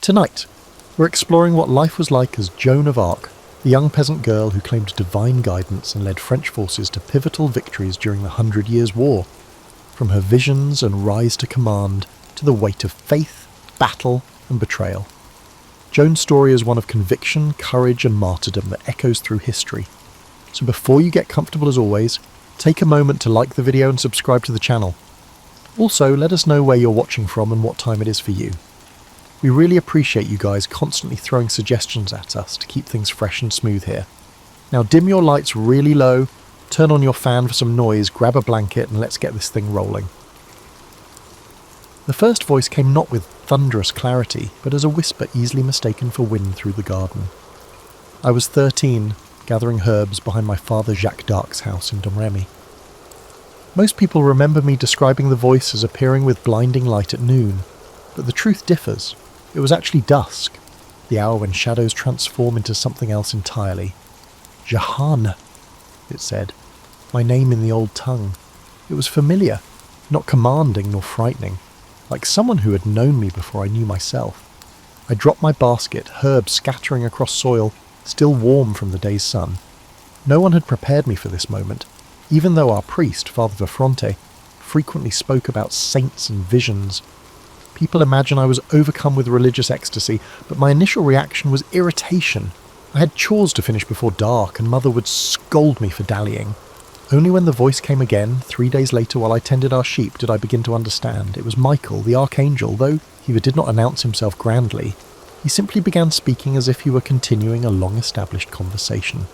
Tonight, we're exploring what life was like as Joan of Arc, the young peasant girl who claimed divine guidance and led French forces to pivotal victories during the 100 Years' War. From her visions and rise to command to the weight of faith, battle and betrayal. Joan's story is one of conviction, courage and martyrdom that echoes through history. So before you get comfortable, as always, take a moment to like the video and subscribe to the channel. Also, let us know where you're watching from and what time it is for you. We really appreciate you guys constantly throwing suggestions at us to keep things fresh and smooth here. Now dim your lights really low, turn on your fan for some noise, grab a blanket and let's get this thing rolling. The first voice came not with thunderous clarity, but as a whisper easily mistaken for wind through the garden. I was 13, gathering herbs behind my father Jacques d'Arc's house in Domremy. Most people remember me describing the voice as appearing with blinding light at noon, but the truth differs. It was actually dusk, the hour when shadows transform into something else entirely. Jahan, it said, my name in the old tongue. It was familiar, not commanding nor frightening, like someone who had known me before I knew myself. I dropped my basket, herbs scattering across soil, still warm from the day's sun. No one had prepared me for this moment, even though our priest, Father Verfronte, frequently spoke about saints and visions. People imagine I was overcome with religious ecstasy, but my initial reaction was irritation. I had chores to finish before dark, and Mother would scold me for dallying. Only when the voice came again, 3 days later while I tended our sheep, did I begin to understand. It was Michael, the archangel, though he did not announce himself grandly. He simply began speaking as if he were continuing a long-established conversation.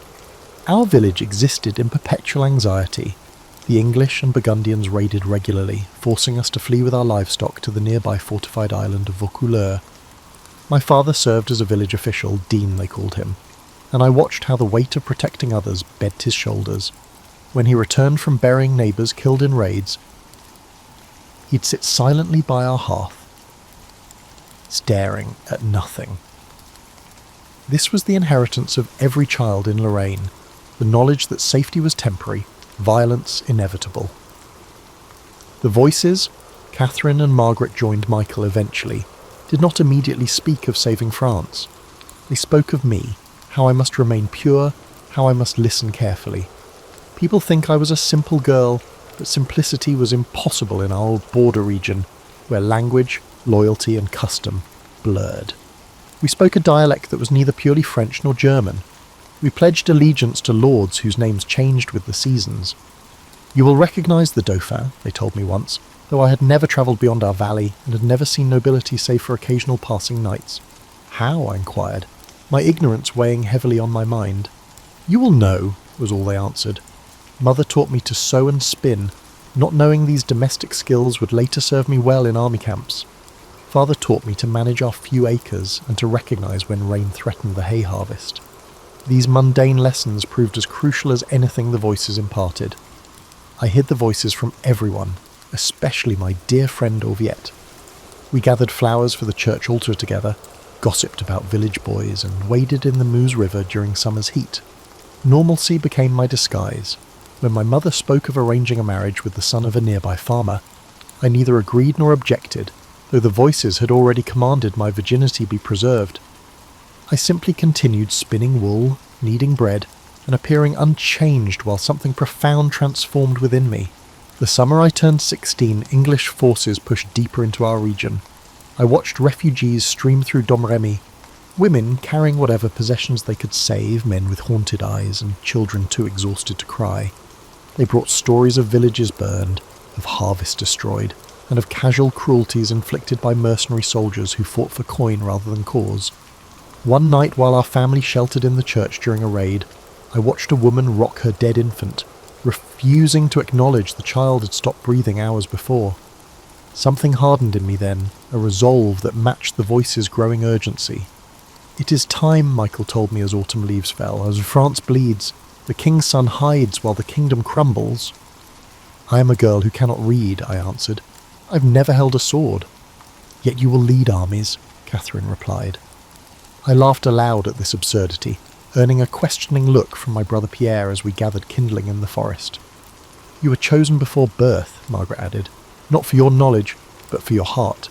Our village existed in perpetual anxiety. The English and Burgundians raided regularly, forcing us to flee with our livestock to the nearby fortified island of Vaucouleurs. My father served as a village official, Dean they called him, and I watched how the weight of protecting others bent his shoulders. When he returned from burying neighbours killed in raids, he'd sit silently by our hearth, staring at nothing. This was the inheritance of every child in Lorraine, the knowledge that safety was temporary, violence inevitable. The voices, Catherine and Margaret joined Michael eventually, did not immediately speak of saving France. They spoke of me, how I must remain pure, how I must listen carefully. People think I was a simple girl, but simplicity was impossible in our old border region, where language, loyalty and custom blurred. We spoke a dialect that was neither purely French nor German. We pledged allegiance to lords whose names changed with the seasons. You will recognise the Dauphin, they told me once, though I had never travelled beyond our valley and had never seen nobility save for occasional passing knights. How? I inquired, my ignorance weighing heavily on my mind. You will know, was all they answered. Mother taught me to sew and spin, not knowing these domestic skills would later serve me well in army camps. Father taught me to manage our few acres and to recognise when rain threatened the hay harvest. These mundane lessons proved as crucial as anything the voices imparted. I hid the voices from everyone, especially my dear friend Orviette. We gathered flowers for the church altar together, gossiped about village boys, and waded in the Meuse River during summer's heat. Normalcy became my disguise. When my mother spoke of arranging a marriage with the son of a nearby farmer, I neither agreed nor objected, though the voices had already commanded my virginity be preserved. I simply continued spinning wool, kneading bread, and appearing unchanged while something profound transformed within me. The summer I turned 16, English forces pushed deeper into our region. I watched refugees stream through Domremy, women carrying whatever possessions they could save, men with haunted eyes and children too exhausted to cry. They brought stories of villages burned, of harvests destroyed, and of casual cruelties inflicted by mercenary soldiers who fought for coin rather than cause. One night while our family sheltered in the church during a raid, I watched a woman rock her dead infant, refusing to acknowledge the child had stopped breathing hours before. Something hardened in me then, a resolve that matched the voice's growing urgency. It is time, Michael told me as autumn leaves fell, as France bleeds, the king's son hides while the kingdom crumbles. I am a girl who cannot read, I answered. I've never held a sword. Yet you will lead armies, Catherine replied. I laughed aloud at this absurdity, earning a questioning look from my brother Pierre as we gathered kindling in the forest. You were chosen before birth, Margaret added, not for your knowledge, but for your heart.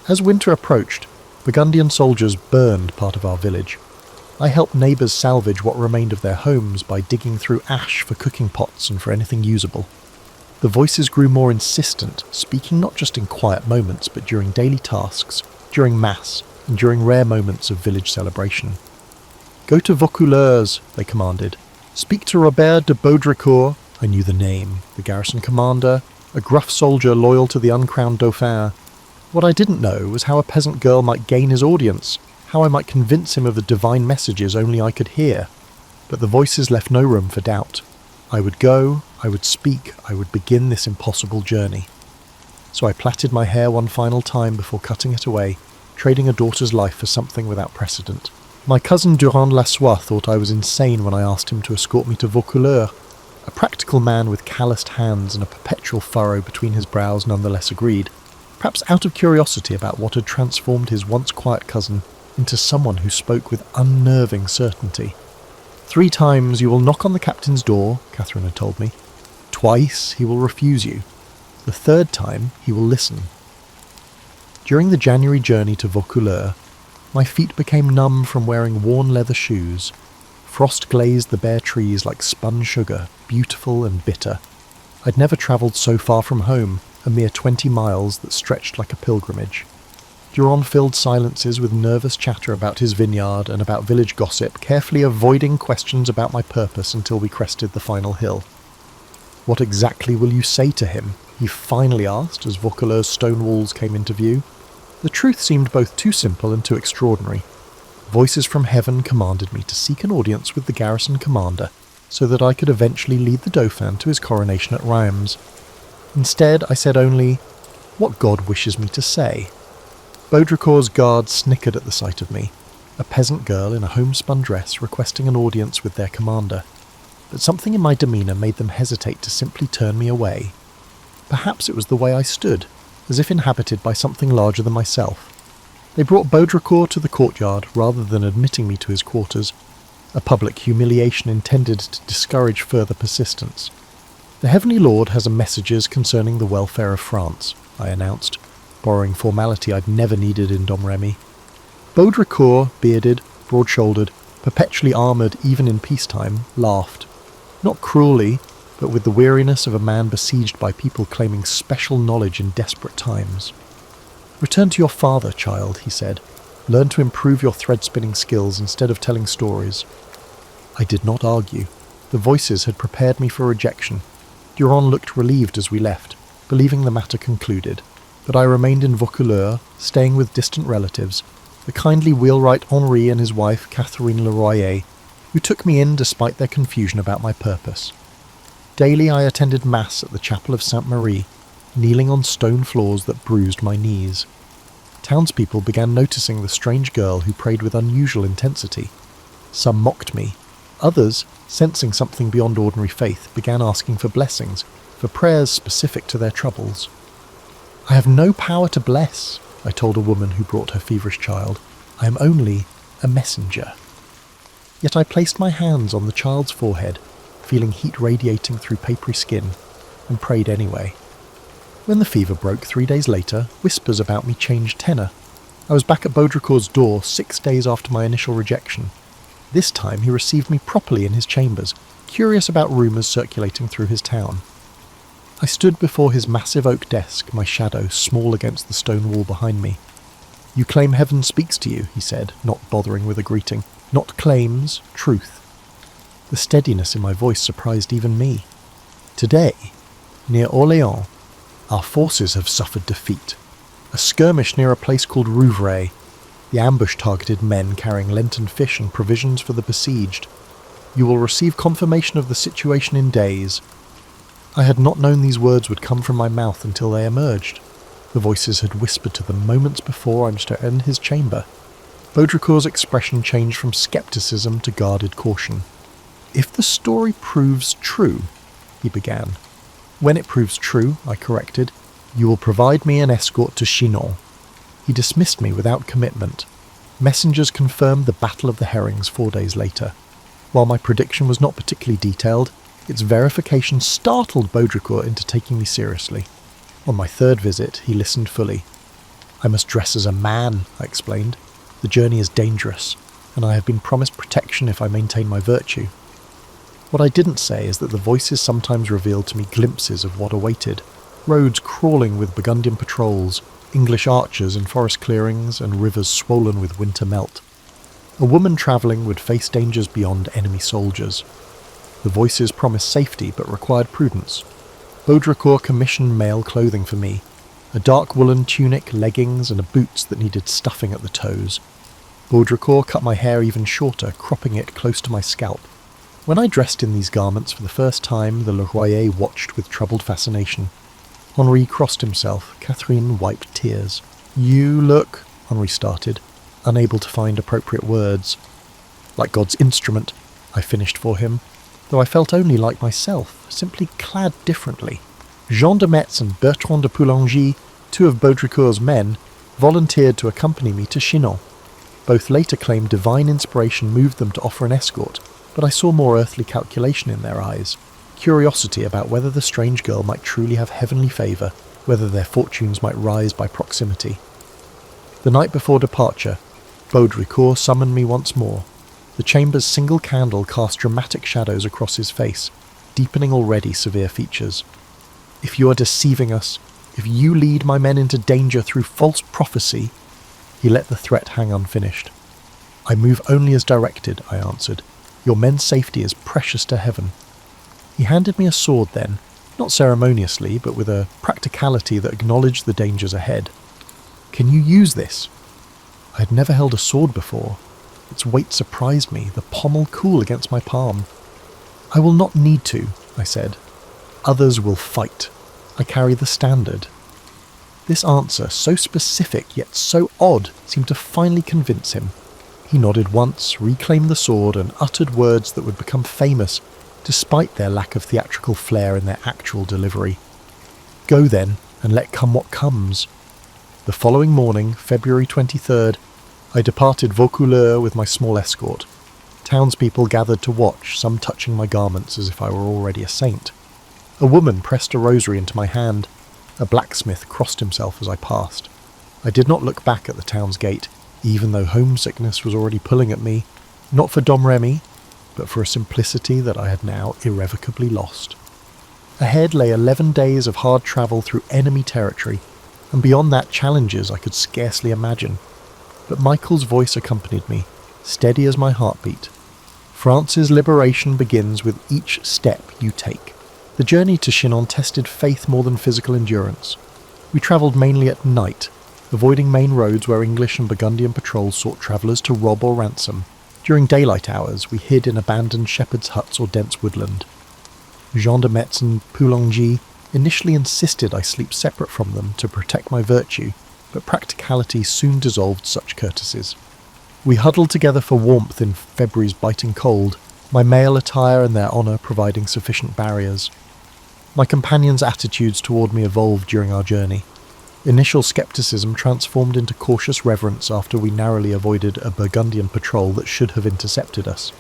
As winter approached, Burgundian soldiers burned part of our village. I helped neighbours salvage what remained of their homes by digging through ash for cooking pots and for anything usable. The voices grew more insistent, speaking not just in quiet moments, but during daily tasks, during mass, and during rare moments of village celebration. "Go to Vaucouleurs," they commanded. "Speak to Robert de Baudricourt," I knew the name, the garrison commander, a gruff soldier loyal to the uncrowned Dauphin. What I didn't know was how a peasant girl might gain his audience, how I might convince him of the divine messages only I could hear. But the voices left no room for doubt. I would go, I would speak, I would begin this impossible journey. So I plaited my hair one final time before cutting it away, trading a daughter's life for something without precedent. My cousin Durand Lassois thought I was insane when I asked him to escort me to Vaucouleurs. A practical man with calloused hands and a perpetual furrow between his brows nonetheless agreed, perhaps out of curiosity about what had transformed his once quiet cousin into someone who spoke with unnerving certainty. 3 times you will knock on the captain's door, Catherine had told me. Twice he will refuse you. The 3rd time he will listen. During the January journey to Vaucouleurs, my feet became numb from wearing worn leather shoes. Frost glazed the bare trees like spun sugar, beautiful and bitter. I'd never travelled so far from home, a mere 20 miles that stretched like a pilgrimage. Durand filled silences with nervous chatter about his vineyard and about village gossip, carefully avoiding questions about my purpose until we crested the final hill. "What exactly will you say to him?" he finally asked as Vaucouleurs' stone walls came into view. The truth seemed both too simple and too extraordinary. Voices from heaven commanded me to seek an audience with the garrison commander so that I could eventually lead the Dauphin to his coronation at Reims. Instead, I said only, "What God wishes me to say." Baudricourt's guards snickered at the sight of me, a peasant girl in a homespun dress requesting an audience with their commander. But something in my demeanour made them hesitate to simply turn me away. Perhaps it was the way I stood, as if inhabited by something larger than myself. They brought Baudricourt to the courtyard rather than admitting me to his quarters, a public humiliation intended to discourage further persistence. "The Heavenly Lord has messages concerning the welfare of France," I announced, borrowing formality I'd never needed in Domremy. Baudricourt, bearded, broad-shouldered, perpetually armoured even in peacetime, laughed. Not cruelly, but with the weariness of a man besieged by people claiming special knowledge in desperate times. "Return to your father, child," he said. "Learn to improve your thread-spinning skills instead of telling stories." I did not argue. The voices had prepared me for rejection. Durand looked relieved as we left, believing the matter concluded. But I remained in Vaucouleurs, staying with distant relatives, the kindly wheelwright Henri and his wife Catherine Leroyer, who took me in despite their confusion about my purpose. Daily I attended Mass at the chapel of Sainte Marie, kneeling on stone floors that bruised my knees. Townspeople began noticing the strange girl who prayed with unusual intensity. Some mocked me. Others, sensing something beyond ordinary faith, began asking for blessings, for prayers specific to their troubles. "I have no power to bless," I told a woman who brought her feverish child. "I am only a messenger." Yet I placed my hands on the child's forehead, feeling heat radiating through papery skin, and prayed anyway. When the fever broke 3 days later, whispers about me changed tenor. I was back at Baudricourt's door 6 days after my initial rejection. This time he received me properly in his chambers, curious about rumours circulating through his town. I stood before his massive oak desk, my shadow small against the stone wall behind me. "You claim heaven speaks to you," he said, not bothering with a greeting. "Not claims, truth." The steadiness in my voice surprised even me. "Today, near Orléans, our forces have suffered defeat. A skirmish near a place called Rouvray. The ambush targeted men carrying Lenten fish and provisions for the besieged. You will receive confirmation of the situation in days." I had not known these words would come from my mouth until they emerged. The voices had whispered to them moments before I was to enter his chamber. Baudricourt's expression changed from scepticism to guarded caution. "If the story proves true," he began. "When it proves true," I corrected, "you will provide me an escort to Chinon." He dismissed me without commitment. Messengers confirmed the Battle of the Herrings 4 days later. While my prediction was not particularly detailed, its verification startled Baudricourt into taking me seriously. On my 3rd visit, he listened fully. I must dress as a man, I explained. The journey is dangerous, and I have been promised protection if I maintain my virtue. What I didn't say is that the voices sometimes revealed to me glimpses of what awaited. Roads crawling with Burgundian patrols, English archers in forest clearings, and rivers swollen with winter melt. A woman travelling would face dangers beyond enemy soldiers. The voices promised safety but required prudence. Baudricourt commissioned male clothing for me, a dark woolen tunic, leggings, and a boots that needed stuffing at the toes. Baudricourt cut my hair even shorter, cropping it close to my scalp. When I dressed in these garments for the first time, the Leroyer watched with troubled fascination. Henri crossed himself. Catherine wiped tears. "You look," Henri started, unable to find appropriate words. "Like God's instrument," I finished for him, though I felt only like myself, simply clad differently. Jean de Metz and Bertrand de Poulengy, two of Baudricourt's men, volunteered to accompany me to Chinon. Both later claimed divine inspiration moved them to offer an escort, but I saw more earthly calculation in their eyes, curiosity about whether the strange girl might truly have heavenly favour, whether their fortunes might rise by proximity. The night before departure, Baudricourt summoned me once more. The chamber's single candle cast dramatic shadows across his face, deepening already severe features. "If you are deceiving us, if you lead my men into danger through false prophecy—" He let the threat hang unfinished. "I move only as directed," I answered. "Your men's safety is precious to heaven." He handed me a sword then, not ceremoniously, but with a practicality that acknowledged the dangers ahead. "Can you use this?" I had never held a sword before. Its weight surprised me, the pommel cool against my palm. "I will not need to," I said. "Others will fight. I carry the standard." This answer, so specific yet so odd, seemed to finally convince him. He nodded once, reclaimed the sword, and uttered words that would become famous, despite their lack of theatrical flair in their actual delivery. "Go then, and let come what comes." The following morning, February 23rd, I departed Vaucouleurs with my small escort. Townspeople gathered to watch, some touching my garments as if I were already a saint. A woman pressed a rosary into my hand. A blacksmith crossed himself as I passed. I did not look back at the town's gate, even though homesickness was already pulling at me, not for Domremy, but for a simplicity that I had now irrevocably lost. Ahead lay 11 days of hard travel through enemy territory, and beyond that challenges I could scarcely imagine. But Michael's voice accompanied me, steady as my heartbeat. "France's liberation begins with each step you take." The journey to Chinon tested faith more than physical endurance. We travelled mainly at night, avoiding main roads where English and Burgundian patrols sought travellers to rob or ransom. During daylight hours, we hid in abandoned shepherds' huts or dense woodland. Jean de Metz and Poulengy initially insisted I sleep separate from them to protect my virtue, but practicality soon dissolved such courtesies. We huddled together for warmth in February's biting cold, my male attire and their honour providing sufficient barriers. My companions' attitudes toward me evolved during our journey. Initial scepticism transformed into cautious reverence after we narrowly avoided a Burgundian patrol that should have intercepted us.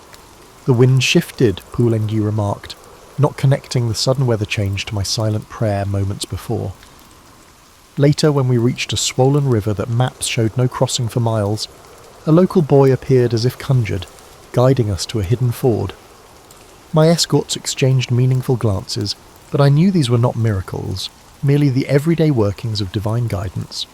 "The wind shifted," Poulengy remarked, not connecting the sudden weather change to my silent prayer moments before. Later, when we reached a swollen river that maps showed no crossing for miles, a local boy appeared as if conjured, guiding us to a hidden ford. My escorts exchanged meaningful glances, but I knew these were not miracles, merely the everyday workings of divine guidance.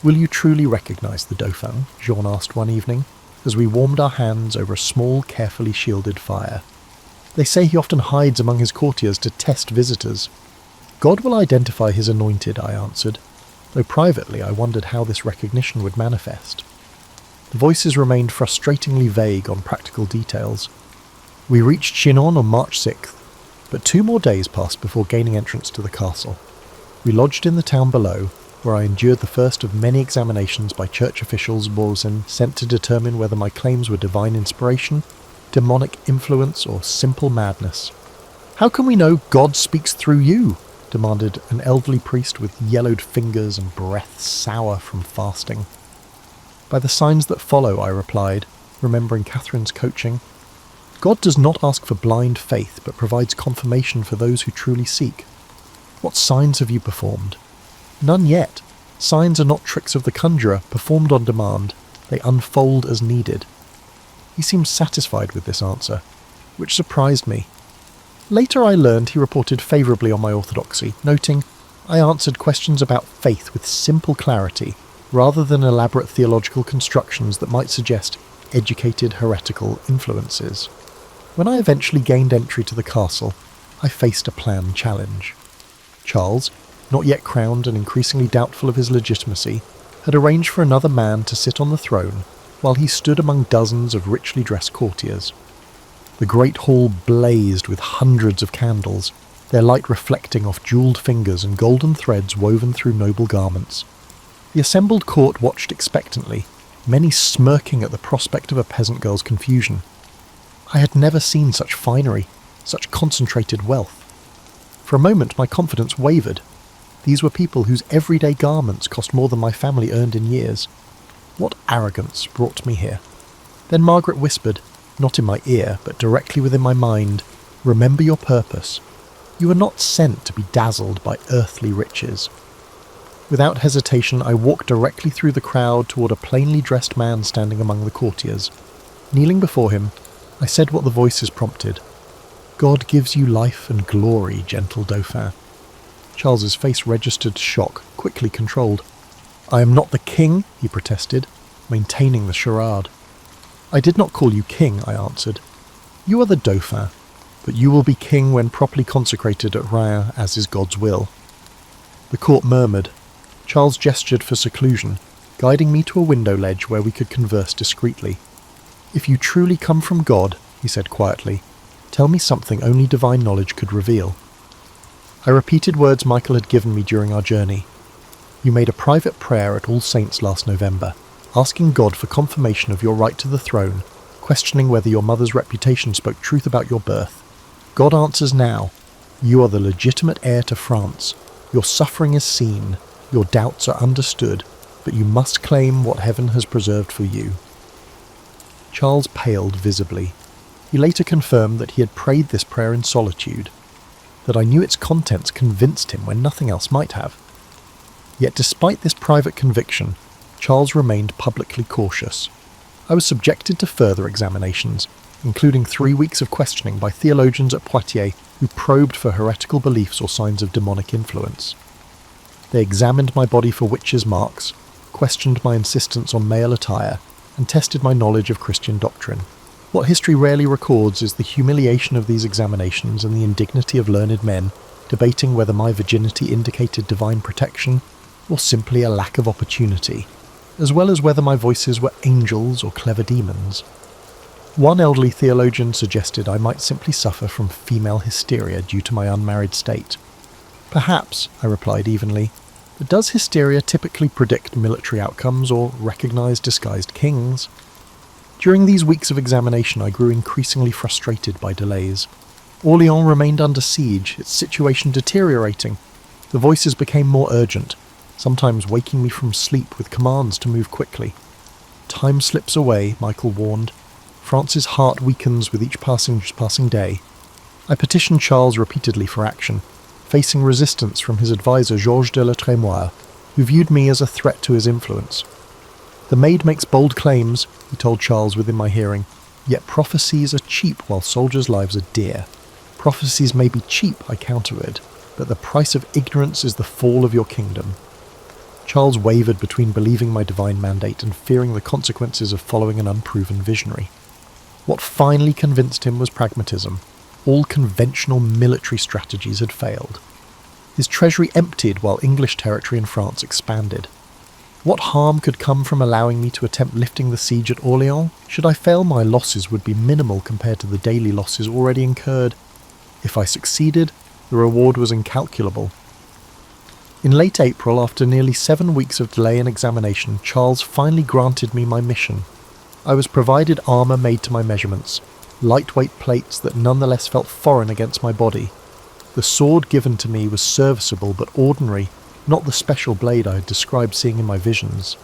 "Will you truly recognise the Dauphin?" Jean asked one evening, as we warmed our hands over a small, carefully shielded fire. "They say he often hides among his courtiers to test visitors." "God will identify his anointed," I answered, though privately I wondered how this recognition would manifest. The voices remained frustratingly vague on practical details. We reached Chinon on March 6th, but 2 more days passed before gaining entrance to the castle. We lodged in the town below, where I endured the first of many examinations by church officials Boursin sent to determine whether my claims were divine inspiration, demonic influence, or simple madness. "How can we know God speaks through you?" demanded an elderly priest with yellowed fingers and breath sour from fasting. "By the signs that follow," I replied, remembering Catherine's coaching. "God does not ask for blind faith, but provides confirmation for those who truly seek." "What signs have you performed?" "None yet. Signs are not tricks of the conjurer, performed on demand. They unfold as needed. He seemed satisfied with this answer, which surprised me. Later I learned he reported favourably on my orthodoxy, noting, I answered questions about faith with simple clarity, rather than elaborate theological constructions that might suggest educated heretical influences. When I eventually gained entry to the castle, I faced a planned challenge. Charles, not yet crowned and increasingly doubtful of his legitimacy, had arranged for another man to sit on the throne while he stood among dozens of richly dressed courtiers. The great hall blazed with hundreds of candles, their light reflecting off jewelled fingers and golden threads woven through noble garments. The assembled court watched expectantly, many smirking at the prospect of a peasant girl's confusion. I had never seen such finery, such concentrated wealth. For a moment my confidence wavered. These were people whose everyday garments cost more than my family earned in years. What arrogance brought me here? Then Margaret whispered, not in my ear, but directly within my mind, remember your purpose. You are not sent to be dazzled by earthly riches. Without hesitation, I walked directly through the crowd toward a plainly dressed man standing among the courtiers. Kneeling before him, I said what the voices prompted. God gives you life and glory, gentle Dauphin. Charles's face registered shock, quickly controlled. I am not the king, he protested, maintaining the charade. I did not call you king, I answered. You are the Dauphin, but you will be king when properly consecrated at Reims, as is God's will. The court murmured. Charles gestured for seclusion, guiding me to a window ledge where we could converse discreetly. If you truly come from God, he said quietly, tell me something only divine knowledge could reveal. I repeated words Michael had given me during our journey. You made a private prayer at All Saints last November, asking God for confirmation of your right to the throne, questioning whether your mother's reputation spoke truth about your birth. God answers now. You are the legitimate heir to France. Your suffering is seen. Your doubts are understood, but you must claim what heaven has preserved for you. Charles paled visibly. He later confirmed that he had prayed this prayer in solitude, that I knew its contents convinced him when nothing else might have. Yet despite this private conviction, Charles remained publicly cautious. I was subjected to further examinations, including 3 weeks of questioning by theologians at Poitiers who probed for heretical beliefs or signs of demonic influence. They examined my body for witches' marks, questioned my insistence on male attire, and tested my knowledge of Christian doctrine. What history rarely records is the humiliation of these examinations and the indignity of learned men debating whether my virginity indicated divine protection or simply a lack of opportunity, as well as whether my voices were angels or clever demons. One elderly theologian suggested I might simply suffer from female hysteria due to my unmarried state. Perhaps, I replied evenly, but does hysteria typically predict military outcomes or recognise disguised kings? During these weeks of examination I grew increasingly frustrated by delays. Orléans remained under siege, its situation deteriorating. The voices became more urgent, sometimes waking me from sleep with commands to move quickly. Time slips away, Michael warned. France's heart weakens with each passing day. I petitioned Charles repeatedly for action, facing resistance from his advisor Georges de la Trémoille, who viewed me as a threat to his influence. The maid makes bold claims, he told Charles within my hearing, yet prophecies are cheap while soldiers' lives are dear. Prophecies may be cheap, I countered, but the price of ignorance is the fall of your kingdom. Charles wavered between believing my divine mandate and fearing the consequences of following an unproven visionary. What finally convinced him was pragmatism. All conventional military strategies had failed. His treasury emptied while English territory in France expanded. What harm could come from allowing me to attempt lifting the siege at Orléans? Should I fail, my losses would be minimal compared to the daily losses already incurred. If I succeeded, the reward was incalculable. In late April, after nearly 7 weeks of delay and examination, Charles finally granted me my mission. I was provided armour made to my measurements, lightweight plates that nonetheless felt foreign against my body. The sword given to me was serviceable but ordinary, not the special blade I had described seeing in my visions.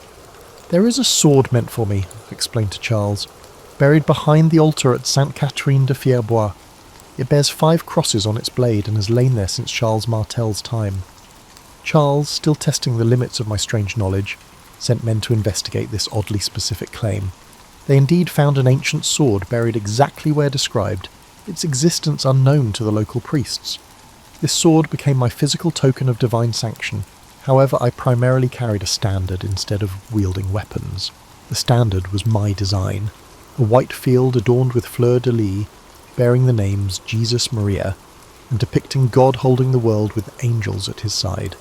There is a sword meant for me, I explained to Charles, buried behind the altar at Sainte Catherine de Fierbois. It bears 5 crosses on its blade and has lain there since Charles Martel's time. Charles, still testing the limits of my strange knowledge, sent men to investigate this oddly specific claim. They indeed found an ancient sword buried exactly where described, its existence unknown to the local priests. This sword became my physical token of divine sanction. However, I primarily carried a standard instead of wielding weapons. The standard was my design, a white field adorned with fleur-de-lis, bearing the names Jesus Maria, and depicting God holding the world with angels at his side.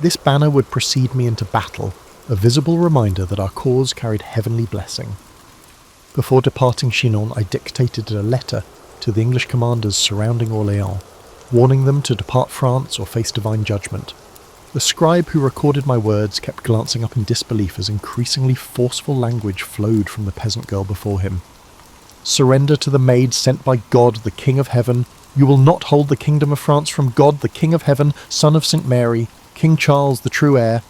This banner would precede me into battle, a visible reminder that our cause carried heavenly blessing. Before departing Chinon, I dictated a letter to the English commanders surrounding Orléans, warning them to depart France or face divine judgment. The scribe who recorded my words kept glancing up in disbelief as increasingly forceful language flowed from the peasant girl before him. "Surrender to the maid sent by God, the King of Heaven. You will not hold the kingdom of France from God, the King of Heaven, Son of St. Mary, King Charles, the true heir.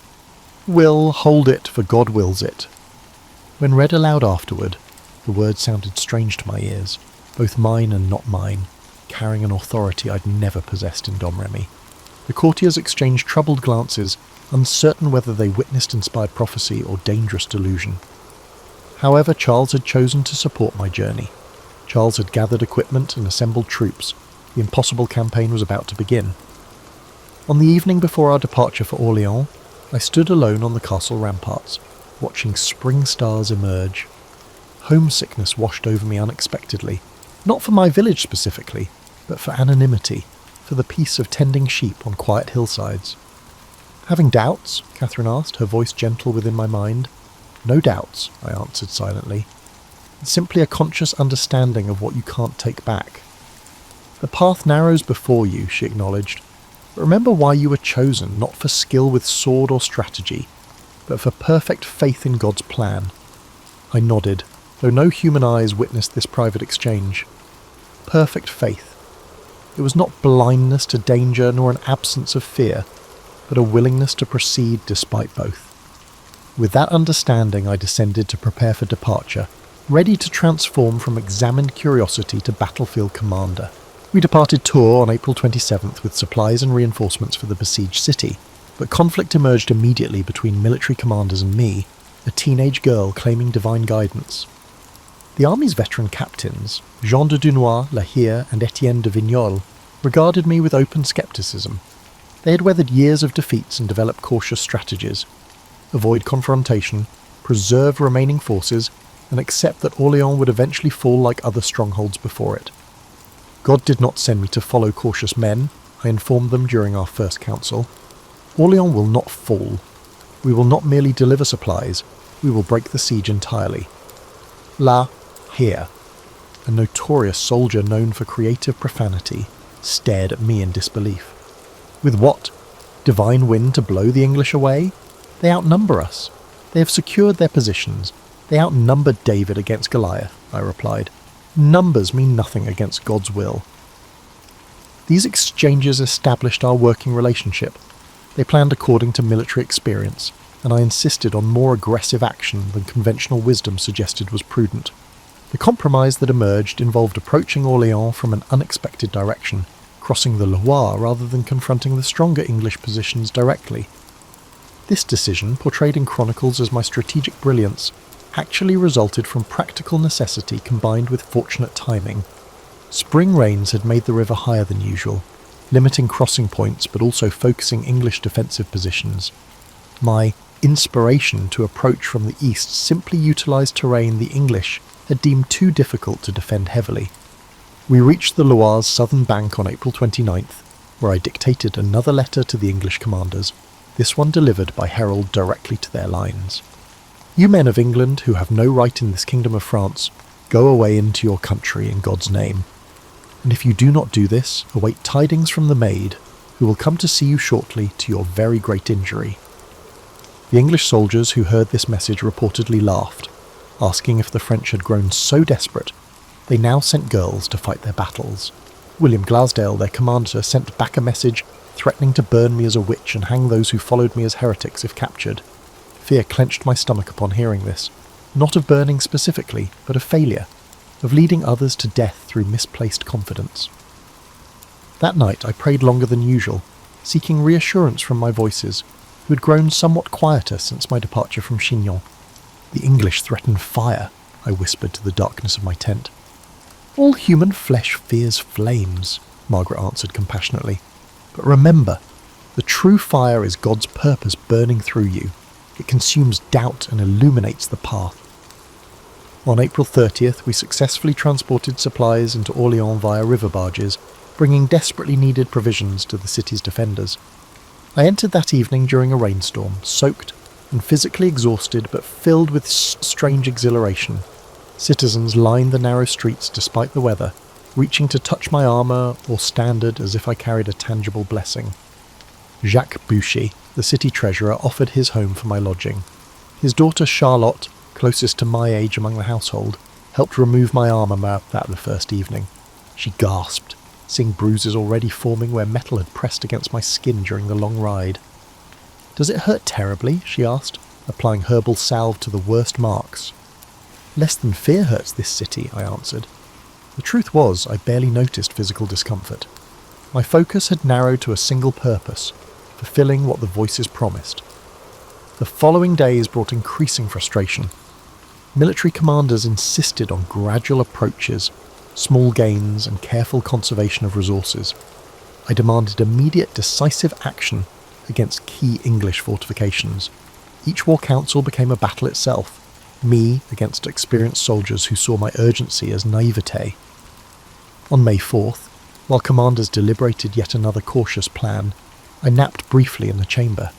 Will hold it, for God wills it." When read aloud afterward, the words sounded strange to my ears, both mine and not mine, carrying an authority I'd never possessed in Domremy. The courtiers exchanged troubled glances, uncertain whether they witnessed inspired prophecy or dangerous delusion. However, Charles had chosen to support my journey. Charles had gathered equipment and assembled troops. The impossible campaign was about to begin. On the evening before our departure for Orléans, I stood alone on the castle ramparts, watching spring stars emerge. Homesickness washed over me unexpectedly, not for my village specifically, but for anonymity, for the peace of tending sheep on quiet hillsides. "Having doubts?" Catherine asked, her voice gentle within my mind. "No doubts," I answered silently. "It's simply a conscious understanding of what you can't take back." "The path narrows before you," she acknowledged. "But remember why you were chosen, not for skill with sword or strategy, but for perfect faith in God's plan." I nodded, though no human eyes witnessed this private exchange. Perfect faith. It was not blindness to danger nor an absence of fear, but a willingness to proceed despite both. With that understanding, I descended to prepare for departure, ready to transform from examined curiosity to battlefield commander. We departed Tours on April 27th with supplies and reinforcements for the besieged city, but conflict emerged immediately between military commanders and me, a teenage girl claiming divine guidance. The army's veteran captains, Jean de Dunois, La Hire, and Etienne de Vignoles, regarded me with open scepticism. They had weathered years of defeats and developed cautious strategies. Avoid confrontation, preserve remaining forces, and accept that Orléans would eventually fall like other strongholds before it. God did not send me to follow cautious men, I informed them during our first council. Orléans will not fall. We will not merely deliver supplies, we will break the siege entirely. La Hire, a notorious soldier known for creative profanity, stared at me in disbelief. With what? Divine wind to blow the English away? They outnumber us. They have secured their positions. They outnumbered David against Goliath, I replied. Numbers mean nothing against God's will. These exchanges established our working relationship. They planned according to military experience, and I insisted on more aggressive action than conventional wisdom suggested was prudent. The compromise that emerged involved approaching Orléans from an unexpected direction, crossing the Loire rather than confronting the stronger English positions directly. This decision, portrayed in chronicles as my strategic brilliance, actually resulted from practical necessity combined with fortunate timing. Spring rains had made the river higher than usual, limiting crossing points but also focusing English defensive positions. My inspiration to approach from the east simply utilised terrain the English had deemed too difficult to defend heavily. We reached the Loire's southern bank on April 29th, where I dictated another letter to the English commanders, this one delivered by herald directly to their lines. "You men of England who have no right in this kingdom of France, go away into your country in God's name. And if you do not do this, await tidings from the maid, who will come to see you shortly to your very great injury." The English soldiers who heard this message reportedly laughed, asking if the French had grown so desperate they now sent girls to fight their battles. William Glasdale, their commander, sent back a message threatening to burn me as a witch and hang those who followed me as heretics if captured. Fear clenched my stomach upon hearing this, not of burning specifically, but of failure, of leading others to death through misplaced confidence. That night I prayed longer than usual, seeking reassurance from my voices, who had grown somewhat quieter since my departure from Chinon. The English threatened fire, I whispered to the darkness of my tent. All human flesh fears flames, Margaret answered compassionately. But remember, the true fire is God's purpose burning through you. It consumes doubt and illuminates the path. On April 30th, we successfully transported supplies into Orléans via river barges, bringing desperately needed provisions to the city's defenders. I entered that evening during a rainstorm, soaked and physically exhausted but filled with strange exhilaration. Citizens lined the narrow streets despite the weather, reaching to touch my armour or standard as if I carried a tangible blessing. Jacques Bouchy, the city treasurer, offered his home for my lodging. His daughter Charlotte, closest to my age among the household, helped remove my armour that the first evening. She gasped, seeing bruises already forming where metal had pressed against my skin during the long ride. "Does it hurt terribly?" she asked, applying herbal salve to the worst marks. "Less than fear hurts this city," I answered. The truth was, I barely noticed physical discomfort. My focus had narrowed to a single purpose, fulfilling what the voices promised. The following days brought increasing frustration. Military commanders insisted on gradual approaches, small gains, and careful conservation of resources. I demanded immediate, decisive action against key English fortifications. Each war council became a battle itself, me against experienced soldiers who saw my urgency as naivete. On May 4th, while commanders deliberated yet another cautious plan, I napped briefly in the chamber.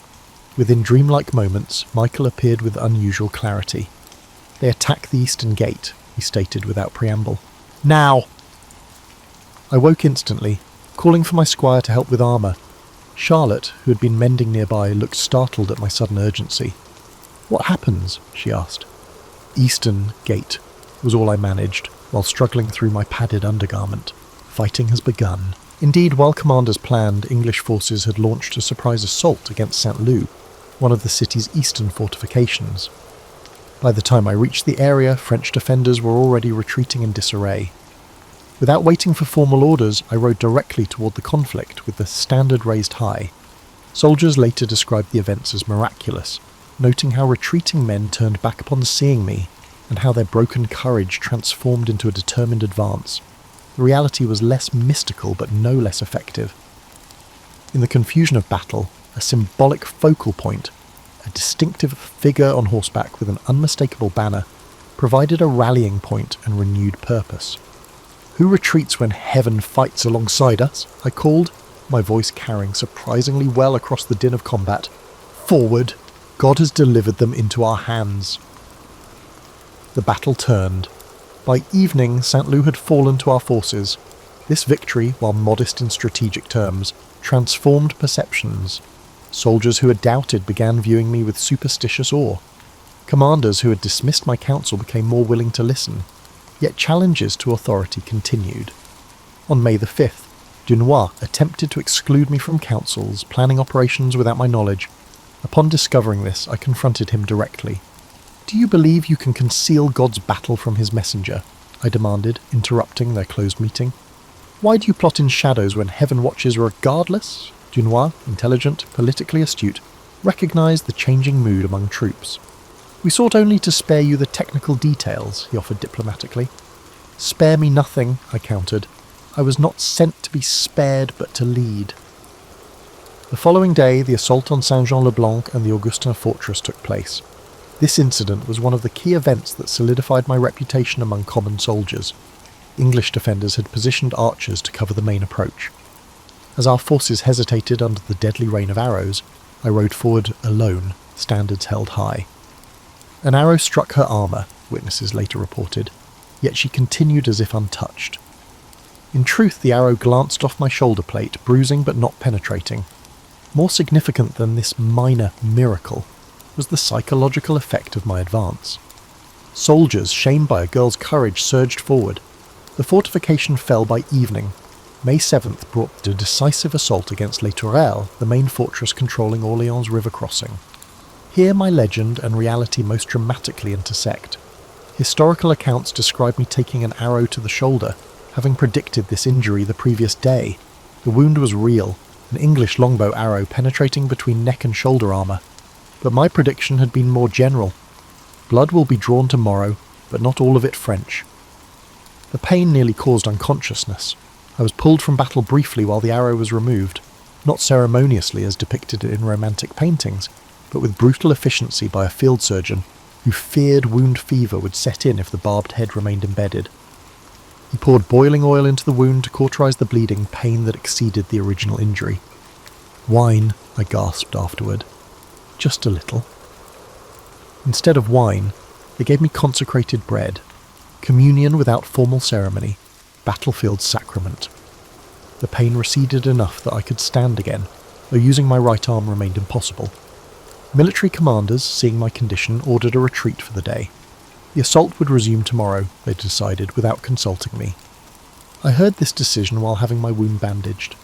Within dreamlike moments, Michael appeared with unusual clarity. "They attack the eastern gate," he stated without preamble. "Now!" I woke instantly, calling for my squire to help with armour. Charlotte, who had been mending nearby, looked startled at my sudden urgency. "What happens?" she asked. "Eastern gate," was all I managed, while struggling through my padded undergarment. Fighting has begun. Indeed, while commanders planned, English forces had launched a surprise assault against St. Loup, one of the city's eastern fortifications. By the time I reached the area, French defenders were already retreating in disarray. Without waiting for formal orders, I rode directly toward the conflict with the standard raised high. Soldiers later described the events as miraculous, noting how retreating men turned back upon seeing me, and how their broken courage transformed into a determined advance. The reality was less mystical but no less effective. In the confusion of battle, a symbolic focal point, a distinctive figure on horseback with an unmistakable banner, provided a rallying point and renewed purpose. "Who retreats when heaven fights alongside us?" I called, my voice carrying surprisingly well across the din of combat. "Forward! God has delivered them into our hands." The battle turned. By evening, St. Loup had fallen to our forces. This victory, while modest in strategic terms, transformed perceptions. Soldiers who had doubted began viewing me with superstitious awe. Commanders who had dismissed my counsel became more willing to listen. Yet challenges to authority continued. On May the 5th, Dunois attempted to exclude me from councils, planning operations without my knowledge. Upon discovering this, I confronted him directly. "Do you believe you can conceal God's battle from his messenger?" I demanded, interrupting their closed meeting. "Why do you plot in shadows when heaven watches regardless?" Dunois, intelligent, politically astute, recognised the changing mood among troops. "We sought only to spare you the technical details," he offered diplomatically. "Spare me nothing," I countered. "I was not sent to be spared, but to lead." The following day, the assault on Saint-Jean-le-Blanc and the Augustin fortress took place. This incident was one of the key events that solidified my reputation among common soldiers. English defenders had positioned archers to cover the main approach. As our forces hesitated under the deadly rain of arrows, I rode forward alone, standards held high. An arrow struck her armour, witnesses later reported, yet she continued as if untouched. In truth, the arrow glanced off my shoulder plate, bruising but not penetrating. More significant than this minor miracle was the psychological effect of my advance. Soldiers, shamed by a girl's courage, surged forward. The fortification fell by evening. May 7th brought the decisive assault against Les Tourelles, the main fortress controlling Orléans' river crossing. Here my legend and reality most dramatically intersect. Historical accounts describe me taking an arrow to the shoulder, having predicted this injury the previous day. The wound was real, an English longbow arrow penetrating between neck and shoulder armour. But my prediction had been more general. Blood will be drawn tomorrow, but not all of it French. The pain nearly caused unconsciousness. I was pulled from battle briefly while the arrow was removed, not ceremoniously as depicted in romantic paintings, but with brutal efficiency by a field surgeon who feared wound fever would set in if the barbed head remained embedded. He poured boiling oil into the wound to cauterize the bleeding pain that exceeded the original injury. "Wine," I gasped afterward. "Just a little." Instead of wine, they gave me consecrated bread, communion without formal ceremony, battlefield sacrament. The pain receded enough that I could stand again, though using my right arm remained impossible. Military commanders, seeing my condition, ordered a retreat for the day. The assault would resume tomorrow, they decided, without consulting me. I heard this decision while having my wound bandaged.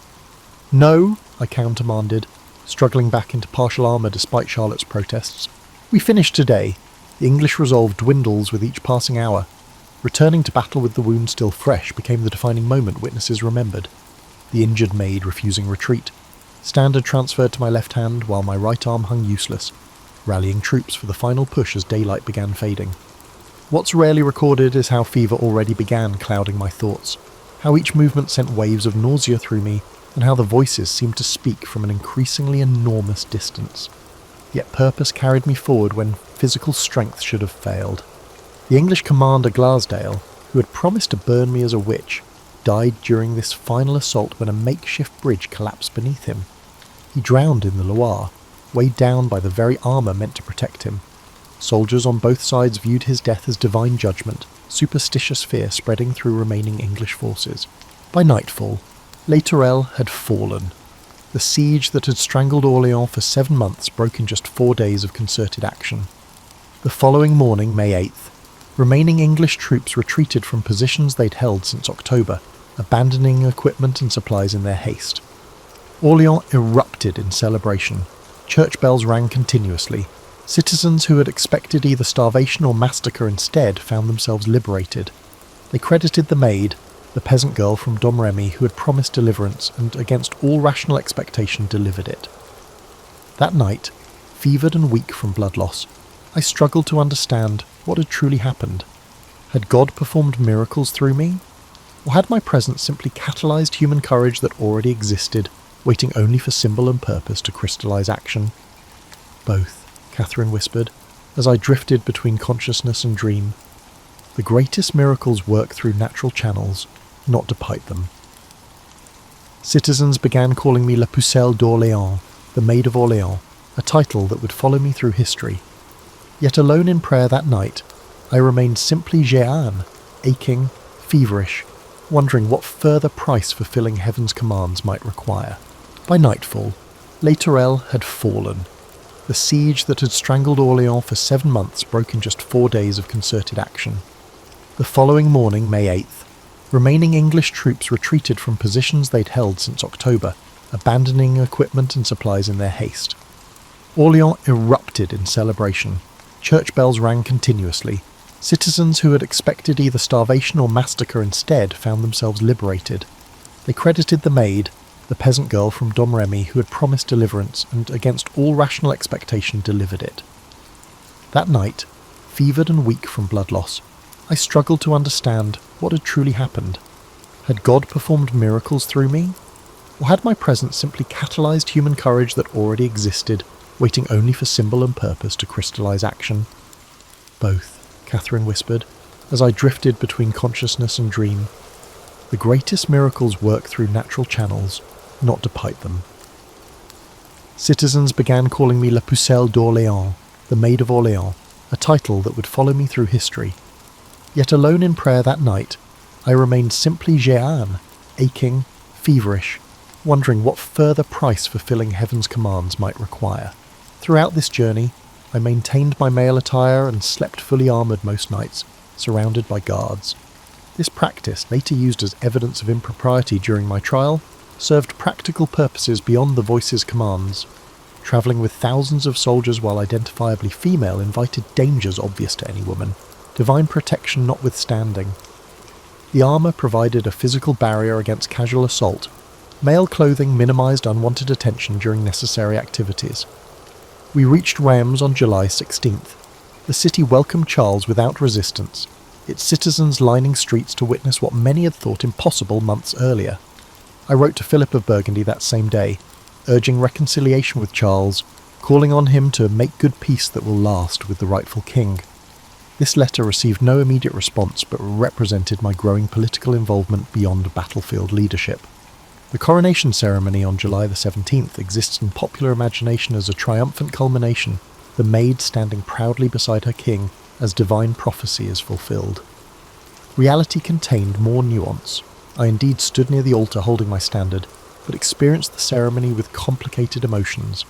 "No," I countermanded, struggling back into partial armour despite Charlotte's protests. "We finish today. The English resolve dwindles with each passing hour. Returning to battle with the wound still fresh became the defining moment witnesses remembered. The injured maid refusing retreat. Standard transferred to my left hand while my right arm hung useless, rallying troops for the final push as daylight began fading. What's rarely recorded is how fever already began clouding my thoughts, how each movement sent waves of nausea through me, and how the voices seemed to speak from an increasingly enormous distance. Yet purpose carried me forward when physical strength should have failed. The English commander Glassdale, who had promised to burn me as a witch, died during this final assault when a makeshift bridge collapsed beneath him. He drowned in the Loire, weighed down by the very armour meant to protect him. Soldiers on both sides viewed his death as divine judgment, superstitious fear spreading through remaining English forces. By nightfall, Les Tourelles had fallen. The siege that had strangled Orléans for 7 months broke in just 4 days of concerted action. The following morning, May 8th, remaining English troops retreated from positions they'd held since October, abandoning equipment and supplies in their haste. Orléans erupted in celebration. Church bells rang continuously. Citizens who had expected either starvation or massacre instead found themselves liberated. They credited the maid, the peasant girl from Domremy who had promised deliverance and against all rational expectation delivered it. That night, fevered and weak from blood loss, I struggled to understand what had truly happened. Had God performed miracles through me? Or had my presence simply catalysed human courage that already existed, waiting only for symbol and purpose to crystallise action? "Both," Catherine whispered, as I drifted between consciousness and dream. "The greatest miracles work through natural channels, not to pipe them." Citizens began calling me La Pucelle d'Orléans, the Maid of Orléans, a title that would follow me through history. Yet alone in prayer that night, I remained simply Jeanne, aching, feverish, wondering what further price fulfilling heaven's commands might require. By nightfall, Les Tourelles had fallen. The siege that had strangled Orléans for 7 months broke in just 4 days of concerted action. The following morning, May 8th, remaining English troops retreated from positions they'd held since October, abandoning equipment and supplies in their haste. Orléans erupted in celebration. Church bells rang continuously. Citizens who had expected either starvation or massacre instead found themselves liberated. They credited the maid, the peasant girl from Domremy who had promised deliverance and against all rational expectation delivered it. That night, fevered and weak from blood loss, I struggled to understand what had truly happened. Had God performed miracles through me? Or had my presence simply catalysed human courage that already existed, waiting only for symbol and purpose to crystallise action? "Both," Catherine whispered, as I drifted between consciousness and dream. "The greatest miracles work through natural channels, not to pipe them." Citizens began calling me La Pucelle d'Orléans, the Maid of Orléans, a title that would follow me through history. Yet alone in prayer that night, I remained simply Jeanne, aching, feverish, wondering what further price fulfilling heaven's commands might require. Throughout this journey, I maintained my male attire and slept fully armoured most nights, surrounded by guards. This practice, later used as evidence of impropriety during my trial, served practical purposes beyond the voice's commands. Travelling with thousands of soldiers while identifiably female invited dangers obvious to any woman, divine protection notwithstanding. The armour provided a physical barrier against casual assault, Male clothing minimised unwanted attention during necessary activities. We reached Reims on July 16th. The city welcomed Charles without resistance, its citizens lining streets to witness what many had thought impossible months earlier. I wrote to Philip of Burgundy that same day, urging reconciliation with Charles, calling on him to make good peace that will last with the rightful king. This letter received no immediate response but represented my growing political involvement beyond battlefield leadership. The coronation ceremony on July the 17th exists in popular imagination as a triumphant culmination, the maid standing proudly beside her king as divine prophecy is fulfilled. Reality contained more nuance. I indeed stood near the altar holding my standard, but experienced the ceremony with complicated emotions.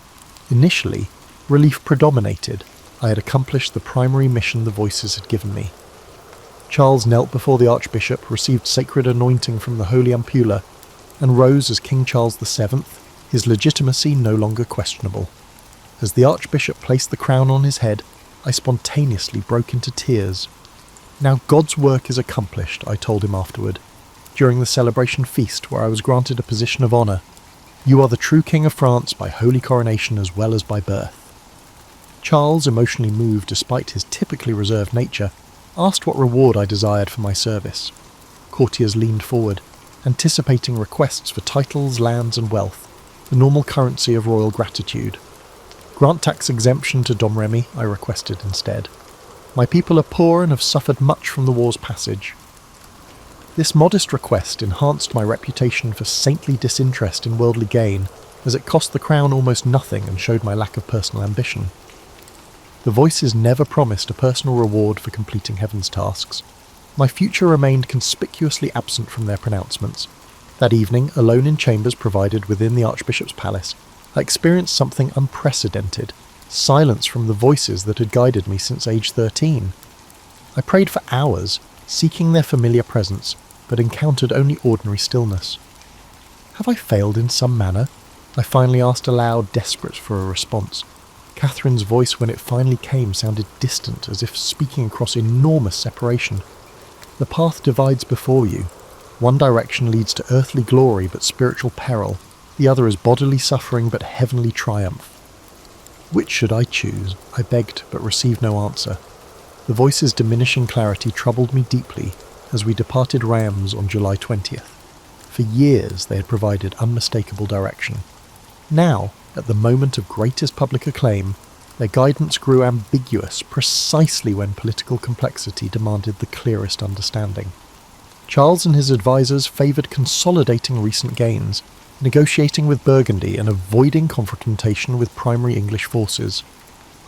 Initially, relief predominated. I had accomplished the primary mission the voices had given me. Charles knelt before the Archbishop, received sacred anointing from the Holy Ampulla, and rose as King Charles VII, his legitimacy no longer questionable. As the Archbishop placed the crown on his head, I spontaneously broke into tears. "Now God's work is accomplished," I told him afterward, during the celebration feast where I was granted a position of honour. "You are the true King of France by holy coronation as well as by birth." Charles, emotionally moved despite his typically reserved nature, asked what reward I desired for my service. Courtiers leaned forward, anticipating requests for titles, lands and wealth, the normal currency of royal gratitude. "Grant tax exemption to Domremy," I requested instead. "My people are poor and have suffered much from the war's passage." This modest request enhanced my reputation for saintly disinterest in worldly gain, as it cost the crown almost nothing and showed my lack of personal ambition. The voices never promised a personal reward for completing heaven's tasks. My future remained conspicuously absent from their pronouncements. That evening, alone in chambers provided within the Archbishop's palace, I experienced something unprecedented, silence from the voices that had guided me since age 13. I prayed for hours, seeking their familiar presence, but encountered only ordinary stillness. "Have I failed in some manner?" I finally asked aloud, desperate for a response. Catherine's voice, when it finally came, sounded distant, as if speaking across enormous separation. "The path divides before you. One direction leads to earthly glory but spiritual peril. The other is bodily suffering but heavenly triumph." Which should I choose? I begged, but received no answer. The voice's diminishing clarity troubled me deeply as we departed Reims on July 20th. For years they had provided unmistakable direction. Now, at the moment of greatest public acclaim, their guidance grew ambiguous precisely when political complexity demanded the clearest understanding. Charles and his advisers favoured consolidating recent gains, negotiating with Burgundy and avoiding confrontation with primary English forces.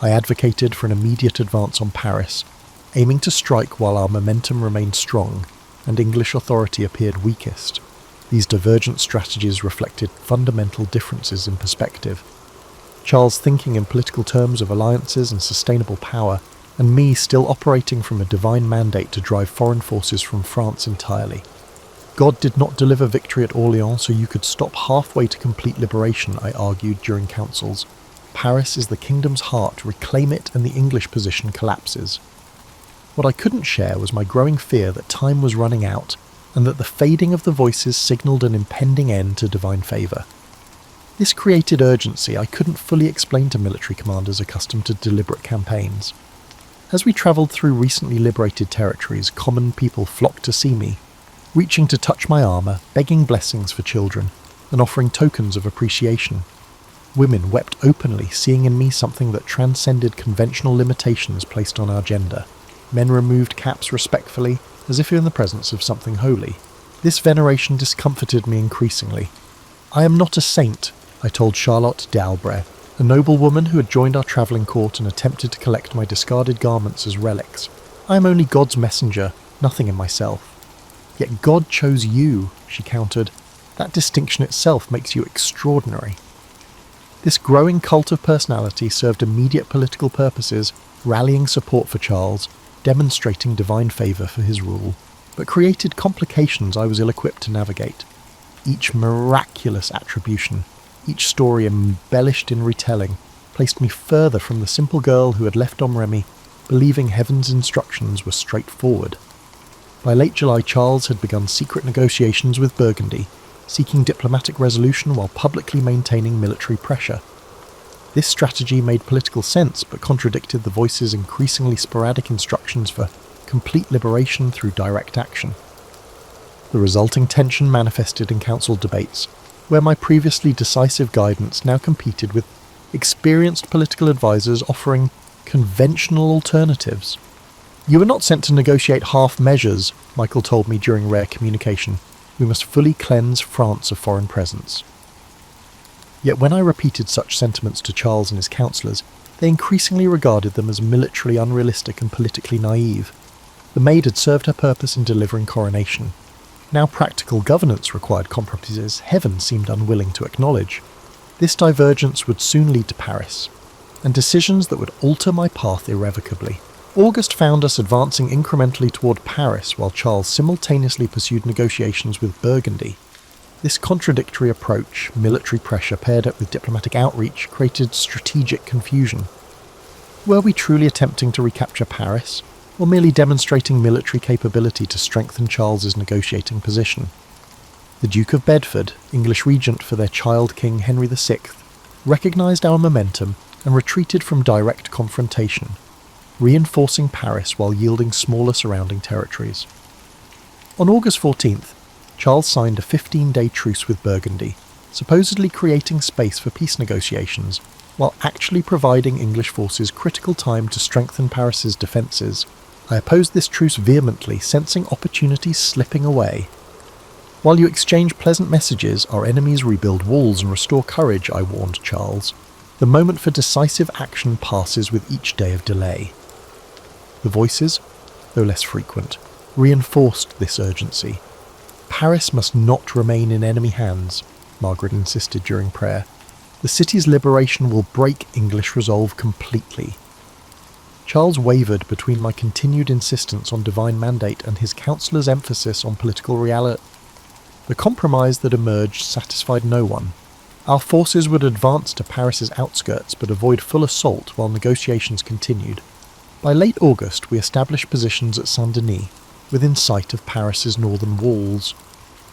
I advocated for an immediate advance on Paris, aiming to strike while our momentum remained strong and English authority appeared weakest. These divergent strategies reflected fundamental differences in perspective. Charles thinking in political terms of alliances and sustainable power, and me still operating from a divine mandate to drive foreign forces from France entirely. God did not deliver victory at Orléans so you could stop halfway to complete liberation, I argued during councils. Paris is the kingdom's heart, reclaim it and the English position collapses. What I couldn't share was my growing fear that time was running out, and that the fading of the voices signalled an impending end to divine favour. This created urgency I couldn't fully explain to military commanders accustomed to deliberate campaigns. As we travelled through recently liberated territories, common people flocked to see me, reaching to touch my armour, begging blessings for children, and offering tokens of appreciation. Women wept openly, seeing in me something that transcended conventional limitations placed on our gender. Men removed caps respectfully, as if in the presence of something holy. This veneration discomforted me increasingly. "I am not a saint," I told Charlotte d'Albret, a noblewoman who had joined our travelling court and attempted to collect my discarded garments as relics. "I am only God's messenger, nothing in myself." "Yet God chose you," she countered. "That distinction itself makes you extraordinary." This growing cult of personality served immediate political purposes, rallying support for Charles, demonstrating divine favour for his rule, but created complications I was ill-equipped to navigate. Each miraculous attribution, each story embellished in retelling, placed me further from the simple girl who had left Domremy, believing heaven's instructions were straightforward. By late July, Charles had begun secret negotiations with Burgundy, seeking diplomatic resolution while publicly maintaining military pressure. This strategy made political sense but contradicted the voice's increasingly sporadic instructions for complete liberation through direct action. The resulting tension manifested in council debates, where my previously decisive guidance now competed with experienced political advisors offering conventional alternatives. "You were not sent to negotiate half measures," Michael told me during rare communication. "We must fully cleanse France of foreign presence." Yet when I repeated such sentiments to Charles and his councillors, they increasingly regarded them as militarily unrealistic and politically naive. The maid had served her purpose in delivering coronation. Now practical governance required compromises Heaven seemed unwilling to acknowledge. This divergence would soon lead to Paris, and decisions that would alter my path irrevocably. August found us advancing incrementally toward Paris while Charles simultaneously pursued negotiations with Burgundy. This contradictory approach, military pressure paired up with diplomatic outreach, created strategic confusion. Were we truly attempting to recapture Paris, or merely demonstrating military capability to strengthen Charles's negotiating position? The Duke of Bedford, English regent for their child King Henry VI, recognised our momentum and retreated from direct confrontation, reinforcing Paris while yielding smaller surrounding territories. On August 14th, Charles signed a 15-day truce with Burgundy, supposedly creating space for peace negotiations, while actually providing English forces critical time to strengthen Paris's defences. I opposed this truce vehemently, sensing opportunities slipping away. "While you exchange pleasant messages, our enemies rebuild walls and restore courage," I warned Charles. "The moment for decisive action passes with each day of delay." The voices, though less frequent, reinforced this urgency. "Paris must not remain in enemy hands," Margaret insisted during prayer. "The city's liberation will break English resolve completely." Charles wavered between my continued insistence on divine mandate and his counsellor's emphasis on political reality. The compromise that emerged satisfied no one. Our forces would advance to Paris's outskirts but avoid full assault while negotiations continued. By late August, we established positions at Saint-Denis, within sight of Paris's northern walls.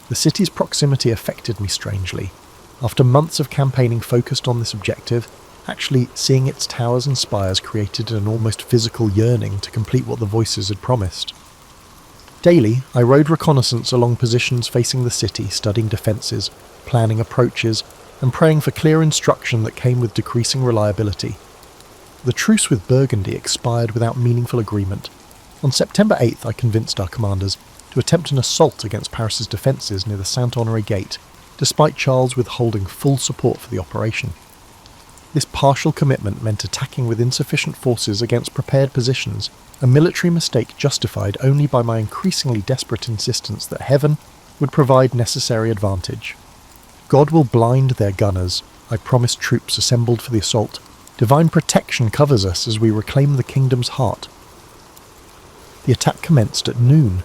The city's proximity affected me strangely. After months of campaigning focused on this objective, actually seeing its towers and spires created an almost physical yearning to complete what the voices had promised. Daily, I rode reconnaissance along positions facing the city, studying defences, planning approaches, and praying for clear instruction that came with decreasing reliability. The truce with Burgundy expired without meaningful agreement. On September 8th, I convinced our commanders to attempt an assault against Paris's defences near the Saint-Honoré Gate, despite Charles withholding full support for the operation. This partial commitment meant attacking with insufficient forces against prepared positions, a military mistake justified only by my increasingly desperate insistence that Heaven would provide necessary advantage. "God will blind their gunners," I promised troops assembled for the assault. "Divine protection covers us as we reclaim the kingdom's heart." The attack commenced at noon.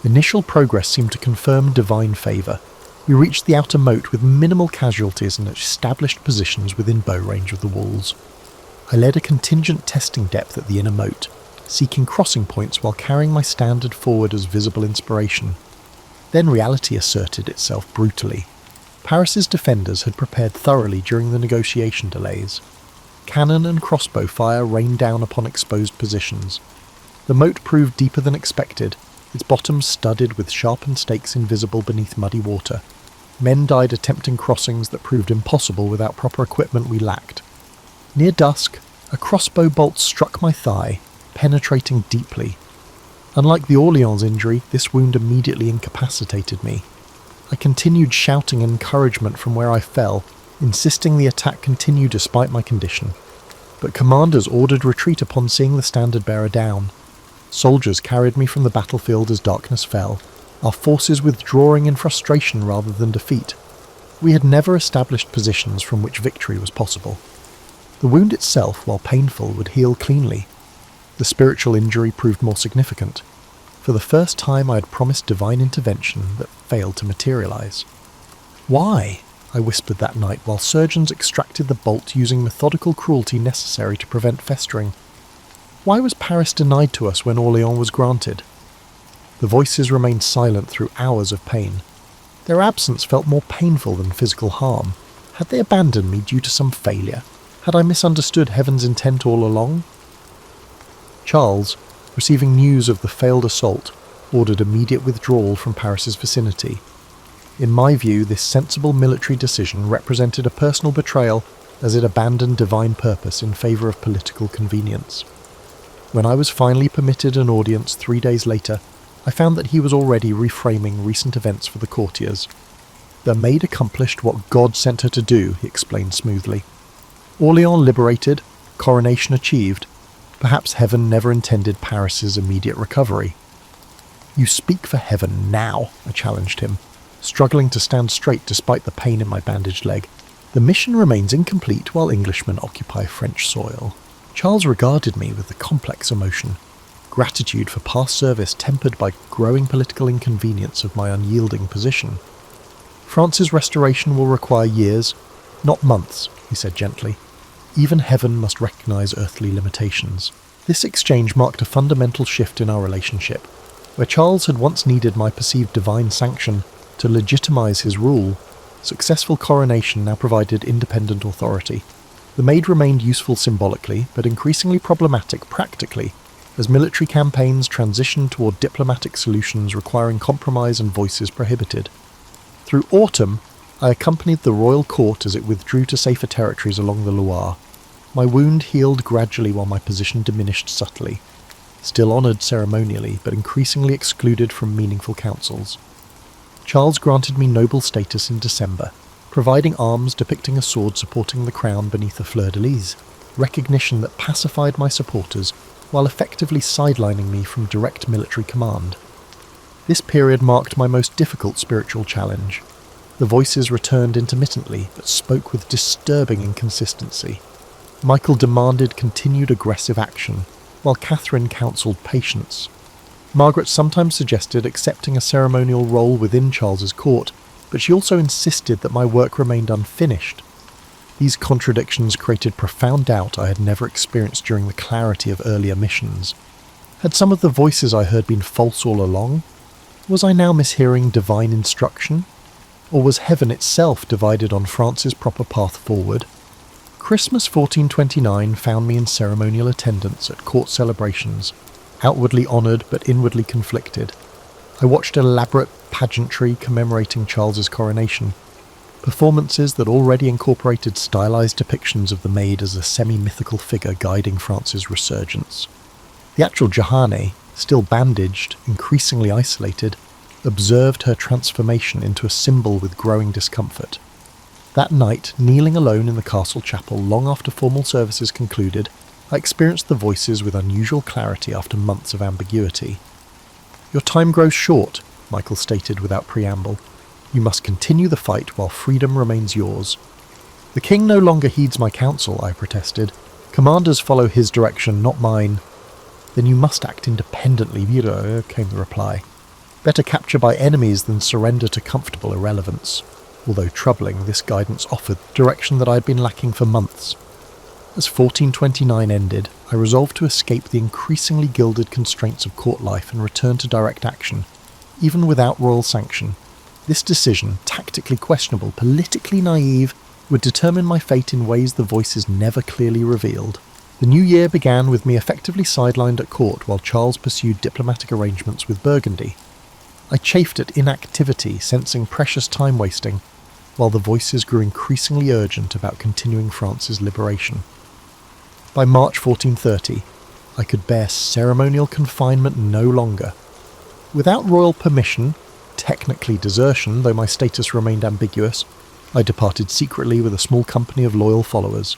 Initial progress seemed to confirm divine favour. We reached the outer moat with minimal casualties and established positions within bow range of the walls. I led a contingent testing depth at the inner moat, seeking crossing points while carrying my standard forward as visible inspiration. Then reality asserted itself brutally. Paris's defenders had prepared thoroughly during the negotiation delays. Cannon and crossbow fire rained down upon exposed positions. The moat proved deeper than expected, its bottom studded with sharpened stakes invisible beneath muddy water. Men died attempting crossings that proved impossible without proper equipment we lacked. Near dusk, a crossbow bolt struck my thigh, penetrating deeply. Unlike the Orleans injury, this wound immediately incapacitated me. I continued shouting encouragement from where I fell, insisting the attack continue despite my condition. But commanders ordered retreat upon seeing the standard-bearer down. Soldiers carried me from the battlefield as darkness fell, our forces withdrawing in frustration rather than defeat. We had never established positions from which victory was possible. The wound itself, while painful, would heal cleanly. The spiritual injury proved more significant. For the first time I had promised divine intervention that failed to materialize. "Why?" I whispered that night while surgeons extracted the bolt using methodical cruelty necessary to prevent festering. Why was Paris denied to us when Orleans was granted? The voices remained silent through hours of pain. Their absence felt more painful than physical harm. Had they abandoned me due to some failure? Had I misunderstood heaven's intent all along? Charles, receiving news of the failed assault, ordered immediate withdrawal from Paris's vicinity. In my view, this sensible military decision represented a personal betrayal as it abandoned divine purpose in favour of political convenience. When I was finally permitted an audience 3 days later, I found that he was already reframing recent events for the courtiers. "The maid accomplished what God sent her to do," he explained smoothly. "Orléans liberated, coronation achieved. Perhaps heaven never intended Paris's immediate recovery." "You speak for heaven now," I challenged him, struggling to stand straight despite the pain in my bandaged leg. "The mission remains incomplete while Englishmen occupy French soil." Charles regarded me with a complex emotion, gratitude for past service tempered by growing political inconvenience of my unyielding position. "France's restoration will require years, not months," he said gently. "Even heaven must recognise earthly limitations." This exchange marked a fundamental shift in our relationship. Where Charles had once needed my perceived divine sanction to legitimise his rule, successful coronation now provided independent authority. The maid remained useful symbolically, but increasingly problematic practically, as military campaigns transitioned toward diplomatic solutions requiring compromise and voices prohibited. Through autumn, I accompanied the royal court as it withdrew to safer territories along the Loire. My wound healed gradually while my position diminished subtly, still honoured ceremonially, but increasingly excluded from meaningful councils. Charles granted me noble status in December, providing arms depicting a sword supporting the crown beneath a fleur-de-lis, recognition that pacified my supporters while effectively sidelining me from direct military command. This period marked my most difficult spiritual challenge. The voices returned intermittently, but spoke with disturbing inconsistency. Michael demanded continued aggressive action, while Catherine counselled patience. Margaret sometimes suggested accepting a ceremonial role within Charles's court, but she also insisted that my work remained unfinished. These contradictions created profound doubt I had never experienced during the clarity of earlier missions. Had some of the voices I heard been false all along? Was I now mishearing divine instruction? Or was heaven itself divided on France's proper path forward? Christmas 1429 found me in ceremonial attendance at court celebrations, outwardly honoured but inwardly conflicted. I watched elaborate pageantry commemorating Charles's coronation, performances that already incorporated stylized depictions of the maid as a semi-mythical figure guiding France's resurgence. The actual Johanne, still bandaged, increasingly isolated, observed her transformation into a symbol with growing discomfort. That night, kneeling alone in the castle chapel long after formal services concluded, I experienced the voices with unusual clarity after months of ambiguity. "Your time grows short," Michael stated without preamble. "You must continue the fight while freedom remains yours." "The king no longer heeds my counsel," I protested. "Commanders follow his direction, not mine." "Then you must act independently, Viro," came the reply. "Better capture by enemies than surrender to comfortable irrelevance." Although troubling, this guidance offered direction that I had been lacking for months. As 1429 ended, I resolved to escape the increasingly gilded constraints of court life and return to direct action, even without royal sanction. This decision, tactically questionable, politically naive, would determine my fate in ways the voices never clearly revealed. The new year began with me effectively sidelined at court while Charles pursued diplomatic arrangements with Burgundy. I chafed at inactivity, sensing precious time wasting, while the voices grew increasingly urgent about continuing France's liberation. By March 1430, I could bear ceremonial confinement no longer. Without royal permission, technically desertion, though my status remained ambiguous, I departed secretly with a small company of loyal followers.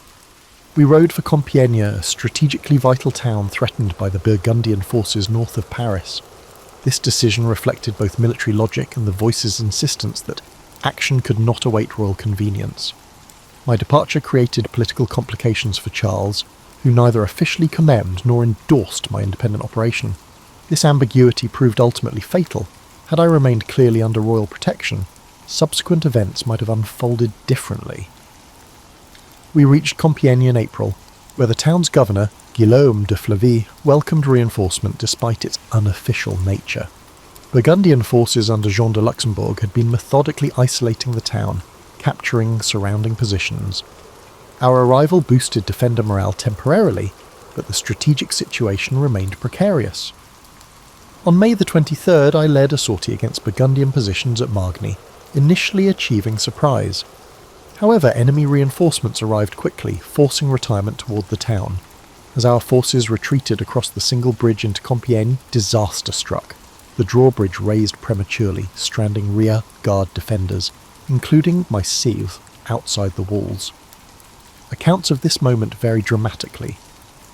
We rode for Compiègne, a strategically vital town threatened by the Burgundian forces north of Paris. This decision reflected both military logic and the voices' insistence that action could not await royal convenience. My departure created political complications for Charles, who neither officially condemned nor endorsed my independent operation. This ambiguity proved ultimately fatal. Had I remained clearly under royal protection, subsequent events might have unfolded differently. We reached Compiègne in April, where the town's governor, Guillaume de Flavy, welcomed reinforcement despite its unofficial nature. Burgundian forces under Jean de Luxembourg had been methodically isolating the town, capturing surrounding positions. Our arrival boosted defender morale temporarily, but the strategic situation remained precarious. On May the 23rd, I led a sortie against Burgundian positions at Margny, initially achieving surprise. However, enemy reinforcements arrived quickly, forcing retirement toward the town. As our forces retreated across the single bridge into Compiègne, disaster struck. The drawbridge raised prematurely, stranding rear guard defenders, including my cives, outside the walls. Accounts of this moment vary dramatically.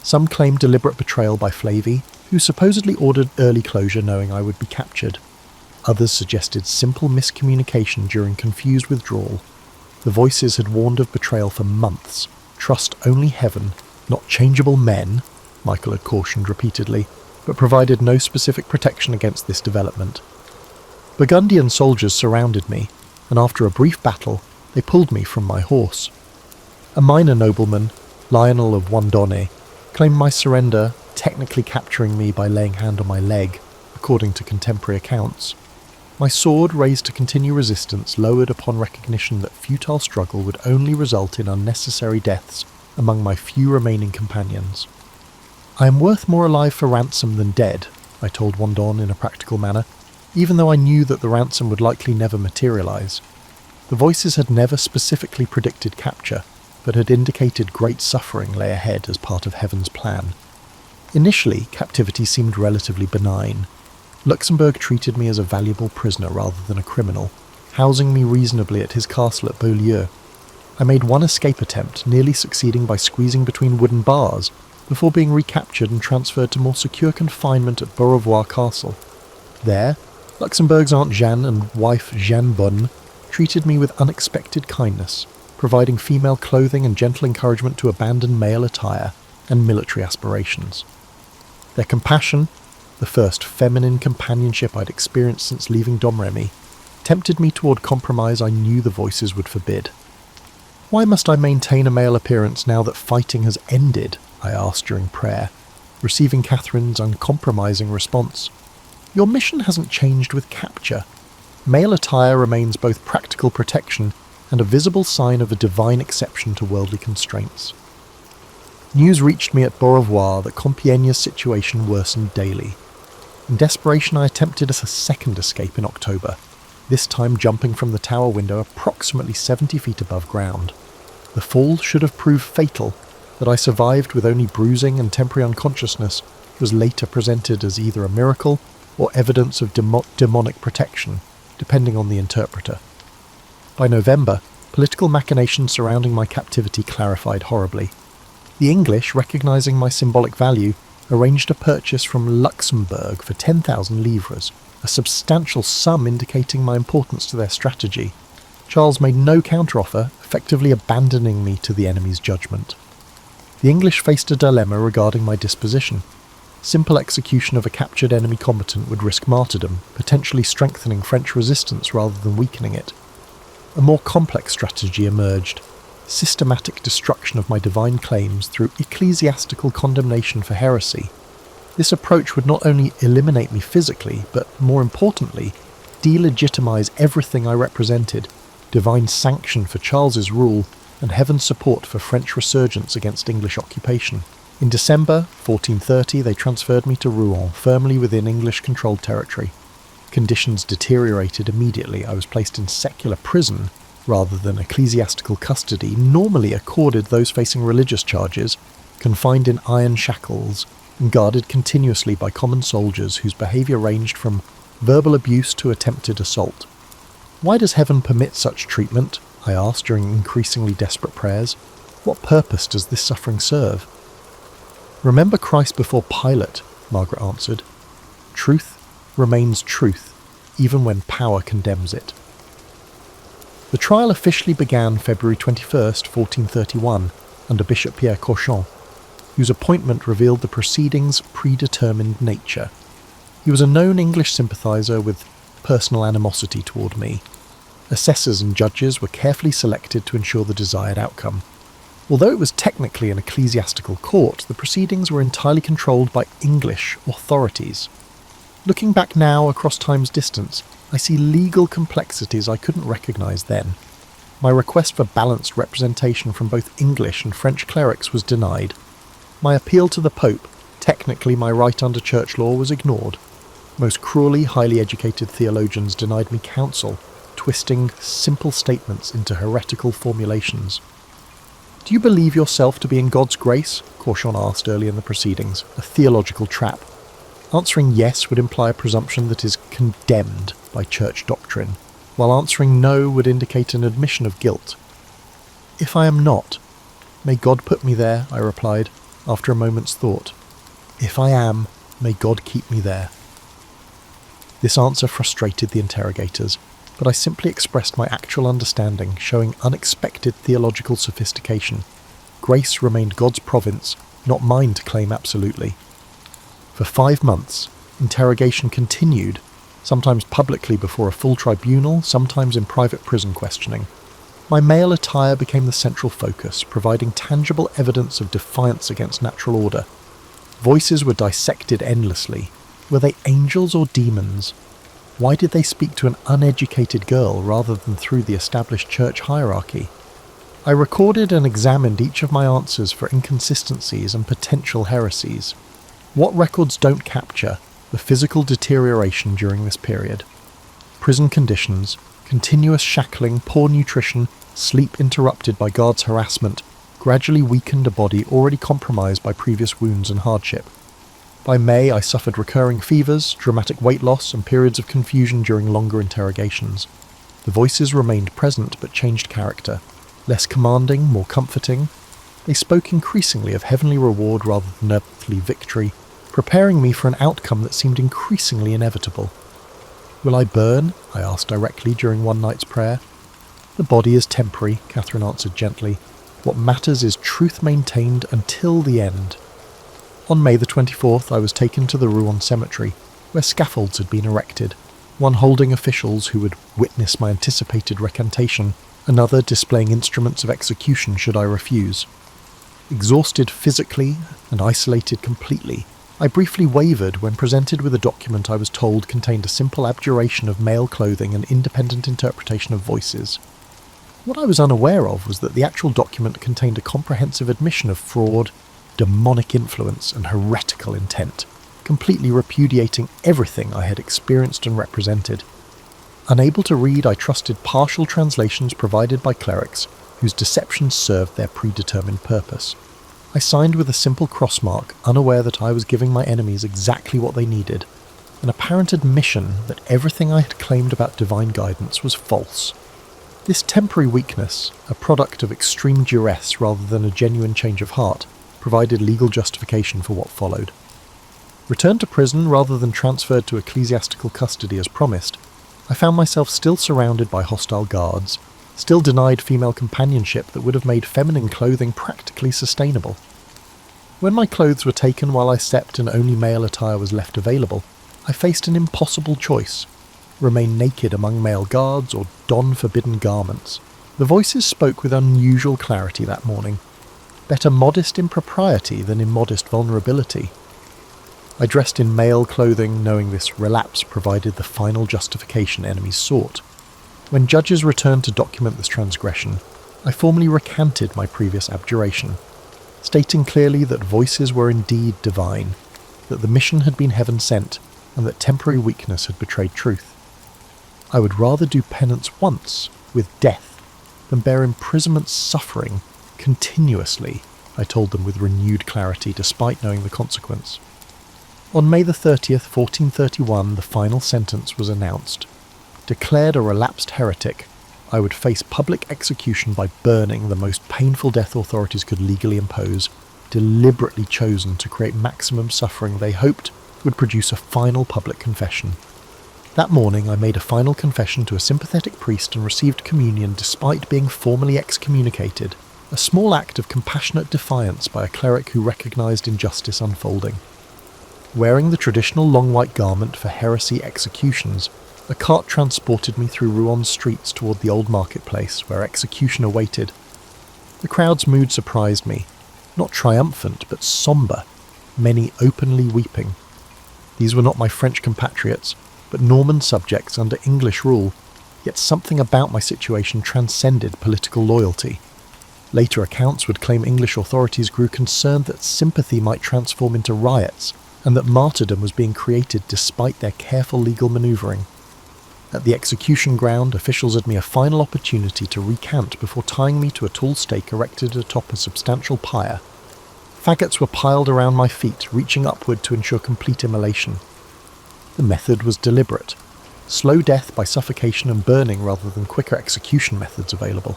Some claim deliberate betrayal by Flavy, who supposedly ordered early closure knowing I would be captured. Others suggested simple miscommunication during confused withdrawal. The voices had warned of betrayal for months. Trust only heaven, not changeable men, Michael had cautioned repeatedly, but provided no specific protection against this development. Burgundian soldiers surrounded me, and after a brief battle, they pulled me from my horse. A minor nobleman, Lionel of Wandonne, claimed my surrender, technically capturing me by laying hand on my leg, according to contemporary accounts. My sword, raised to continue resistance, lowered upon recognition that futile struggle would only result in unnecessary deaths among my few remaining companions. I am worth more alive for ransom than dead, I told Wandon in a practical manner, even though I knew that the ransom would likely never materialise. The voices had never specifically predicted capture, but had indicated great suffering lay ahead as part of Heaven's plan. Initially, captivity seemed relatively benign. Luxembourg treated me as a valuable prisoner rather than a criminal, housing me reasonably at his castle at Beaulieu. I made one escape attempt, nearly succeeding by squeezing between wooden bars, before being recaptured and transferred to more secure confinement at Beaurevoir Castle. There, Luxembourg's Aunt Jeanne and wife Jeanne Bonne treated me with unexpected kindness, providing female clothing and gentle encouragement to abandon male attire and military aspirations. Their compassion, the first feminine companionship I'd experienced since leaving Domremy, tempted me toward compromise I knew the voices would forbid. "Why must I maintain a male appearance now that fighting has ended?" I asked during prayer, receiving Catherine's uncompromising response. "Your mission hasn't changed with capture. Male attire remains both practical protection and a visible sign of a divine exception to worldly constraints." News reached me at Beaurevoir that Compiègne's situation worsened daily. In desperation, I attempted a second escape in October, this time jumping from the tower window approximately 70 feet above ground. The fall should have proved fatal, but I survived with only bruising and temporary unconsciousness was later presented as either a miracle or evidence of demonic protection, depending on the interpreter. By November, political machinations surrounding my captivity clarified horribly. The English, recognising my symbolic value, arranged a purchase from Luxembourg for 10,000 livres, a substantial sum indicating my importance to their strategy. Charles made no counteroffer, effectively abandoning me to the enemy's judgment. The English faced a dilemma regarding my disposition. Simple execution of a captured enemy combatant would risk martyrdom, potentially strengthening French resistance rather than weakening it. A more complex strategy emerged: systematic destruction of my divine claims through ecclesiastical condemnation for heresy. This approach would not only eliminate me physically, but, more importantly, delegitimize everything I represented, divine sanction for Charles's rule, and heaven's support for French resurgence against English occupation. In December 1430, they transferred me to Rouen, firmly within English-controlled territory. Conditions deteriorated immediately. I was placed in secular prison, rather than ecclesiastical custody normally accorded those facing religious charges, confined in iron shackles, and guarded continuously by common soldiers whose behaviour ranged from verbal abuse to attempted assault. "Why does heaven permit such treatment?" I asked during increasingly desperate prayers. "What purpose does this suffering serve?" "Remember Christ before Pilate," Margaret answered. "Truth remains truth, even when power condemns it." The trial officially began February 21st, 1431, under Bishop Pierre Cauchon, whose appointment revealed the proceedings' predetermined nature. He was a known English sympathiser with personal animosity toward me. Assessors and judges were carefully selected to ensure the desired outcome. Although it was technically an ecclesiastical court, the proceedings were entirely controlled by English authorities. Looking back now across time's distance, I see legal complexities I couldn't recognise then. My request for balanced representation from both English and French clerics was denied. My appeal to the Pope, technically my right under church law, was ignored. Most cruelly, highly educated theologians denied me counsel, twisting simple statements into heretical formulations. "Do you believe yourself to be in God's grace?" Cauchon asked early in the proceedings, a theological trap. Answering yes would imply a presumption that is condemned by church doctrine, while answering no would indicate an admission of guilt. "If I am not, may God put me there," I replied, after a moment's thought. "If I am, may God keep me there." This answer frustrated the interrogators, but I simply expressed my actual understanding, showing unexpected theological sophistication. Grace remained God's province, not mine to claim absolutely. For 5 months, interrogation continued, sometimes publicly before a full tribunal, sometimes in private prison questioning. My male attire became the central focus, providing tangible evidence of defiance against natural order. Voices were dissected endlessly. Were they angels or demons? Why did they speak to an uneducated girl rather than through the established church hierarchy? I recorded and examined each of my answers for inconsistencies and potential heresies. What records don't capture the physical deterioration during this period? Prison conditions, continuous shackling, poor nutrition, sleep interrupted by guards' harassment, gradually weakened a body already compromised by previous wounds and hardship. By May, I suffered recurring fevers, dramatic weight loss, and periods of confusion during longer interrogations. The voices remained present but changed character. Less commanding, more comforting. They spoke increasingly of heavenly reward rather than earthly victory, preparing me for an outcome that seemed increasingly inevitable. "Will I burn?" I asked directly during one night's prayer. "The body is temporary," Catherine answered gently. "What matters is truth maintained until the end." On May the 24th, I was taken to the Rouen cemetery, where scaffolds had been erected, one holding officials who would witness my anticipated recantation, another displaying instruments of execution should I refuse. Exhausted physically and isolated completely, I briefly wavered when presented with a document I was told contained a simple abjuration of male clothing and independent interpretation of voices. What I was unaware of was that the actual document contained a comprehensive admission of fraud, demonic influence, and heretical intent, completely repudiating everything I had experienced and represented. Unable to read, I trusted partial translations provided by clerics, whose deceptions served their predetermined purpose. I signed with a simple crossmark, unaware that I was giving my enemies exactly what they needed, an apparent admission that everything I had claimed about divine guidance was false. This temporary weakness, a product of extreme duress rather than a genuine change of heart, provided legal justification for what followed. Returned to prison rather than transferred to ecclesiastical custody as promised, I found myself still surrounded by hostile guards, still denied female companionship that would have made feminine clothing practically sustainable. When my clothes were taken while I slept and only male attire was left available, I faced an impossible choice: remain naked among male guards or don forbidden garments. The voices spoke with unusual clarity that morning. Better modest impropriety than immodest vulnerability. I dressed in male clothing, knowing this relapse provided the final justification enemies sought. When judges returned to document this transgression, I formally recanted my previous abjuration, stating clearly that voices were indeed divine, that the mission had been heaven-sent, and that temporary weakness had betrayed truth. I would rather do penance once, with death, than bear imprisonment suffering continuously, I told them with renewed clarity, despite knowing the consequence. On May the 30th, 1431, the final sentence was announced. Declared a relapsed heretic, I would face public execution by burning, the most painful death authorities could legally impose, deliberately chosen to create maximum suffering they hoped would produce a final public confession. That morning I made a final confession to a sympathetic priest and received communion despite being formally excommunicated, a small act of compassionate defiance by a cleric who recognised injustice unfolding. Wearing the traditional long white garment for heresy executions, a cart transported me through Rouen's streets toward the old marketplace, where execution awaited. The crowd's mood surprised me, not triumphant but sombre, many openly weeping. These were not my French compatriots, but Norman subjects under English rule, yet something about my situation transcended political loyalty. Later accounts would claim English authorities grew concerned that sympathy might transform into riots, and that martyrdom was being created despite their careful legal manoeuvring. At the execution ground, officials had me a final opportunity to recant before tying me to a tall stake erected atop a substantial pyre. Faggots were piled around my feet, reaching upward to ensure complete immolation. The method was deliberate. Slow death by suffocation and burning rather than quicker execution methods available.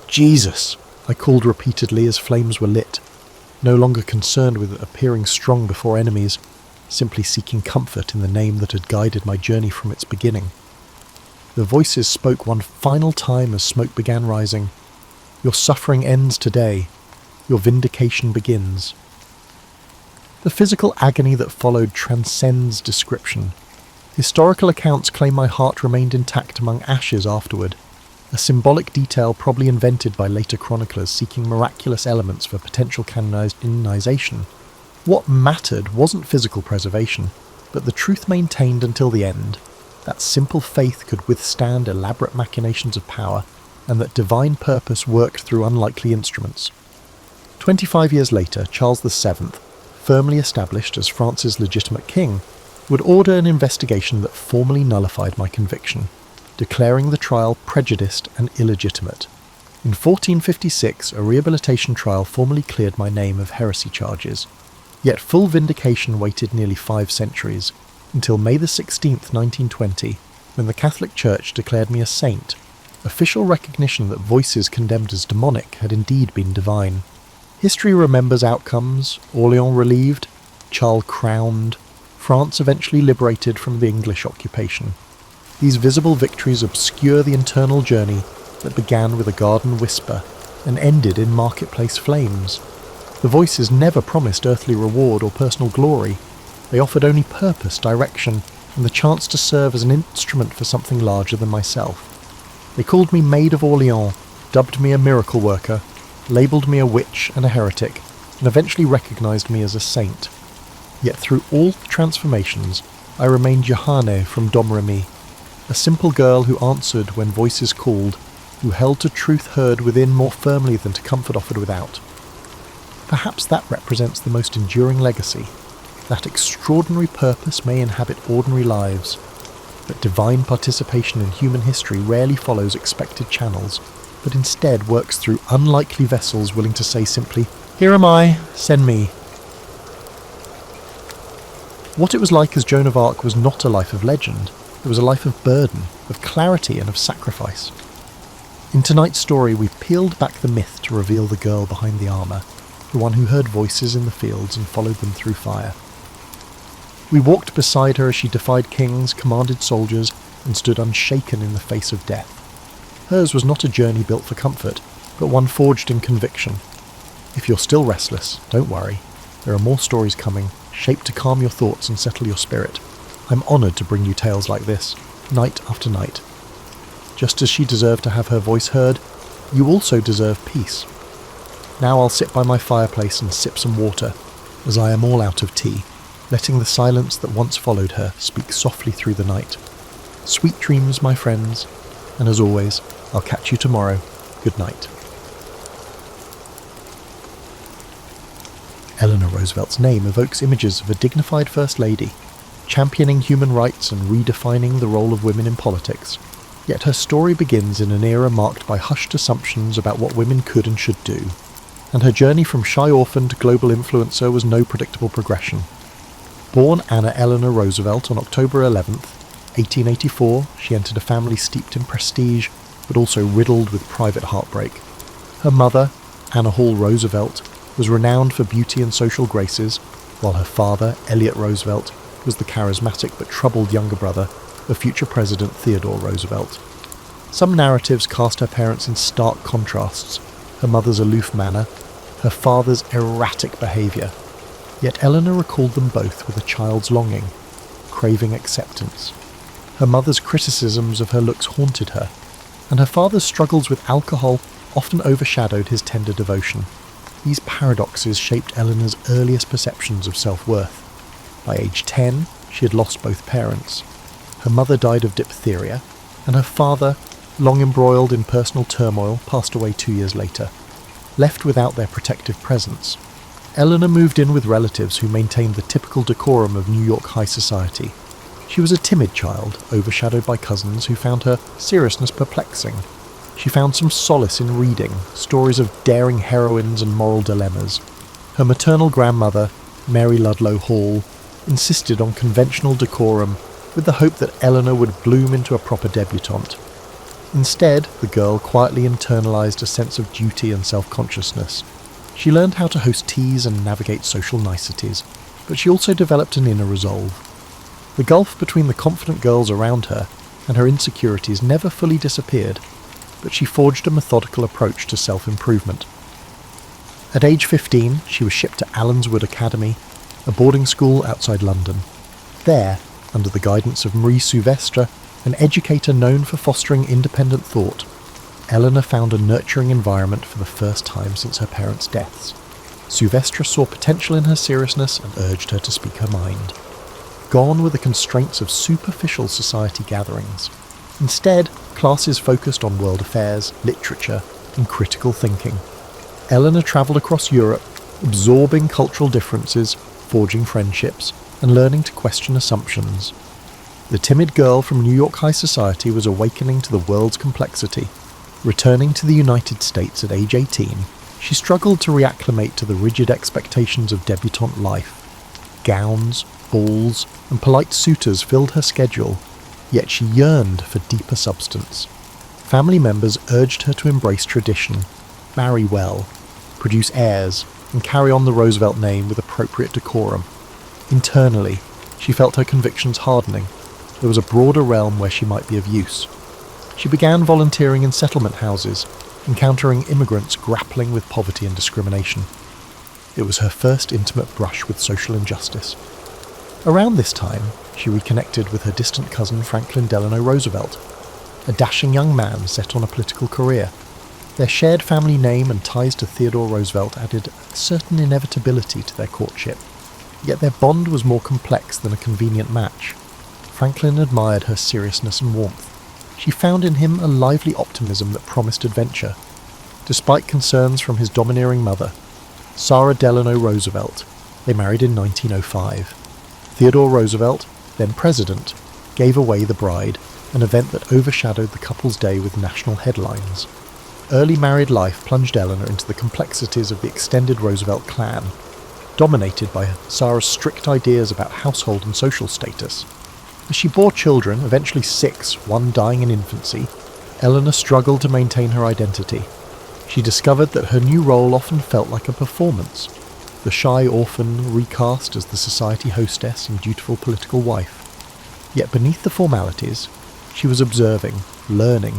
Jesus! I called repeatedly as flames were lit, no longer concerned with appearing strong before enemies, simply seeking comfort in the name that had guided my journey from its beginning. The voices spoke one final time as smoke began rising. Your suffering ends today. Your vindication begins. The physical agony that followed transcends description. Historical accounts claim my heart remained intact among ashes afterward, a symbolic detail probably invented by later chroniclers seeking miraculous elements for potential canonization. What mattered wasn't physical preservation, but the truth maintained until the end, that simple faith could withstand elaborate machinations of power, and that divine purpose worked through unlikely instruments. 25 years later, Charles VII, firmly established as France's legitimate king, would order an investigation that formally nullified my conviction, declaring the trial prejudiced and illegitimate. In 1456, a rehabilitation trial formally cleared my name of heresy charges, yet full vindication waited nearly 5 centuries, until May 16, 1920, when the Catholic Church declared me a saint. Official recognition that voices condemned as demonic had indeed been divine. History remembers outcomes: Orléans relieved, Charles crowned, France eventually liberated from the English occupation. These visible victories obscure the internal journey that began with a garden whisper and ended in marketplace flames. The voices never promised earthly reward or personal glory. They offered only purpose, direction, and the chance to serve as an instrument for something larger than myself. They called me Maid of Orléans, dubbed me a miracle worker, labelled me a witch and a heretic, and eventually recognised me as a saint. Yet through all the transformations, I remained Johanne from Domremy, a simple girl who answered when voices called, who held to truth heard within more firmly than to comfort offered without. Perhaps that represents the most enduring legacy, that extraordinary purpose may inhabit ordinary lives, that divine participation in human history rarely follows expected channels, but instead works through unlikely vessels willing to say simply, "Here am I, send me." What it was like as Joan of Arc was not a life of legend. It was a life of burden, of clarity, and of sacrifice. In tonight's story, we peeled back the myth to reveal the girl behind the armour, the one who heard voices in the fields and followed them through fire. We walked beside her as she defied kings, commanded soldiers, and stood unshaken in the face of death. Hers was not a journey built for comfort, but one forged in conviction. If you're still restless, don't worry. There are more stories coming, shaped to calm your thoughts and settle your spirit. I'm honoured to bring you tales like this, night after night. Just as she deserved to have her voice heard, you also deserve peace. Now I'll sit by my fireplace and sip some water, as I am all out of tea, letting the silence that once followed her speak softly through the night. Sweet dreams, my friends, and as always, I'll catch you tomorrow. Good night. Eleanor Roosevelt's name evokes images of a dignified First Lady, championing human rights and redefining the role of women in politics. Yet her story begins in an era marked by hushed assumptions about what women could and should do, and her journey from shy orphan to global influencer was no predictable progression. Born Anna Eleanor Roosevelt on October 11th, 1884, she entered a family steeped in prestige, but also riddled with private heartbreak. Her mother, Anna Hall Roosevelt, was renowned for beauty and social graces, while her father, Elliot Roosevelt, was the charismatic but troubled younger brother of future President Theodore Roosevelt. Some narratives cast her parents in stark contrasts, her mother's aloof manner, her father's erratic behaviour. Yet Eleanor recalled them both with a child's longing, craving acceptance. Her mother's criticisms of her looks haunted her, and her father's struggles with alcohol often overshadowed his tender devotion. These paradoxes shaped Eleanor's earliest perceptions of self-worth. By age 10, she had lost both parents. Her mother died of diphtheria, and her father, long embroiled in personal turmoil, passed away 2 years later. Left without their protective presence, Eleanor moved in with relatives who maintained the typical decorum of New York high society. She was a timid child, overshadowed by cousins who found her seriousness perplexing. She found some solace in reading, stories of daring heroines and moral dilemmas. Her maternal grandmother, Mary Ludlow Hall, insisted on conventional decorum with the hope that Eleanor would bloom into a proper debutante. Instead, the girl quietly internalized a sense of duty and self-consciousness. She learned how to host teas and navigate social niceties, but she also developed an inner resolve. The gulf between the confident girls around her and her insecurities never fully disappeared, but she forged a methodical approach to self-improvement. At age 15, she was shipped to Allenswood Academy, a boarding school outside London. There, under the guidance of Marie Souvestre, an educator known for fostering independent thought, Eleanor found a nurturing environment for the first time since her parents' deaths. Souvestre saw potential in her seriousness and urged her to speak her mind. Gone were the constraints of superficial society gatherings. Instead, classes focused on world affairs, literature, and critical thinking. Eleanor travelled across Europe, absorbing cultural differences, forging friendships, and learning to question assumptions. The timid girl from New York high society was awakening to the world's complexity. Returning to the United States at age 18, she struggled to reacclimate to the rigid expectations of debutante life. Gowns, balls, and polite suitors filled her schedule, yet she yearned for deeper substance. Family members urged her to embrace tradition, marry well, produce heirs, and carry on the Roosevelt name with appropriate decorum. Internally, she felt her convictions hardening. There was a broader realm where she might be of use. She began volunteering in settlement houses, encountering immigrants grappling with poverty and discrimination. It was her first intimate brush with social injustice. Around this time, she reconnected with her distant cousin Franklin Delano Roosevelt, a dashing young man set on a political career. Their shared family name and ties to Theodore Roosevelt added a certain inevitability to their courtship, yet their bond was more complex than a convenient match. Franklin admired her seriousness and warmth. She found in him a lively optimism that promised adventure. Despite concerns from his domineering mother, Sarah Delano Roosevelt, they married in 1905. Theodore Roosevelt, then president, gave away the bride, an event that overshadowed the couple's day with national headlines. Early married life plunged Eleanor into the complexities of the extended Roosevelt clan, dominated by Sarah's strict ideas about household and social status. As she bore children, eventually 6, one dying in infancy, Eleanor struggled to maintain her identity. She discovered that her new role often felt like a performance, the shy orphan recast as the society hostess and dutiful political wife. Yet beneath the formalities, she was observing, learning,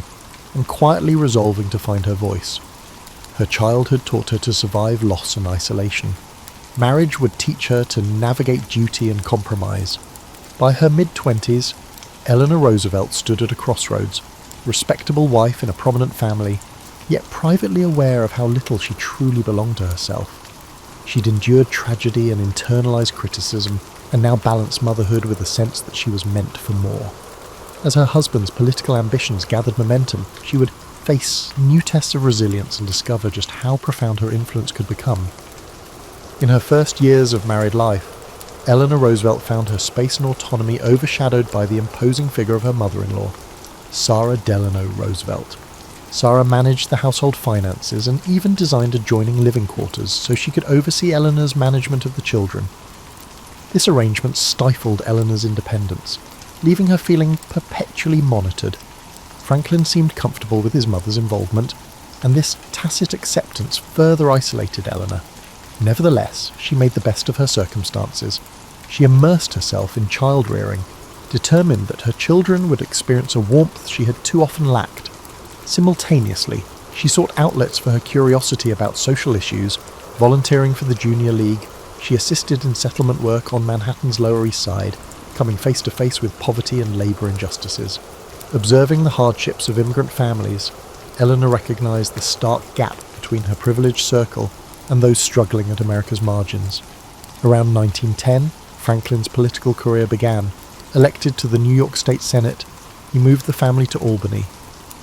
and quietly resolving to find her voice. Her childhood taught her to survive loss and isolation. Marriage would teach her to navigate duty and compromise. By her mid-20s, Eleanor Roosevelt stood at a crossroads, respectable wife in a prominent family, yet privately aware of how little she truly belonged to herself. She'd endured tragedy and internalized criticism, and now balanced motherhood with a sense that she was meant for more. As her husband's political ambitions gathered momentum, she would face new tests of resilience and discover just how profound her influence could become. In her first years of married life, Eleanor Roosevelt found her space and autonomy overshadowed by the imposing figure of her mother-in-law, Sarah Delano Roosevelt. Sarah managed the household finances and even designed adjoining living quarters so she could oversee Eleanor's management of the children. This arrangement stifled Eleanor's independence, leaving her feeling perpetually monitored. Franklin seemed comfortable with his mother's involvement, and this tacit acceptance further isolated Eleanor. Nevertheless, she made the best of her circumstances. She immersed herself in child-rearing, determined that her children would experience a warmth she had too often lacked. Simultaneously, she sought outlets for her curiosity about social issues, volunteering for the Junior League. She assisted in settlement work on Manhattan's Lower East Side, coming face to face with poverty and labour injustices. Observing the hardships of immigrant families, Eleanor recognized the stark gap between her privileged circle and those struggling at America's margins. Around 1910, Franklin's political career began. Elected to the New York State Senate, he moved the family to Albany.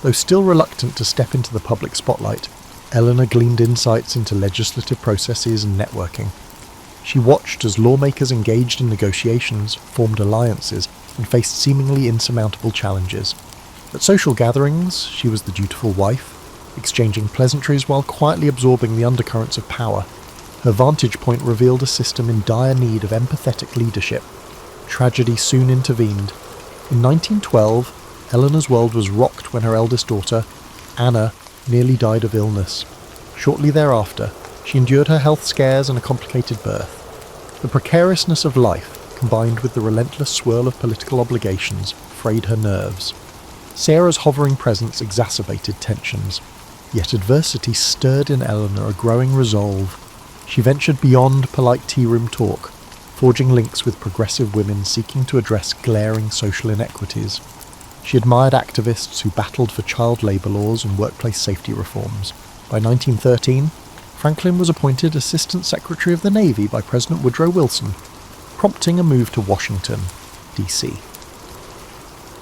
Though still reluctant to step into the public spotlight, Eleanor gleaned insights into legislative processes and networking. She watched as lawmakers engaged in negotiations, formed alliances, and faced seemingly insurmountable challenges. At social gatherings, she was the dutiful wife, exchanging pleasantries while quietly absorbing the undercurrents of power. Her vantage point revealed a system in dire need of empathetic leadership. Tragedy soon intervened. In 1912, Eleanor's world was rocked when her eldest daughter, Anna, nearly died of illness. Shortly thereafter, she endured her health scares and a complicated birth. The precariousness of life, combined with the relentless swirl of political obligations, frayed her nerves. Sarah's hovering presence exacerbated tensions, yet adversity stirred in Eleanor a growing resolve. She ventured beyond polite tea-room talk, forging links with progressive women seeking to address glaring social inequities. She admired activists who battled for child labour laws and workplace safety reforms. By 1913, Franklin was appointed Assistant Secretary of the Navy by President Woodrow Wilson, prompting a move to Washington, D.C.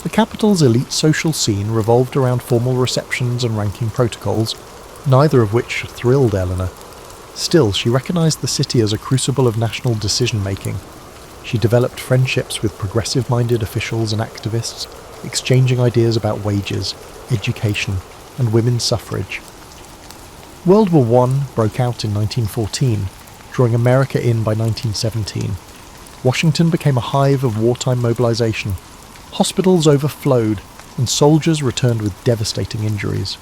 The capital's elite social scene revolved around formal receptions and ranking protocols, neither of which thrilled Eleanor. Still, she recognised the city as a crucible of national decision-making. She developed friendships with progressive-minded officials and activists, exchanging ideas about wages, education, and women's suffrage. World War I broke out in 1914, drawing America in by 1917. Washington became a hive of wartime mobilization. Hospitals overflowed, and soldiers returned with devastating injuries.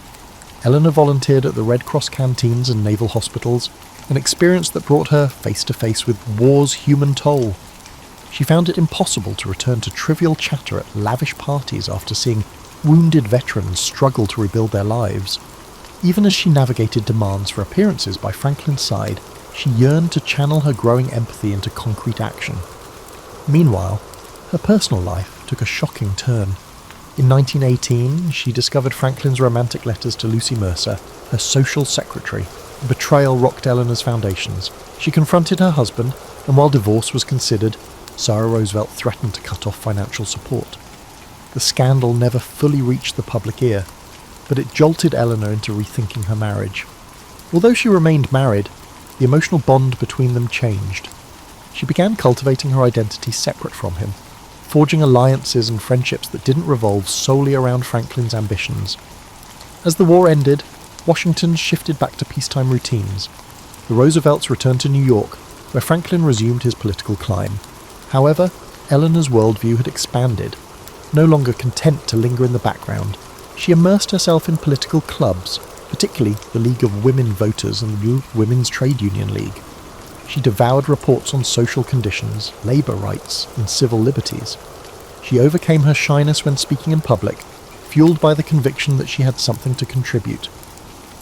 Eleanor volunteered at the Red Cross canteens and naval hospitals, an experience that brought her face to face with war's human toll. She found it impossible to return to trivial chatter at lavish parties after seeing wounded veterans struggle to rebuild their lives. Even as she navigated demands for appearances by Franklin's side, she yearned to channel her growing empathy into concrete action. Meanwhile, her personal life took a shocking turn. In 1918, she discovered Franklin's romantic letters to Lucy Mercer, her social secretary. The betrayal rocked Eleanor's foundations. She confronted her husband, and while divorce was considered, Sarah Roosevelt threatened to cut off financial support. The scandal never fully reached the public ear, but it jolted Eleanor into rethinking her marriage. Although she remained married, the emotional bond between them changed. She began cultivating her identity separate from him, forging alliances and friendships that didn't revolve solely around Franklin's ambitions. As the war ended, Washington shifted back to peacetime routines. The Roosevelts returned to New York, where Franklin resumed his political climb. However, Eleanor's worldview had expanded. No longer content to linger in the background, she immersed herself in political clubs, particularly the League of Women Voters and the Women's Trade Union League. She devoured reports on social conditions, labour rights, and civil liberties. She overcame her shyness when speaking in public, fueled by the conviction that she had something to contribute.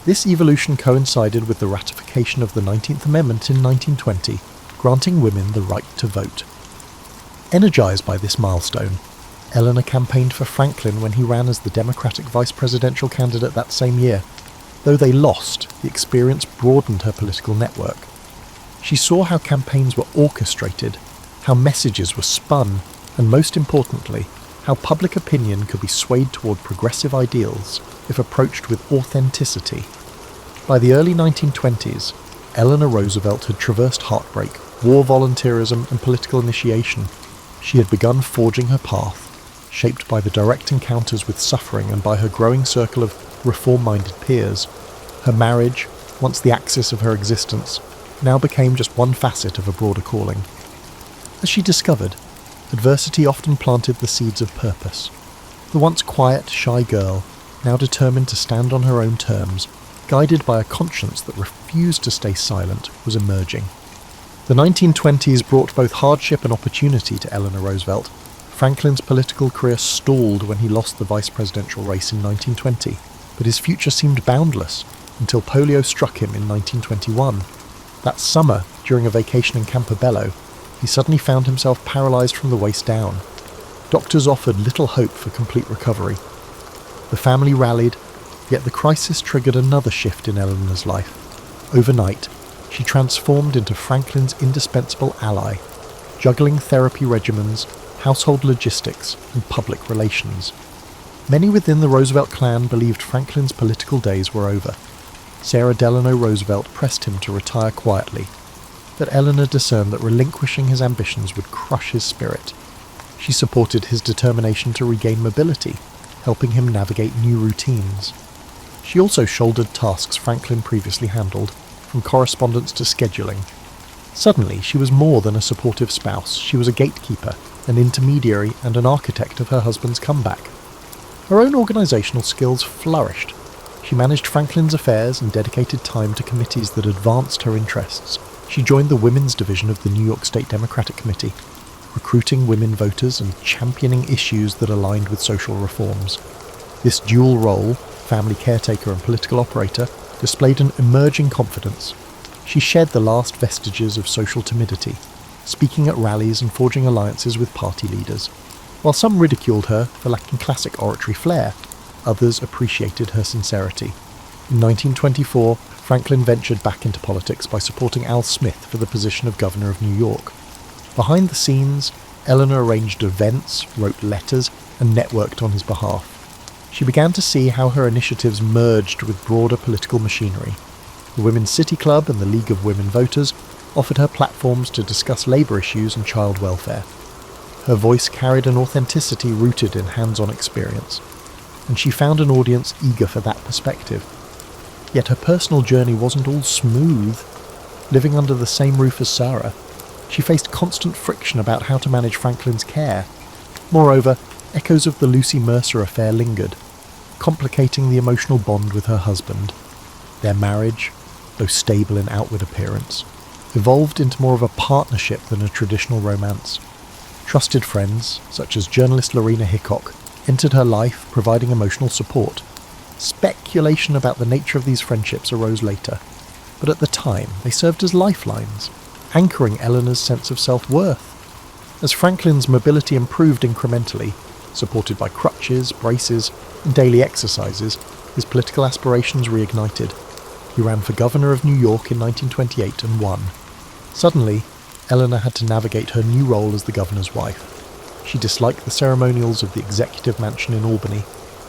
This evolution coincided with the ratification of the 19th Amendment in 1920, granting women the right to vote. Energised by this milestone, Eleanor campaigned for Franklin when he ran as the Democratic vice presidential candidate that same year. Though they lost, the experience broadened her political network. She saw how campaigns were orchestrated, how messages were spun, and most importantly, how public opinion could be swayed toward progressive ideals if approached with authenticity. By the early 1920s, Eleanor Roosevelt had traversed heartbreak, war volunteerism, and political initiation. She had begun forging her path, shaped by the direct encounters with suffering and by her growing circle of reform-minded peers. Her marriage, once the axis of her existence, now became just one facet of a broader calling. As she discovered, adversity often planted the seeds of purpose. The once quiet, shy girl, now determined to stand on her own terms, guided by a conscience that refused to stay silent, was emerging. The 1920s brought both hardship and opportunity to Eleanor Roosevelt. Franklin's political career stalled when he lost the vice presidential race in 1920, but his future seemed boundless until polio struck him in 1921. That summer, during a vacation in Campobello, he suddenly found himself paralysed from the waist down. Doctors offered little hope for complete recovery. The family rallied, yet the crisis triggered another shift in Eleanor's life. Overnight, she transformed into Franklin's indispensable ally. juggling therapy regimens, household logistics, and public relations. Many within the Roosevelt clan believed Franklin's political days were over. Sarah Delano Roosevelt pressed him to retire quietly, but Eleanor discerned that relinquishing his ambitions would crush his spirit. She supported his determination to regain mobility, helping him navigate new routines. She also shouldered tasks Franklin previously handled, from correspondence to scheduling. Suddenly, she was more than a supportive spouse. She was a gatekeeper, an intermediary, and an architect of her husband's comeback. Her own organisational skills flourished. She managed Franklin's affairs and dedicated time to committees that advanced her interests. She joined the Women's Division of the New York State Democratic Committee, recruiting women voters and championing issues that aligned with social reforms. This dual role, family caretaker and political operator, displayed an emerging confidence. She shed the last vestiges of social timidity, speaking at rallies and forging alliances with party leaders. While some ridiculed her for lacking classic oratory flair, others appreciated her sincerity. In 1924, Franklin ventured back into politics by supporting Al Smith for the position of governor of New York. Behind the scenes, Eleanor arranged events, wrote letters, and networked on his behalf. She began to see how her initiatives merged with broader political machinery. The Women's City Club and the League of Women Voters offered her platforms to discuss labour issues and child welfare. Her voice carried an authenticity rooted in hands-on experience, and she found an audience eager for that perspective. Yet her personal journey wasn't all smooth. Living under the same roof as Sarah, she faced constant friction about how to manage Franklin's care. Moreover, echoes of the Lucy Mercer affair lingered, complicating the emotional bond with her husband. Their marriage, though stable in outward appearance, evolved into more of a partnership than a traditional romance. Trusted friends, such as journalist Lorena Hickok, entered her life, providing emotional support. Speculation about the nature of these friendships arose later, but at the time they served as lifelines, anchoring Eleanor's sense of self-worth. As Franklin's mobility improved incrementally, supported by crutches, braces, and daily exercises, his political aspirations reignited. He ran for governor of New York in 1928 and won. Suddenly, Eleanor had to navigate her new role as the governor's wife. She disliked the ceremonials of the executive mansion in Albany,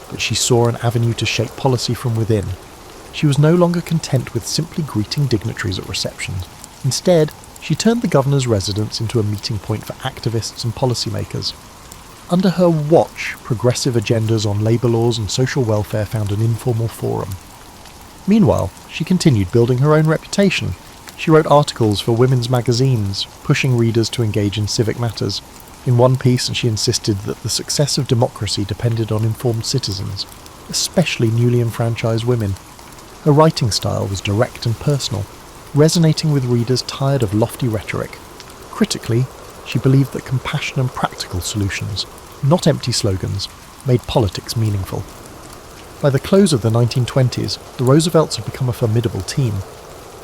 but she saw an avenue to shape policy from within. She was no longer content with simply greeting dignitaries at receptions. Instead, she turned the governor's residence into a meeting point for activists and policymakers. Under her watch, progressive agendas on labour laws and social welfare found an informal forum. Meanwhile, she continued building her own reputation. She wrote articles for women's magazines, pushing readers to engage in civic matters. In one piece, she insisted that the success of democracy depended on informed citizens, especially newly enfranchised women. Her writing style was direct and personal, resonating with readers tired of lofty rhetoric. Critically, she believed that compassion and practical solutions, not empty slogans, made politics meaningful. By the close of the 1920s, the Roosevelts had become a formidable team.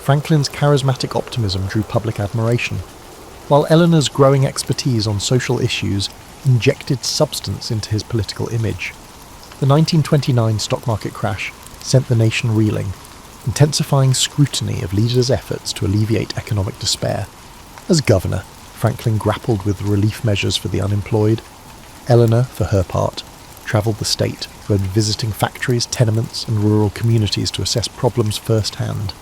Franklin's charismatic optimism drew public admiration, while Eleanor's growing expertise on social issues injected substance into his political image. The 1929 stock market crash sent the nation reeling, intensifying scrutiny of leaders' efforts to alleviate economic despair. As governor, Franklin grappled with relief measures for the unemployed. Eleanor, for her part, travelled the state, visiting factories, tenements, and rural communities to assess problems firsthand.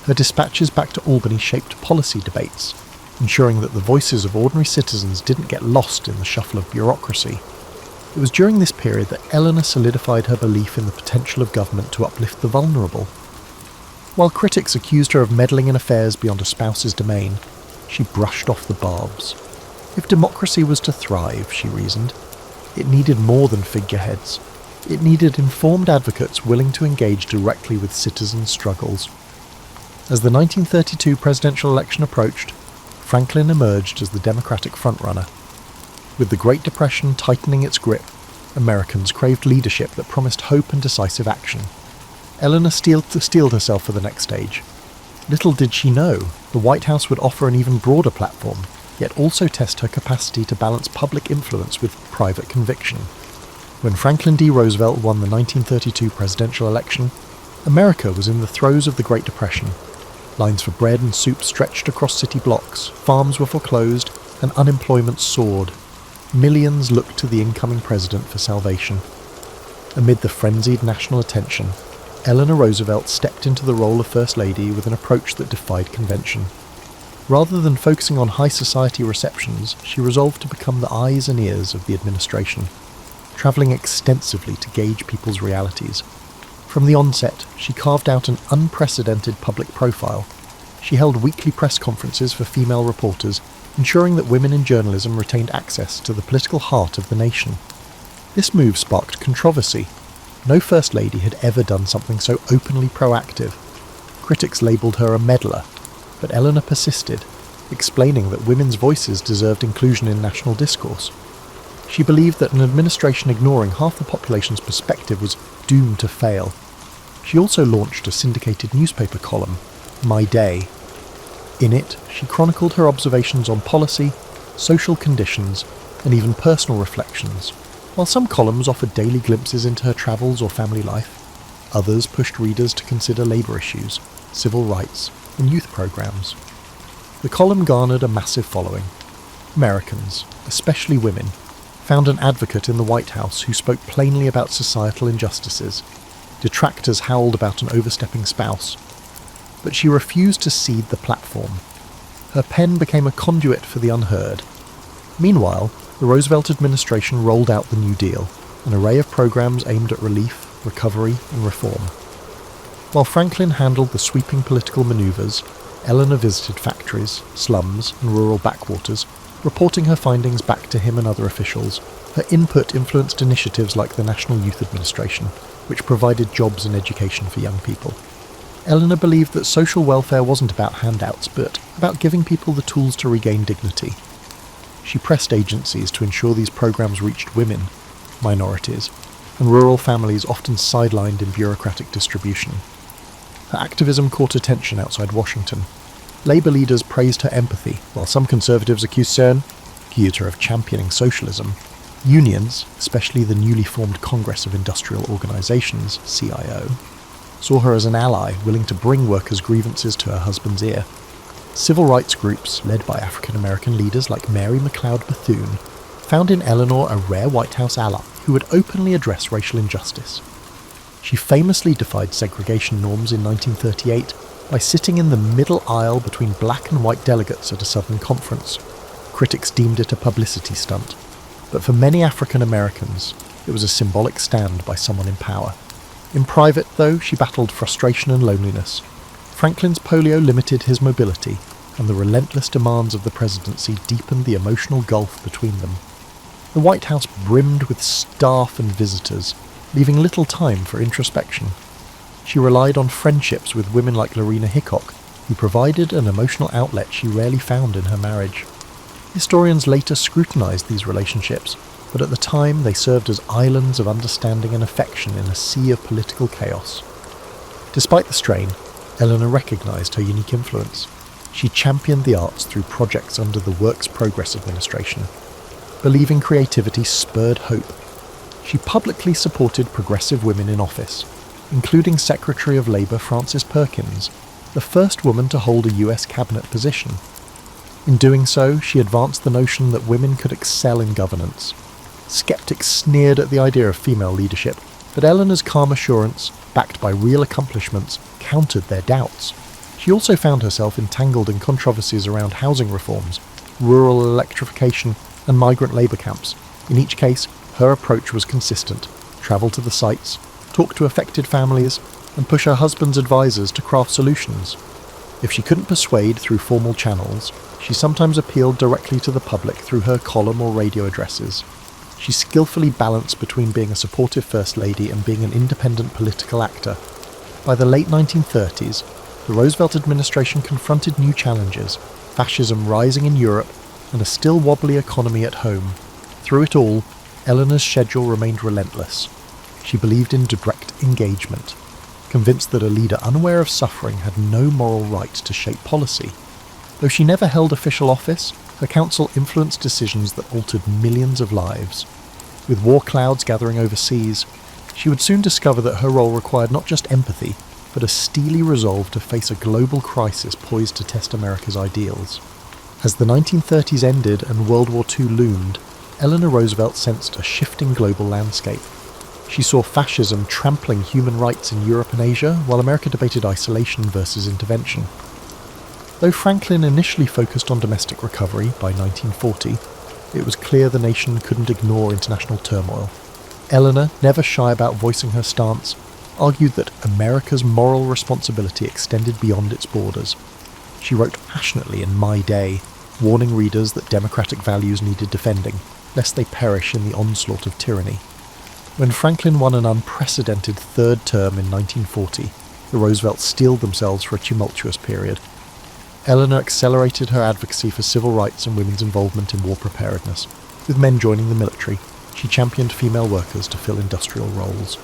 Her dispatches back to Albany shaped policy debates, ensuring that the voices of ordinary citizens didn't get lost in the shuffle of bureaucracy. It was during this period that Eleanor solidified her belief in the potential of government to uplift the vulnerable. While critics accused her of meddling in affairs beyond a spouse's domain, she brushed off the barbs. If democracy was to thrive, she reasoned, it needed more than figureheads. It needed informed advocates willing to engage directly with citizens' struggles. As the 1932 presidential election approached, Franklin emerged as the Democratic frontrunner. With the Great Depression tightening its grip, Americans craved leadership that promised hope and decisive action. Eleanor steeled herself for the next stage. Little did she know, the White House would offer an even broader platform, yet also test her capacity to balance public influence with private conviction. When Franklin D. Roosevelt won the 1932 presidential election, America was in the throes of the Great Depression. Lines for bread and soup stretched across city blocks, farms were foreclosed, and unemployment soared. Millions looked to the incoming president for salvation. Amid the frenzied national attention, Eleanor Roosevelt stepped into the role of First Lady with an approach that defied convention. Rather than focusing on high society receptions, she resolved to become the eyes and ears of the administration, travelling extensively to gauge people's realities. From the onset, she carved out an unprecedented public profile. She held weekly press conferences for female reporters, ensuring that women in journalism retained access to the political heart of the nation. This move sparked controversy. No First Lady had ever done something so openly proactive. Critics labelled her a meddler, but Eleanor persisted, explaining that women's voices deserved inclusion in national discourse. She believed that an administration ignoring half the population's perspective was doomed to fail. She also launched a syndicated newspaper column, My Day. In it, she chronicled her observations on policy, social conditions, and even personal reflections. While some columns offered daily glimpses into her travels or family life, others pushed readers to consider labour issues, civil rights, and youth programmes. The column garnered a massive following. Americans, especially women, found an advocate in the White House who spoke plainly about societal injustices. Detractors howled about an overstepping spouse. But she refused to cede the platform. Her pen became a conduit for the unheard. Meanwhile, the Roosevelt administration rolled out the New Deal, an array of programs aimed at relief, recovery, and reform. While Franklin handled the sweeping political manoeuvres, Eleanor visited factories, slums, and rural backwaters, reporting her findings back to him and other officials. Her input influenced initiatives like the National Youth Administration, which provided jobs and education for young people. Eleanor believed that social welfare wasn't about handouts, but about giving people the tools to regain dignity. She pressed agencies to ensure these programs reached women, minorities, and rural families often sidelined in bureaucratic distribution. Her activism caught attention outside Washington. Labour leaders praised her empathy, while some conservatives accused her of championing socialism. Unions, especially the newly formed Congress of Industrial Organisations, CIO, saw her as an ally willing to bring workers' grievances to her husband's ear. Civil rights groups, led by African-American leaders like Mary McLeod Bethune, found in Eleanor a rare White House ally who would openly address racial injustice. She famously defied segregation norms in 1938 by sitting in the middle aisle between black and white delegates at a Southern conference. Critics deemed it a publicity stunt, but for many African Americans, it was a symbolic stand by someone in power. In private, though, she battled frustration and loneliness. Franklin's polio limited his mobility, and the relentless demands of the presidency deepened the emotional gulf between them. The White House brimmed with staff and visitors, leaving little time for introspection. She relied on friendships with women like Lorena Hickok, who provided an emotional outlet she rarely found in her marriage. Historians later scrutinized these relationships, but at the time they served as islands of understanding and affection in a sea of political chaos. Despite the strain, Eleanor recognized her unique influence. She championed the arts through projects under the Works Progress Administration. Believing creativity spurred hope. She publicly supported progressive women in office, including Secretary of Labour Frances Perkins, the first woman to hold a US cabinet position. In doing so, she advanced the notion that women could excel in governance. Skeptics sneered at the idea of female leadership, but Eleanor's calm assurance, backed by real accomplishments, countered their doubts. She also found herself entangled in controversies around housing reforms, rural electrification, and migrant labour camps. In each case, her approach was consistent: travel to the sites, talk to affected families, and push her husband's advisors to craft solutions. If she couldn't persuade through formal channels, she sometimes appealed directly to the public through her column or radio addresses. She skillfully balanced between being a supportive First Lady and being an independent political actor. By the late 1930s, the Roosevelt administration confronted new challenges: fascism rising in Europe and a still wobbly economy at home. Through it all, Eleanor's schedule remained relentless. She believed in direct engagement, convinced that a leader unaware of suffering had no moral right to shape policy. Though she never held official office, her council influenced decisions that altered millions of lives. With war clouds gathering overseas, she would soon discover that her role required not just empathy, but a steely resolve to face a global crisis poised to test America's ideals. As the 1930s ended and World War II loomed, Eleanor Roosevelt sensed a shifting global landscape. She saw fascism trampling human rights in Europe and Asia, while America debated isolation versus intervention. Though Franklin initially focused on domestic recovery by 1940, it was clear the nation couldn't ignore international turmoil. Eleanor, never shy about voicing her stance, argued that America's moral responsibility extended beyond its borders. She wrote passionately in My Day, warning readers that democratic values needed defending, lest they perish in the onslaught of tyranny. When Franklin won an unprecedented third term in 1940, the Roosevelts steeled themselves for a tumultuous period. Eleanor accelerated her advocacy for civil rights and women's involvement in war preparedness. With men joining the military, she championed female workers to fill industrial roles.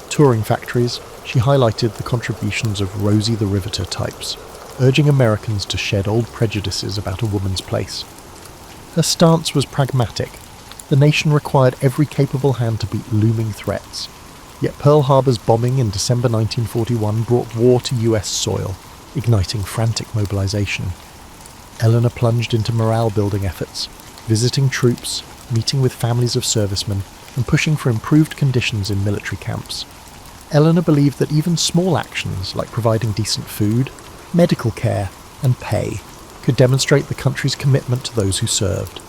Touring factories, she highlighted the contributions of Rosie the Riveter types, urging Americans to shed old prejudices about a woman's place. Her stance was pragmatic. The nation required every capable hand to beat looming threats. Yet Pearl Harbor's bombing in December 1941 brought war to US soil, igniting frantic mobilization. Eleanor plunged into morale-building efforts, visiting troops, meeting with families of servicemen, and pushing for improved conditions in military camps. Eleanor believed that even small actions like providing decent food, medical care, and pay could demonstrate the country's commitment to those who served.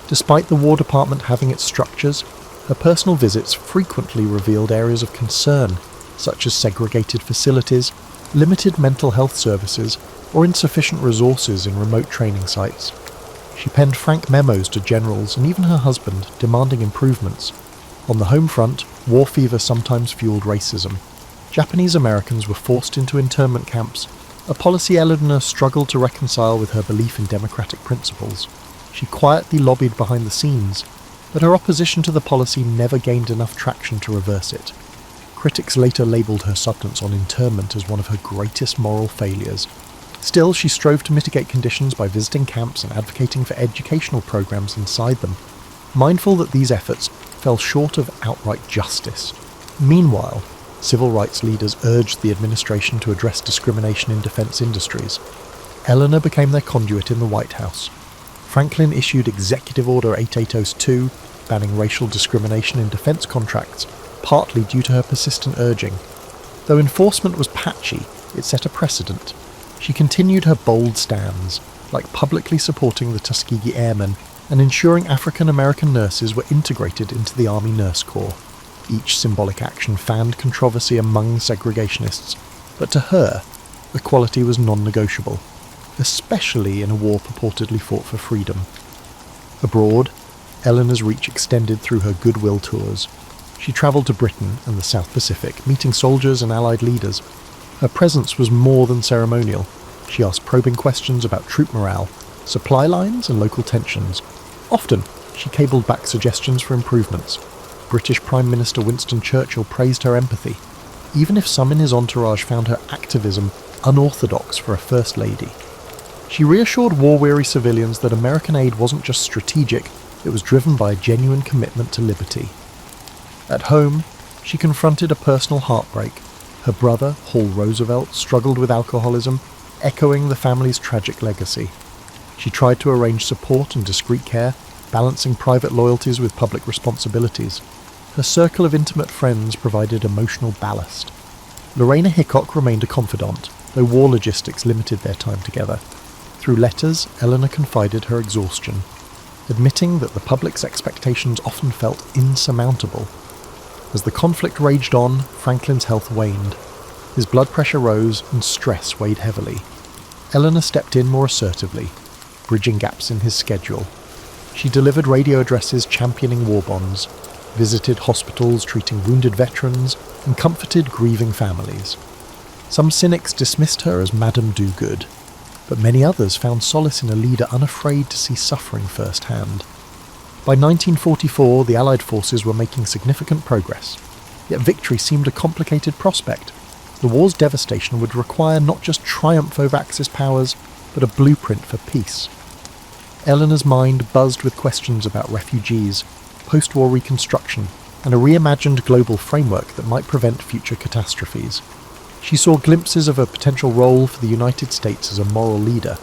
Despite the War Department having its structures, her personal visits frequently revealed areas of concern, such as segregated facilities, limited mental health services, or insufficient resources in remote training sites. She penned frank memos to generals and even her husband, demanding improvements. On the home front, war fever sometimes fueled racism. Japanese Americans were forced into internment camps, a policy Eleanor struggled to reconcile with her belief in democratic principles. She quietly lobbied behind the scenes, but her opposition to the policy never gained enough traction to reverse it. Critics later labelled her substance on internment as one of her greatest moral failures. Still, she strove to mitigate conditions by visiting camps and advocating for educational programs inside them, mindful that these efforts fell short of outright justice. Meanwhile, civil rights leaders urged the administration to address discrimination in defence industries. Eleanor became their conduit in the White House. Franklin issued Executive Order 8802, banning racial discrimination in defence contracts, partly due to her persistent urging. Though enforcement was patchy, it set a precedent. She continued her bold stands, like publicly supporting the Tuskegee Airmen and ensuring African American nurses were integrated into the Army Nurse Corps. Each symbolic action fanned controversy among segregationists, but to her, equality was non-negotiable, especially in a war purportedly fought for freedom. Abroad, Eleanor's reach extended through her goodwill tours. She travelled to Britain and the South Pacific, meeting soldiers and Allied leaders. Her presence was more than ceremonial. She asked probing questions about troop morale, supply lines and local tensions. Often, she cabled back suggestions for improvements. British Prime Minister Winston Churchill praised her empathy, even if some in his entourage found her activism unorthodox for a First Lady. She reassured war-weary civilians that American aid wasn't just strategic, it was driven by a genuine commitment to liberty. At home, she confronted a personal heartbreak. Her brother, Hall Roosevelt, struggled with alcoholism, echoing the family's tragic legacy. She tried to arrange support and discreet care, balancing private loyalties with public responsibilities. Her circle of intimate friends provided emotional ballast. Lorena Hickok remained a confidant, though war logistics limited their time together. Through letters, Eleanor confided her exhaustion, admitting that the public's expectations often felt insurmountable. As the conflict raged on, Franklin's health waned. His blood pressure rose and stress weighed heavily. Eleanor stepped in more assertively, bridging gaps in his schedule. She delivered radio addresses championing war bonds, visited hospitals treating wounded veterans, and comforted grieving families. Some cynics dismissed her as Madame Do-Good, but many others found solace in a leader unafraid to see suffering firsthand. By 1944, the Allied forces were making significant progress, yet victory seemed a complicated prospect. The war's devastation would require not just triumph over Axis powers, but a blueprint for peace. Eleanor's mind buzzed with questions about refugees, post-war reconstruction, and a reimagined global framework that might prevent future catastrophes. She saw glimpses of a potential role for the United States as a moral leader.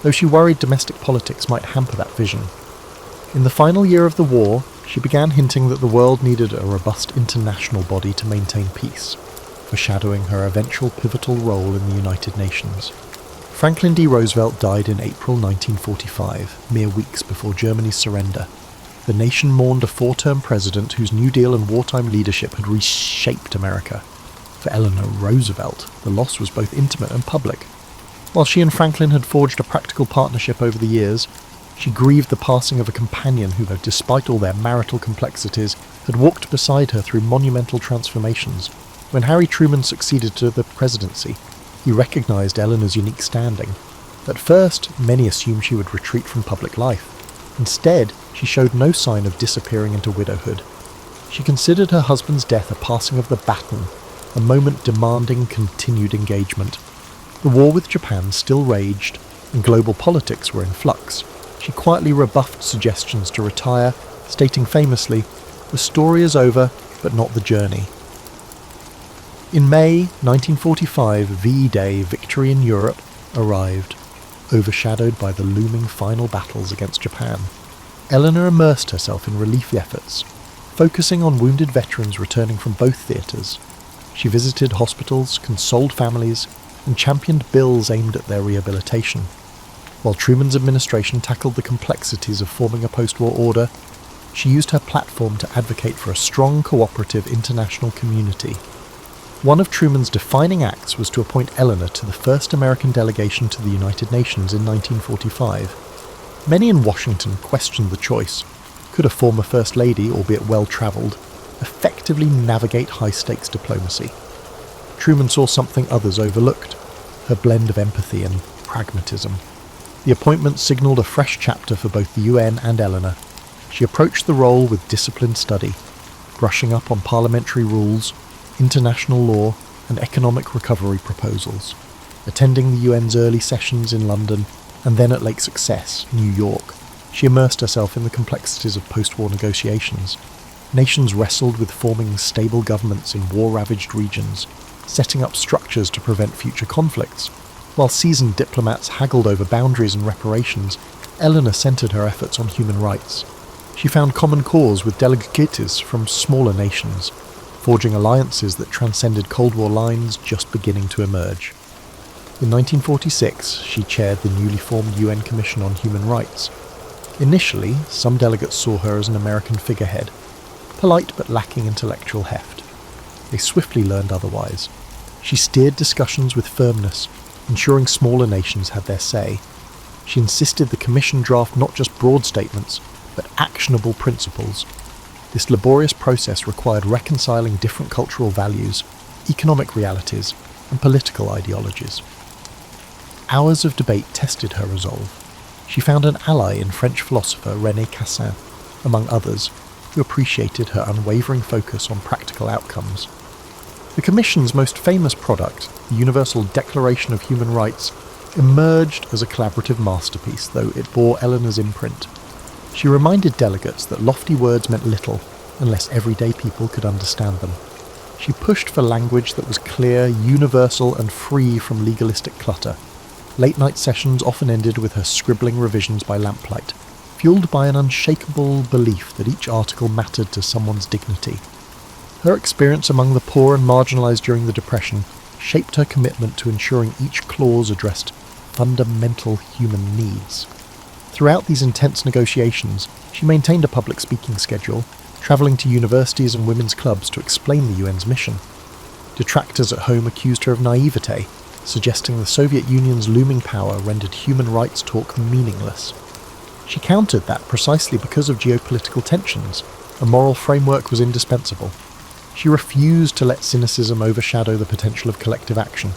though she worried domestic politics might hamper that vision. In the final year of the war, she began hinting that the world needed a robust international body to maintain peace, foreshadowing her eventual pivotal role in the United Nations. Franklin D. Roosevelt died in April 1945, mere weeks before Germany's surrender. The nation mourned a 4-term president whose New Deal and wartime leadership had reshaped America. For Eleanor Roosevelt, the loss was both intimate and public. While she and Franklin had forged a practical partnership over the years, she grieved the passing of a companion who, despite all their marital complexities, had walked beside her through monumental transformations. When Harry Truman succeeded to the presidency, he recognised Eleanor's unique standing. At first, many assumed she would retreat from public life. Instead, she showed no sign of disappearing into widowhood. She considered her husband's death a passing of the baton, a moment demanding continued engagement. The war with Japan still raged, and global politics were in flux. She quietly rebuffed suggestions to retire, stating famously, "The story is over, but not the journey." In May 1945, VE Day, Victory in Europe, arrived, overshadowed by the looming final battles against Japan. Eleanor immersed herself in relief efforts, focusing on wounded veterans returning from both theatres. She visited hospitals, consoled families, and championed bills aimed at their rehabilitation. While Truman's administration tackled the complexities of forming a post-war order, she used her platform to advocate for a strong, cooperative international community. One of Truman's defining acts was to appoint Eleanor to the first American delegation to the United Nations in 1945. Many in Washington questioned the choice. Could a former First Lady, albeit well-travelled, effectively navigate high-stakes diplomacy? Truman saw something others overlooked, her blend of empathy and pragmatism. The appointment signalled a fresh chapter for both the UN and Eleanor. She approached the role with disciplined study, brushing up on parliamentary rules, international law, and economic recovery proposals, attending the UN's early sessions in London and then at Lake Success, New York. She immersed herself in the complexities of post-war negotiations. Nations wrestled with forming stable governments in war-ravaged regions, setting up structures to prevent future conflicts. While seasoned diplomats haggled over boundaries and reparations, Eleanor centred her efforts on human rights. She found common cause with delegates from smaller nations, forging alliances that transcended Cold War lines just beginning to emerge. In 1946, she chaired the newly formed UN Commission on Human Rights. Initially, some delegates saw her as an American figurehead, polite but lacking intellectual heft. They swiftly learned otherwise. She steered discussions with firmness, ensuring smaller nations had their say. She insisted the Commission draft not just broad statements, but actionable principles. This laborious process required reconciling different cultural values, economic realities, and political ideologies. Hours of debate tested her resolve. She found an ally in French philosopher René Cassin, among others, who appreciated her unwavering focus on practical outcomes. The Commission's most famous product, the Universal Declaration of Human Rights, emerged as a collaborative masterpiece, though it bore Eleanor's imprint. She reminded delegates that lofty words meant little unless everyday people could understand them. She pushed for language that was clear, universal, and free from legalistic clutter. Late-night sessions often ended with her scribbling revisions by lamplight, fueled by an unshakable belief that each article mattered to someone's dignity. Her experience among the poor and marginalised during the Depression shaped her commitment to ensuring each clause addressed fundamental human needs. Throughout these intense negotiations, she maintained a public speaking schedule, travelling to universities and women's clubs to explain the UN's mission. Detractors at home accused her of naivete, suggesting the Soviet Union's looming power rendered human rights talk meaningless. She countered that precisely because of geopolitical tensions, a moral framework was indispensable. She refused to let cynicism overshadow the potential of collective action.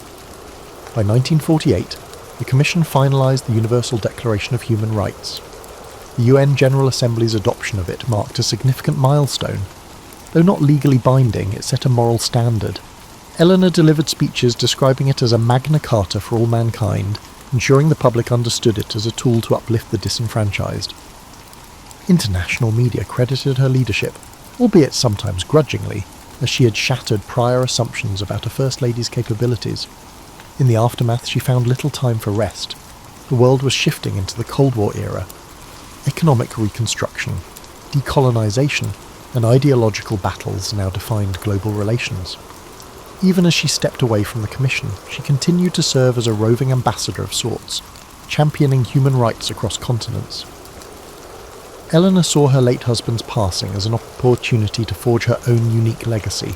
By 1948, the Commission finalised the Universal Declaration of Human Rights. The UN General Assembly's adoption of it marked a significant milestone. Though not legally binding, it set a moral standard. Eleanor delivered speeches describing it as a Magna Carta for all mankind, ensuring the public understood it as a tool to uplift the disenfranchised. International media credited her leadership, albeit sometimes grudgingly, as she had shattered prior assumptions about a First Lady's capabilities. In the aftermath, she found little time for rest. The world was shifting into the Cold War era. Economic reconstruction, decolonization, and ideological battles now defined global relations. Even as she stepped away from the Commission, she continued to serve as a roving ambassador of sorts, championing human rights across continents. Eleanor saw her late husband's passing as an opportunity to forge her own unique legacy,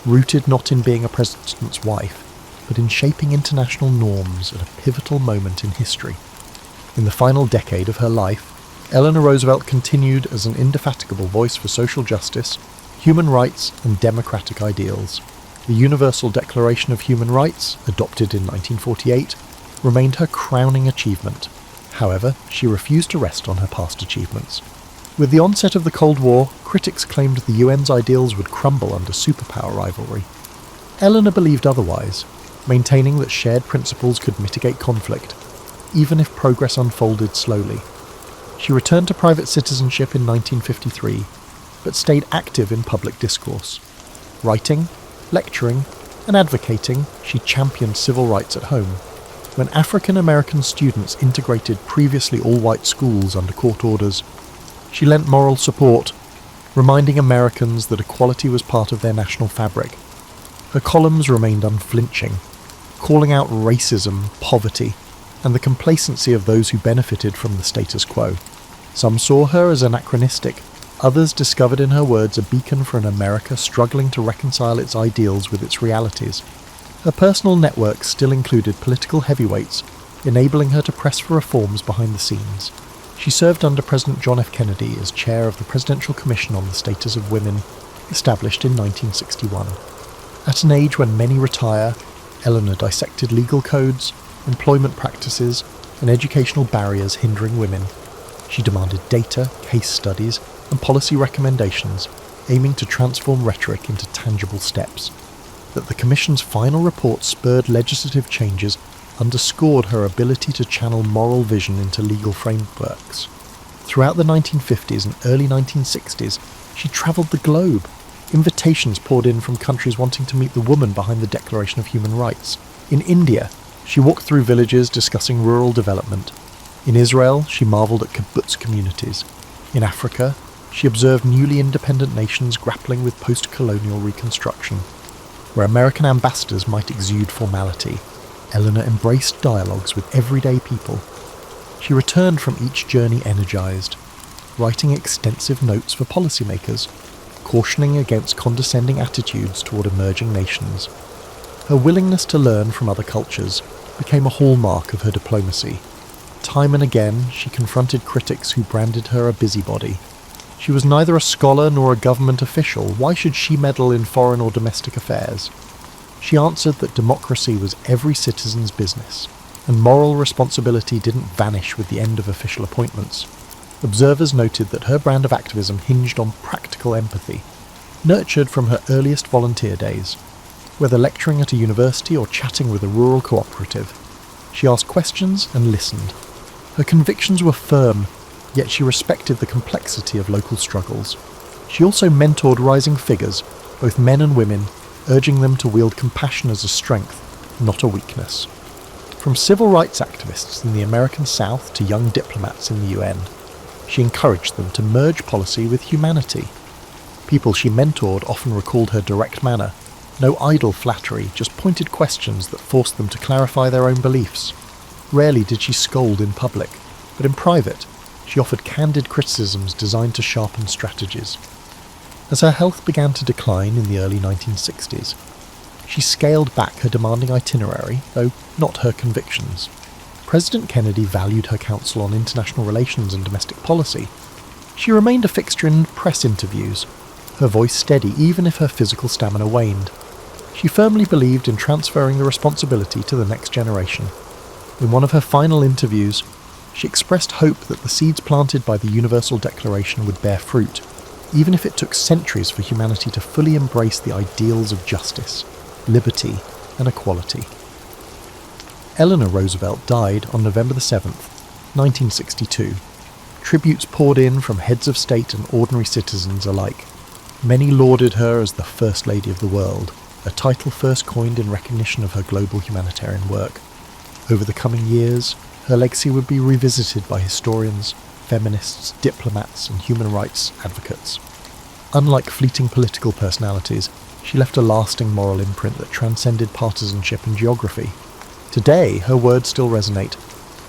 rooted not in being a president's wife, but in shaping international norms at a pivotal moment in history. In the final decade of her life, Eleanor Roosevelt continued as an indefatigable voice for social justice, human rights, and democratic ideals. The Universal Declaration of Human Rights, adopted in 1948, remained her crowning achievement. However, she refused to rest on her past achievements. With the onset of the Cold War, critics claimed the UN's ideals would crumble under superpower rivalry. Eleanor believed otherwise, maintaining that shared principles could mitigate conflict, even if progress unfolded slowly. She returned to private citizenship in 1953, but stayed active in public discourse. Writing, lecturing, and advocating, she championed civil rights at home. When African American students integrated previously all-white schools under court orders, she lent moral support, reminding Americans that equality was part of their national fabric. Her columns remained unflinching, calling out racism, poverty, and the complacency of those who benefited from the status quo. Some saw her as anachronistic, others discovered in her words a beacon for an America struggling to reconcile its ideals with its realities. Her personal network still included political heavyweights, enabling her to press for reforms behind the scenes. She served under President John F. Kennedy as chair of the Presidential Commission on the Status of Women, established in 1961. At an age when many retire, Eleanor dissected legal codes, employment practices, and educational barriers hindering women. She demanded data, case studies, and policy recommendations, aiming to transform rhetoric into tangible steps. That the Commission's final report spurred legislative changes underscored her ability to channel moral vision into legal frameworks. Throughout the 1950s and early 1960s, she travelled the globe. Invitations poured in from countries wanting to meet the woman behind the Declaration of Human Rights. In India, she walked through villages discussing rural development. In Israel, she marvelled at kibbutz communities. In Africa, she observed newly independent nations grappling with post-colonial reconstruction. Where American ambassadors might exude formality, Eleanor embraced dialogues with everyday people. She returned from each journey energized, writing extensive notes for policymakers, cautioning against condescending attitudes toward emerging nations. Her willingness to learn from other cultures became a hallmark of her diplomacy. Time and again, she confronted critics who branded her a busybody. She was neither a scholar nor a government official. Why should she meddle in foreign or domestic affairs? She answered that democracy was every citizen's business, and moral responsibility didn't vanish with the end of official appointments. Observers noted that her brand of activism hinged on practical empathy, nurtured from her earliest volunteer days. Whether lecturing at a university or chatting with a rural cooperative, she asked questions and listened. Her convictions were firm, yet she respected the complexity of local struggles. She also mentored rising figures, both men and women, urging them to wield compassion as a strength, not a weakness. From civil rights activists in the American South to young diplomats in the UN, she encouraged them to merge policy with humanity. People she mentored often recalled her direct manner, no idle flattery, just pointed questions that forced them to clarify their own beliefs. Rarely did she scold in public, but in private, she offered candid criticisms designed to sharpen strategies. As her health began to decline in the early 1960s, she scaled back her demanding itinerary, though not her convictions. President Kennedy valued her counsel on international relations and domestic policy. She remained a fixture in press interviews, her voice steady even if her physical stamina waned. She firmly believed in transferring the responsibility to the next generation. In one of her final interviews, she expressed hope that the seeds planted by the Universal Declaration would bear fruit, even if it took centuries for humanity to fully embrace the ideals of justice, liberty, and equality. Eleanor Roosevelt died on November 7th, 1962. Tributes poured in from heads of state and ordinary citizens alike. Many lauded her as the First Lady of the World, a title first coined in recognition of her global humanitarian work. Over the coming years, her legacy would be revisited by historians, feminists, diplomats, and human rights advocates. Unlike fleeting political personalities, she left a lasting moral imprint that transcended partisanship and geography. Today, her words still resonate.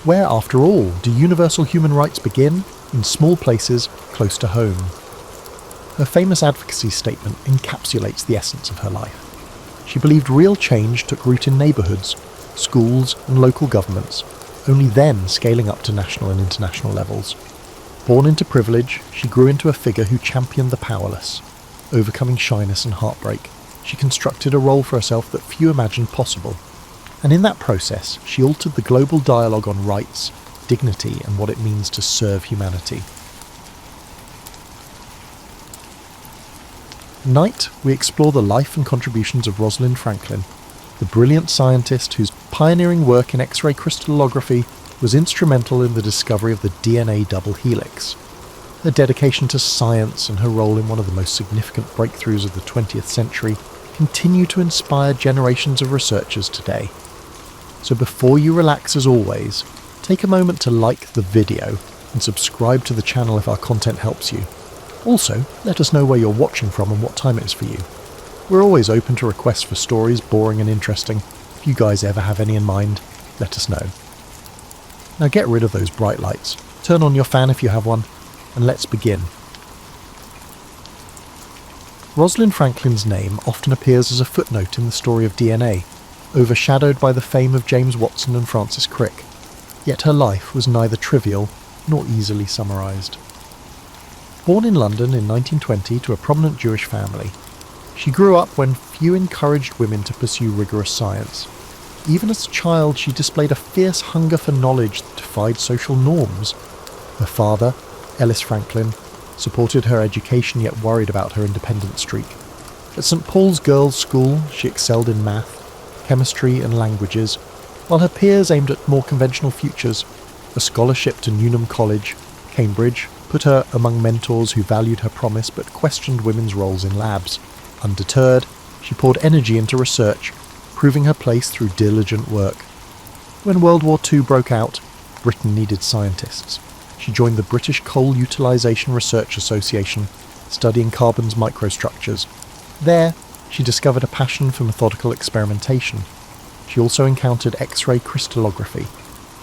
Where, after all, do universal human rights begin? In small places, close to home. Her famous advocacy statement encapsulates the essence of her life. She believed real change took root in neighbourhoods, schools, and local governments, only then scaling up to national and international levels. Born into privilege, she grew into a figure who championed the powerless. Overcoming shyness and heartbreak, she constructed a role for herself that few imagined possible. And in that process, she altered the global dialogue on rights, dignity, and what it means to serve humanity. Tonight, we explore the life and contributions of Rosalind Franklin, the brilliant scientist whose pioneering work in X-ray crystallography was instrumental in the discovery of the DNA double helix. Her dedication to science and her role in one of the most significant breakthroughs of the 20th century continue to inspire generations of researchers today. So before you relax, as always, take a moment to like the video and subscribe to the channel if our content helps you. Also, let us know where you're watching from and what time it is for you. We're always open to requests for stories, boring and interesting. If you guys ever have any in mind, let us know. Now get rid of those bright lights, turn on your fan if you have one, and let's begin. Rosalind Franklin's name often appears as a footnote in the story of DNA, overshadowed by the fame of James Watson and Francis Crick. Yet her life was neither trivial nor easily summarised. Born in London in 1920 to a prominent Jewish family, she grew up when few encouraged women to pursue rigorous science. Even as a child, she displayed a fierce hunger for knowledge that defied social norms. Her father, Ellis Franklin, supported her education yet worried about her independent streak. At St Paul's Girls' School, she excelled in math, chemistry and languages, while her peers aimed at more conventional futures. A scholarship to Newnham College, Cambridge, put her among mentors who valued her promise but questioned women's roles in labs. Undeterred, she poured energy into research, proving her place through diligent work. When World War II broke out, Britain needed scientists. She joined the British Coal Utilisation Research Association, studying carbon's microstructures. There, she discovered a passion for methodical experimentation. She also encountered X-ray crystallography,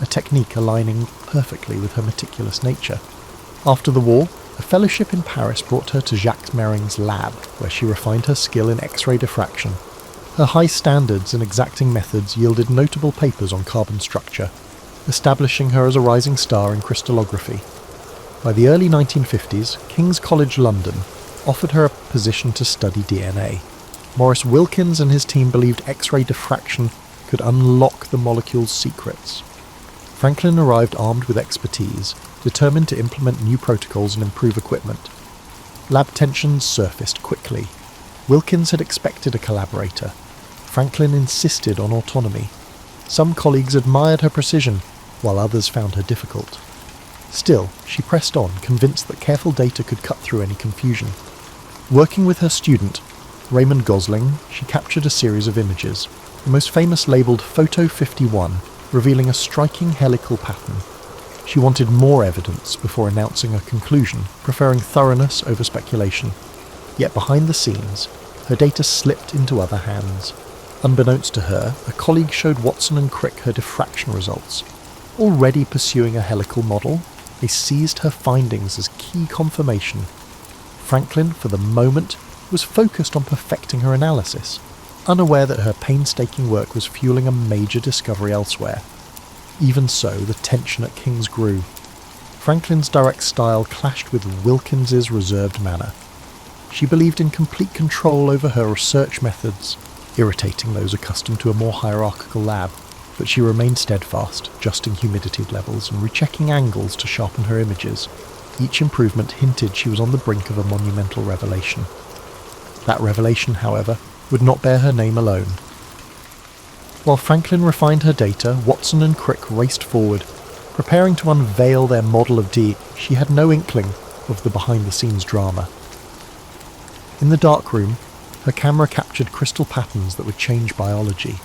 a technique aligning perfectly with her meticulous nature. After the war, a fellowship in Paris brought her to Jacques Méring's lab, where she refined her skill in X-ray diffraction. Her high standards and exacting methods yielded notable papers on carbon structure, establishing her as a rising star in crystallography. By the early 1950s, King's College London offered her a position to study DNA. Maurice Wilkins and his team believed X-ray diffraction could unlock the molecule's secrets. Franklin arrived armed with expertise, determined to implement new protocols and improve equipment. Lab tensions surfaced quickly. Wilkins had expected a collaborator. Franklin insisted on autonomy. Some colleagues admired her precision, while others found her difficult. Still, she pressed on, convinced that careful data could cut through any confusion. Working with her student, Raymond Gosling, she captured a series of images, the most famous labelled Photo 51, revealing a striking helical pattern. She wanted more evidence before announcing a conclusion, preferring thoroughness over speculation. Yet behind the scenes, her data slipped into other hands. Unbeknownst to her, a colleague showed Watson and Crick her diffraction results. Already pursuing a helical model, they seized her findings as key confirmation. Franklin, for the moment, was focused on perfecting her analysis, unaware that her painstaking work was fueling a major discovery elsewhere. Even so, the tension at King's grew. Franklin's direct style clashed with Wilkins's reserved manner. She believed in complete control over her research methods, irritating those accustomed to a more hierarchical lab, but she remained steadfast, adjusting humidity levels and rechecking angles to sharpen her images. Each improvement hinted she was on the brink of a monumental revelation. That revelation, however, would not bear her name alone. While Franklin refined her data, Watson and Crick raced forward, preparing to unveil their model of D. She had no inkling of the behind-the-scenes drama. In the darkroom, her camera captured crystal patterns that would change biology.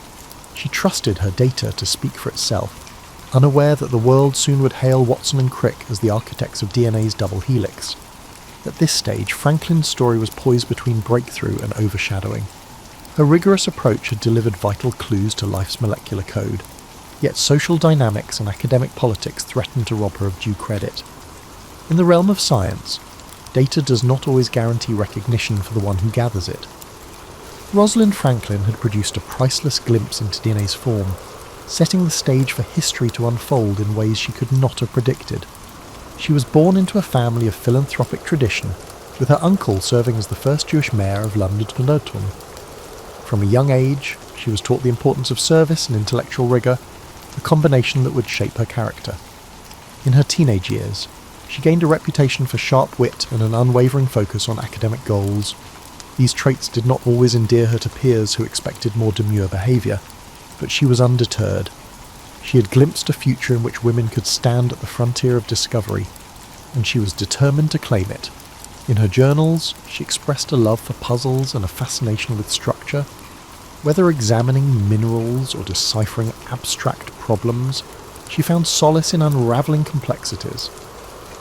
She trusted her data to speak for itself. unaware that the world soon would hail Watson and Crick as the architects of DNA's double helix. At this stage, Franklin's story was poised between breakthrough and overshadowing. Her rigorous approach had delivered vital clues to life's molecular code, yet social dynamics and academic politics threatened to rob her of due credit. In the realm of science, data does not always guarantee recognition for the one who gathers it. Rosalind Franklin had produced a priceless glimpse into DNA's form, setting the stage for history to unfold in ways she could not have predicted. She was born into a family of philanthropic tradition, with her uncle serving as the first Jewish mayor of London Norton. From a young age, she was taught the importance of service and intellectual rigour, a combination that would shape her character. In her teenage years, she gained a reputation for sharp wit and an unwavering focus on academic goals. These traits did not always endear her to peers who expected more demure behaviour, but she was undeterred. She had glimpsed a future in which women could stand at the frontier of discovery, and she was determined to claim it. In her journals, she expressed a love for puzzles and a fascination with structure. Whether examining minerals or deciphering abstract problems, she found solace in unravelling complexities.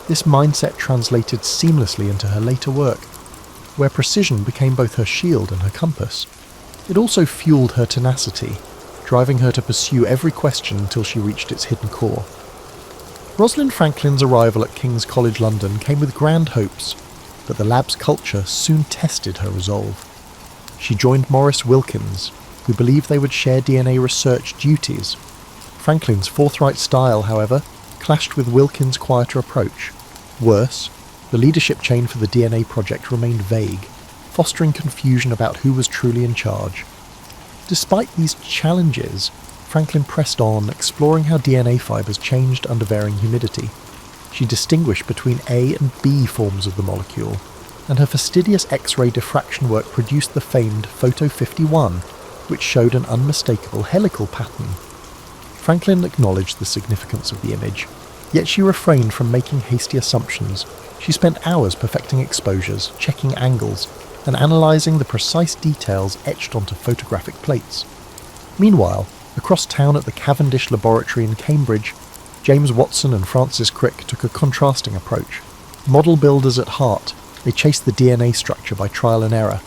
This mindset translated seamlessly into her later work, where precision became both her shield and her compass. It also fueled her tenacity, driving her to pursue every question until she reached its hidden core. Rosalind Franklin's arrival at King's College London came with grand hopes, but the lab's culture soon tested her resolve. She joined Maurice Wilkins, who believed they would share DNA research duties. Franklin's forthright style, however, clashed with Wilkins' quieter approach. Worse, the leadership chain for the DNA project remained vague, fostering confusion about who was truly in charge. Despite these challenges, Franklin pressed on, exploring how DNA fibres changed under varying humidity. She distinguished between A and B forms of the molecule, and her fastidious X-ray diffraction work produced the famed Photo 51, which showed an unmistakable helical pattern. Franklin acknowledged the significance of the image, yet she refrained from making hasty assumptions. She spent hours perfecting exposures, checking angles, and analysing the precise details etched onto photographic plates. Meanwhile, across town at the Cavendish Laboratory in Cambridge, James Watson and Francis Crick took a contrasting approach. Model builders at heart, they chased the DNA structure by trial and error,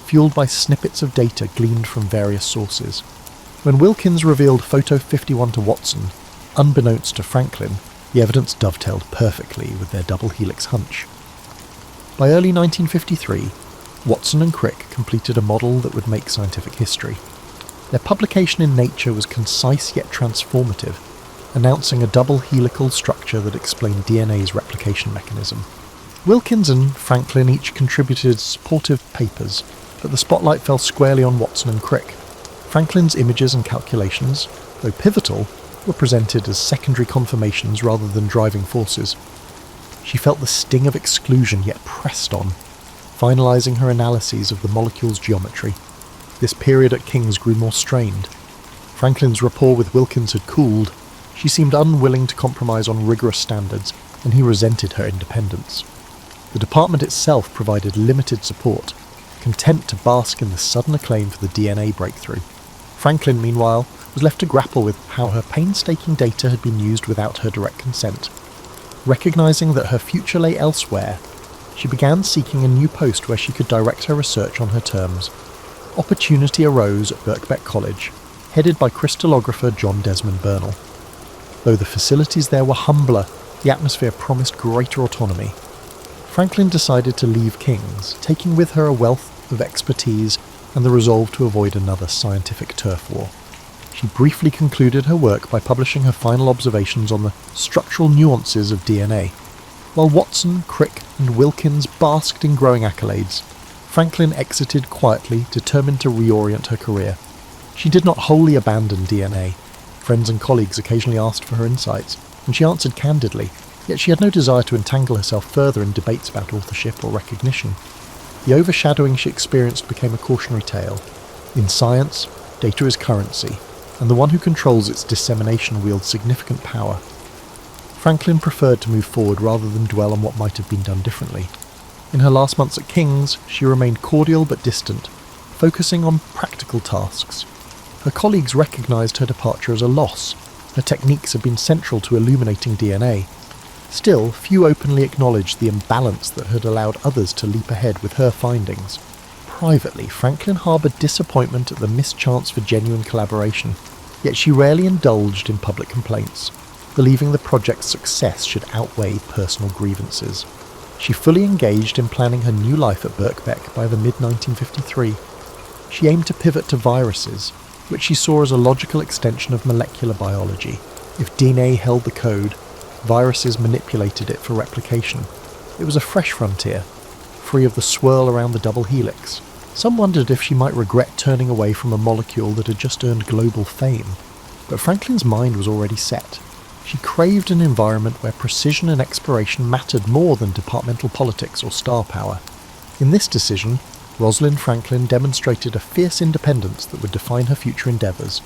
fueled by snippets of data gleaned from various sources. When Wilkins revealed Photo 51 to Watson, unbeknownst to Franklin, the evidence dovetailed perfectly with their double helix hunch. By early 1953, Watson and Crick completed a model that would make scientific history. Their publication in Nature was concise yet transformative, announcing a double helical structure that explained DNA's replication mechanism. Wilkins and Franklin each contributed supportive papers, but the spotlight fell squarely on Watson and Crick. Franklin's images and calculations, though pivotal, were presented as secondary confirmations rather than driving forces. She felt the sting of exclusion, yet pressed on, finalising her analyses of the molecule's geometry. This period at King's grew more strained. Franklin's rapport with Wilkins had cooled. She seemed unwilling to compromise on rigorous standards, and he resented her independence. The department itself provided limited support, content to bask in the sudden acclaim for the DNA breakthrough. Franklin, meanwhile, was left to grapple with how her painstaking data had been used without her direct consent. Recognising that her future lay elsewhere, she began seeking a new post where she could direct her research on her terms. Opportunity arose at Birkbeck College, headed by crystallographer John Desmond Burnell. Though the facilities there were humbler, the atmosphere promised greater autonomy. Franklin decided to leave King's, taking with her a wealth of expertise and the resolve to avoid another scientific turf war. She briefly concluded her work by publishing her final observations on the structural nuances of DNA. While Watson, Crick, and Wilkins basked in growing accolades, Franklin exited quietly, determined to reorient her career. She did not wholly abandon DNA. Friends and colleagues occasionally asked for her insights, and she answered candidly, yet she had no desire to entangle herself further in debates about authorship or recognition. The overshadowing she experienced became a cautionary tale. In science, data is currency, and the one who controls its dissemination wields significant power. Franklin preferred to move forward rather than dwell on what might have been done differently. In her last months at King's, she remained cordial but distant, focusing on practical tasks. Her colleagues recognised her departure as a loss, Her techniques had been central to illuminating DNA. Still, few openly acknowledged the imbalance that had allowed others to leap ahead with her findings. Privately, Franklin harboured disappointment at the missed chance for genuine collaboration, yet she rarely indulged in public complaints, believing the project's success should outweigh personal grievances. She fully engaged in planning her new life at Birkbeck by the mid-1953. She aimed to pivot to viruses, which she saw as a logical extension of molecular biology. If DNA held the code, viruses manipulated it for replication. It was a fresh frontier, free of the swirl around the double helix. Some wondered if she might regret turning away from a molecule that had just earned global fame. But Franklin's mind was already set. She craved an environment where precision and exploration mattered more than departmental politics or star power. In this decision, Rosalind Franklin demonstrated a fierce independence that would define her future endeavours.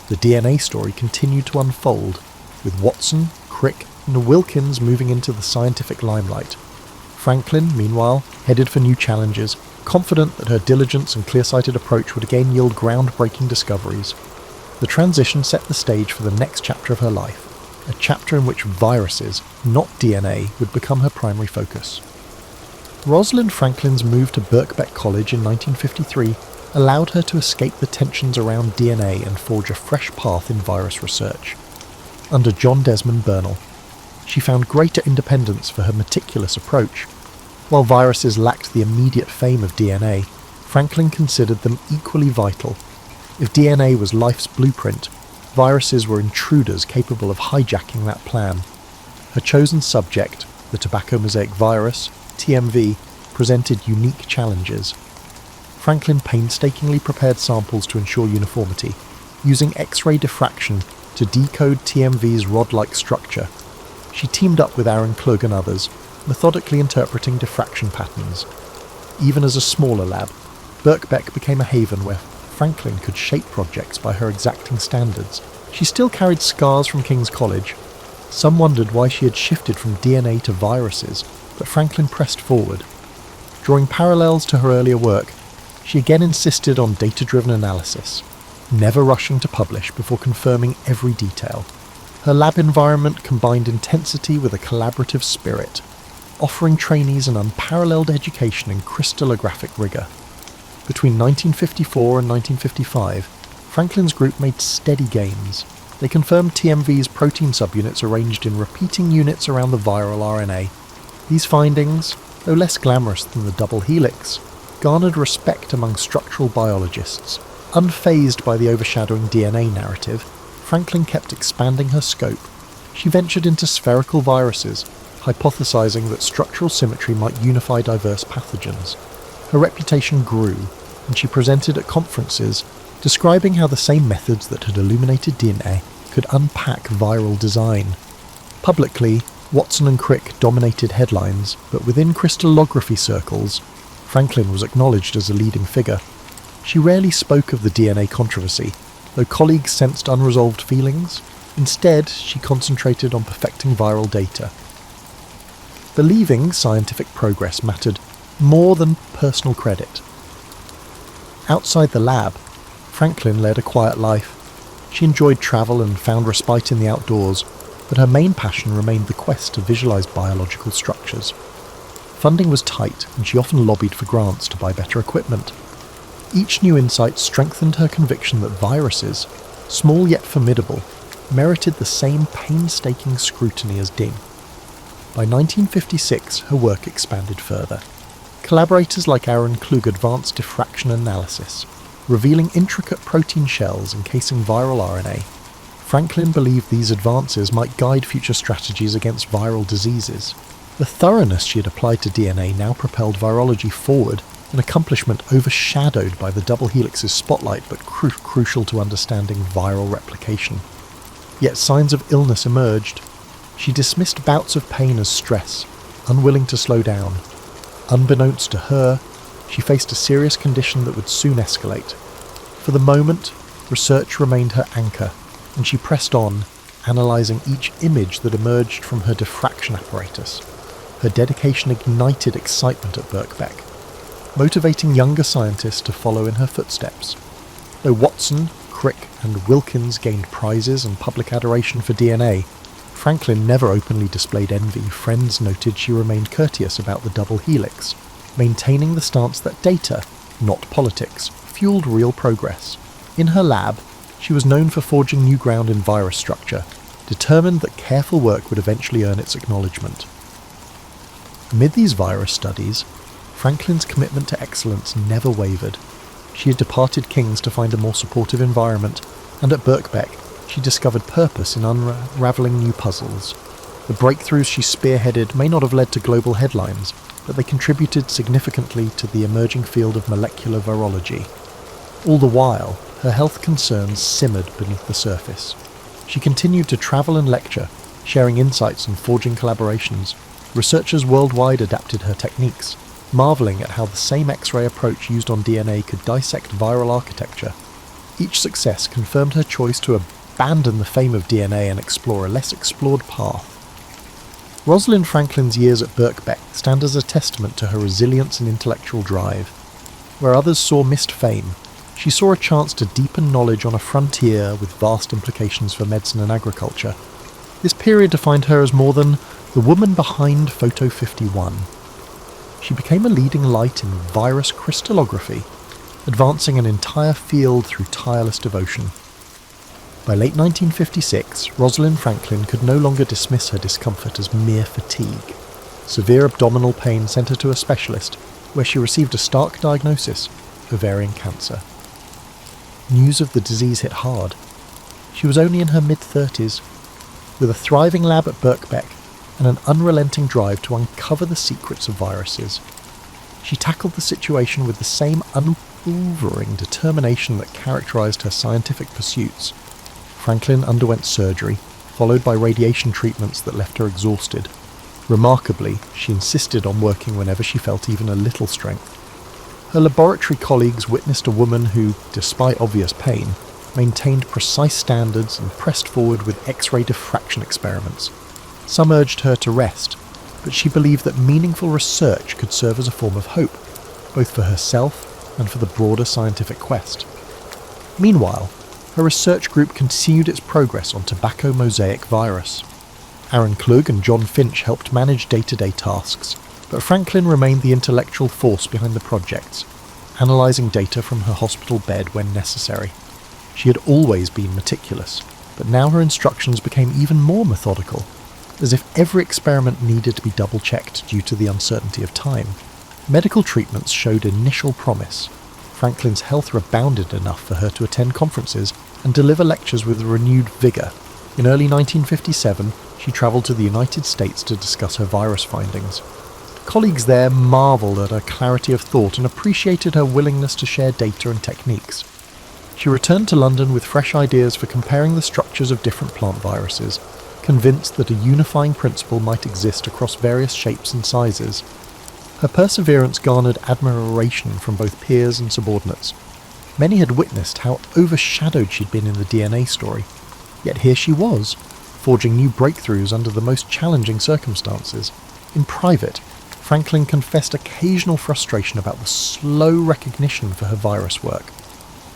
The DNA story continued to unfold, with Watson, Crick, and Wilkins moving into the scientific limelight. Franklin, meanwhile, headed for new challenges, confident that her diligence and clear-sighted approach would again yield groundbreaking discoveries. The transition set the stage for the next chapter of her life, a chapter in which viruses, not DNA, would become her primary focus. Rosalind Franklin's move to Birkbeck College in 1953 allowed her to escape the tensions around DNA and forge a fresh path in virus research. Under John Desmond Bernal, she found greater independence for her meticulous approach. While viruses lacked the immediate fame of DNA, Franklin considered them equally vital. If DNA was life's blueprint, viruses were intruders capable of hijacking that plan. Her chosen subject, the tobacco mosaic virus, TMV, presented unique challenges. Franklin painstakingly prepared samples to ensure uniformity, using X-ray diffraction to decode TMV's rod-like structure. She teamed up with Aaron Klug and others, methodically interpreting diffraction patterns. Even as a smaller lab, Birkbeck became a haven where Franklin could shape projects by her exacting standards. She still carried scars from King's College. Some wondered why she had shifted from DNA to viruses, but Franklin pressed forward. Drawing parallels to her earlier work, she again insisted on data-driven analysis, never rushing to publish before confirming every detail. Her lab environment combined intensity with a collaborative spirit, offering trainees an unparalleled education in crystallographic rigour. Between 1954 and 1955, Franklin's group made steady gains. They confirmed TMV's protein subunits arranged in repeating units around the viral RNA. These findings, though less glamorous than the double helix, garnered respect among structural biologists. Unfazed by the overshadowing DNA narrative, Franklin kept expanding her scope. She ventured into spherical viruses, hypothesizing that structural symmetry might unify diverse pathogens. Her reputation grew, and she presented at conferences, describing how the same methods that had illuminated DNA could unpack viral design. Publicly, Watson and Crick dominated headlines, but within crystallography circles, Franklin was acknowledged as a leading figure. She rarely spoke of the DNA controversy, though colleagues sensed unresolved feelings. Instead, she concentrated on perfecting viral data. Believing scientific progress mattered more than personal credit. Outside the lab, Franklin led a quiet life. She enjoyed travel and found respite in the outdoors, but her main passion remained the quest to visualize biological structures. Funding was tight, and she often lobbied for grants to buy better equipment. Each new insight strengthened her conviction that viruses, small yet formidable, merited the same painstaking scrutiny as Ding. By 1956, her work expanded further. Collaborators like Aaron Klug advanced diffraction analysis, revealing intricate protein shells encasing viral RNA. Franklin believed these advances might guide future strategies against viral diseases. The thoroughness she had applied to DNA now propelled virology forward, an accomplishment overshadowed by the double helix's spotlight but crucial to understanding viral replication. Yet signs of illness emerged. She dismissed bouts of pain as stress, unwilling to slow down. Unbeknownst to her, she faced a serious condition that would soon escalate. For the moment, research remained her anchor, and she pressed on, analysing each image that emerged from her diffraction apparatus. Her dedication ignited excitement at Birkbeck, motivating younger scientists to follow in her footsteps. Though Watson, Crick and Wilkins gained prizes and public adoration for DNA, Franklin never openly displayed envy. Friends noted she remained courteous about the double helix, maintaining the stance that data, not politics, fueled real progress. In her lab, she was known for forging new ground in virus structure, determined that careful work would eventually earn its acknowledgement. Amid these virus studies, Franklin's commitment to excellence never wavered. She had departed King's to find a more supportive environment, and at Birkbeck, she discovered purpose in unravelling new puzzles. The breakthroughs she spearheaded may not have led to global headlines, but they contributed significantly to the emerging field of molecular virology. All the while, her health concerns simmered beneath the surface. She continued to travel and lecture, sharing insights and forging collaborations. Researchers worldwide adapted her techniques, marvelling at how the same X-ray approach used on DNA could dissect viral architecture. Each success confirmed her choice to abandon the fame of DNA and explore a less explored path. Rosalind Franklin's years at Birkbeck stand as a testament to her resilience and intellectual drive. Where others saw missed fame, she saw a chance to deepen knowledge on a frontier with vast implications for medicine and agriculture. This period defined her as more than the woman behind Photo 51. She became a leading light in virus crystallography, advancing an entire field through tireless devotion. By late 1956, Rosalind Franklin could no longer dismiss her discomfort as mere fatigue. Severe abdominal pain sent her to a specialist, where she received a stark diagnosis: ovarian cancer. News of the disease hit hard. She was only in her mid-30s, with a thriving lab at Birkbeck and an unrelenting drive to uncover the secrets of viruses. She tackled the situation with the same unwavering determination that characterized her scientific pursuits. Franklin underwent surgery, followed by radiation treatments that left her exhausted. Remarkably, she insisted on working whenever she felt even a little strength. Her laboratory colleagues witnessed a woman who, despite obvious pain, maintained precise standards and pressed forward with X-ray diffraction experiments. Some urged her to rest, but she believed that meaningful research could serve as a form of hope, both for herself and for the broader scientific quest. Meanwhile, her research group continued its progress on tobacco mosaic virus. Aaron Klug and John Finch helped manage day-to-day tasks, but Franklin remained the intellectual force behind the projects, analysing data from her hospital bed when necessary. She had always been meticulous, but now her instructions became even more methodical, as if every experiment needed to be double-checked due to the uncertainty of time. Medical treatments showed initial promise. Franklin's health rebounded enough for her to attend conferences and deliver lectures with renewed vigour. In early 1957, she travelled to the United States to discuss her virus findings. Colleagues there marvelled at her clarity of thought and appreciated her willingness to share data and techniques. She returned to London with fresh ideas for comparing the structures of different plant viruses, convinced that a unifying principle might exist across various shapes and sizes. Her perseverance garnered admiration from both peers and subordinates. Many had witnessed how overshadowed she'd been in the DNA story, yet here she was, forging new breakthroughs under the most challenging circumstances. In private, Franklin confessed occasional frustration about the slow recognition for her virus work,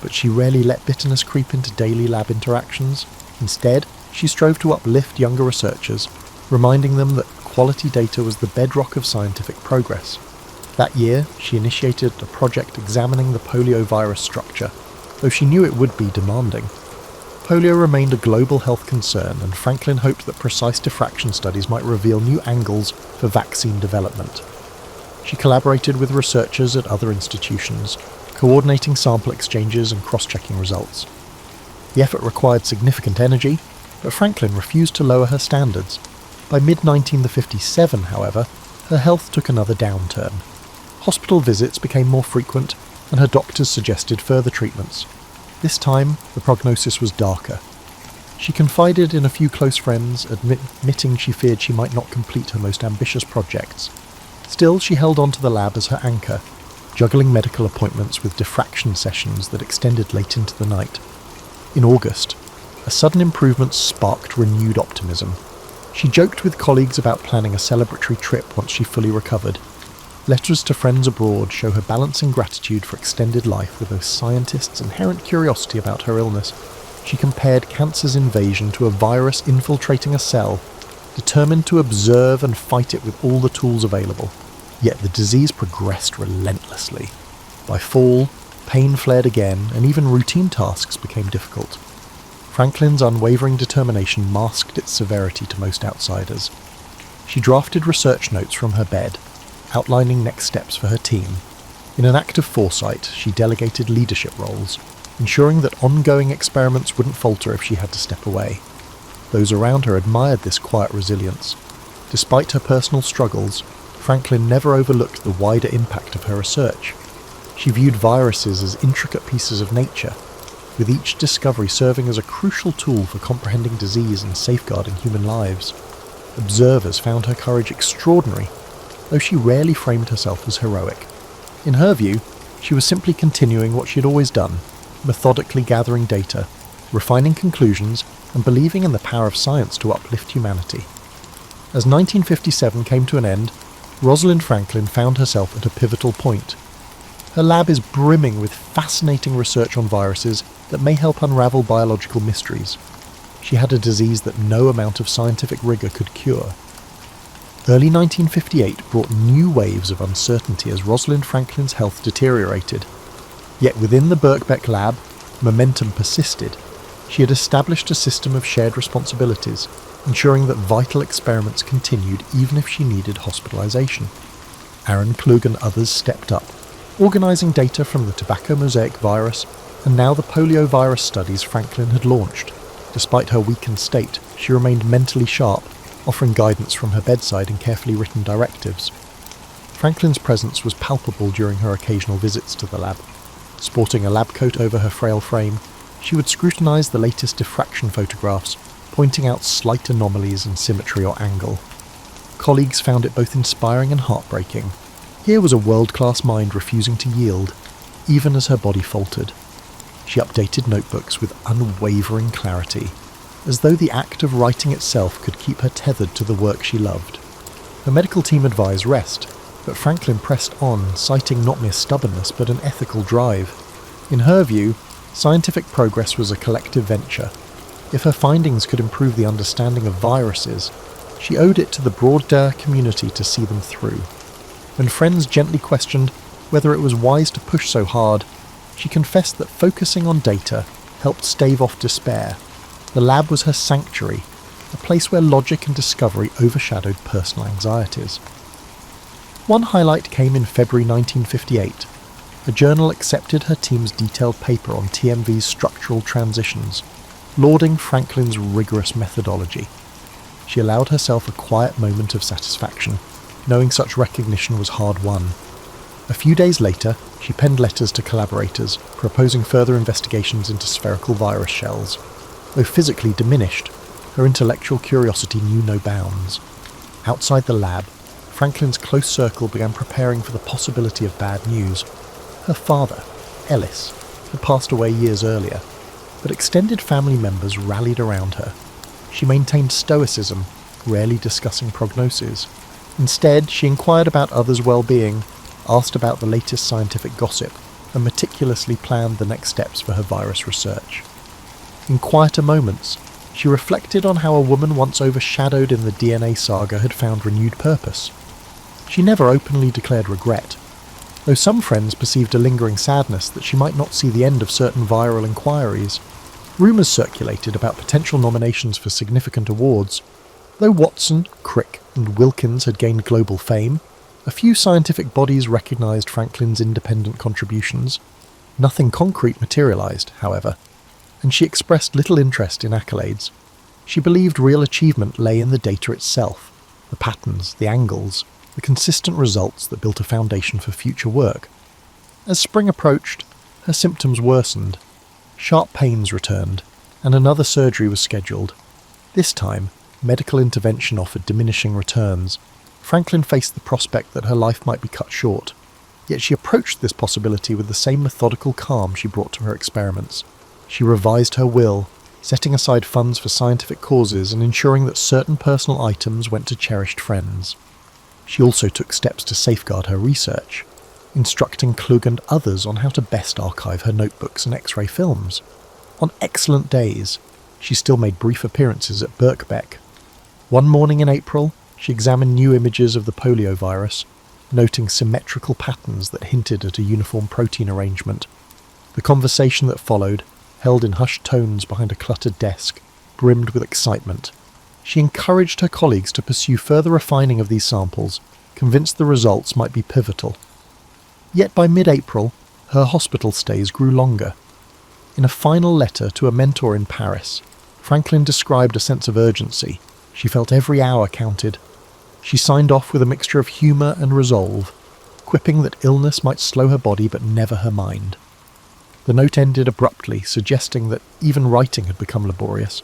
but she rarely let bitterness creep into daily lab interactions. Instead, she strove to uplift younger researchers, reminding them that quality data was the bedrock of scientific progress. That year, she initiated a project examining the poliovirus structure, though she knew it would be demanding. Polio remained a global health concern, and Franklin hoped that precise diffraction studies might reveal new angles for vaccine development. She collaborated with researchers at other institutions, coordinating sample exchanges and cross-checking results. The effort required significant energy, but Franklin refused to lower her standards. By mid-1957, however, her health took another downturn. Hospital visits became more frequent, and her doctors suggested further treatments. This time, the prognosis was darker. She confided in a few close friends, admitting she feared she might not complete her most ambitious projects. Still, she held on to the lab as her anchor, juggling medical appointments with diffraction sessions that extended late into the night. In August, a sudden improvement sparked renewed optimism. She joked with colleagues about planning a celebratory trip once she fully recovered. Letters to friends abroad show her balancing gratitude for extended life with a scientist's inherent curiosity about her illness. She compared cancer's invasion to a virus infiltrating a cell, determined to observe and fight it with all the tools available. Yet the disease progressed relentlessly. By fall, pain flared again, and even routine tasks became difficult. Franklin's unwavering determination masked its severity to most outsiders. She drafted research notes from her bed, outlining next steps for her team. In an act of foresight, she delegated leadership roles, ensuring that ongoing experiments wouldn't falter if she had to step away. Those around her admired this quiet resilience. Despite her personal struggles, Franklin never overlooked the wider impact of her research. She viewed viruses as intricate pieces of nature, with each discovery serving as a crucial tool for comprehending disease and safeguarding human lives. Observers found her courage extraordinary, though she rarely framed herself as heroic. In her view, she was simply continuing what she had always done, methodically gathering data, refining conclusions, and believing in the power of science to uplift humanity. As 1957 came to an end, Rosalind Franklin found herself at a pivotal point. Her lab is brimming with fascinating research on viruses that may help unravel biological mysteries. She had a disease that no amount of scientific rigour could cure. Early 1958 brought new waves of uncertainty as Rosalind Franklin's health deteriorated. Yet within the Birkbeck lab, momentum persisted. She had established a system of shared responsibilities, ensuring that vital experiments continued even if she needed hospitalisation. Aaron Klug and others stepped up, organising data from the tobacco mosaic virus and now the polio virus studies Franklin had launched. Despite her weakened state, she remained mentally sharp, offering guidance from her bedside in carefully written directives. Franklin's presence was palpable during her occasional visits to the lab. Sporting a lab coat over her frail frame, she would scrutinise the latest diffraction photographs, pointing out slight anomalies in symmetry or angle. Colleagues found it both inspiring and heartbreaking. Here was a world-class mind refusing to yield, even as her body faltered. She updated notebooks with unwavering clarity, as though the act of writing itself could keep her tethered to the work she loved. Her medical team advised rest, but Franklin pressed on, citing not mere stubbornness but an ethical drive. In her view, scientific progress was a collective venture. If her findings could improve the understanding of viruses, she owed it to the broader community to see them through. When friends gently questioned whether it was wise to push so hard, she confessed that focusing on data helped stave off despair. The lab was her sanctuary, a place where logic and discovery overshadowed personal anxieties. One highlight came in February 1958. A journal accepted her team's detailed paper on TMV's structural transitions, lauding Franklin's rigorous methodology. She allowed herself a quiet moment of satisfaction, knowing such recognition was hard-won. A few days later, she penned letters to collaborators, proposing further investigations into spherical virus shells. Though physically diminished, her intellectual curiosity knew no bounds. Outside the lab, Franklin's close circle began preparing for the possibility of bad news. Her father, Ellis, had passed away years earlier, but extended family members rallied around her. She maintained stoicism, rarely discussing prognoses. Instead, she inquired about others' well-being, asked about the latest scientific gossip, and meticulously planned the next steps for her virus research. In quieter moments, she reflected on how a woman once overshadowed in the DNA saga had found renewed purpose. She never openly declared regret, though some friends perceived a lingering sadness that she might not see the end of certain viral inquiries. Rumours circulated about potential nominations for significant awards. Though Watson, Crick, and Wilkins had gained global fame, a few scientific bodies recognised Franklin's independent contributions. Nothing concrete materialised, however, and she expressed little interest in accolades. She believed real achievement lay in the data itself, the patterns, the angles, the consistent results that built a foundation for future work. As spring approached, her symptoms worsened. Sharp pains returned, and another surgery was scheduled. This time, medical intervention offered diminishing returns. Franklin faced the prospect that her life might be cut short, yet she approached this possibility with the same methodical calm she brought to her experiments. She revised her will, setting aside funds for scientific causes and ensuring that certain personal items went to cherished friends. She also took steps to safeguard her research, instructing Klug and others on how to best archive her notebooks and X-ray films. On excellent days, she still made brief appearances at Birkbeck. One morning in April, she examined new images of the polio virus, noting symmetrical patterns that hinted at a uniform protein arrangement. The conversation that followed, held in hushed tones behind a cluttered desk, brimmed with excitement. She encouraged her colleagues to pursue further refining of these samples, convinced the results might be pivotal. Yet by mid-April, her hospital stays grew longer. In a final letter to a mentor in Paris, Franklin described a sense of urgency. She felt every hour counted. She signed off with a mixture of humour and resolve, quipping that illness might slow her body but never her mind. The note ended abruptly, suggesting that even writing had become laborious.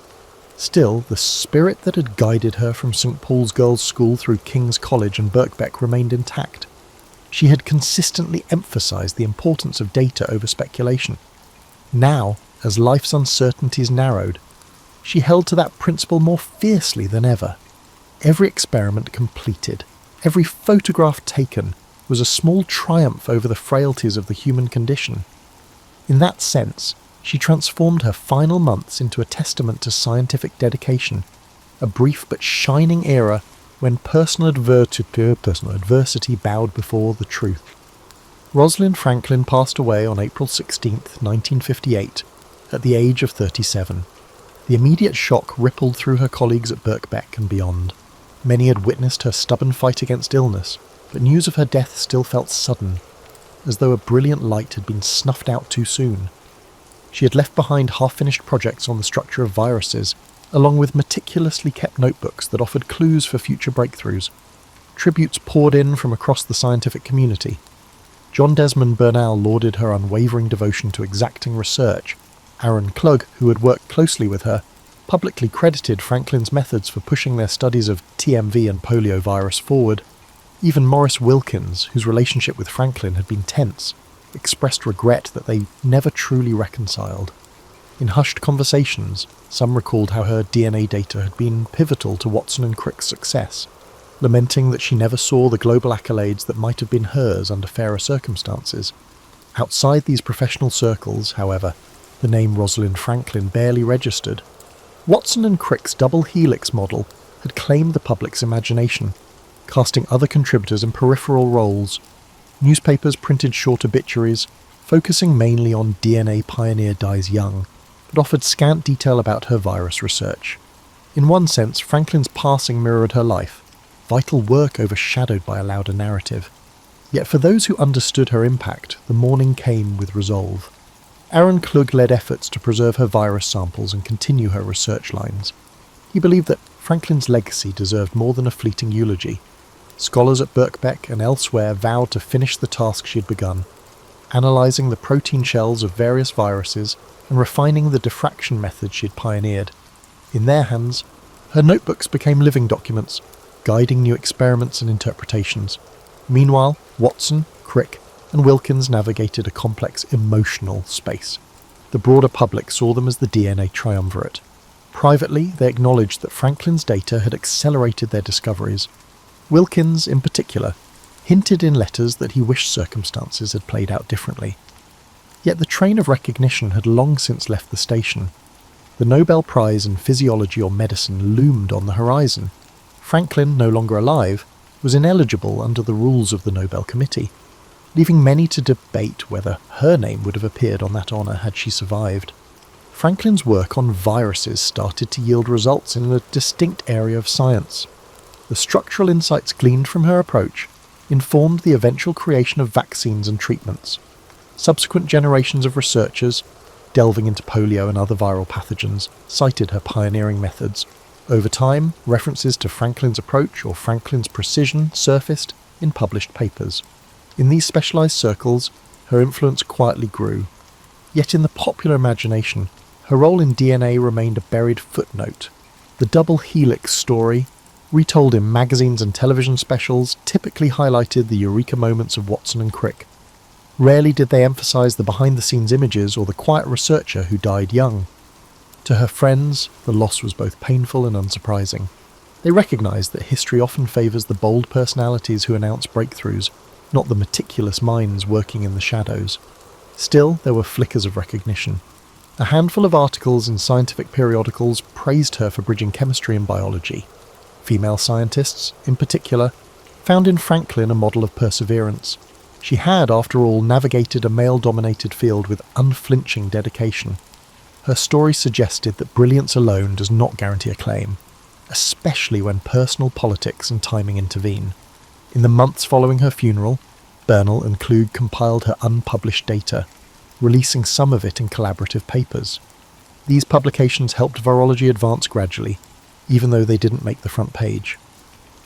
Still, the spirit that had guided her from St. Paul's Girls' School through King's College and Birkbeck remained intact. She had consistently emphasised the importance of data over speculation. Now, as life's uncertainties narrowed, she held to that principle more fiercely than ever. Every experiment completed, every photograph taken, was a small triumph over the frailties of the human condition. In that sense, she transformed her final months into a testament to scientific dedication, a brief but shining era when personal adversity bowed before the truth. Rosalind Franklin passed away on April 16, 1958, at the age of 37. The immediate shock rippled through her colleagues at Birkbeck and beyond. Many had witnessed her stubborn fight against illness, but news of her death still felt sudden, as though a brilliant light had been snuffed out too soon. She had left behind half-finished projects on the structure of viruses, along with meticulously kept notebooks that offered clues for future breakthroughs. Tributes poured in from across the scientific community. John Desmond Bernal lauded her unwavering devotion to exacting research. Aaron Klug, who had worked closely with her, publicly credited Franklin's methods for pushing their studies of TMV and polio virus forward. Even Maurice Wilkins, whose relationship with Franklin had been tense, expressed regret that they never truly reconciled. In hushed conversations, some recalled how her DNA data had been pivotal to Watson and Crick's success, lamenting that she never saw the global accolades that might have been hers under fairer circumstances. Outside these professional circles, however, the name Rosalind Franklin barely registered. Watson and Crick's double helix model had claimed the public's imagination, casting other contributors in peripheral roles. Newspapers printed short obituaries, focusing mainly on DNA pioneer dies young, but offered scant detail about her virus research. In one sense, Franklin's passing mirrored her life, vital work overshadowed by a louder narrative. Yet for those who understood her impact, the mourning came with resolve. Aaron Klug led efforts to preserve her virus samples and continue her research lines. He believed that Franklin's legacy deserved more than a fleeting eulogy. Scholars at Birkbeck and elsewhere vowed to finish the task she had begun, analysing the protein shells of various viruses and refining the diffraction methods she had pioneered. In their hands, her notebooks became living documents, guiding new experiments and interpretations. Meanwhile, Watson, Crick, and Wilkins navigated a complex emotional space. The broader public saw them as the DNA triumvirate. Privately, they acknowledged that Franklin's data had accelerated their discoveries. Wilkins, in particular, hinted in letters that he wished circumstances had played out differently. Yet the train of recognition had long since left the station. The Nobel Prize in Physiology or Medicine loomed on the horizon. Franklin, no longer alive, was ineligible under the rules of the Nobel Committee, leaving many to debate whether her name would have appeared on that honour had she survived. Franklin's work on viruses started to yield results in a distinct area of science. The structural insights gleaned from her approach informed the eventual creation of vaccines and treatments. Subsequent generations of researchers, delving into polio and other viral pathogens, cited her pioneering methods. Over time, references to Franklin's approach or Franklin's precision surfaced in published papers. In these specialised circles, her influence quietly grew. Yet in the popular imagination, her role in DNA remained a buried footnote. The double helix story, retold in magazines and television specials, typically highlighted the eureka moments of Watson and Crick. Rarely did they emphasise the behind-the-scenes images or the quiet researcher who died young. To her friends, the loss was both painful and unsurprising. They recognised that history often favours the bold personalities who announce breakthroughs, not the meticulous minds working in the shadows. Still, there were flickers of recognition. A handful of articles in scientific periodicals praised her for bridging chemistry and biology. Female scientists, in particular, found in Franklin a model of perseverance. She had, after all, navigated a male-dominated field with unflinching dedication. Her story suggested that brilliance alone does not guarantee acclaim, especially when personal politics and timing intervene. In the months following her funeral, Bernal and Klug compiled her unpublished data, releasing some of it in collaborative papers. These publications helped virology advance gradually, even though they didn't make the front page.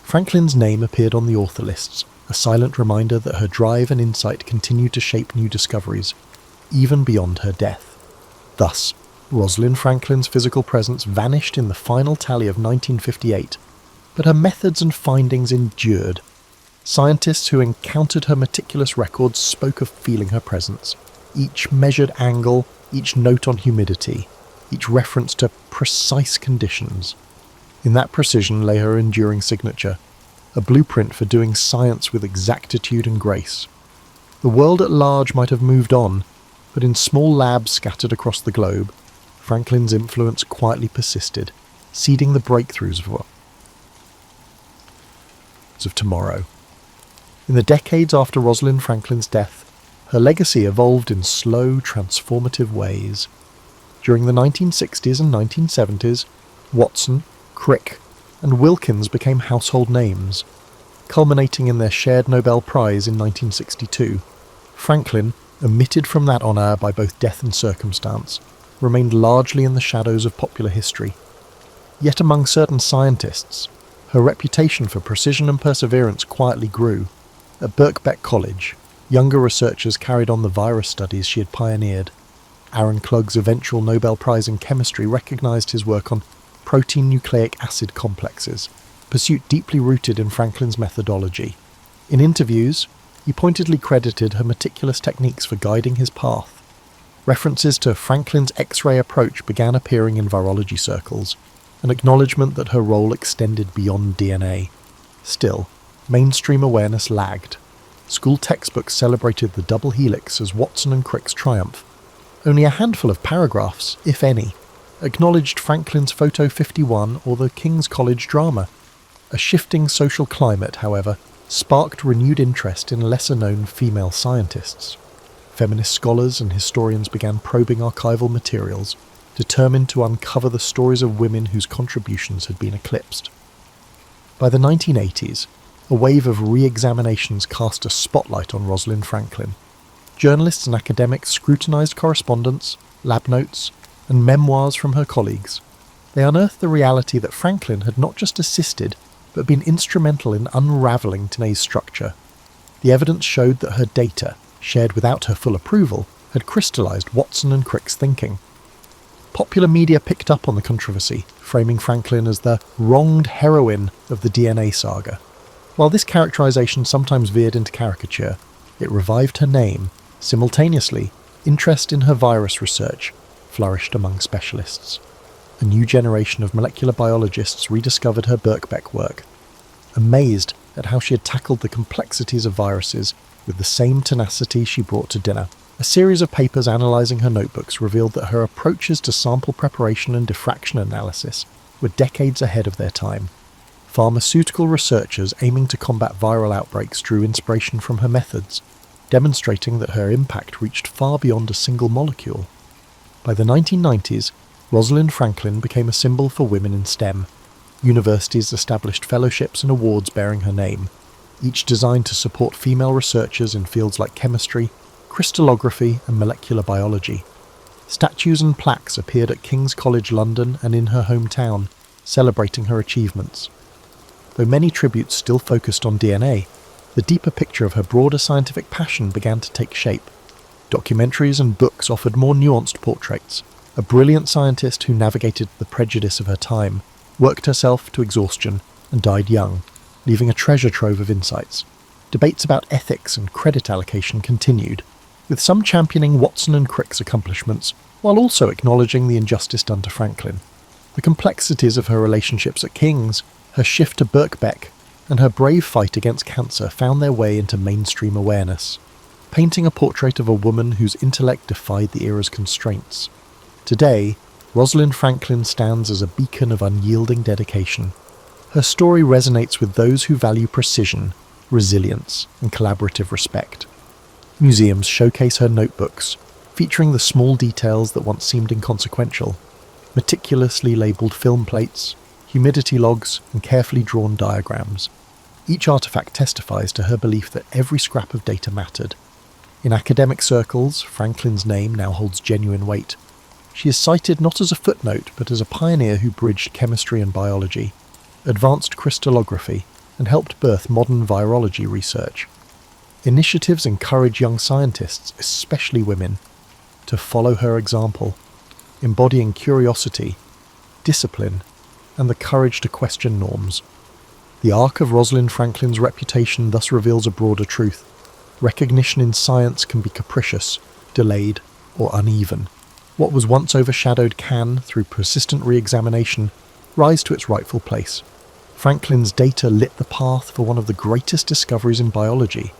Franklin's name appeared on the author lists, a silent reminder that her drive and insight continued to shape new discoveries, even beyond her death. Thus, Rosalind Franklin's physical presence vanished in the final tally of 1958, but her methods and findings endured. Scientists who encountered her meticulous records spoke of feeling her presence. Each measured angle, each note on humidity, each reference to precise conditions. In that precision lay her enduring signature, a blueprint for doing science with exactitude and grace. The world at large might have moved on, but in small labs scattered across the globe, Franklin's influence quietly persisted, seeding the breakthroughs of tomorrow. In the decades after Rosalind Franklin's death, her legacy evolved in slow, transformative ways. During the 1960s and 1970s, Watson, Crick, and Wilkins became household names. Culminating in their shared Nobel Prize in 1962, Franklin, omitted from that honour by both death and circumstance, remained largely in the shadows of popular history. Yet among certain scientists, her reputation for precision and perseverance quietly grew. At Birkbeck College, younger researchers carried on the virus studies she had pioneered. Aaron Klug's eventual Nobel Prize in Chemistry recognised his work on protein nucleic acid complexes, a pursuit deeply rooted in Franklin's methodology. In interviews, he pointedly credited her meticulous techniques for guiding his path. References to Franklin's X-ray approach began appearing in virology circles, an acknowledgement that her role extended beyond DNA. Still, mainstream awareness lagged. School textbooks celebrated the double helix as Watson and Crick's triumph. Only a handful of paragraphs, if any, acknowledged Franklin's Photo 51 or the King's College drama. A shifting social climate, however, sparked renewed interest in lesser-known female scientists. Feminist scholars and historians began probing archival materials, determined to uncover the stories of women whose contributions had been eclipsed. By the 1980s, a wave of re-examinations cast a spotlight on Rosalind Franklin. Journalists and academics scrutinised correspondence, lab notes, and memoirs from her colleagues. They unearthed the reality that Franklin had not just assisted, but been instrumental in unravelling today's structure. The evidence showed that her data, shared without her full approval, had crystallised Watson and Crick's thinking. Popular media picked up on the controversy, framing Franklin as the wronged heroine of the DNA saga. While this characterisation sometimes veered into caricature, it revived her name. Simultaneously, interest in her virus research flourished among specialists. A new generation of molecular biologists rediscovered her Birkbeck work, amazed at how she had tackled the complexities of viruses with the same tenacity she brought to dinner. A series of papers analysing her notebooks revealed that her approaches to sample preparation and diffraction analysis were decades ahead of their time. Pharmaceutical researchers aiming to combat viral outbreaks drew inspiration from her methods, demonstrating that her impact reached far beyond a single molecule. By the 1990s, Rosalind Franklin became a symbol for women in STEM. Universities established fellowships and awards bearing her name, each designed to support female researchers in fields like chemistry, crystallography, and molecular biology. Statues and plaques appeared at King's College London and in her hometown, celebrating her achievements. Though many tributes still focused on DNA, the deeper picture of her broader scientific passion began to take shape. Documentaries and books offered more nuanced portraits. A brilliant scientist who navigated the prejudice of her time, worked herself to exhaustion, and died young, leaving a treasure trove of insights. Debates about ethics and credit allocation continued, with some championing Watson and Crick's accomplishments, while also acknowledging the injustice done to Franklin. The complexities of her relationships at King's Her shift to Birkbeck and her brave fight against cancer found their way into mainstream awareness, painting a portrait of a woman whose intellect defied the era's constraints. Today, Rosalind Franklin stands as a beacon of unyielding dedication. Her story resonates with those who value precision, resilience, and collaborative respect. Museums showcase her notebooks, featuring the small details that once seemed inconsequential, meticulously labelled film plates, humidity logs, and carefully drawn diagrams. Each artifact testifies to her belief that every scrap of data mattered. In academic circles, Franklin's name now holds genuine weight. She is cited not as a footnote, but as a pioneer who bridged chemistry and biology, advanced crystallography, and helped birth modern virology research. Initiatives encourage young scientists, especially women, to follow her example, embodying curiosity, discipline, and the courage to question norms. The arc of Rosalind Franklin's reputation thus reveals a broader truth. Recognition in science can be capricious, delayed, or uneven. What was once overshadowed can, through persistent re-examination, rise to its rightful place. Franklin's data lit the path for one of the greatest discoveries in biology,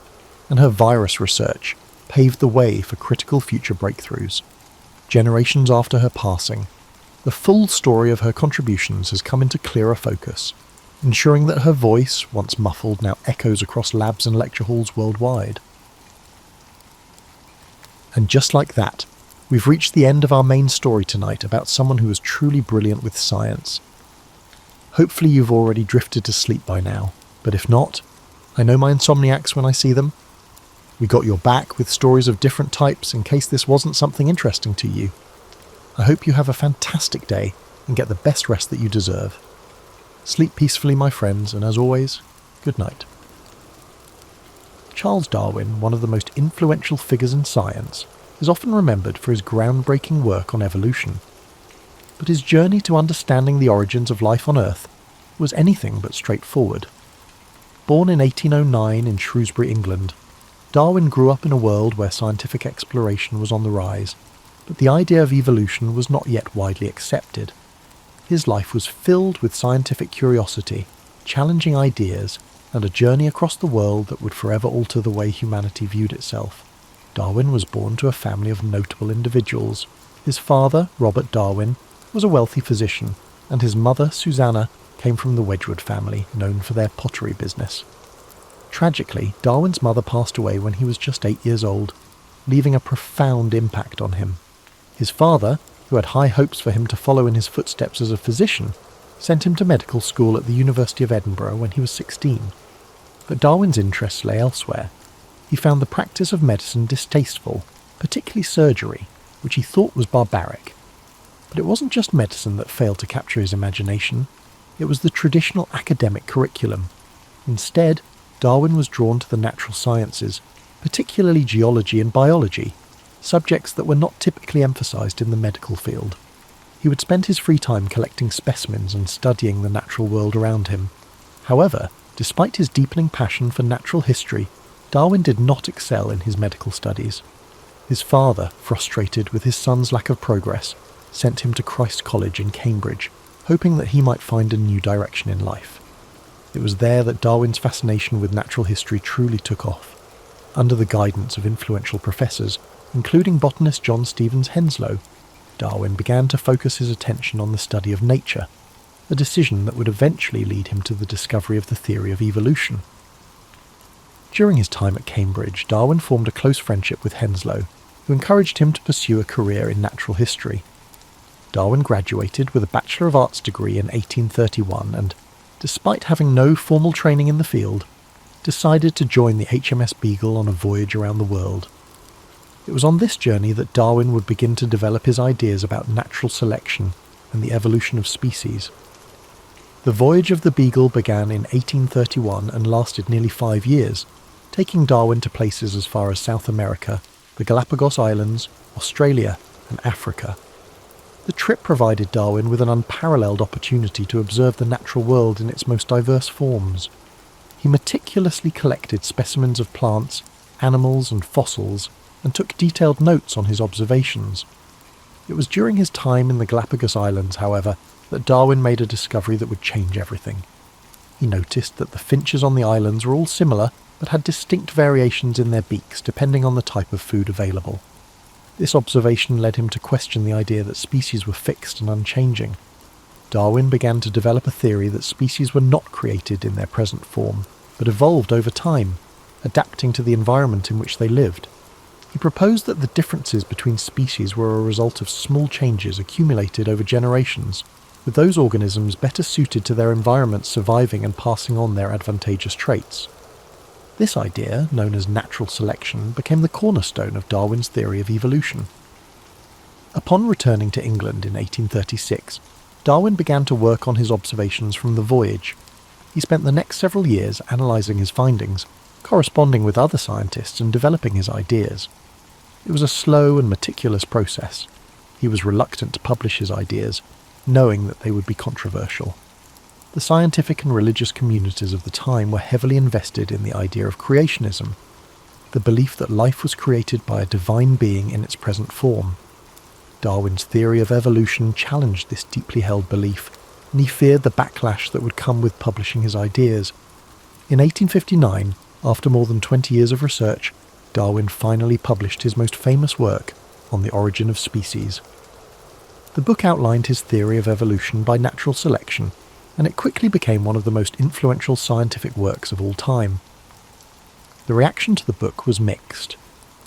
and her virus research paved the way for critical future breakthroughs. Generations after her passing, the full story of her contributions has come into clearer focus, ensuring that her voice, once muffled, now echoes across labs and lecture halls worldwide. And just like that, we've reached the end of our main story tonight about someone who was truly brilliant with science. Hopefully you've already drifted to sleep by now, but if not, I know my insomniacs when I see them. We got your back with stories of different types in case this wasn't something interesting to you. I hope you have a fantastic day and get the best rest that you deserve. Sleep peacefully, my friends, and as always, good night. Charles Darwin, one of the most influential figures in science, is often remembered for his groundbreaking work on evolution. But his journey to understanding the origins of life on Earth was anything but straightforward. Born in 1809 in Shrewsbury, England, Darwin grew up in a world where scientific exploration was on the rise, but the idea of evolution was not yet widely accepted. His life was filled with scientific curiosity, challenging ideas, and a journey across the world that would forever alter the way humanity viewed itself. Darwin was born to a family of notable individuals. His father, Robert Darwin, was a wealthy physician, and his mother, Susanna, came from the Wedgwood family, known for their pottery business. Tragically, Darwin's mother passed away when he was just 8 years old, leaving a profound impact on him. His father, who had high hopes for him to follow in his footsteps as a physician, sent him to medical school at the University of Edinburgh when he was 16. But Darwin's interests lay elsewhere. He found the practice of medicine distasteful, particularly surgery, which he thought was barbaric. But it wasn't just medicine that failed to capture his imagination, it was the traditional academic curriculum. Instead, Darwin was drawn to the natural sciences, particularly geology and biology, subjects that were not typically emphasised in the medical field. He would spend his free time collecting specimens and studying the natural world around him. However, despite his deepening passion for natural history, Darwin did not excel in his medical studies. His father, frustrated with his son's lack of progress, sent him to Christ College in Cambridge, hoping that he might find a new direction in life. It was there that Darwin's fascination with natural history truly took off. Under the guidance of influential professors, including botanist John Stevens Henslow, Darwin began to focus his attention on the study of nature, a decision that would eventually lead him to the discovery of the theory of evolution. During his time at Cambridge, Darwin formed a close friendship with Henslow, who encouraged him to pursue a career in natural history. Darwin graduated with a Bachelor of Arts degree in 1831 and, despite having no formal training in the field, decided to join the HMS Beagle on a voyage around the world. It was on this journey that Darwin would begin to develop his ideas about natural selection and the evolution of species. The voyage of the Beagle began in 1831 and lasted nearly 5 years, taking Darwin to places as far as South America, the Galapagos Islands, Australia, and Africa. The trip provided Darwin with an unparalleled opportunity to observe the natural world in its most diverse forms. He meticulously collected specimens of plants, animals, and fossils, and took detailed notes on his observations. It was during his time in the Galapagos Islands, however, that Darwin made a discovery that would change everything. He noticed that the finches on the islands were all similar, but had distinct variations in their beaks depending on the type of food available. This observation led him to question the idea that species were fixed and unchanging. Darwin began to develop a theory that species were not created in their present form, but evolved over time, adapting to the environment in which they lived. He proposed that the differences between species were a result of small changes accumulated over generations, with those organisms better suited to their environment surviving and passing on their advantageous traits. This idea, known as natural selection, became the cornerstone of Darwin's theory of evolution. Upon returning to England in 1836, Darwin began to work on his observations from the voyage. He spent the next several years analysing his findings, corresponding with other scientists and developing his ideas. It was a slow and meticulous process. He was reluctant to publish his ideas, knowing that they would be controversial. The scientific and religious communities of the time were heavily invested in the idea of creationism, the belief that life was created by a divine being in its present form. Darwin's theory of evolution challenged this deeply held belief, and he feared the backlash that would come with publishing his ideas. In 1859, after more than 20 years of research, Darwin finally published his most famous work, On the Origin of Species. The book outlined his theory of evolution by natural selection, and it quickly became one of the most influential scientific works of all time. The reaction to the book was mixed.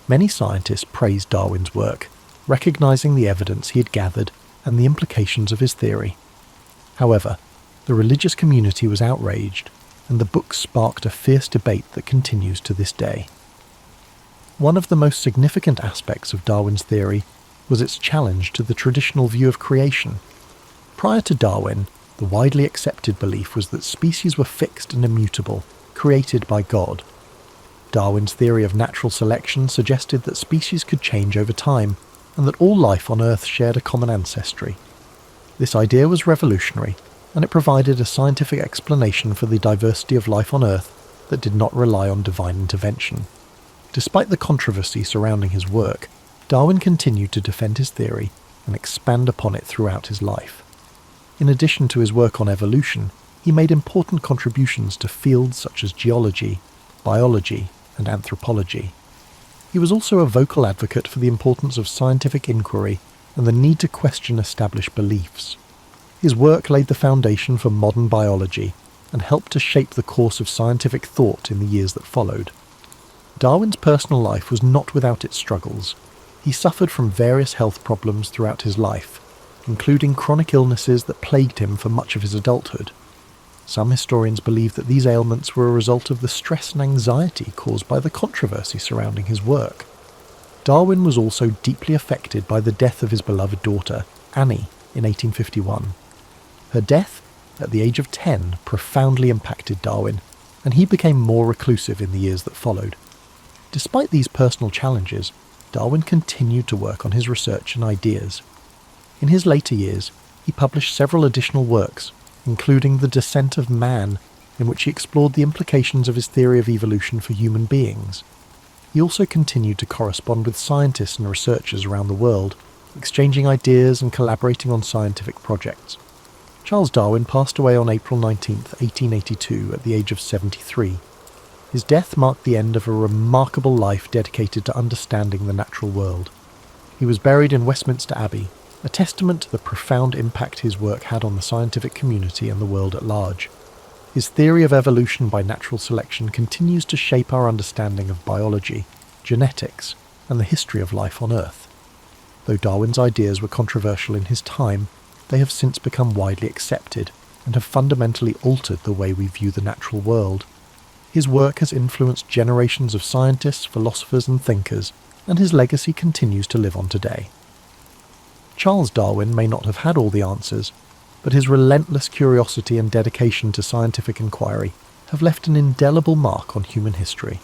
Many scientists praised Darwin's work, recognizing the evidence he had gathered and the implications of his theory. However, the religious community was outraged, and the book sparked a fierce debate that continues to this day. One of the most significant aspects of Darwin's theory was its challenge to the traditional view of creation. Prior to Darwin, the widely accepted belief was that species were fixed and immutable, created by God. Darwin's theory of natural selection suggested that species could change over time, and that all life on Earth shared a common ancestry. This idea was revolutionary, and it provided a scientific explanation for the diversity of life on Earth that did not rely on divine intervention. Despite the controversy surrounding his work, Darwin continued to defend his theory and expand upon it throughout his life. In addition to his work on evolution, he made important contributions to fields such as geology, biology, and anthropology. He was also a vocal advocate for the importance of scientific inquiry and the need to question established beliefs. His work laid the foundation for modern biology and helped to shape the course of scientific thought in the years that followed. Darwin's personal life was not without its struggles. He suffered from various health problems throughout his life, including chronic illnesses that plagued him for much of his adulthood. Some historians believe that these ailments were a result of the stress and anxiety caused by the controversy surrounding his work. Darwin was also deeply affected by the death of his beloved daughter, Annie, in 1851. Her death, at the age of 10, profoundly impacted Darwin, and he became more reclusive in the years that followed. Despite these personal challenges, Darwin continued to work on his research and ideas. In his later years, he published several additional works, including The Descent of Man, in which he explored the implications of his theory of evolution for human beings. He also continued to correspond with scientists and researchers around the world, exchanging ideas and collaborating on scientific projects. Charles Darwin passed away on April 19, 1882, at the age of 73. His death marked the end of a remarkable life dedicated to understanding the natural world. He was buried in Westminster Abbey, a testament to the profound impact his work had on the scientific community and the world at large. His theory of evolution by natural selection continues to shape our understanding of biology, genetics, and the history of life on Earth. Though Darwin's ideas were controversial in his time, they have since become widely accepted and have fundamentally altered the way we view the natural world. His work has influenced generations of scientists, philosophers, and thinkers, and his legacy continues to live on today. Charles Darwin may not have had all the answers, but his relentless curiosity and dedication to scientific inquiry have left an indelible mark on human history.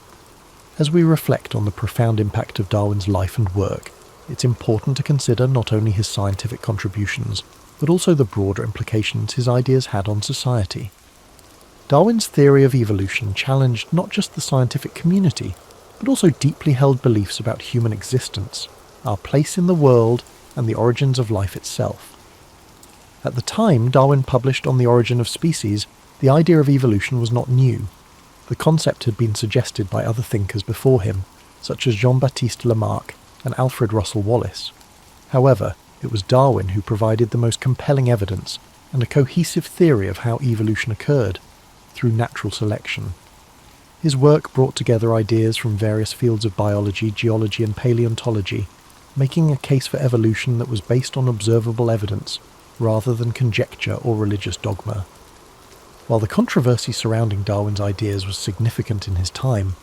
As we reflect on the profound impact of Darwin's life and work, it's important to consider not only his scientific contributions, but also the broader implications his ideas had on society. Darwin's theory of evolution challenged not just the scientific community, but also deeply held beliefs about human existence, our place in the world, and the origins of life itself. At the time Darwin published On the Origin of Species, The idea of evolution was not new. The concept had been suggested by other thinkers before him, such as Jean-Baptiste Lamarck and Alfred Russel Wallace. However, it was Darwin who provided the most compelling evidence and a cohesive theory of how evolution occurred, through natural selection. His work brought together ideas from various fields of biology, geology and paleontology, making a case for evolution that was based on observable evidence rather than conjecture or religious dogma. While the controversy surrounding Darwin's ideas was significant in his time,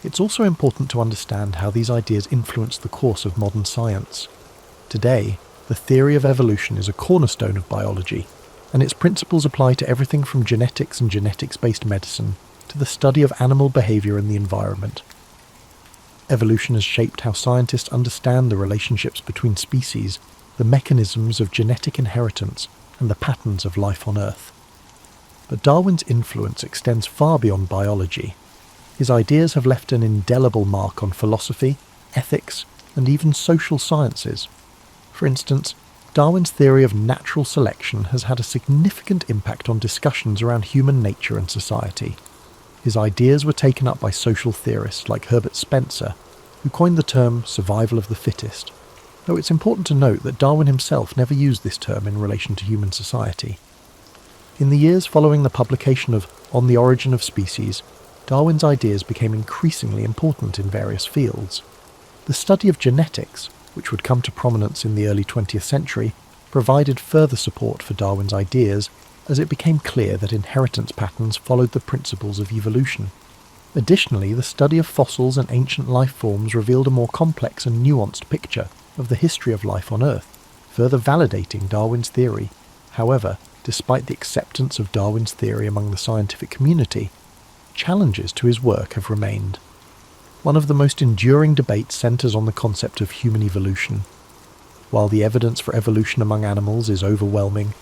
it's also important to understand how these ideas influenced the course of modern science. Today, the theory of evolution is a cornerstone of biology, and its principles apply to everything from genetics and genetics-based medicine to the study of animal behavior and the environment. Evolution has shaped how scientists understand the relationships between species, the mechanisms of genetic inheritance, and the patterns of life on Earth. But Darwin's influence extends far beyond biology. His ideas have left an indelible mark on philosophy, ethics, and even social sciences. For instance, Darwin's theory of natural selection has had a significant impact on discussions around human nature and society. His ideas were taken up by social theorists like Herbert Spencer, who coined the term survival of the fittest, though it's important to note that Darwin himself never used this term in relation to human society. In the years following the publication of On the Origin of Species, Darwin's ideas became increasingly important in various fields. The study of genetics, which would come to prominence in the early 20th century, provided further support for Darwin's ideas as it became clear that inheritance patterns followed the principles of evolution. Additionally, the study of fossils and ancient life forms revealed a more complex and nuanced picture of the history of life on Earth, further validating Darwin's theory. However, despite the acceptance of Darwin's theory among the scientific community, challenges to his work have remained. One of the most enduring debates centres on the concept of human evolution. While the evidence for evolution among animals is overwhelming,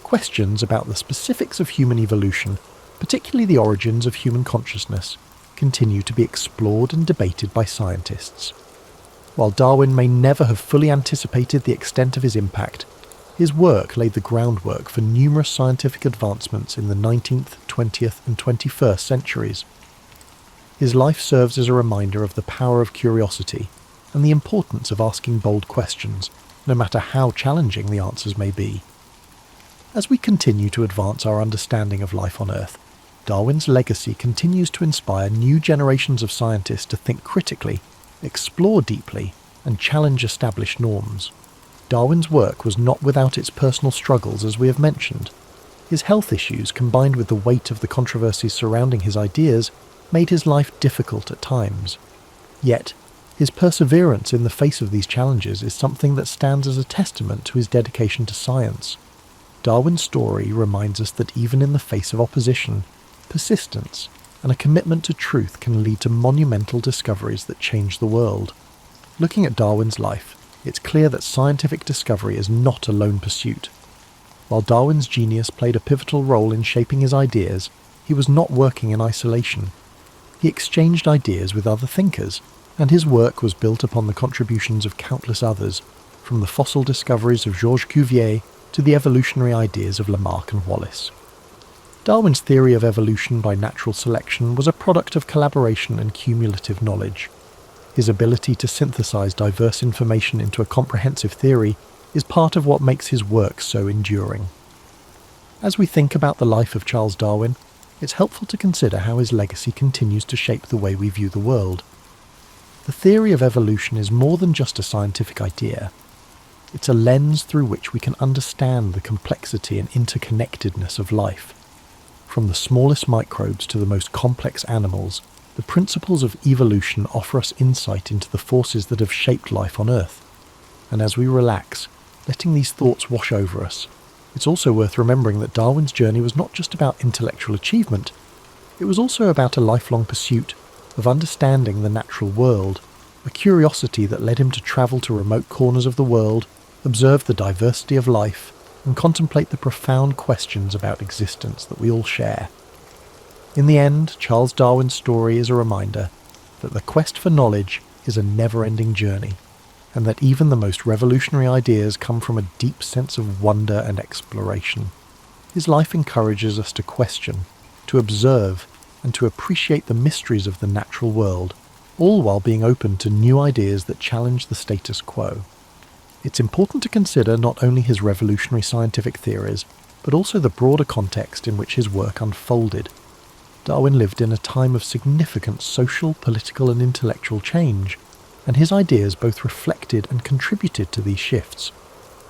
questions about the specifics of human evolution, particularly the origins of human consciousness, continue to be explored and debated by scientists. While Darwin may never have fully anticipated the extent of his impact, his work laid the groundwork for numerous scientific advancements in the 19th, 20th and 21st centuries. His life serves as a reminder of the power of curiosity and the importance of asking bold questions, no matter how challenging the answers may be. As we continue to advance our understanding of life on Earth, Darwin's legacy continues to inspire new generations of scientists to think critically, explore deeply, and challenge established norms. Darwin's work was not without its personal struggles, as we have mentioned. His health issues, combined with the weight of the controversies surrounding his ideas, made his life difficult at times. Yet, his perseverance in the face of these challenges is something that stands as a testament to his dedication to science. Darwin's story reminds us that even in the face of opposition, persistence and a commitment to truth can lead to monumental discoveries that change the world. Looking at Darwin's life, it's clear that scientific discovery is not a lone pursuit. While Darwin's genius played a pivotal role in shaping his ideas, he was not working in isolation. He exchanged ideas with other thinkers, and his work was built upon the contributions of countless others, from the fossil discoveries of Georges Cuvier to the evolutionary ideas of Lamarck and Wallace. Darwin's theory of evolution by natural selection was a product of collaboration and cumulative knowledge. His ability to synthesize diverse information into a comprehensive theory is part of what makes his work so enduring. As we think about the life of Charles Darwin, it's helpful to consider how his legacy continues to shape the way we view the world. The theory of evolution is more than just a scientific idea. It's a lens through which we can understand the complexity and interconnectedness of life. From the smallest microbes to the most complex animals, the principles of evolution offer us insight into the forces that have shaped life on Earth. And as we relax, letting these thoughts wash over us, it's also worth remembering that Darwin's journey was not just about intellectual achievement, it was also about a lifelong pursuit of understanding the natural world, a curiosity that led him to travel to remote corners of the world, observe the diversity of life, and contemplate the profound questions about existence that we all share. In the end, Charles Darwin's story is a reminder that the quest for knowledge is a never-ending journey, and that even the most revolutionary ideas come from a deep sense of wonder and exploration. His life encourages us to question, to observe, and to appreciate the mysteries of the natural world, all while being open to new ideas that challenge the status quo. It's important to consider not only his revolutionary scientific theories, but also the broader context in which his work unfolded. Darwin lived in a time of significant social, political and intellectual change, and his ideas both reflected and contributed to these shifts.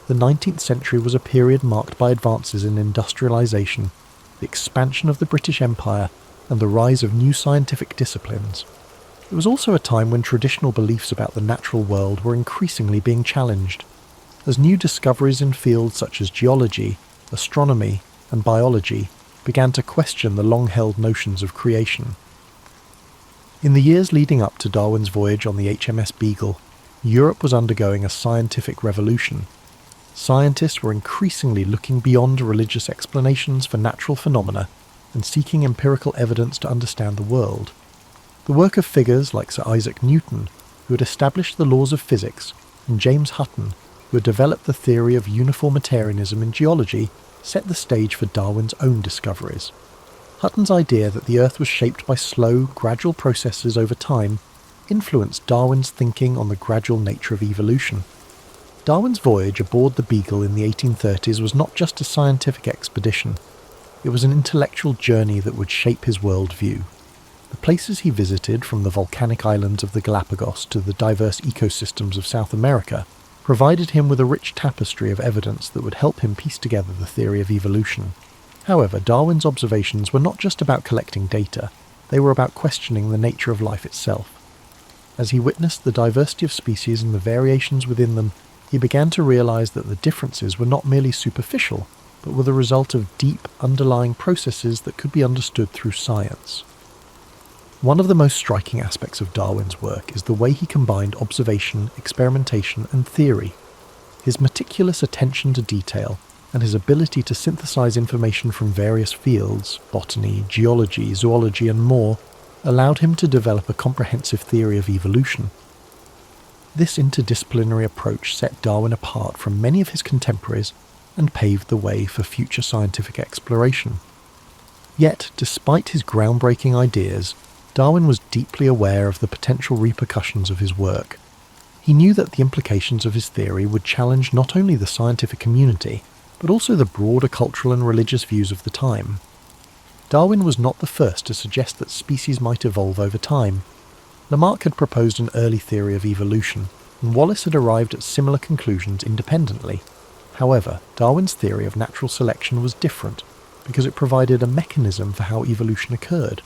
The 19th century was a period marked by advances in industrialisation, the expansion of the British Empire, and the rise of new scientific disciplines. It was also a time when traditional beliefs about the natural world were increasingly being challenged, as new discoveries in fields such as geology, astronomy, and biology began to question the long-held notions of creation. In the years leading up to Darwin's voyage on the HMS Beagle, Europe was undergoing a scientific revolution. Scientists were increasingly looking beyond religious explanations for natural phenomena and seeking empirical evidence to understand the world. The work of figures like Sir Isaac Newton, who had established the laws of physics, and James Hutton, who had developed the theory of uniformitarianism in geology, set the stage for Darwin's own discoveries. Hutton's idea that the Earth was shaped by slow, gradual processes over time influenced Darwin's thinking on the gradual nature of evolution. Darwin's voyage aboard the Beagle in the 1830s was not just a scientific expedition, it was an intellectual journey that would shape his worldview. The places he visited, from the volcanic islands of the Galapagos to the diverse ecosystems of South America, provided him with a rich tapestry of evidence that would help him piece together the theory of evolution. However, Darwin's observations were not just about collecting data, they were about questioning the nature of life itself. As he witnessed the diversity of species and the variations within them, he began to realize that the differences were not merely superficial, but were the result of deep, underlying processes that could be understood through science. One of the most striking aspects of Darwin's work is the way he combined observation, experimentation, and theory. His meticulous attention to detail and his ability to synthesize information from various fields, botany, geology, zoology, and more, allowed him to develop a comprehensive theory of evolution. This interdisciplinary approach set Darwin apart from many of his contemporaries and paved the way for future scientific exploration. Yet, despite his groundbreaking ideas, Darwin was deeply aware of the potential repercussions of his work. He knew that the implications of his theory would challenge not only the scientific community, but also the broader cultural and religious views of the time. Darwin was not the first to suggest that species might evolve over time. Lamarck had proposed an early theory of evolution, and Wallace had arrived at similar conclusions independently. However, Darwin's theory of natural selection was different, because it provided a mechanism for how evolution occurred.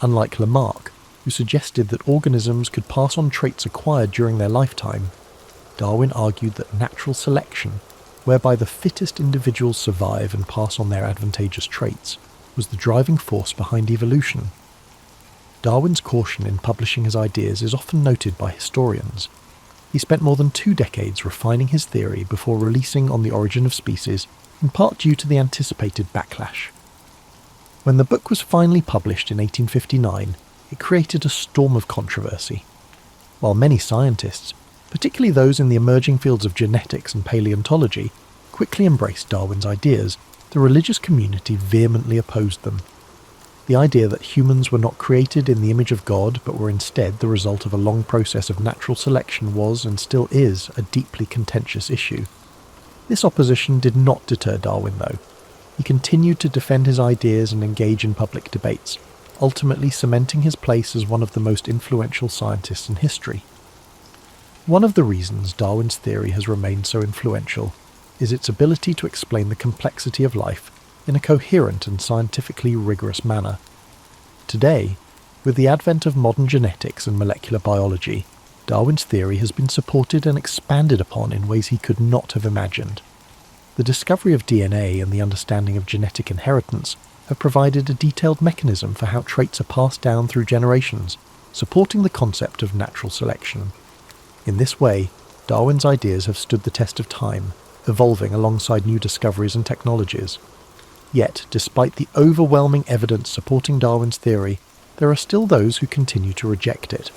Unlike Lamarck, who suggested that organisms could pass on traits acquired during their lifetime, Darwin argued that natural selection, whereby the fittest individuals survive and pass on their advantageous traits, was the driving force behind evolution. Darwin's caution in publishing his ideas is often noted by historians. He spent more than 2 decades refining his theory before releasing On the Origin of Species, in part due to the anticipated backlash. When the book was finally published in 1859, it created a storm of controversy. While many scientists, particularly those in the emerging fields of genetics and paleontology, quickly embraced Darwin's ideas, the religious community vehemently opposed them. The idea that humans were not created in the image of God, but were instead the result of a long process of natural selection was, and still is, a deeply contentious issue. This opposition did not deter Darwin, though. He continued to defend his ideas and engage in public debates, ultimately cementing his place as one of the most influential scientists in history. One of the reasons Darwin's theory has remained so influential is its ability to explain the complexity of life in a coherent and scientifically rigorous manner. Today, with the advent of modern genetics and molecular biology, Darwin's theory has been supported and expanded upon in ways he could not have imagined. The discovery of DNA and the understanding of genetic inheritance have provided a detailed mechanism for how traits are passed down through generations, supporting the concept of natural selection. In this way, Darwin's ideas have stood the test of time, evolving alongside new discoveries and technologies. Yet, despite the overwhelming evidence supporting Darwin's theory, there are still those who continue to reject it.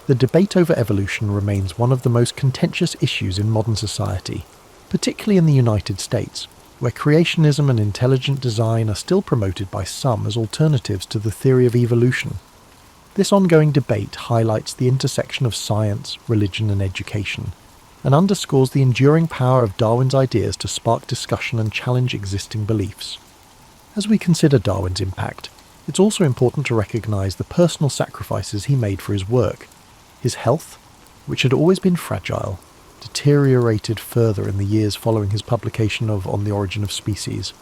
The debate over evolution remains one of the most contentious issues in modern society, particularly in the United States, where creationism and intelligent design are still promoted by some as alternatives to the theory of evolution. This ongoing debate highlights the intersection of science, religion and education, and underscores the enduring power of Darwin's ideas to spark discussion and challenge existing beliefs. As we consider Darwin's impact, it's also important to recognise the personal sacrifices he made for his work. His health, which had always been fragile, deteriorated further in the years following his publication of On the Origin of Species.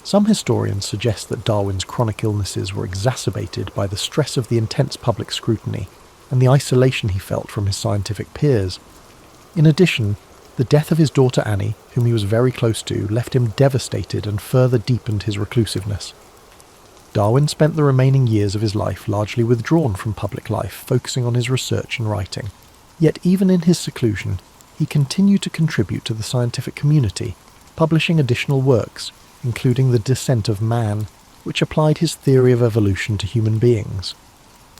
Some historians suggest that Darwin's chronic illnesses were exacerbated by the stress of the intense public scrutiny and the isolation he felt from his scientific peers. In addition, the death of his daughter Annie, whom he was very close to, left him devastated and further deepened his reclusiveness. Darwin spent the remaining years of his life largely withdrawn from public life, focusing on his research and writing. Yet even in his seclusion, he continued to contribute to the scientific community, publishing additional works, including The Descent of Man, which applied his theory of evolution to human beings.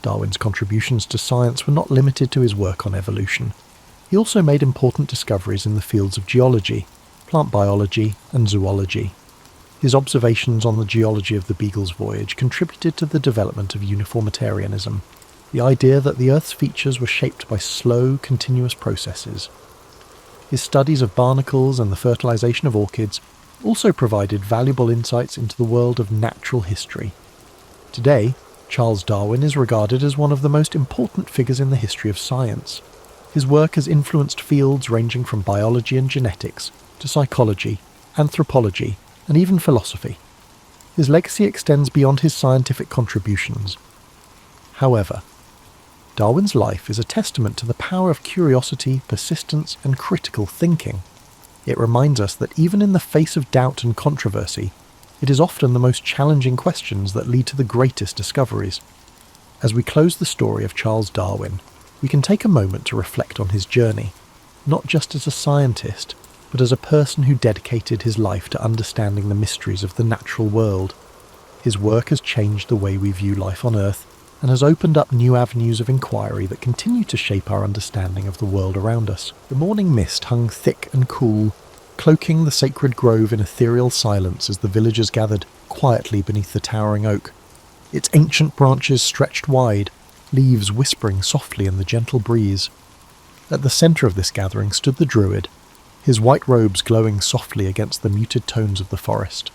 Darwin's contributions to science were not limited to his work on evolution. He also made important discoveries in the fields of geology, plant biology, and zoology. His observations on the geology of the Beagle's voyage contributed to the development of uniformitarianism, the idea that the Earth's features were shaped by slow, continuous processes. His studies of barnacles and the fertilization of orchids also provided valuable insights into the world of natural history. Today, Charles Darwin is regarded as one of the most important figures in the history of science. His work has influenced fields ranging from biology and genetics to psychology, anthropology, and even philosophy. His legacy extends beyond his scientific contributions. However, Darwin's life is a testament to the power of curiosity, persistence, and critical thinking. It reminds us that even in the face of doubt and controversy, it is often the most challenging questions that lead to the greatest discoveries. As we close the story of Charles Darwin, we can take a moment to reflect on his journey, not just as a scientist, but as a person who dedicated his life to understanding the mysteries of the natural world. His work has changed the way we view life on Earth and has opened up new avenues of inquiry that continue to shape our understanding of the world around us. The morning mist hung thick and cool, cloaking the sacred grove in ethereal silence as the villagers gathered quietly beneath the towering oak. Its ancient branches stretched wide, leaves whispering softly in the gentle breeze. At the centre of this gathering stood the druid, his white robes glowing softly against the muted tones of the forest.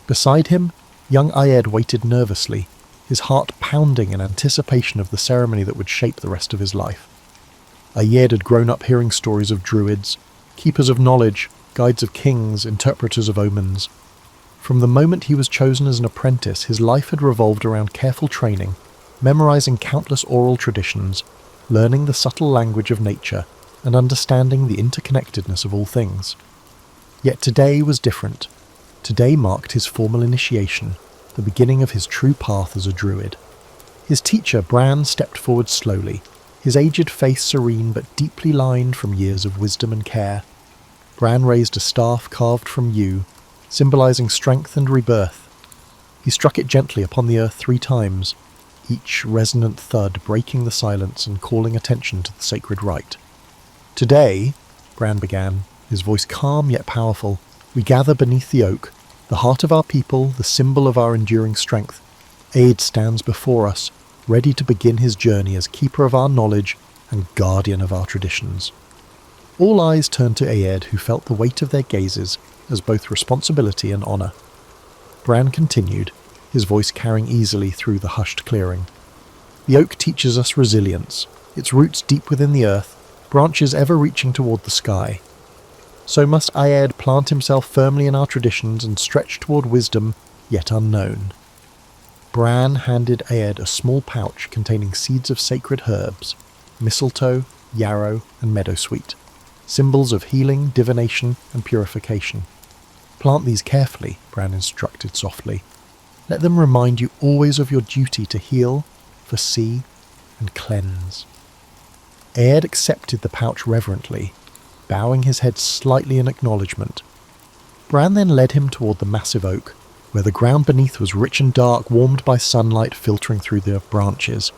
Beside him, young Ayed waited nervously, his heart pounding in anticipation of the ceremony that would shape the rest of his life. Ayed had grown up hearing stories of druids, keepers of knowledge, guides of kings, interpreters of omens. From the moment he was chosen as an apprentice, his life had revolved around careful training, memorizing countless oral traditions, learning the subtle language of nature, and understanding the interconnectedness of all things. Yet today was different. Today marked his formal initiation, the beginning of his true path as a druid. His teacher, Bran, stepped forward slowly, his aged face serene but deeply lined from years of wisdom and care. Bran raised a staff carved from yew, symbolizing strength and rebirth. He struck it gently upon the earth 3 times, each resonant thud breaking the silence and calling attention to the sacred rite. "Today," Bran began, his voice calm yet powerful, "we gather beneath the oak, the heart of our people, the symbol of our enduring strength. Aed stands before us, ready to begin his journey as keeper of our knowledge and guardian of our traditions." All eyes turned to Aed, who felt the weight of their gazes as both responsibility and honour. Bran continued, his voice carrying easily through the hushed clearing. "The oak teaches us resilience, its roots deep within the earth, branches ever reaching toward the sky. So must Ayed plant himself firmly in our traditions and stretch toward wisdom yet unknown." Bran handed Ayed a small pouch containing seeds of sacred herbs, mistletoe, yarrow, and meadowsweet, symbols of healing, divination, and purification. "Plant these carefully," Bran instructed softly. "Let them remind you always of your duty to heal, foresee, and cleanse." Ayed accepted the pouch reverently, bowing his head slightly in acknowledgement. Bran then led him toward the massive oak, where the ground beneath was rich and dark, warmed by sunlight filtering through the branches.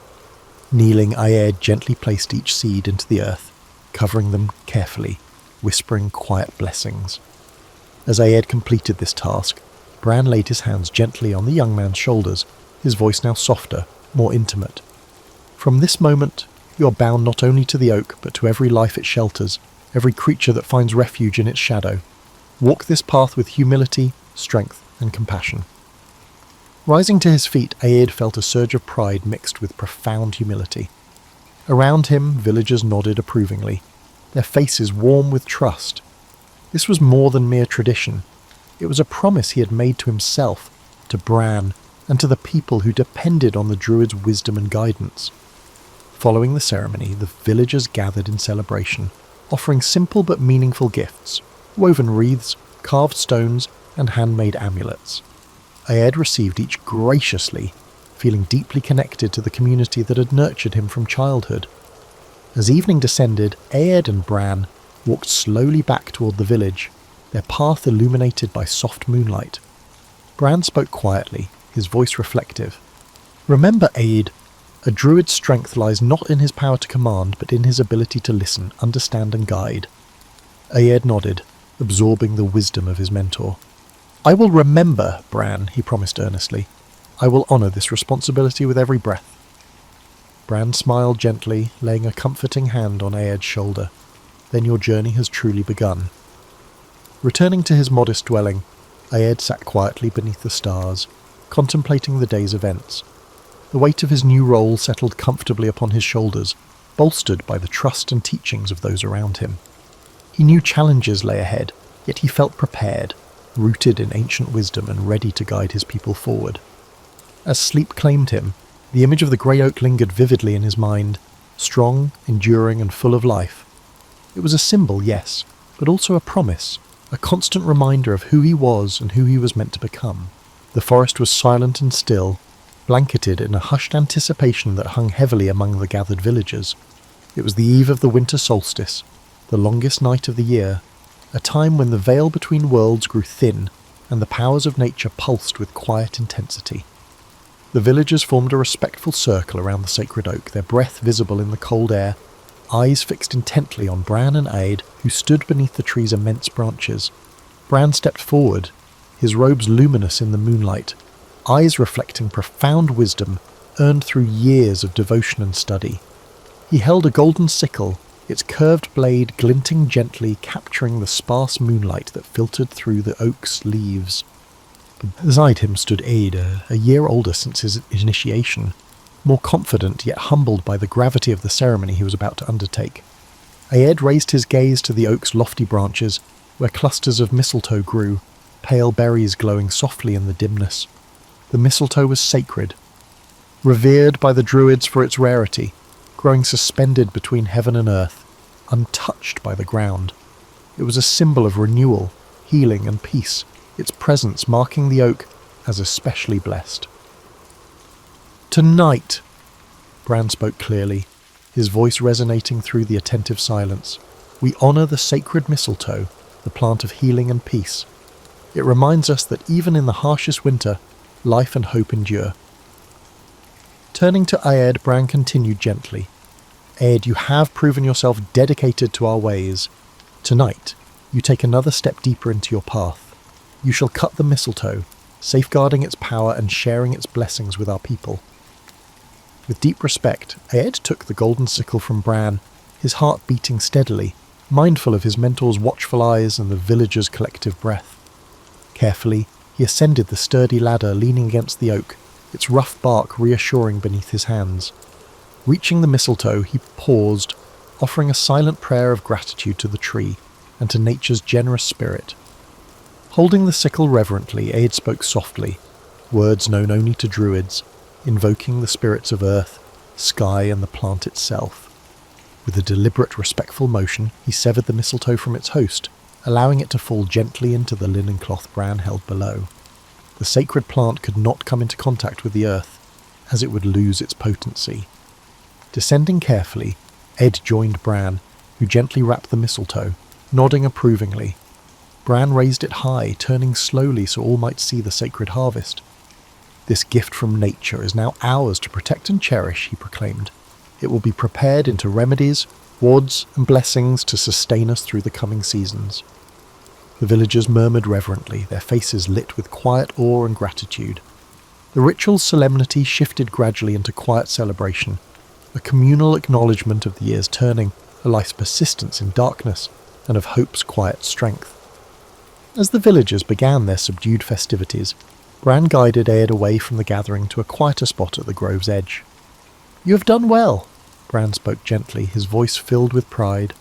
Kneeling, Ayed gently placed each seed into the earth, covering them carefully, whispering quiet blessings. As Aed completed this task, Bran laid his hands gently on the young man's shoulders, his voice now softer, more intimate. "From this moment, you are bound not only to the oak, but to every life it shelters, every creature that finds refuge in its shadow. Walk this path with humility, strength, and compassion." Rising to his feet, Aed felt a surge of pride mixed with profound humility. Around him, villagers nodded approvingly, their faces warm with trust. This was more than mere tradition. It was a promise he had made to himself, to Bran, and to the people who depended on the druid's wisdom and guidance. Following the ceremony, the villagers gathered in celebration, offering simple but meaningful gifts, woven wreaths, carved stones, and handmade amulets. Aed received each graciously, feeling deeply connected to the community that had nurtured him from childhood. As evening descended, Aed and Bran walked slowly back toward the village, their path illuminated by soft moonlight. Bran spoke quietly, his voice reflective. "Remember, Aed, a druid's strength lies not in his power to command, but in his ability to listen, understand, and guide." Aed nodded, absorbing the wisdom of his mentor. "I will remember, Bran," he promised earnestly. "I will honour this responsibility with every breath." Bran smiled gently, laying a comforting hand on Aed's shoulder. "Then your journey has truly begun." Returning to his modest dwelling, Aed sat quietly beneath the stars, contemplating the day's events. The weight of his new role settled comfortably upon his shoulders, bolstered by the trust and teachings of those around him. He knew challenges lay ahead, yet he felt prepared, rooted in ancient wisdom and ready to guide his people forward. As sleep claimed him, the image of the grey oak lingered vividly in his mind, strong, enduring, and full of life. It was a symbol, yes, but also a promise, a constant reminder of who he was and who he was meant to become. The forest was silent and still, blanketed in a hushed anticipation that hung heavily among the gathered villagers. It was the eve of the winter solstice, the longest night of the year, a time when the veil between worlds grew thin and the powers of nature pulsed with quiet intensity. The villagers formed a respectful circle around the sacred oak, their breath visible in the cold air, eyes fixed intently on Bran and Aed, who stood beneath the tree's immense branches. Bran stepped forward, his robes luminous in the moonlight, eyes reflecting profound wisdom earned through years of devotion and study. He held a golden sickle, its curved blade glinting gently, capturing the sparse moonlight that filtered through the oak's leaves. Beside him stood Aed, a year older since his initiation, more confident yet humbled by the gravity of the ceremony he was about to undertake. Aed raised his gaze to the oak's lofty branches, where clusters of mistletoe grew, pale berries glowing softly in the dimness. The mistletoe was sacred, revered by the druids for its rarity, growing suspended between heaven and earth, untouched by the ground. It was a symbol of renewal, healing, and peace, its presence marking the oak as especially blessed. "Tonight," Bran spoke clearly, his voice resonating through the attentive silence, "we honour the sacred mistletoe, the plant of healing and peace. It reminds us that even in the harshest winter, life and hope endure." Turning to Aed, Bran continued gently. "Aed, you have proven yourself dedicated to our ways. Tonight, you take another step deeper into your path. You shall cut the mistletoe, safeguarding its power and sharing its blessings with our people." With deep respect, Aed took the golden sickle from Bran, his heart beating steadily, mindful of his mentor's watchful eyes and the villagers' collective breath. Carefully, he ascended the sturdy ladder leaning against the oak, its rough bark reassuring beneath his hands. Reaching the mistletoe, he paused, offering a silent prayer of gratitude to the tree and to nature's generous spirit. Holding the sickle reverently, Aed spoke softly, words known only to druids, invoking the spirits of earth, sky, and the plant itself. With a deliberate, respectful motion, he severed the mistletoe from its host, allowing it to fall gently into the linen cloth Bran held below. The sacred plant could not come into contact with the earth, as it would lose its potency. Descending carefully, Ed joined Bran, who gently wrapped the mistletoe, nodding approvingly. Bran raised it high, turning slowly so all might see the sacred harvest. "This gift from nature is now ours to protect and cherish," he proclaimed. "It will be prepared into remedies, wards, and blessings to sustain us through the coming seasons." The villagers murmured reverently, their faces lit with quiet awe and gratitude. The ritual's solemnity shifted gradually into quiet celebration, a communal acknowledgement of the year's turning, a life's persistence in darkness, and of hope's quiet strength. As the villagers began their subdued festivities, Bran guided Aed away from the gathering to a quieter spot at the grove's edge. "You have done well," Bran spoke gently, his voice filled with pride.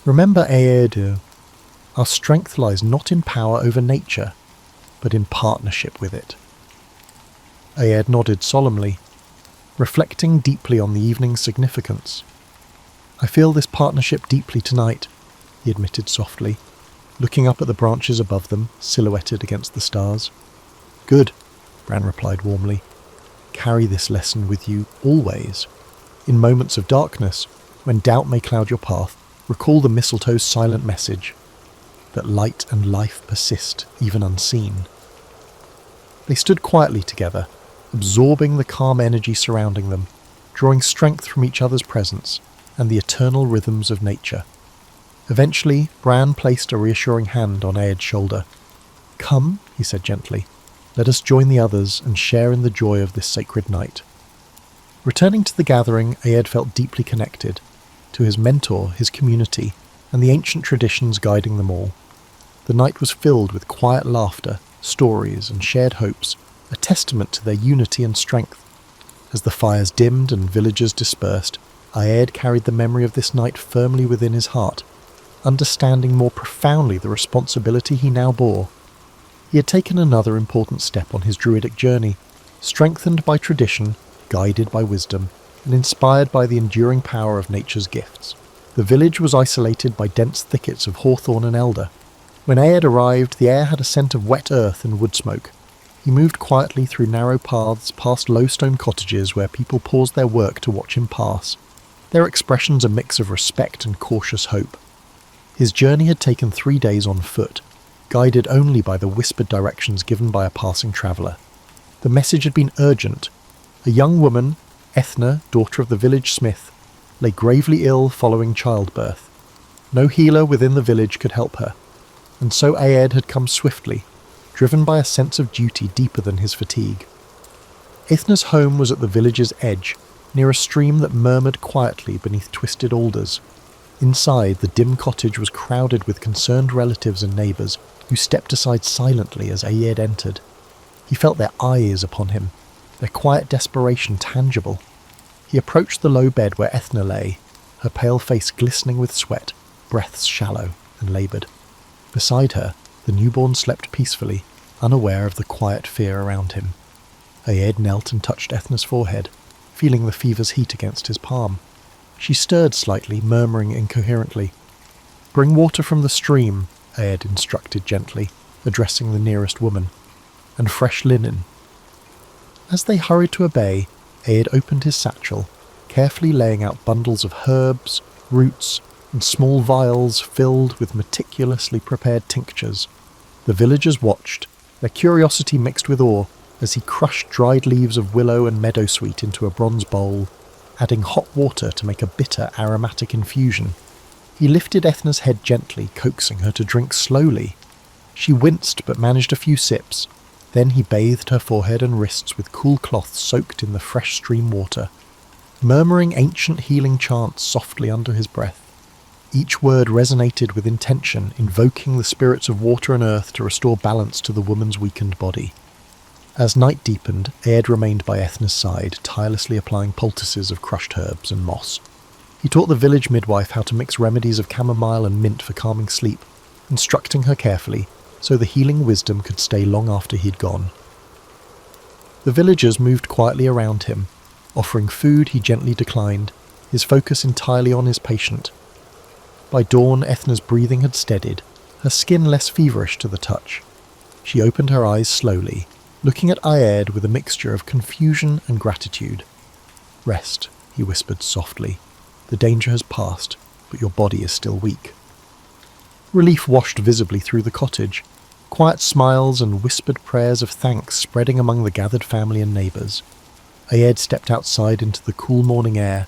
"Remember, Aed, our strength lies not in power over nature, but in partnership with it." Aed nodded solemnly, reflecting deeply on the evening's significance. "I feel this partnership deeply tonight," he admitted softly, looking up at the branches above them, silhouetted against the stars. "Good," Bran replied warmly. "Carry this lesson with you always. In moments of darkness, when doubt may cloud your path, recall the mistletoe's silent message, that light and life persist, even unseen." They stood quietly together, absorbing the calm energy surrounding them, drawing strength from each other's presence and the eternal rhythms of nature. Eventually, Bran placed a reassuring hand on Aed's shoulder. "Come," he said gently, "let us join the others and share in the joy of this sacred night." Returning to the gathering, Aed felt deeply connected to his mentor, his community, and the ancient traditions guiding them all. The night was filled with quiet laughter, stories, and shared hopes, a testament to their unity and strength. As the fires dimmed and villagers dispersed, Aed carried the memory of this night firmly within his heart, understanding more profoundly the responsibility he now bore. He had taken another important step on his druidic journey, strengthened by tradition, guided by wisdom, and inspired by the enduring power of nature's gifts. The village was isolated by dense thickets of hawthorn and elder. When Aed arrived, the air had a scent of wet earth and wood smoke. He moved quietly through narrow paths past low stone cottages where people paused their work to watch him pass, their expressions a mix of respect and cautious hope. His journey had taken 3 days on foot, guided only by the whispered directions given by a passing traveller. The message had been urgent. A young woman, Ethna, daughter of the village smith, lay gravely ill following childbirth. No healer within the village could help her, and so Aed had come swiftly, driven by a sense of duty deeper than his fatigue. Ethna's home was at the village's edge, near a stream that murmured quietly beneath twisted alders. Inside, the dim cottage was crowded with concerned relatives and neighbours, who stepped aside silently as Aed entered. He felt their eyes upon him, their quiet desperation tangible. He approached the low bed where Ethna lay, her pale face glistening with sweat, breaths shallow and laboured. Beside her, the newborn slept peacefully, unaware of the quiet fear around him. Aed knelt and touched Ethna's forehead, feeling the fever's heat against his palm. She stirred slightly, murmuring incoherently. "Bring water from the stream," Aed instructed gently, addressing the nearest woman, "and fresh linen." As they hurried to obey, Aed opened his satchel, carefully laying out bundles of herbs, roots, and small vials filled with meticulously prepared tinctures. The villagers watched, their curiosity mixed with awe, as he crushed dried leaves of willow and meadowsweet into a bronze bowl, adding hot water to make a bitter, aromatic infusion. He lifted Ethna's head gently, coaxing her to drink slowly. She winced but managed a few sips. Then he bathed her forehead and wrists with cool cloths soaked in the fresh stream water, murmuring ancient healing chants softly under his breath. Each word resonated with intention, invoking the spirits of water and earth to restore balance to the woman's weakened body. As night deepened, Aed remained by Ethna's side, tirelessly applying poultices of crushed herbs and moss. He taught the village midwife how to mix remedies of chamomile and mint for calming sleep, instructing her carefully, so the healing wisdom could stay long after he'd gone. The villagers moved quietly around him, offering food he gently declined, his focus entirely on his patient. By dawn, Ethna's breathing had steadied, her skin less feverish to the touch. She opened her eyes slowly, looking at Aed with a mixture of confusion and gratitude. "Rest," he whispered softly. "The danger has passed, but your body is still weak." Relief washed visibly through the cottage, quiet smiles and whispered prayers of thanks spreading among the gathered family and neighbours. Aed stepped outside into the cool morning air,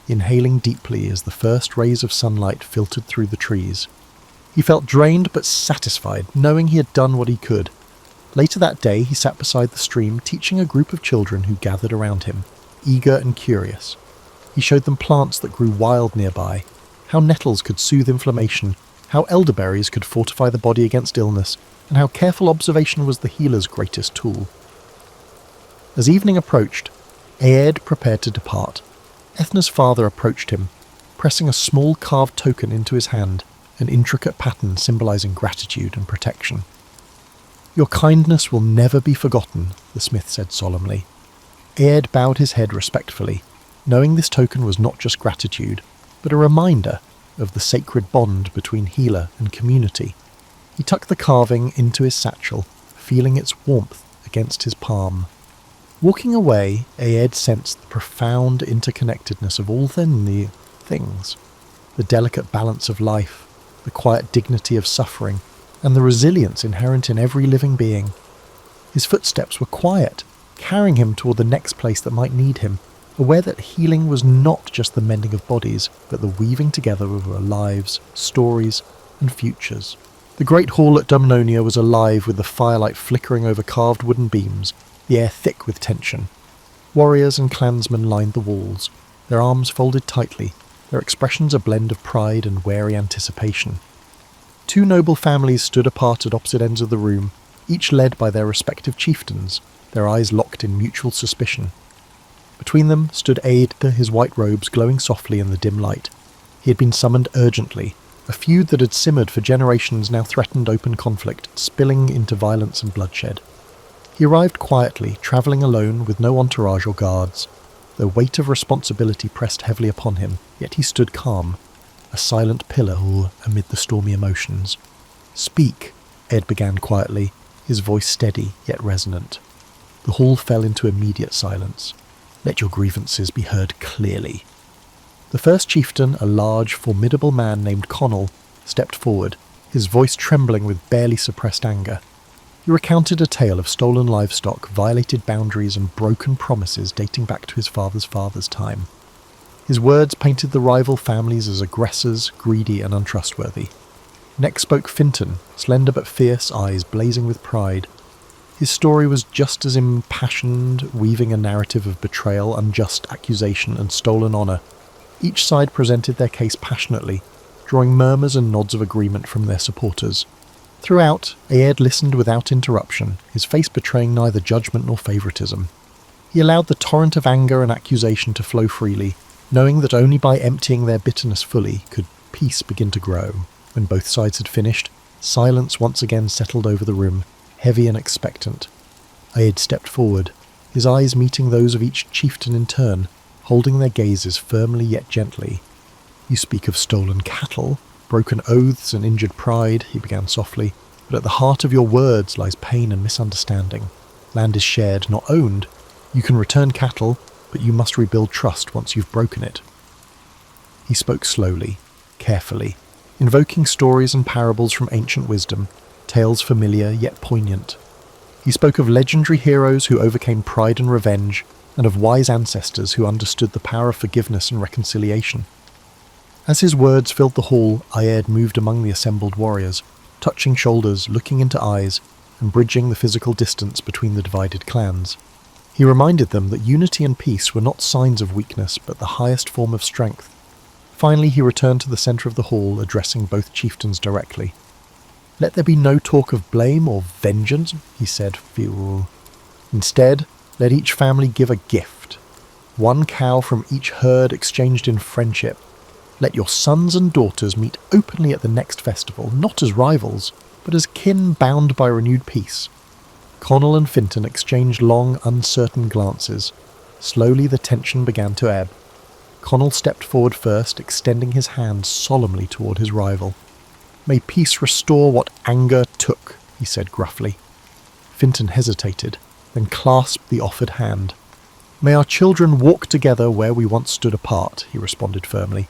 inhaling deeply as the first rays of sunlight filtered through the trees. He felt drained but satisfied, knowing he had done what he could. Later that day, he sat beside the stream, teaching a group of children who gathered around him, eager and curious. He showed them plants that grew wild nearby, how nettles could soothe inflammation, how elderberries could fortify the body against illness, and how careful observation was the healer's greatest tool. As evening approached, Aed prepared to depart. Ethna's father approached him, pressing a small carved token into his hand, an intricate pattern symbolizing gratitude and protection. "Your kindness will never be forgotten," the smith said solemnly. Aed bowed his head respectfully, knowing this token was not just gratitude, but a reminder of the sacred bond between healer and community. He tucked the carving into his satchel, feeling its warmth against his palm. Walking away, Aed sensed the profound interconnectedness of all the things, the delicate balance of life, the quiet dignity of suffering, and the resilience inherent in every living being. His footsteps were quiet, carrying him toward the next place that might need him, aware that healing was not just the mending of bodies, but the weaving together of our lives, stories, and futures. The great hall at Dumnonia was alive with the firelight flickering over carved wooden beams, the air thick with tension. Warriors and clansmen lined the walls, their arms folded tightly, their expressions a blend of pride and wary anticipation. Two noble families stood apart at opposite ends of the room, each led by their respective chieftains, their eyes locked in mutual suspicion. Between them stood Aed, his white robes glowing softly in the dim light. He had been summoned urgently. A feud that had simmered for generations now threatened open conflict, spilling into violence and bloodshed. He arrived quietly, travelling alone with no entourage or guards. The weight of responsibility pressed heavily upon him, yet he stood calm, a silent pillar amid the stormy emotions. "Speak," Ed began quietly, his voice steady yet resonant. The hall fell into immediate silence. "Let your grievances be heard clearly." The first chieftain, a large, formidable man named Connell, stepped forward, his voice trembling with barely suppressed anger. He recounted a tale of stolen livestock, violated boundaries, and broken promises dating back to his father's time. His words painted the rival families as aggressors, greedy, and untrustworthy. Next spoke Finton, slender but fierce, eyes blazing with pride. His story was just as impassioned, weaving a narrative of betrayal, unjust accusation, and stolen honour. Each side presented their case passionately, drawing murmurs and nods of agreement from their supporters. Throughout, Aed listened without interruption, his face betraying neither judgment nor favouritism. He allowed the torrent of anger and accusation to flow freely, knowing that only by emptying their bitterness fully could peace begin to grow. When both sides had finished, silence once again settled over the room, heavy and expectant. Aed stepped forward, his eyes meeting those of each chieftain in turn, holding their gazes firmly yet gently. "You speak of stolen cattle, broken oaths and injured pride," he began softly, "but at the heart of your words lies pain and misunderstanding. Land is shared, not owned. You can return cattle, but you must rebuild trust once you've broken it." He spoke slowly, carefully, invoking stories and parables from ancient wisdom, tales familiar yet poignant. He spoke of legendary heroes who overcame pride and revenge, and of wise ancestors who understood the power of forgiveness and reconciliation. As his words filled the hall, Aed moved among the assembled warriors, touching shoulders, looking into eyes, and bridging the physical distance between the divided clans. He reminded them that unity and peace were not signs of weakness, but the highest form of strength. Finally, he returned to the centre of the hall, addressing both chieftains directly. "Let there be no talk of blame or vengeance," he said. "Instead, let each family give a gift. One cow from each herd exchanged in friendship. Let your sons and daughters meet openly at the next festival, not as rivals, but as kin bound by renewed peace." Connell and Finton exchanged long, uncertain glances. Slowly the tension began to ebb. Connell stepped forward first, extending his hand solemnly toward his rival. "May peace restore what anger took," he said gruffly. Finton hesitated, then clasped the offered hand. "May our children walk together where we once stood apart," he responded firmly.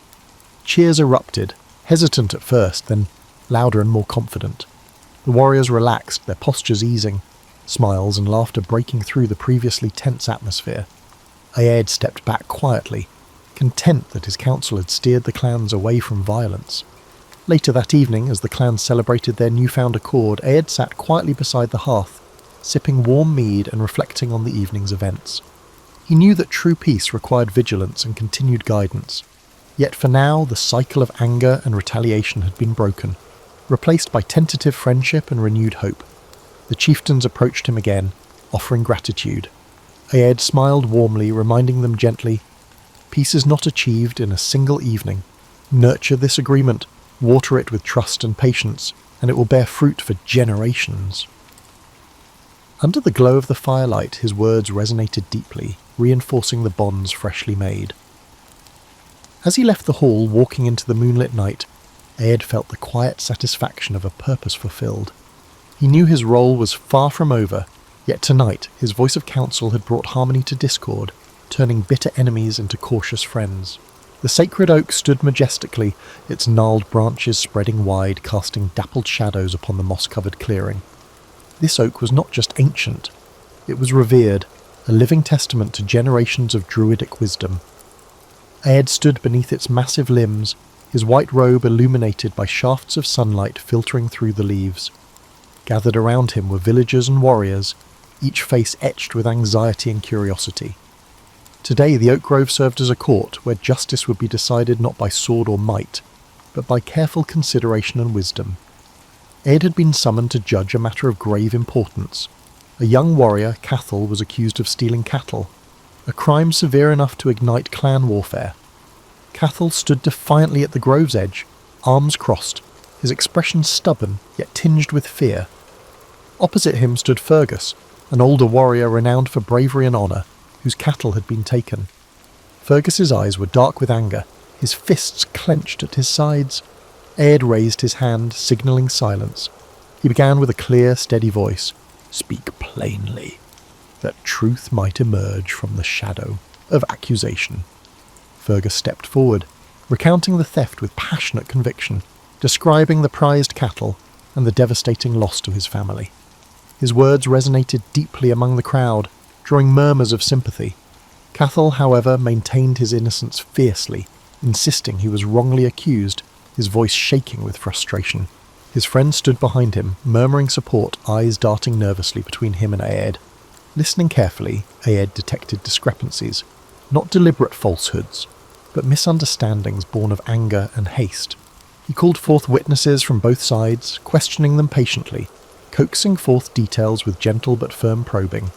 Cheers erupted, hesitant at first, then louder and more confident. The warriors relaxed, their postures easing, smiles and laughter breaking through the previously tense atmosphere. Aed stepped back quietly, content that his counsel had steered the clans away from violence. Later that evening, as the clan celebrated their newfound accord, Aed sat quietly beside the hearth, sipping warm mead and reflecting on the evening's events. He knew that true peace required vigilance and continued guidance. Yet for now, the cycle of anger and retaliation had been broken, replaced by tentative friendship and renewed hope. The chieftains approached him again, offering gratitude. Aed smiled warmly, reminding them gently, "Peace is not achieved in a single evening. Nurture this agreement, water it with trust and patience, and it will bear fruit for generations." Under the glow of the firelight, his words resonated deeply, reinforcing the bonds freshly made. As he left the hall, walking into the moonlit night, Aed felt the quiet satisfaction of a purpose fulfilled. He knew his role was far from over, yet tonight his voice of counsel had brought harmony to discord, turning bitter enemies into cautious friends. The sacred oak stood majestically, its gnarled branches spreading wide, casting dappled shadows upon the moss-covered clearing. This oak was not just ancient, it was revered, a living testament to generations of druidic wisdom. Aed stood beneath its massive limbs, his white robe illuminated by shafts of sunlight filtering through the leaves. Gathered around him were villagers and warriors, each face etched with anxiety and curiosity. Today the oak grove served as a court where justice would be decided not by sword or might, but by careful consideration and wisdom. Aed had been summoned to judge a matter of grave importance. A young warrior, Cathal, was accused of stealing cattle, a crime severe enough to ignite clan warfare. Cathal stood defiantly at the grove's edge, arms crossed, his expression stubborn yet tinged with fear. Opposite him stood Fergus, an older warrior renowned for bravery and honour, whose cattle had been taken. Fergus's eyes were dark with anger, his fists clenched at his sides. Aed raised his hand, signalling silence. He began with a clear, steady voice. "Speak plainly, that truth might emerge from the shadow of accusation." Fergus stepped forward, recounting the theft with passionate conviction, describing the prized cattle and the devastating loss to his family. His words resonated deeply among the crowd, drawing murmurs of sympathy. Cathal, however, maintained his innocence fiercely, insisting he was wrongly accused, his voice shaking with frustration. His friend stood behind him, murmuring support, eyes darting nervously between him and Aed. Listening carefully, Aed detected discrepancies, not deliberate falsehoods, but misunderstandings born of anger and haste. He called forth witnesses from both sides, questioning them patiently, coaxing forth details with gentle but firm probing.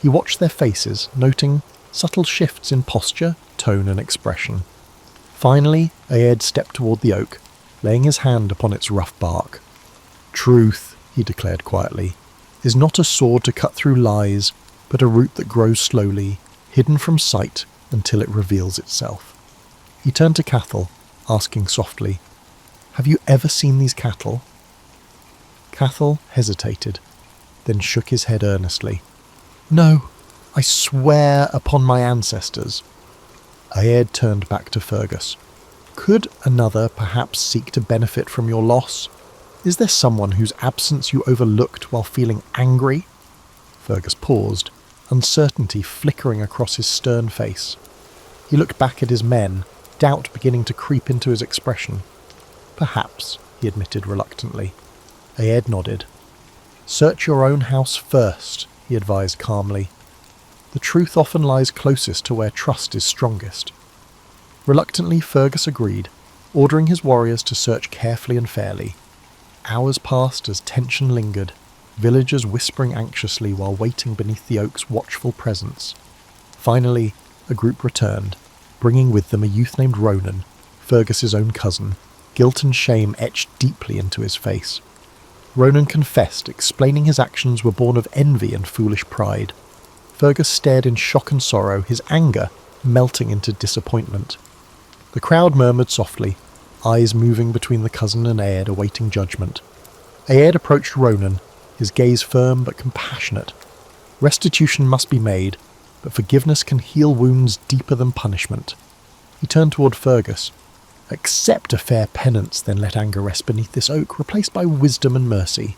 He watched their faces, noting subtle shifts in posture, tone and expression. Finally, Aed stepped toward the oak, laying his hand upon its rough bark. "Truth," he declared quietly, "is not a sword to cut through lies, but a root that grows slowly, hidden from sight until it reveals itself." He turned to Cathal, asking softly, "Have you ever seen these cattle?" Cathal hesitated, then shook his head earnestly. "No, I swear upon my ancestors." Aed turned back to Fergus. "Could another perhaps seek to benefit from your loss? Is there someone whose absence you overlooked while feeling angry?" Fergus paused, uncertainty flickering across his stern face. He looked back at his men, doubt beginning to creep into his expression. "Perhaps," he admitted reluctantly. Aed nodded. "Search your own house first," he advised calmly. "The truth often lies closest to where trust is strongest." Reluctantly, Fergus agreed, ordering his warriors to search carefully and fairly. Hours passed as tension lingered, villagers whispering anxiously while waiting beneath the oak's watchful presence. Finally, a group returned, bringing with them a youth named Ronan, Fergus's own cousin, guilt and shame etched deeply into his face. Ronan confessed, explaining his actions were born of envy and foolish pride. Fergus stared in shock and sorrow, his anger melting into disappointment. The crowd murmured softly, eyes moving between the cousin and Aed, awaiting judgment. Aed approached Ronan, his gaze firm but compassionate. Restitution must be made, but forgiveness can heal wounds deeper than punishment. He turned toward Fergus. "Accept a fair penance, then let anger rest beneath this oak, replaced by wisdom and mercy."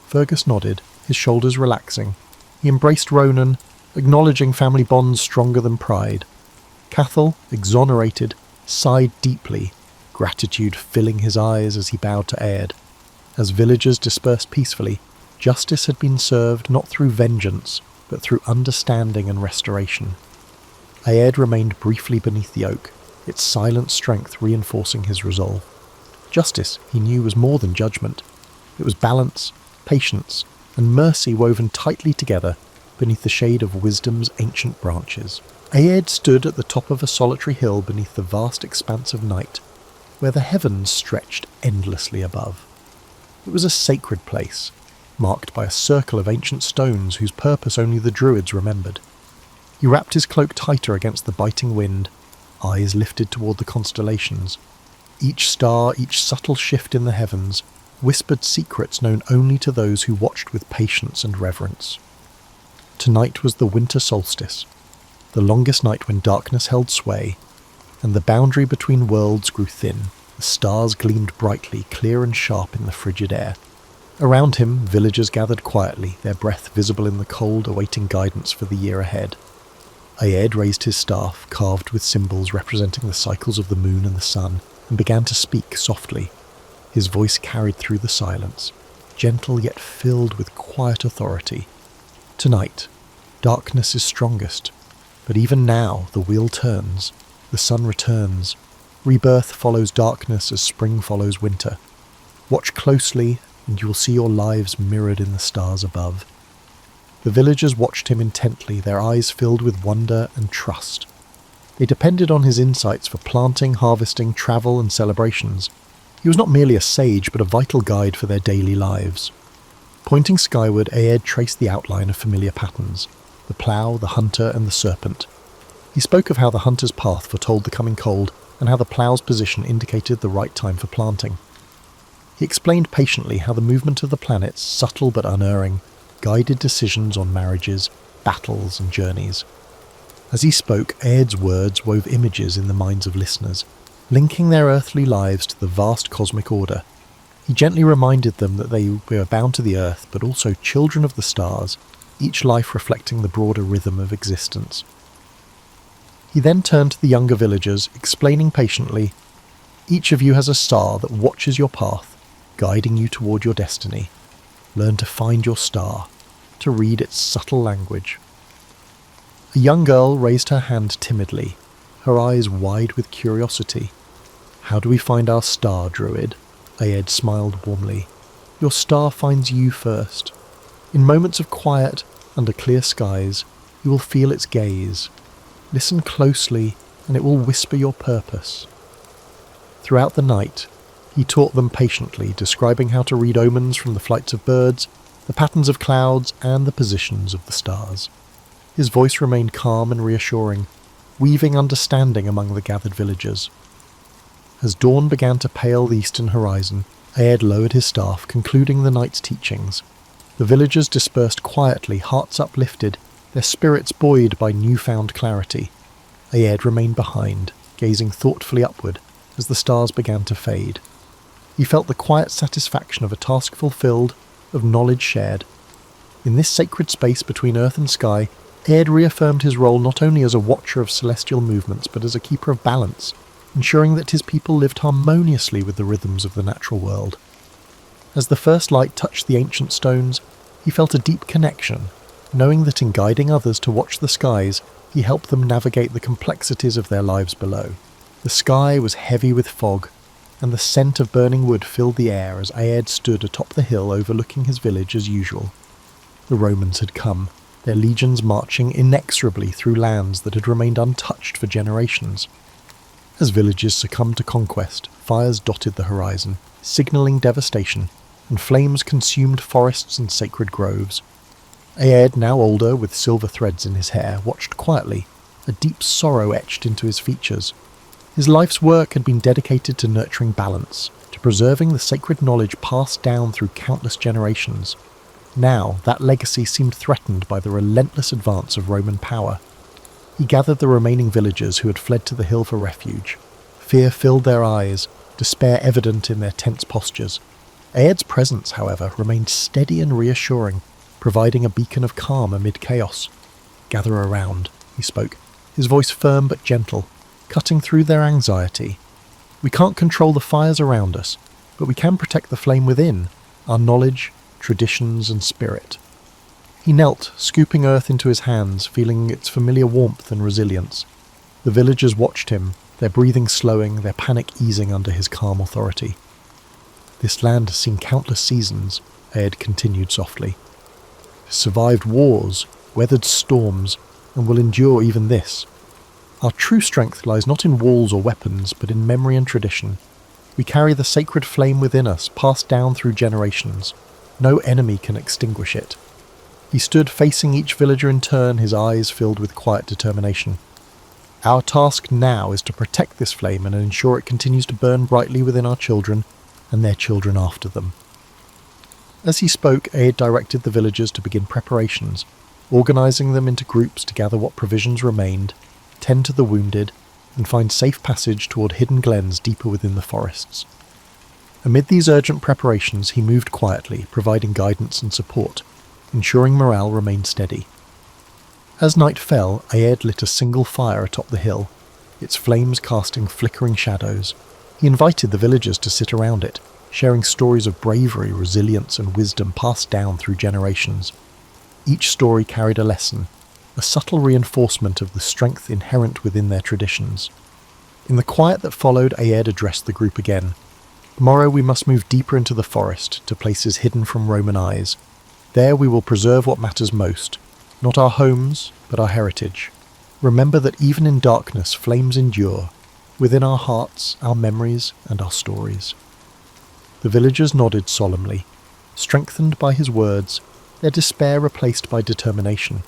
Fergus nodded, his shoulders relaxing. He embraced Ronan, acknowledging family bonds stronger than pride. Cathal, exonerated, sighed deeply, gratitude filling his eyes as he bowed to Aed. As villagers dispersed peacefully, justice had been served not through vengeance, but through understanding and restoration. Aed remained briefly beneath the oak, its silent strength reinforcing his resolve. Justice, he knew, was more than judgment. It was balance, patience, and mercy woven tightly together beneath the shade of wisdom's ancient branches. Aed stood at the top of a solitary hill beneath the vast expanse of night, where the heavens stretched endlessly above. It was a sacred place, marked by a circle of ancient stones whose purpose only the druids remembered. He wrapped his cloak tighter against the biting wind, eyes lifted toward the constellations. Each star, each subtle shift in the heavens, whispered secrets known only to those who watched with patience and reverence. Tonight was the winter solstice, the longest night when darkness held sway, and the boundary between worlds grew thin. The stars gleamed brightly, clear and sharp in the frigid air. Around him, villagers gathered quietly, their breath visible in the cold, awaiting guidance for the year ahead. Aed raised his staff, carved with symbols representing the cycles of the moon and the sun, and began to speak softly. His voice carried through the silence, gentle yet filled with quiet authority. Tonight, darkness is strongest, but even now the wheel turns, the sun returns. Rebirth follows darkness as spring follows winter. Watch closely, and you will see your lives mirrored in the stars above. The villagers watched him intently, their eyes filled with wonder and trust. They depended on his insights for planting, harvesting, travel, and celebrations. He was not merely a sage, but a vital guide for their daily lives. Pointing skyward, Aed traced the outline of familiar patterns: the plough, the hunter, and the serpent. He spoke of how the hunter's path foretold the coming cold, and how the plough's position indicated the right time for planting. He explained patiently how the movement of the planets, subtle but unerring, guided decisions on marriages, battles, and journeys. As he spoke, Aed's words wove images in the minds of listeners, linking their earthly lives to the vast cosmic order. He gently reminded them that they were bound to the earth, but also children of the stars, each life reflecting the broader rhythm of existence. He then turned to the younger villagers, explaining patiently, "Each of you has a star that watches your path, guiding you toward your destiny. Learn to find your star, to read its subtle language." A young girl raised her hand timidly, her eyes wide with curiosity. "How do we find our star, druid?" Aed smiled warmly. "Your star finds you first. In moments of quiet, under clear skies, you will feel its gaze. Listen closely, and it will whisper your purpose." Throughout the night, he taught them patiently, describing how to read omens from the flights of birds, the patterns of clouds, and the positions of the stars. His voice remained calm and reassuring, weaving understanding among the gathered villagers. As dawn began to pale the eastern horizon, Aed lowered his staff, concluding the night's teachings. The villagers dispersed quietly, hearts uplifted, their spirits buoyed by newfound clarity. Aed remained behind, gazing thoughtfully upward as the stars began to fade. He felt the quiet satisfaction of a task fulfilled, of knowledge shared. In this sacred space between earth and sky, Aed reaffirmed his role not only as a watcher of celestial movements, but as a keeper of balance, ensuring that his people lived harmoniously with the rhythms of the natural world. As the first light touched the ancient stones, he felt a deep connection, knowing that in guiding others to watch the skies, he helped them navigate the complexities of their lives below. The sky was heavy with fog, and the scent of burning wood filled the air as Aed stood atop the hill overlooking his village as usual. The Romans had come, their legions marching inexorably through lands that had remained untouched for generations. As villages succumbed to conquest, fires dotted the horizon, signalling devastation, and flames consumed forests and sacred groves. Aed, now older, with silver threads in his hair, watched quietly, a deep sorrow etched into his features. His life's work had been dedicated to nurturing balance, to preserving the sacred knowledge passed down through countless generations. Now, that legacy seemed threatened by the relentless advance of Roman power. He gathered the remaining villagers who had fled to the hill for refuge. Fear filled their eyes, despair evident in their tense postures. Aed's presence, however, remained steady and reassuring, providing a beacon of calm amid chaos. "Gather around," he spoke, his voice firm but gentle, cutting through their anxiety. We can't control the fires around us, but we can protect the flame within, our knowledge, traditions and spirit. He knelt, scooping earth into his hands, feeling its familiar warmth and resilience. The villagers watched him, their breathing slowing, their panic easing under his calm authority. This land has seen countless seasons, Aed continued softly. It has survived wars, weathered storms, and will endure even this. Our true strength lies not in walls or weapons, but in memory and tradition. We carry the sacred flame within us, passed down through generations. No enemy can extinguish it. He stood facing each villager in turn, his eyes filled with quiet determination. Our task now is to protect this flame and ensure it continues to burn brightly within our children and their children after them. As he spoke, Aed directed the villagers to begin preparations, organising them into groups to gather what provisions remained, tend to the wounded, and find safe passage toward hidden glens deeper within the forests. Amid these urgent preparations, he moved quietly, providing guidance and support, ensuring morale remained steady. As night fell, Aed lit a single fire atop the hill, its flames casting flickering shadows. He invited the villagers to sit around it, sharing stories of bravery, resilience and wisdom passed down through generations. Each story carried a lesson, a subtle reinforcement of the strength inherent within their traditions. In the quiet that followed, Aed addressed the group again. Tomorrow we must move deeper into the forest, to places hidden from Roman eyes. There we will preserve what matters most, not our homes, but our heritage. Remember that even in darkness flames endure, within our hearts, our memories, and our stories. The villagers nodded solemnly, strengthened by his words, their despair replaced by determination.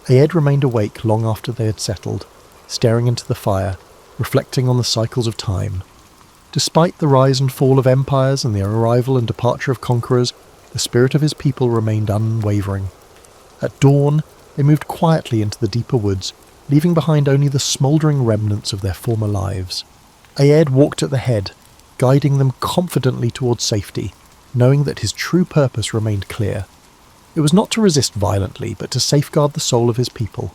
Aed remained awake long after they had settled, staring into the fire, reflecting on the cycles of time. Despite the rise and fall of empires and the arrival and departure of conquerors, the spirit of his people remained unwavering. At dawn, they moved quietly into the deeper woods, leaving behind only the smouldering remnants of their former lives. Aed walked at the head, guiding them confidently towards safety, knowing that his true purpose remained clear. It was not to resist violently, but to safeguard the soul of his people.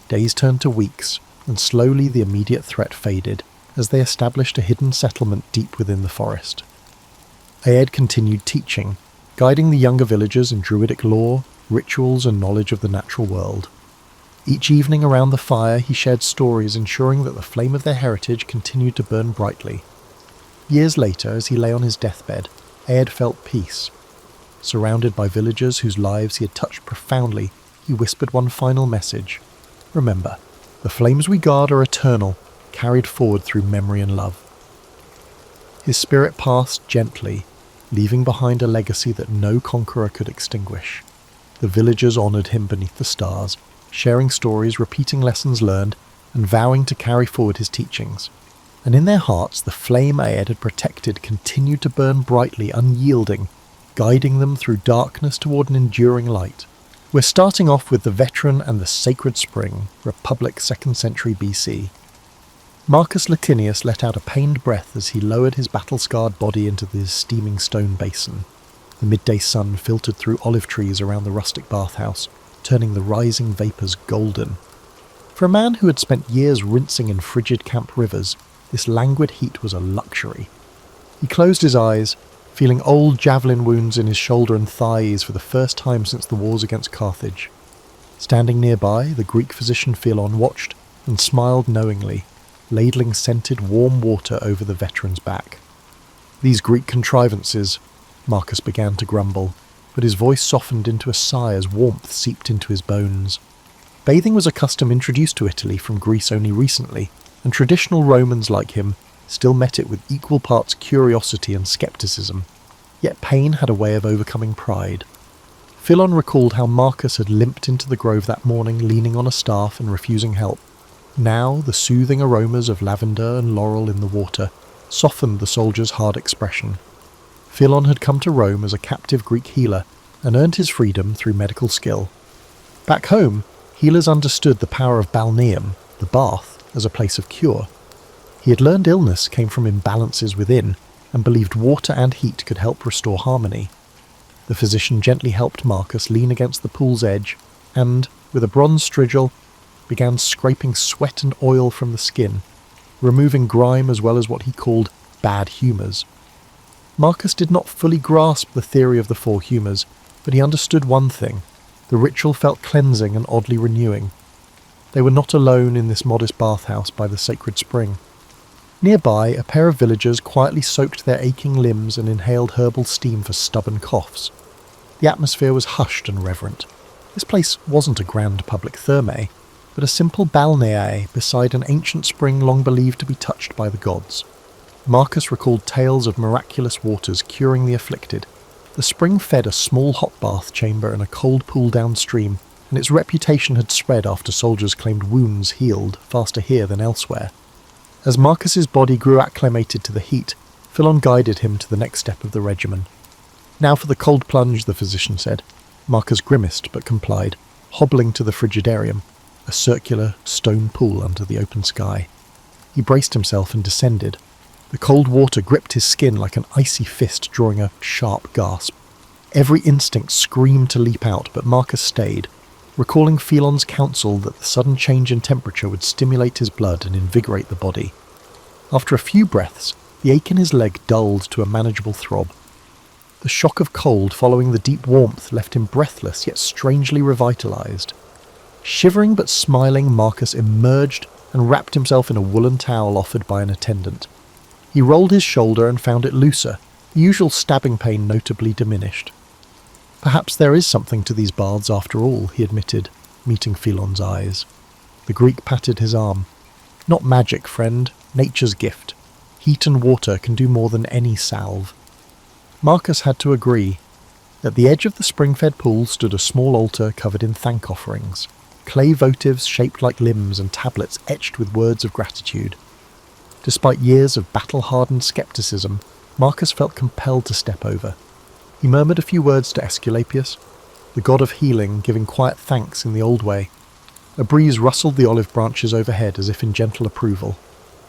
Days turned to weeks, and slowly the immediate threat faded, as they established a hidden settlement deep within the forest. Aed continued teaching, guiding the younger villagers in druidic lore, rituals and knowledge of the natural world. Each evening around the fire he shared stories, ensuring that the flame of their heritage continued to burn brightly. Years later, as he lay on his deathbed, Aed felt peace. Surrounded by villagers whose lives he had touched profoundly, he whispered one final message. Remember, the flames we guard are eternal, carried forward through memory and love. His spirit passed gently, leaving behind a legacy that no conqueror could extinguish. The villagers honoured him beneath the stars, sharing stories, repeating lessons learned, and vowing to carry forward his teachings. And in their hearts, the flame Aed had protected continued to burn brightly, unyielding, guiding them through darkness toward an enduring light. We're starting off with the veteran and the sacred spring, Republic 2nd century BC. Marcus Licinius let out a pained breath as he lowered his battle-scarred body into the steaming stone basin. The midday sun filtered through olive trees around the rustic bathhouse, turning the rising vapours golden. For a man who had spent years rinsing in frigid camp rivers, this languid heat was a luxury. He closed his eyes, feeling old javelin wounds in his shoulder and thighs for the first time since the wars against Carthage. Standing nearby, the Greek physician Philon watched and smiled knowingly, ladling scented warm water over the veteran's back. These Greek contrivances, Marcus began to grumble, but his voice softened into a sigh as warmth seeped into his bones. Bathing was a custom introduced to Italy from Greece only recently, and traditional Romans like him still met it with equal parts curiosity and skepticism. Yet pain had a way of overcoming pride. Philon recalled how Marcus had limped into the grove that morning, leaning on a staff and refusing help. Now the soothing aromas of lavender and laurel in the water softened the soldier's hard expression. Philon had come to Rome as a captive Greek healer and earned his freedom through medical skill. Back home, healers understood the power of balneum, the bath, as a place of cure. He had learned illness came from imbalances within, and believed water and heat could help restore harmony. The physician gently helped Marcus lean against the pool's edge, and, with a bronze strigil, began scraping sweat and oil from the skin. removing grime as well as what he called bad humours. Marcus did not fully grasp the theory of the four humours, but he understood one thing. The ritual felt cleansing and oddly renewing. They were not alone in this modest bathhouse by the sacred spring. Nearby, a pair of villagers quietly soaked their aching limbs and inhaled herbal steam for stubborn coughs. The atmosphere was hushed and reverent. This place wasn't a grand public thermae, but a simple balneae beside an ancient spring long believed to be touched by the gods. Marcus recalled tales of miraculous waters curing the afflicted. The spring fed a small hot bath chamber and a cold pool downstream, and its reputation had spread after soldiers claimed wounds healed faster here than elsewhere. As Marcus's body grew acclimated to the heat, Philon guided him to the next step of the regimen. "Now for the cold plunge," the physician said. Marcus grimaced but complied, hobbling to the frigidarium, a circular stone pool under the open sky. He braced himself and descended. The cold water gripped his skin like an icy fist, drawing a sharp gasp. Every instinct screamed to leap out, but Marcus stayed, recalling Philon's counsel that the sudden change in temperature would stimulate his blood and invigorate the body. After a few breaths, the ache in his leg dulled to a manageable throb. The shock of cold following the deep warmth left him breathless yet strangely revitalized. Shivering but smiling, Marcus emerged and wrapped himself in a woolen towel offered by an attendant. He rolled his shoulder and found it looser, the usual stabbing pain notably diminished. "Perhaps there is something to these baths after all," he admitted, meeting Philon's eyes. The Greek patted his arm. "Not magic, friend, nature's gift. Heat and water can do more than any salve." Marcus had to agree. At the edge of the spring-fed pool stood a small altar covered in thank offerings, clay votives shaped like limbs and tablets etched with words of gratitude. Despite years of battle-hardened skepticism, Marcus felt compelled to step over. He murmured a few words to Aesculapius, the god of healing, giving quiet thanks in the old way. A breeze rustled the olive branches overhead as if in gentle approval.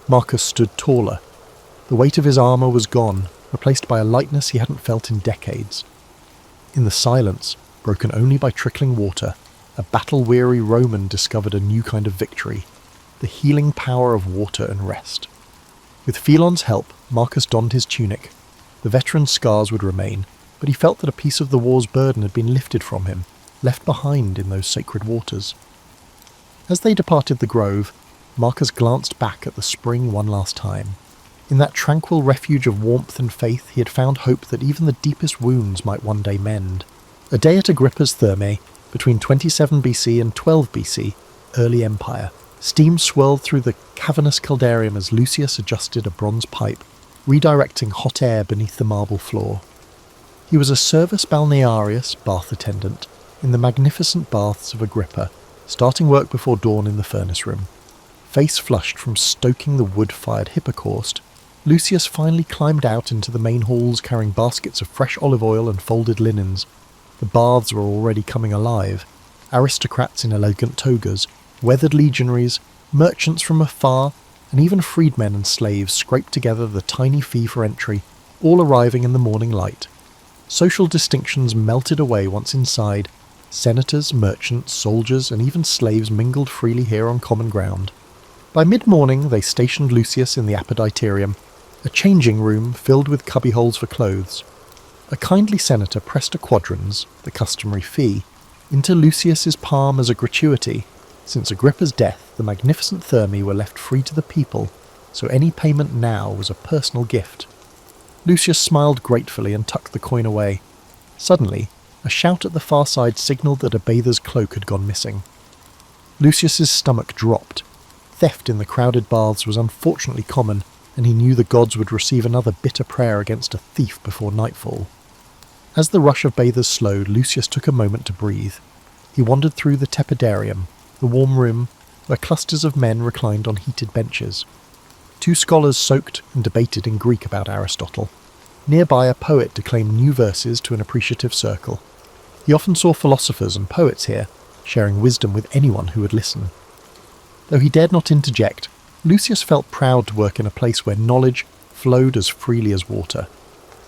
Marcus stood taller. The weight of his armour was gone, replaced by a lightness he hadn't felt in decades. In the silence, broken only by trickling water, a battle-weary Roman discovered a new kind of victory, the healing power of water and rest. With Philon's help, Marcus donned his tunic. The veteran's scars would remain, but he felt that a piece of the war's burden had been lifted from him, left behind in those sacred waters. As they departed the grove, Marcus glanced back at the spring one last time. In that tranquil refuge of warmth and faith, he had found hope that even the deepest wounds might one day mend. A day at Agrippa's Thermae, between 27 BC and 12 BC, early empire, steam swirled through the cavernous caldarium as Lucius adjusted a bronze pipe, redirecting hot air beneath the marble floor. He was a servus balnearius, bath attendant, in the magnificent baths of Agrippa, starting work before dawn in the furnace room. Face flushed from stoking the wood-fired hippocaust, Lucius finally climbed out into the main halls carrying baskets of fresh olive oil and folded linens. The baths were already coming alive. Aristocrats in elegant togas, weathered legionaries, merchants from afar, and even freedmen and slaves scraped together the tiny fee for entry, all arriving in the morning light. Social distinctions melted away once inside. Senators, merchants, soldiers, and even slaves mingled freely here on common ground. By mid-morning they stationed Lucius in the appetiterium, a changing room filled with cubbyholes for clothes. A kindly senator pressed a quadrans, the customary fee, into Lucius's palm as a gratuity. Since Agrippa's death, the magnificent Thermae were left free to the people, so any payment now was a personal gift. Lucius smiled gratefully and tucked the coin away. Suddenly, a shout at the far side signalled that a bather's cloak had gone missing. Lucius's stomach dropped. Theft in the crowded baths was unfortunately common, and he knew the gods would receive another bitter prayer against a thief before nightfall. As the rush of bathers slowed, Lucius took a moment to breathe. He wandered through the tepidarium, the warm room, where clusters of men reclined on heated benches. 2 scholars soaked and debated in Greek about Aristotle. Nearby, a poet declaimed new verses to an appreciative circle. He often saw philosophers and poets here, sharing wisdom with anyone who would listen. Though he dared not interject, Lucius felt proud to work in a place where knowledge flowed as freely as water.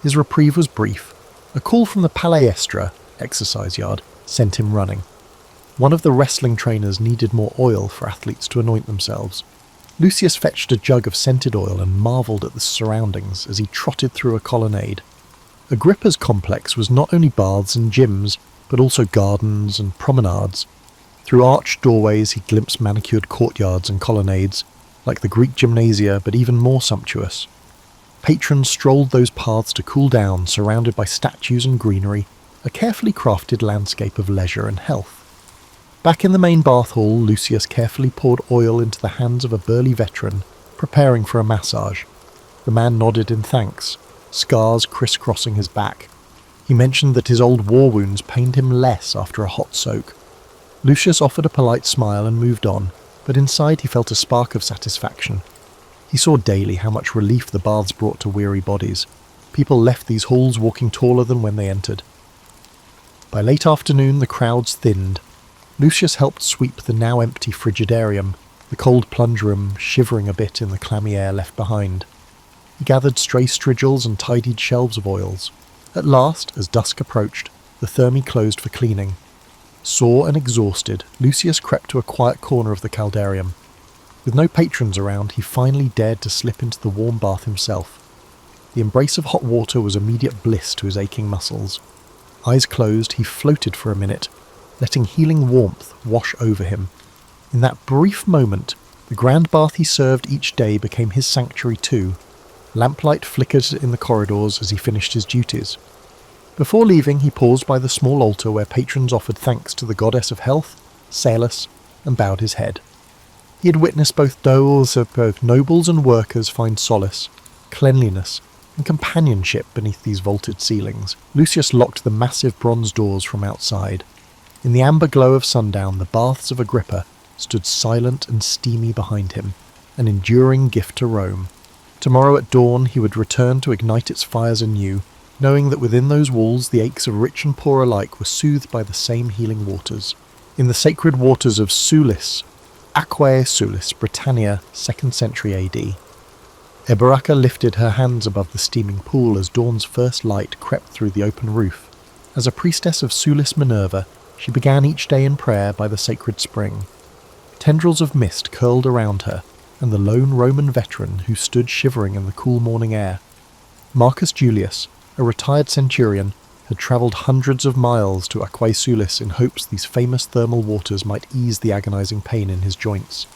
His reprieve was brief. A call from the palaestra, exercise yard, sent him running. One of the wrestling trainers needed more oil for athletes to anoint themselves. Lucius fetched a jug of scented oil and marvelled at the surroundings as he trotted through a colonnade. Agrippa's complex was not only baths and gyms, but also gardens and promenades. Through arched doorways he glimpsed manicured courtyards and colonnades, like the Greek gymnasia but even more sumptuous. Patrons strolled those paths to cool down, surrounded by statues and greenery, a carefully crafted landscape of leisure and health. Back in the main bath hall, Lucius carefully poured oil into the hands of a burly veteran, preparing for a massage. The man nodded in thanks, scars crisscrossing his back. He mentioned that his old war wounds pained him less after a hot soak. Lucius offered a polite smile and moved on, but inside he felt a spark of satisfaction. He saw daily how much relief the baths brought to weary bodies. People left these halls walking taller than when they entered. By late afternoon the crowds thinned. Lucius helped sweep the now empty frigidarium, the cold plunge room shivering a bit in the clammy air left behind. He gathered stray strigils and tidied shelves of oils. At last, as dusk approached, the thermi closed for cleaning. Sore and exhausted, Lucius crept to a quiet corner of the caldarium. With no patrons around, he finally dared to slip into the warm bath himself. The embrace of hot water was immediate bliss to his aching muscles. Eyes closed, he floated for a minute, letting healing warmth wash over him. In that brief moment, the grand bath he served each day became his sanctuary too. Lamplight flickered in the corridors as he finished his duties. Before leaving, he paused by the small altar where patrons offered thanks to the goddess of health, Salus, and bowed his head. He had witnessed both nobles and workers find solace, cleanliness, and companionship beneath these vaulted ceilings. Lucius locked the massive bronze doors from outside. In the amber glow of sundown, the baths of Agrippa stood silent and steamy behind him, an enduring gift to Rome. Tomorrow at dawn he would return to ignite its fires anew, knowing that within those walls the aches of rich and poor alike were soothed by the same healing waters. In the sacred waters of Sulis, Aquae Sulis, Britannia, 2nd century AD. Eberacca lifted her hands above the steaming pool as dawn's first light crept through the open roof. As a priestess of Sulis Minerva, she began each day in prayer by the sacred spring. Tendrils of mist curled around her, and the lone Roman veteran who stood shivering in the cool morning air. Marcus Julius, a retired centurion, had travelled hundreds of miles to Aquae Sulis in hopes these famous thermal waters might ease the agonizing pain in his joints.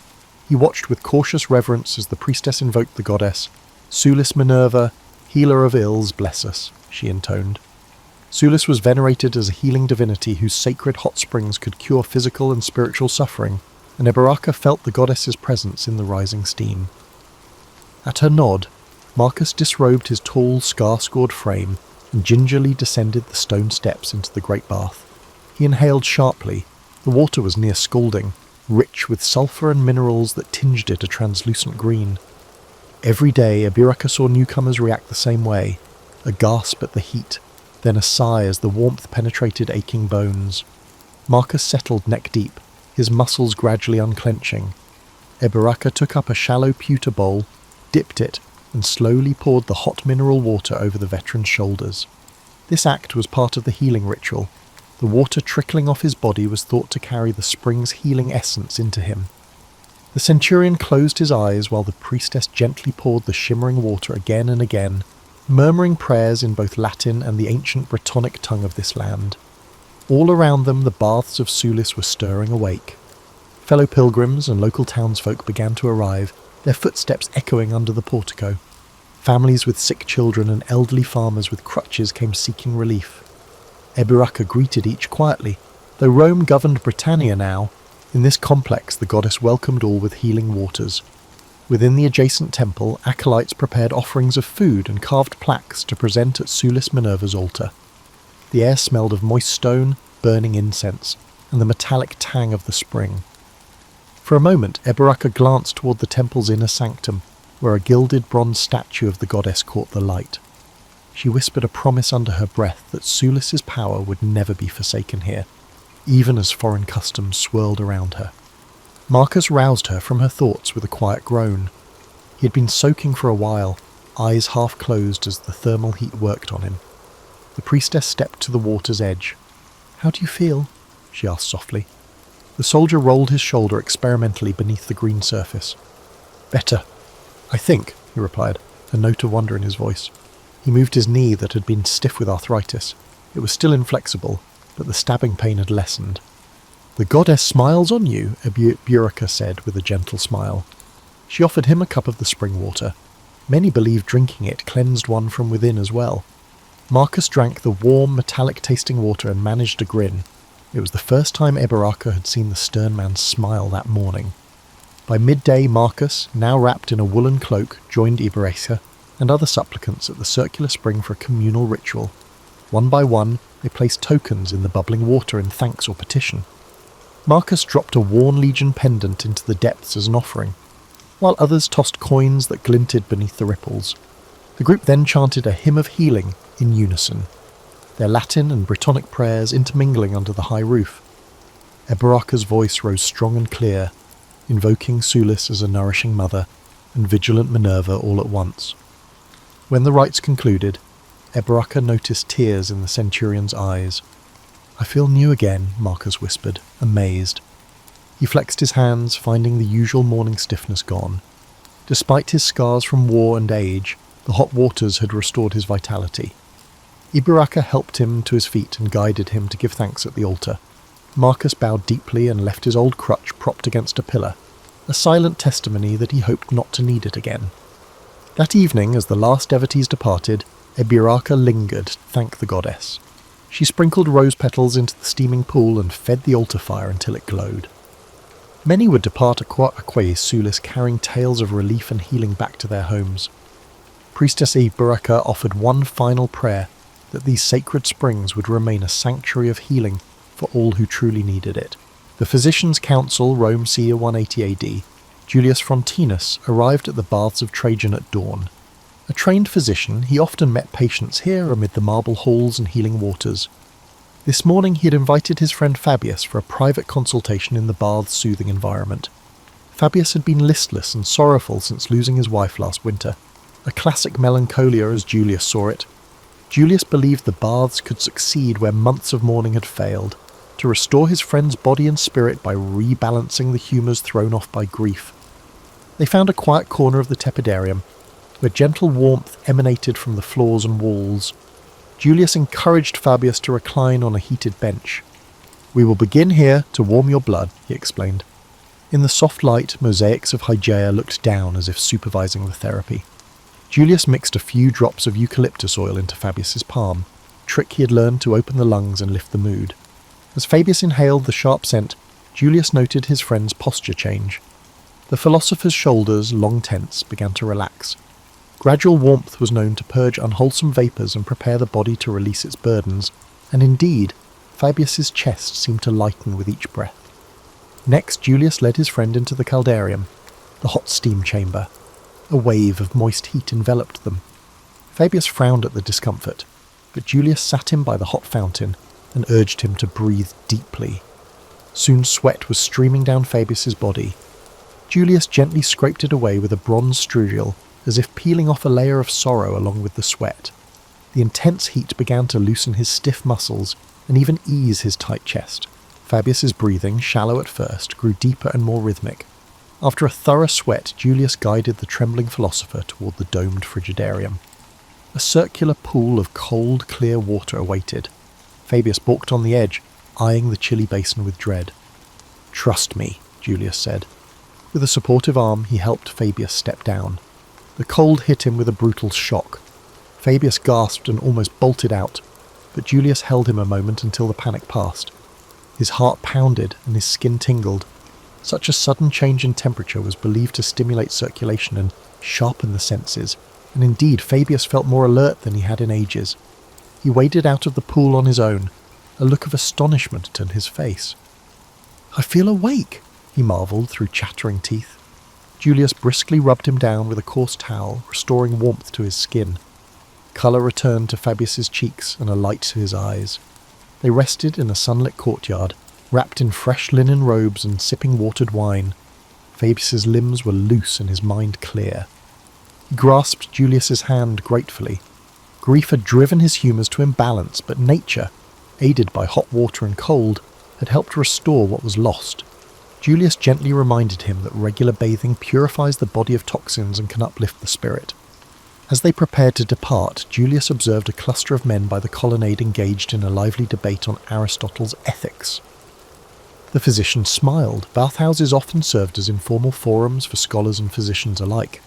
He watched with cautious reverence as the priestess invoked the goddess. "Sulis Minerva, healer of ills, bless us," she intoned. Sulis was venerated as a healing divinity whose sacred hot springs could cure physical and spiritual suffering, and Eberacca felt the goddess's presence in the rising steam. At her nod, Marcus disrobed his tall, scar-scored frame and gingerly descended the stone steps into the great bath. He inhaled sharply. The water was near scalding, rich with sulphur and minerals that tinged it a translucent green. Every day Eberacca saw newcomers react the same way, a gasp at the heat, then a sigh as the warmth penetrated aching bones. Marcus settled neck deep, his muscles gradually unclenching. Eberacca took up a shallow pewter bowl, dipped it, and slowly poured the hot mineral water over the veteran's shoulders. This act was part of the healing ritual. The water trickling off his body was thought to carry the spring's healing essence into him. The centurion closed his eyes while the priestess gently poured the shimmering water again and again, murmuring prayers in both Latin and the ancient Brittonic tongue of this land. All around them the baths of Sulis were stirring awake. Fellow pilgrims and local townsfolk began to arrive, their footsteps echoing under the portico. Families with sick children and elderly farmers with crutches came seeking relief. Eberacca greeted each quietly. Though Rome governed Britannia now, in this complex the goddess welcomed all with healing waters. Within the adjacent temple, acolytes prepared offerings of food and carved plaques to present at Sulis Minerva's altar. The air smelled of moist stone, burning incense, and the metallic tang of the spring. For a moment, Eberacca glanced toward the temple's inner sanctum, where a gilded bronze statue of the goddess caught the light. She whispered a promise under her breath that Sulis's power would never be forsaken here, even as foreign customs swirled around her. Marcus roused her from her thoughts with a quiet groan. He had been soaking for a while, eyes half closed as the thermal heat worked on him. The priestess stepped to the water's edge. "How do you feel?" she asked softly. The soldier rolled his shoulder experimentally beneath the green surface. "Better, I think," he replied, a note of wonder in his voice. He moved his knee that had been stiff with arthritis. It was still inflexible, but the stabbing pain had lessened. "The goddess smiles on you," Eburaka said with a gentle smile. She offered him a cup of the spring water. Many believed drinking it cleansed one from within as well. Marcus drank the warm, metallic-tasting water and managed a grin. It was the first time Eburaka had seen the stern man smile that morning. By midday, Marcus, now wrapped in a woolen cloak, joined Eburaka and other supplicants at the circular spring for a communal ritual. One by one, they placed tokens in the bubbling water in thanks or petition. Marcus dropped a worn legion pendant into the depths as an offering, while others tossed coins that glinted beneath the ripples. The group then chanted a hymn of healing in unison, their Latin and Brittonic prayers intermingling under the high roof. Eburaka's voice rose strong and clear, invoking Sulis as a nourishing mother and vigilant Minerva all at once. When the rites concluded, Eburaka noticed tears in the centurion's eyes. "I feel new again," Marcus whispered, amazed. He flexed his hands, finding the usual morning stiffness gone. Despite his scars from war and age, the hot waters had restored his vitality. Eburaka helped him to his feet and guided him to give thanks at the altar. Marcus bowed deeply and left his old crutch propped against a pillar, a silent testimony that he hoped not to need it again. That evening, as the last devotees departed, Eburaka lingered to thank the goddess. She sprinkled rose petals into the steaming pool and fed the altar fire until it glowed. Many would depart Aquae Sulis carrying tales of relief and healing back to their homes. Priestess Eburaka offered one final prayer, that these sacred springs would remain a sanctuary of healing for all who truly needed it. The Physicians' Council, Rome c. 180 AD, Julius Frontinus, arrived at the baths of Trajan at dawn. A trained physician, he often met patients here amid the marble halls and healing waters. This morning he had invited his friend Fabius for a private consultation in the bath's soothing environment. Fabius had been listless and sorrowful since losing his wife last winter. A classic melancholia as Julius saw it. Julius believed the baths could succeed where months of mourning had failed, to restore his friend's body and spirit by rebalancing the humours thrown off by grief. They found a quiet corner of the tepidarium, where gentle warmth emanated from the floors and walls. Julius encouraged Fabius to recline on a heated bench. "We will begin here to warm your blood," he explained. In the soft light, mosaics of Hygeia looked down as if supervising the therapy. Julius mixed a few drops of eucalyptus oil into Fabius's palm, a trick he had learned to open the lungs and lift the mood. As Fabius inhaled the sharp scent, Julius noted his friend's posture change. The philosopher's shoulders, long tense, began to relax. Gradual warmth was known to purge unwholesome vapours and prepare the body to release its burdens, and indeed, Fabius's chest seemed to lighten with each breath. Next, Julius led his friend into the caldarium, the hot steam chamber. A wave of moist heat enveloped them. Fabius frowned at the discomfort, but Julius sat him by the hot fountain and urged him to breathe deeply. Soon sweat was streaming down Fabius's body. Julius gently scraped it away with a bronze strudel, as if peeling off a layer of sorrow along with the sweat. The intense heat began to loosen his stiff muscles and even ease his tight chest. Fabius's breathing, shallow at first, grew deeper and more rhythmic. After a thorough sweat, Julius guided the trembling philosopher toward the domed frigidarium. A circular pool of cold, clear water awaited. Fabius balked on the edge, eyeing the chilly basin with dread. "Trust me," Julius said. With a supportive arm, he helped Fabius step down. The cold hit him with a brutal shock. Fabius gasped and almost bolted out, but Julius held him a moment until the panic passed. His heart pounded and his skin tingled. Such a sudden change in temperature was believed to stimulate circulation and sharpen the senses, and indeed Fabius felt more alert than he had in ages. He waded out of the pool on his own, a look of astonishment on his face. "I feel awake," he marvelled through chattering teeth. Julius briskly rubbed him down with a coarse towel, restoring warmth to his skin. Colour returned to Fabius's cheeks and a light to his eyes. They rested in a sunlit courtyard, wrapped in fresh linen robes and sipping watered wine. Fabius's limbs were loose and his mind clear. He grasped Julius's hand gratefully. Grief had driven his humours to imbalance, but nature, aided by hot water and cold, had helped restore what was lost. Julius gently reminded him that regular bathing purifies the body of toxins and can uplift the spirit. As they prepared to depart, Julius observed a cluster of men by the colonnade engaged in a lively debate on Aristotle's ethics. The physician smiled. Bathhouses often served as informal forums for scholars and physicians alike.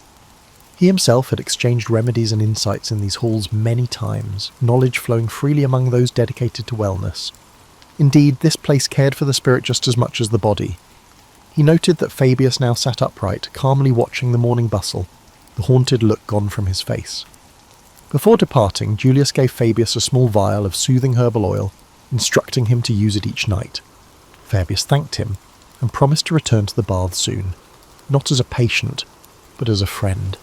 He himself had exchanged remedies and insights in these halls many times, knowledge flowing freely among those dedicated to wellness. Indeed, this place cared for the spirit just as much as the body. He noted that Fabius now sat upright, calmly watching the morning bustle, the haunted look gone from his face. Before departing, Julius gave Fabius a small vial of soothing herbal oil, instructing him to use it each night. Fabius thanked him, and promised to return to the bath soon, not as a patient, but as a friend.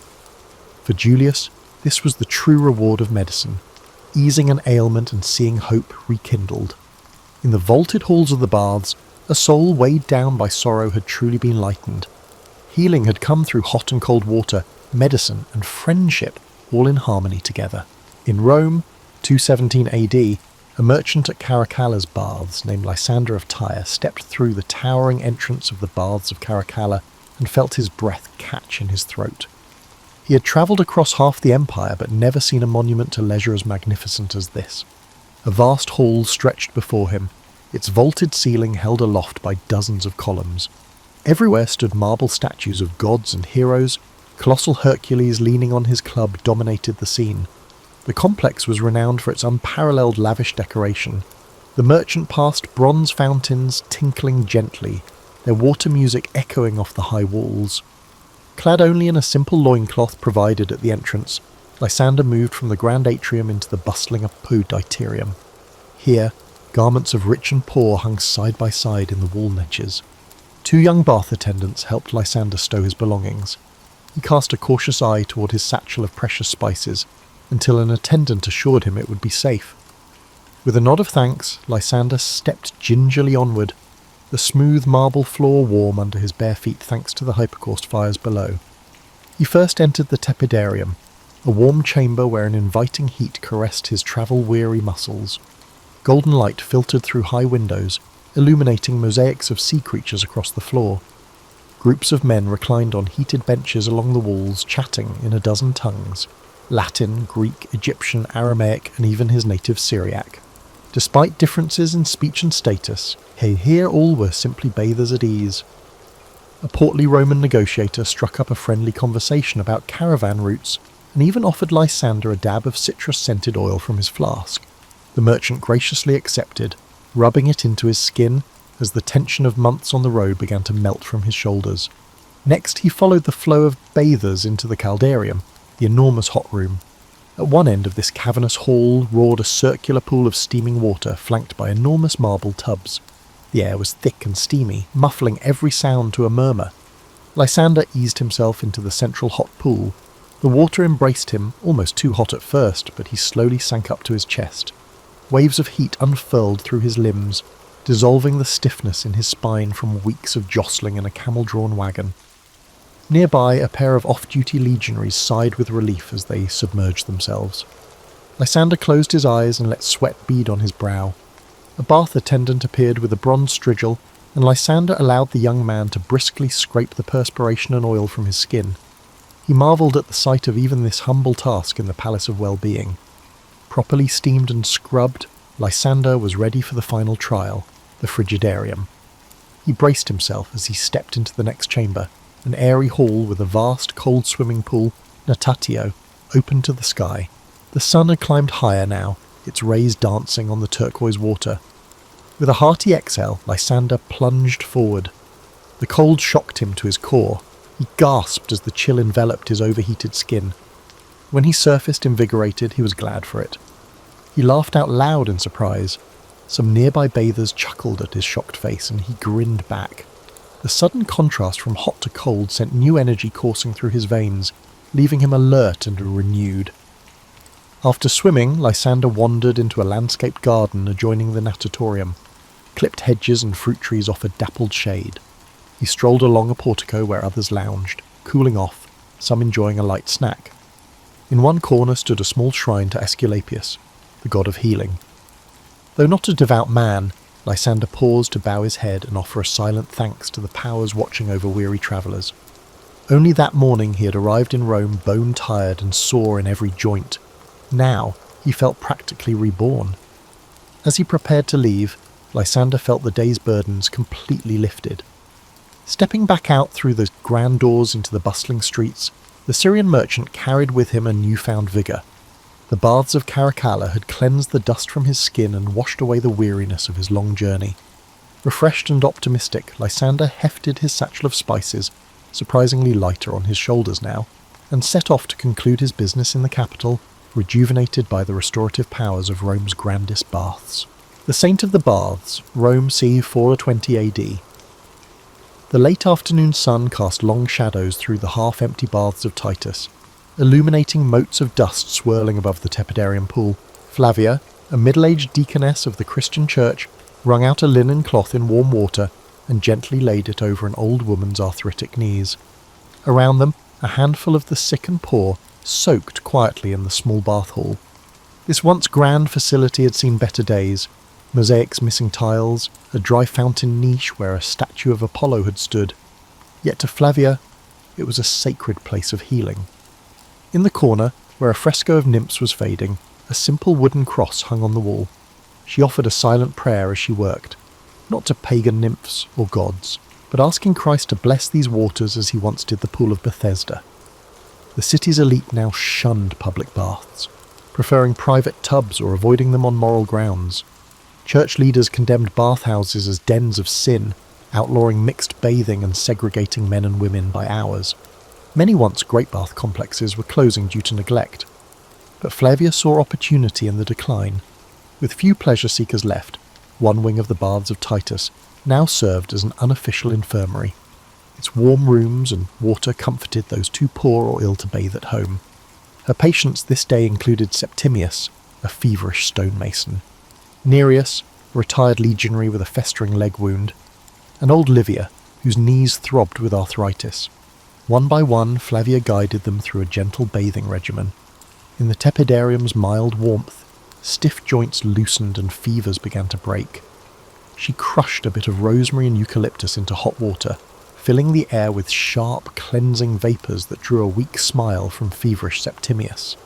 For Julius, this was the true reward of medicine, easing an ailment and seeing hope rekindled. In the vaulted halls of the baths, a soul weighed down by sorrow had truly been lightened. Healing had come through hot and cold water, medicine and friendship, all in harmony together. In Rome, 217 AD, a merchant at Caracalla's baths named Lysander of Tyre stepped through the towering entrance of the baths of Caracalla and felt his breath catch in his throat. He had travelled across half the empire but never seen a monument to leisure as magnificent as this. A vast hall stretched before him, its vaulted ceiling held aloft by dozens of columns. Everywhere stood marble statues of gods and heroes. Colossal Hercules leaning on his club dominated the scene. The complex was renowned for its unparalleled lavish decoration. The merchant passed bronze fountains tinkling gently, their water music echoing off the high walls. Clad only in a simple loincloth provided at the entrance, Lysander moved from the grand atrium into the bustling apoditerium. Here, garments of rich and poor hung side by side in the wall niches. 2 young bath attendants helped Lysander stow his belongings. He cast a cautious eye toward his satchel of precious spices, until an attendant assured him it would be safe. With a nod of thanks, Lysander stepped gingerly onward, the smooth marble floor warm under his bare feet thanks to the hypocaust fires below. He first entered the tepidarium, a warm chamber where an inviting heat caressed his travel-weary muscles. Golden light filtered through high windows, illuminating mosaics of sea creatures across the floor. Groups of men reclined on heated benches along the walls, chatting in a dozen tongues: Latin, Greek, Egyptian, Aramaic, and even his native Syriac. Despite differences in speech and status, here all were simply bathers at ease. A portly Roman negotiator struck up a friendly conversation about caravan routes and even offered Lysander a dab of citrus-scented oil from his flask. The merchant graciously accepted, rubbing it into his skin as the tension of months on the road began to melt from his shoulders. Next he followed the flow of bathers into the caldarium, the enormous hot room. At one end of this cavernous hall roared a circular pool of steaming water flanked by enormous marble tubs. The air was thick and steamy, muffling every sound to a murmur. Lysander eased himself into the central hot pool. The water embraced him, almost too hot at first, but he slowly sank up to his chest. Waves of heat unfurled through his limbs, dissolving the stiffness in his spine from weeks of jostling in a camel-drawn wagon. Nearby, a pair of off-duty legionaries sighed with relief as they submerged themselves. Lysander closed his eyes and let sweat bead on his brow. A bath attendant appeared with a bronze strigil, and Lysander allowed the young man to briskly scrape the perspiration and oil from his skin. He marvelled at the sight of even this humble task in the Palace of Well-being. Properly steamed and scrubbed, Lysander was ready for the final trial, the frigidarium. He braced himself as he stepped into the next chamber, an airy hall with a vast cold swimming pool, natatio, open to the sky. The sun had climbed higher now, its rays dancing on the turquoise water. With a hearty exhale, Lysander plunged forward. The cold shocked him to his core. He gasped as the chill enveloped his overheated skin. When he surfaced invigorated, he was glad for it. He laughed out loud in surprise. Some nearby bathers chuckled at his shocked face, and he grinned back. The sudden contrast from hot to cold sent new energy coursing through his veins, leaving him alert and renewed. After swimming, Lysander wandered into a landscaped garden adjoining the natatorium. Clipped hedges and fruit trees offered dappled shade. He strolled along a portico where others lounged, cooling off, some enjoying a light snack. In one corner stood a small shrine to Aesculapius, the god of healing. Though not a devout man, Lysander paused to bow his head and offer a silent thanks to the powers watching over weary travellers. Only that morning he had arrived in Rome bone-tired and sore in every joint. Now he felt practically reborn. As he prepared to leave, Lysander felt the day's burdens completely lifted. Stepping back out through the grand doors into the bustling streets, the Syrian merchant carried with him a newfound vigour. The baths of Caracalla had cleansed the dust from his skin and washed away the weariness of his long journey. Refreshed and optimistic, Lysander hefted his satchel of spices, surprisingly lighter on his shoulders now, and set off to conclude his business in the capital, rejuvenated by the restorative powers of Rome's grandest baths. The Saint of the Baths, Rome c. 420 AD. The late afternoon sun cast long shadows through the half-empty baths of Titus, illuminating motes of dust swirling above the tepidarium pool. Flavia, a middle-aged deaconess of the Christian church, wrung out a linen cloth in warm water and gently laid it over an old woman's arthritic knees. Around them, a handful of the sick and poor soaked quietly in the small bath hall. This once grand facility had seen better days. Mosaics missing tiles, a dry fountain niche where a statue of Apollo had stood. Yet to Flavia, it was a sacred place of healing. In the corner, where a fresco of nymphs was fading, a simple wooden cross hung on the wall. She offered a silent prayer as she worked, not to pagan nymphs or gods, but asking Christ to bless these waters as he once did the pool of Bethesda. The city's elite now shunned public baths, preferring private tubs or avoiding them on moral grounds. Church leaders condemned bathhouses as dens of sin, outlawing mixed bathing and segregating men and women by hours. Many once great bath complexes were closing due to neglect, but Flavia saw opportunity in the decline. With few pleasure seekers left, one wing of the baths of Titus now served as an unofficial infirmary. Its warm rooms and water comforted those too poor or ill to bathe at home. Her patients this day included Septimius, a feverish stonemason, Nereus, a retired legionary with a festering leg wound, and old Livia, whose knees throbbed with arthritis. One by one, Flavia guided them through a gentle bathing regimen. In the tepidarium's mild warmth, stiff joints loosened and fevers began to break. She crushed a bit of rosemary and eucalyptus into hot water, filling the air with sharp, cleansing vapours that drew a weak smile from feverish Septimius.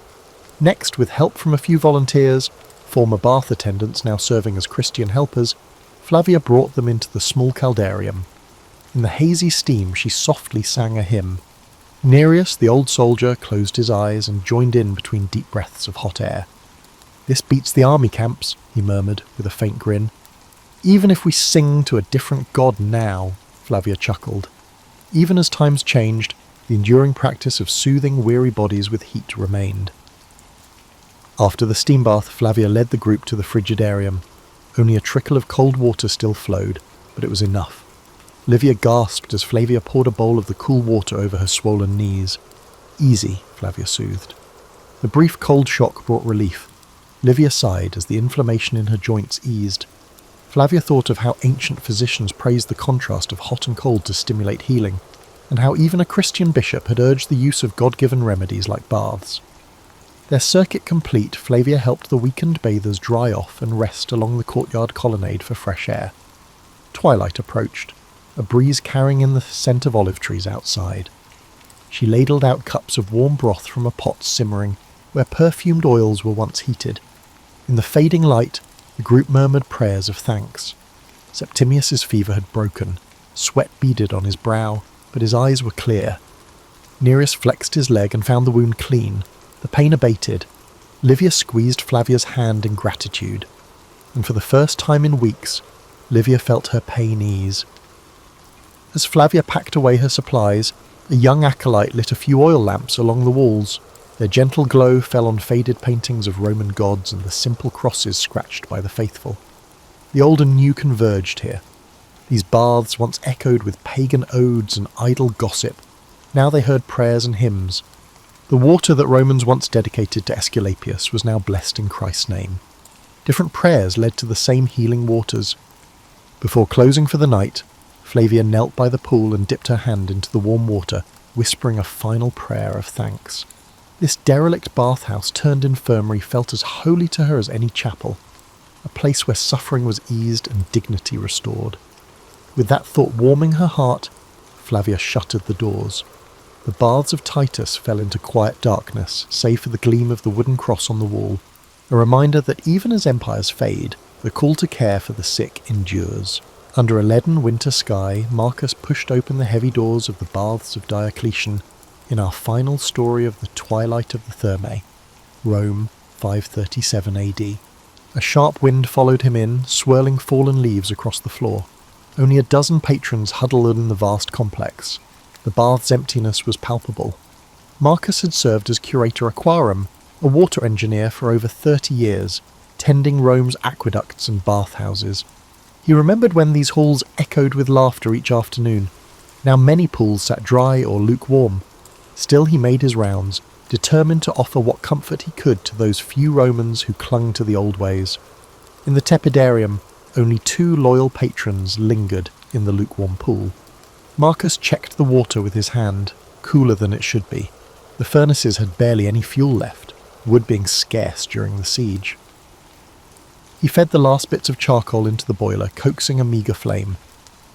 Next, with help from a few volunteers, former bath attendants now serving as Christian helpers, Flavia brought them into the small caldarium. In the hazy steam she softly sang a hymn. Nereus, the old soldier, closed his eyes and joined in between deep breaths of hot air. "This beats the army camps," he murmured with a faint grin. "Even if we sing to a different god now," Flavia chuckled. Even as times changed, the enduring practice of soothing weary bodies with heat remained. After the steam bath, Flavia led the group to the frigidarium. Only a trickle of cold water still flowed, but it was enough. Livia gasped as Flavia poured a bowl of the cool water over her swollen knees. "Easy," Flavia soothed. The brief cold shock brought relief. Livia sighed as the inflammation in her joints eased. Flavia thought of how ancient physicians praised the contrast of hot and cold to stimulate healing, and how even a Christian bishop had urged the use of God-given remedies like baths. Their circuit complete, Flavia helped the weakened bathers dry off and rest along the courtyard colonnade for fresh air. Twilight approached, a breeze carrying in the scent of olive trees outside. She ladled out cups of warm broth from a pot simmering, where perfumed oils were once heated. In the fading light, the group murmured prayers of thanks. Septimius's fever had broken, sweat beaded on his brow, but his eyes were clear. Nereus flexed his leg and found the wound clean. The pain abated. Livia squeezed Flavia's hand in gratitude, and for the first time in weeks, Livia felt her pain ease. As Flavia packed away her supplies, a young acolyte lit a few oil lamps along the walls. Their gentle glow fell on faded paintings of Roman gods and the simple crosses scratched by the faithful. The old and new converged here. These baths once echoed with pagan odes and idle gossip. Now they heard prayers and hymns. The water that Romans once dedicated to Aesculapius was now blessed in Christ's name. Different prayers led to the same healing waters. Before closing for the night, Flavia knelt by the pool and dipped her hand into the warm water, whispering a final prayer of thanks. This derelict bathhouse turned infirmary felt as holy to her as any chapel. a place where suffering was eased and dignity restored. With that thought warming her heart, Flavia shuttered the doors. The baths of Titus fell into quiet darkness, save for the gleam of the wooden cross on the wall, a reminder that even as empires fade, the call to care for the sick endures. Under a leaden winter sky, Marcus pushed open the heavy doors of the baths of Diocletian in our final story of the twilight of the Thermae, Rome, 537 AD. A sharp wind followed him in, swirling fallen leaves across the floor. Only a dozen patrons huddled in the vast complex. The bath's emptiness was palpable. Marcus had served as curator aquarum, a water engineer for over 30 years, tending Rome's aqueducts and bathhouses. He remembered when these halls echoed with laughter each afternoon. Now many pools sat dry or lukewarm. Still he made his rounds, determined to offer what comfort he could to those few Romans who clung to the old ways. In the tepidarium, only 2 loyal patrons lingered in the lukewarm pool. Marcus checked the water with his hand, cooler than it should be. The furnaces had barely any fuel left, wood being scarce during the siege. He fed the last bits of charcoal into the boiler, coaxing a meagre flame.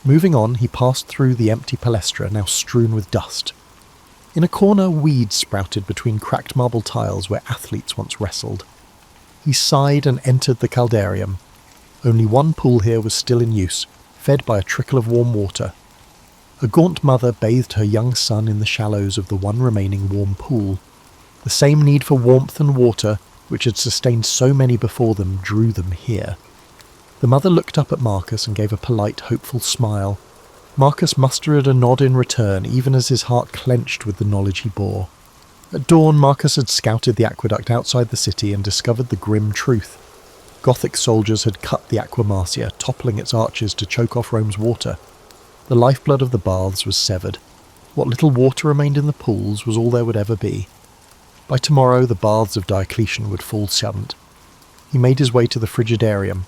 Moving on, he passed through the empty palestra, now strewn with dust. In a corner, weeds sprouted between cracked marble tiles where athletes once wrestled. He sighed and entered the caldarium. Only one pool here was still in use, fed by a trickle of warm water. A gaunt mother bathed her young son in the shallows of the one remaining warm pool. The same need for warmth and water, which had sustained so many before them, drew them here. The mother looked up at Marcus and gave a polite, hopeful smile. Marcus mustered a nod in return, even as his heart clenched with the knowledge he bore. At dawn, Marcus had scouted the aqueduct outside the city and discovered the grim truth. Gothic soldiers had cut the Aqua Marcia, toppling its arches to choke off Rome's water. The lifeblood of the baths was severed. What little water remained in the pools was all there would ever be. By tomorrow, the baths of Diocletian would fall silent. He made his way to the frigidarium,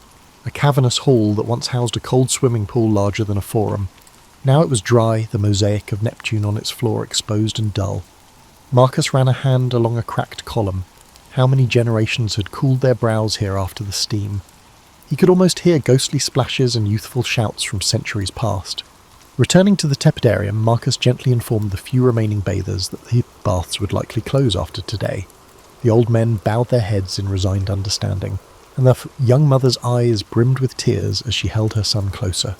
a cavernous hall that once housed a cold swimming pool larger than a forum. Now it was dry, the mosaic of Neptune on its floor exposed and dull. Marcus ran a hand along a cracked column. How many generations had cooled their brows here after the steam? He could almost hear ghostly splashes and youthful shouts from centuries past. Returning to the tepidarium, Marcus gently informed the few remaining bathers that the baths would likely close after today. The old men bowed their heads in resigned understanding, and the young mother's eyes brimmed with tears as she held her son closer.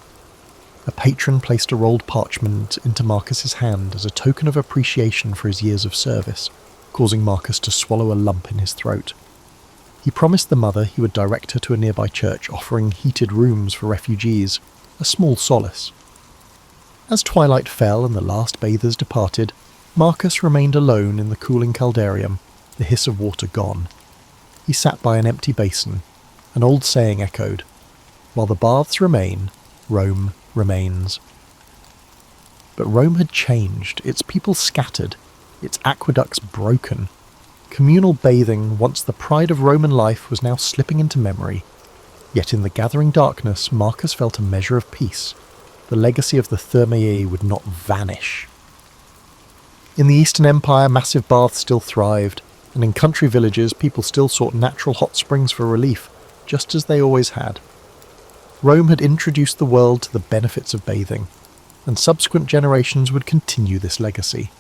A patron placed a rolled parchment into Marcus's hand as a token of appreciation for his years of service, causing Marcus to swallow a lump in his throat. He promised the mother he would direct her to a nearby church offering heated rooms for refugees, a small solace. As twilight fell and the last bathers departed, Marcus remained alone in the cooling caldarium, the hiss of water gone. He sat by an empty basin. An old saying echoed, "While the baths remain, Rome remains." But Rome had changed, its people scattered, its aqueducts broken. Communal bathing, once the pride of Roman life, was now slipping into memory. Yet in the gathering darkness, Marcus felt a measure of peace. The legacy of the Thermae would not vanish. In the Eastern Empire, massive baths still thrived, and in country villages people still sought natural hot springs for relief, just as they always had. Rome had introduced the world to the benefits of bathing, and subsequent generations would continue this legacy.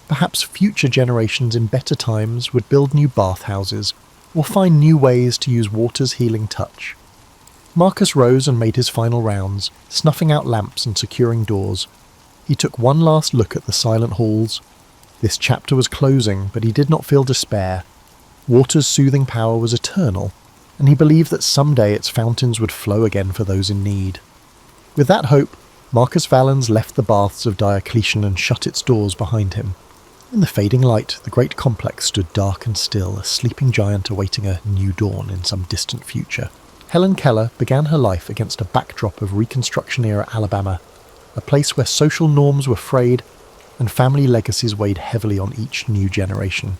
Perhaps future generations in better times would build new bathhouses, or find new ways to use water's healing touch. Marcus rose and made his final rounds, snuffing out lamps and securing doors. He took one last look at the silent halls. This chapter was closing, but he did not feel despair. Water's soothing power was eternal, and he believed that someday its fountains would flow again for those in need. With that hope, Marcus Valens left the baths of Diocletian and shut its doors behind him. In the fading light, the great complex stood dark and still, a sleeping giant awaiting a new dawn in some distant future. Helen Keller began her life against a backdrop of Reconstruction-era Alabama, a place where social norms were frayed and family legacies weighed heavily on each new generation.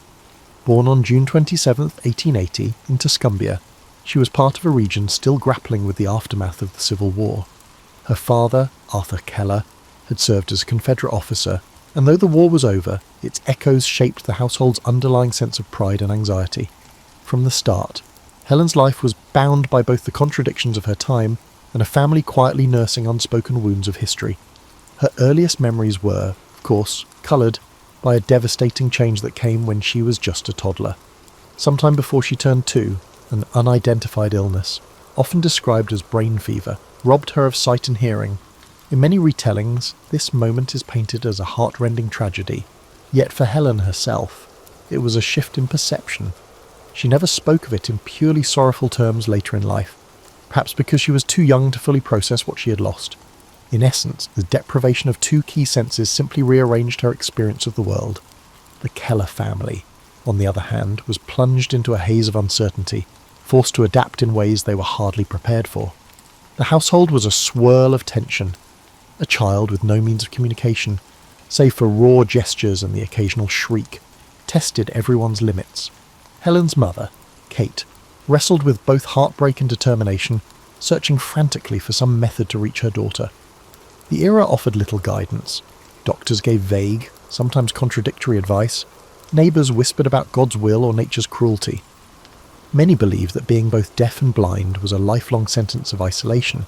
Born on June 27, 1880, in Tuscumbia, she was part of a region still grappling with the aftermath of the Civil War. Her father, Arthur Keller, had served as a Confederate officer, and though the war was over, its echoes shaped the household's underlying sense of pride and anxiety. From the start, Helen's life was bound by both the contradictions of her time and a family quietly nursing unspoken wounds of history. Her earliest memories were, of course, coloured by a devastating change that came when she was just a toddler. Sometime before she turned 2, an unidentified illness, often described as brain fever, robbed her of sight and hearing. In many retellings, this moment is painted as a heart-rending tragedy, yet for Helen herself, it was a shift in perception. She never spoke of it in purely sorrowful terms later in life, perhaps because she was too young to fully process what she had lost. In essence, the deprivation of 2 key senses simply rearranged her experience of the world. The Keller family, on the other hand, was plunged into a haze of uncertainty, forced to adapt in ways they were hardly prepared for. The household was a swirl of tension. A child with no means of communication, save for raw gestures and the occasional shriek, tested everyone's limits. Helen's mother, Kate, wrestled with both heartbreak and determination, searching frantically for some method to reach her daughter. The era offered little guidance. Doctors gave vague, sometimes contradictory advice. Neighbours whispered about God's will or nature's cruelty. Many believed that being both deaf and blind was a lifelong sentence of isolation.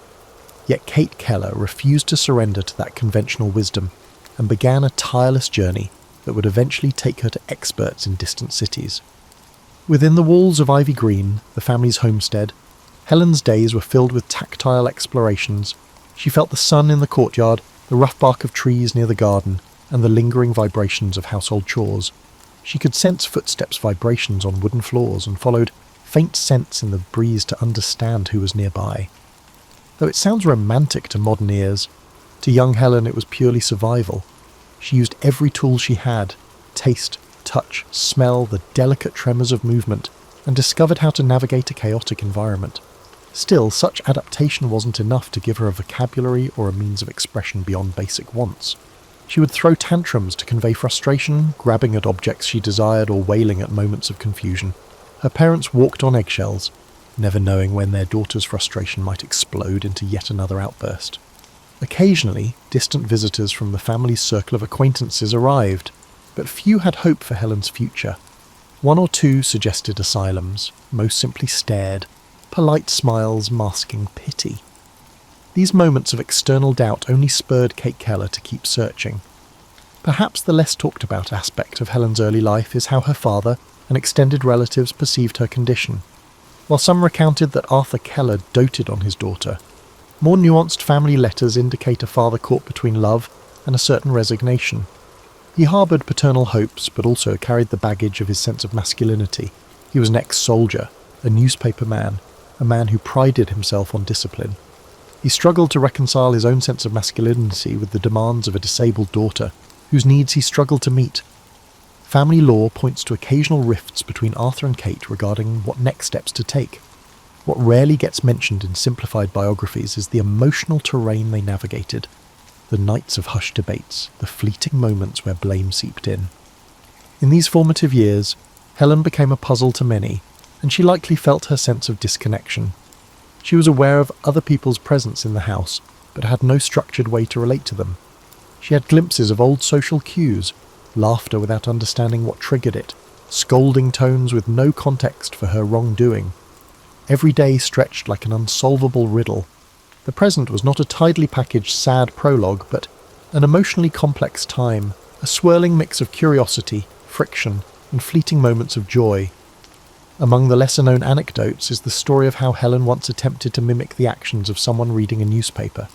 Yet Kate Keller refused to surrender to that conventional wisdom and began a tireless journey that would eventually take her to experts in distant cities. Within the walls of Ivy Green, the family's homestead, Helen's days were filled with tactile explorations. She felt the sun in the courtyard, the rough bark of trees near the garden, and the lingering vibrations of household chores. She could sense footsteps' vibrations on wooden floors and followed faint scents in the breeze to understand who was nearby. Though it sounds romantic to modern ears, to young Helen it was purely survival. She used every tool she had, taste, touch, smell, the delicate tremors of movement, and discovered how to navigate a chaotic environment. Still, such adaptation wasn't enough to give her a vocabulary or a means of expression beyond basic wants. She would throw tantrums to convey frustration, grabbing at objects she desired or wailing at moments of confusion. Her parents walked on eggshells, never knowing when their daughter's frustration might explode into yet another outburst. Occasionally, distant visitors from the family's circle of acquaintances arrived, but few had hope for Helen's future. 1 or 2 suggested asylums, most simply stared, polite smiles masking pity. These moments of external doubt only spurred Kate Keller to keep searching. Perhaps the less talked about aspect of Helen's early life is how her father and extended relatives perceived her condition. While some recounted that Arthur Keller doted on his daughter, more nuanced family letters indicate a father caught between love and a certain resignation. He harboured paternal hopes, but also carried the baggage of his sense of masculinity. He was an ex-soldier, a newspaper man, a man who prided himself on discipline. He struggled to reconcile his own sense of masculinity with the demands of a disabled daughter, whose needs he struggled to meet. Family lore points to occasional rifts between Arthur and Kate regarding what next steps to take. What rarely gets mentioned in simplified biographies is the emotional terrain they navigated, the nights of hushed debates, the fleeting moments where blame seeped in. In these formative years, Helen became a puzzle to many, and she likely felt her sense of disconnection. She was aware of other people's presence in the house, but had no structured way to relate to them. She had glimpses of old social cues, laughter without understanding what triggered it, scolding tones with no context for her wrongdoing. Every day stretched like an unsolvable riddle. The present was not a tidily packaged sad prologue, but an emotionally complex time, a swirling mix of curiosity, friction, and fleeting moments of joy. Among the lesser-known anecdotes is the story of how Helen once attempted to mimic the actions of someone reading a newspaper.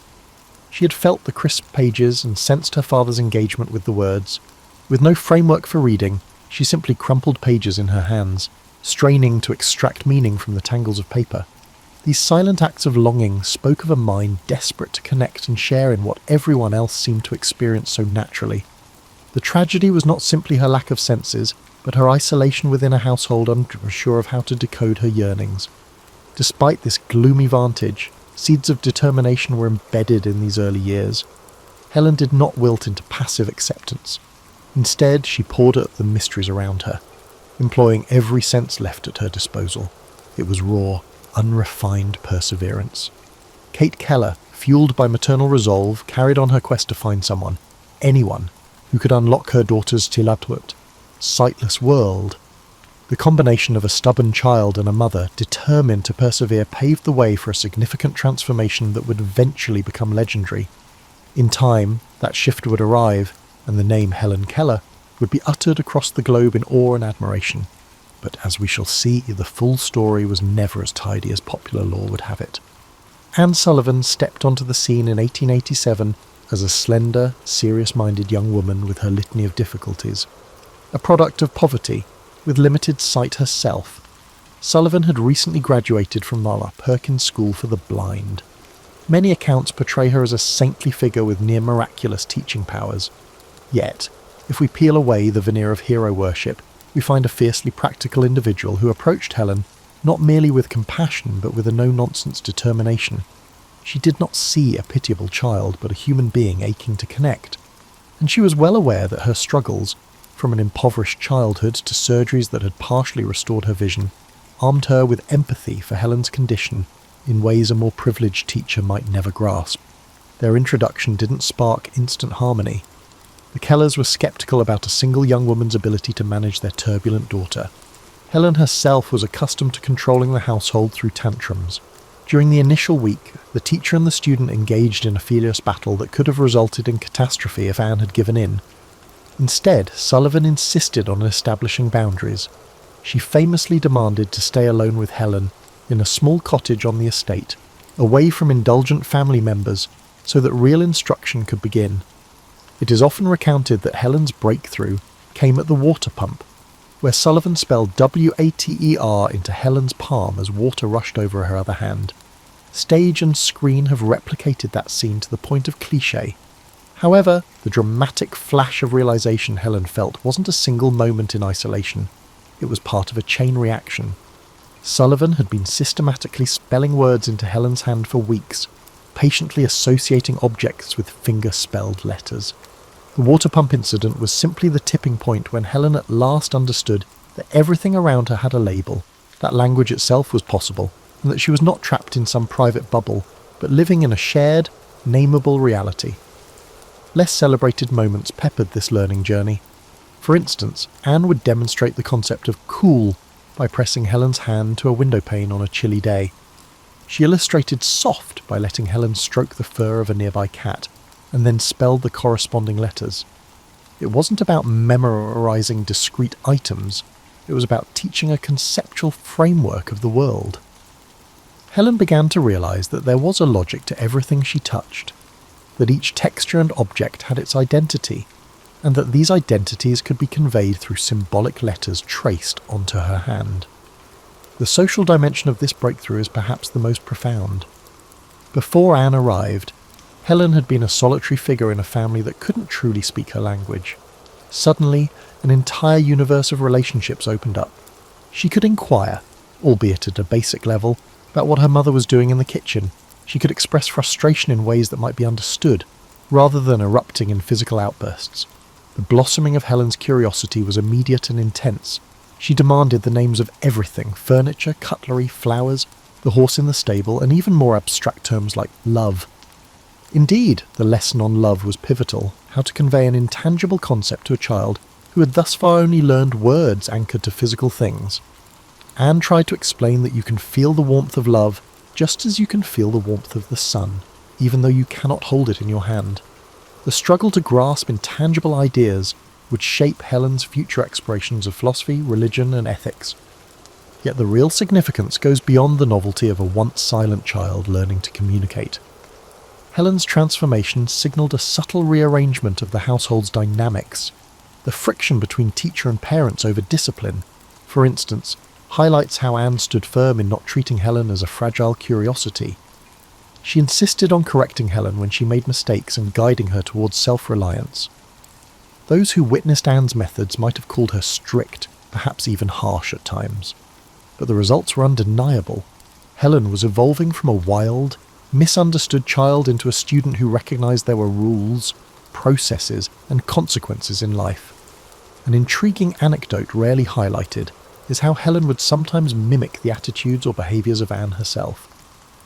She had felt the crisp pages and sensed her father's engagement with the words. With no framework for reading, she simply crumpled pages in her hands, straining to extract meaning from the tangles of paper. These silent acts of longing spoke of a mind desperate to connect and share in what everyone else seemed to experience so naturally. The tragedy was not simply her lack of senses, but her isolation within a household unsure of how to decode her yearnings. Despite this gloomy vantage, seeds of determination were embedded in these early years. Helen did not wilt into passive acceptance. Instead, she poured at the mysteries around her, employing every sense left at her disposal. It was raw, unrefined perseverance. Kate Keller, fueled by maternal resolve, carried on her quest to find someone, anyone, who could unlock her daughter's Tilatwut, sightless world. The combination of a stubborn child and a mother determined to persevere paved the way for a significant transformation that would eventually become legendary. In time, that shift would arrive, and the name Helen Keller would be uttered across the globe in awe and admiration. But as we shall see, the full story was never as tidy as popular lore would have it. Anne Sullivan stepped onto the scene in 1887 as a slender, serious-minded young woman with her litany of difficulties. A product of poverty, with limited sight herself, Sullivan had recently graduated from the Perkins School for the Blind. Many accounts portray her as a saintly figure with near-miraculous teaching powers. Yet, if we peel away the veneer of hero worship, we find a fiercely practical individual who approached Helen not merely with compassion but with a no-nonsense determination. She did not see a pitiable child but a human being aching to connect, and she was well aware that her struggles, from an impoverished childhood to surgeries that had partially restored her vision, armed her with empathy for Helen's condition in ways a more privileged teacher might never grasp. Their introduction didn't spark instant harmony. The Kellers were sceptical about a single young woman's ability to manage their turbulent daughter. Helen herself was accustomed to controlling the household through tantrums. During the initial week, the teacher and the student engaged in a furious battle that could have resulted in catastrophe if Anne had given in. Instead, Sullivan insisted on establishing boundaries. She famously demanded to stay alone with Helen in a small cottage on the estate, away from indulgent family members, so that real instruction could begin. It is often recounted that Helen's breakthrough came at the water pump, where Sullivan spelled W-A-T-E-R into Helen's palm as water rushed over her other hand. Stage and screen have replicated that scene to the point of cliché. However, the dramatic flash of realization Helen felt wasn't a single moment in isolation. It was part of a chain reaction. Sullivan had been systematically spelling words into Helen's hand for weeks, patiently associating objects with finger-spelled letters. The water pump incident was simply the tipping point when Helen at last understood that everything around her had a label, that language itself was possible, and that she was not trapped in some private bubble, but living in a shared, nameable reality. Less celebrated moments peppered this learning journey. For instance, Anne would demonstrate the concept of cool by pressing Helen's hand to a window pane on a chilly day. She illustrated soft by letting Helen stroke the fur of a nearby cat, and then spelled the corresponding letters. It wasn't about memorizing discrete items, it was about teaching a conceptual framework of the world. Helen began to realize that there was a logic to everything she touched, that each texture and object had its identity, and that these identities could be conveyed through symbolic letters traced onto her hand. The social dimension of this breakthrough is perhaps the most profound. Before Anne arrived, Helen had been a solitary figure in a family that couldn't truly speak her language. Suddenly, an entire universe of relationships opened up. She could inquire, albeit at a basic level, about what her mother was doing in the kitchen. She could express frustration in ways that might be understood, rather than erupting in physical outbursts. The blossoming of Helen's curiosity was immediate and intense. She demanded the names of everything: furniture, cutlery, flowers, the horse in the stable, and even more abstract terms like love. Indeed, the lesson on love was pivotal, how to convey an intangible concept to a child who had thus far only learned words anchored to physical things. Anne tried to explain that you can feel the warmth of love just as you can feel the warmth of the sun, even though you cannot hold it in your hand. The struggle to grasp intangible ideas would shape Helen's future explorations of philosophy, religion, and ethics. Yet the real significance goes beyond the novelty of a once silent child learning to communicate. Helen's transformation signalled a subtle rearrangement of the household's dynamics. The friction between teacher and parents over discipline, for instance, highlights how Anne stood firm in not treating Helen as a fragile curiosity. She insisted on correcting Helen when she made mistakes and guiding her towards self-reliance. Those who witnessed Anne's methods might have called her strict, perhaps even harsh at times. But the results were undeniable. Helen was evolving from a wild, misunderstood child into a student who recognized there were rules, processes, and consequences in life. An intriguing anecdote rarely highlighted is how Helen would sometimes mimic the attitudes or behaviours of Anne herself.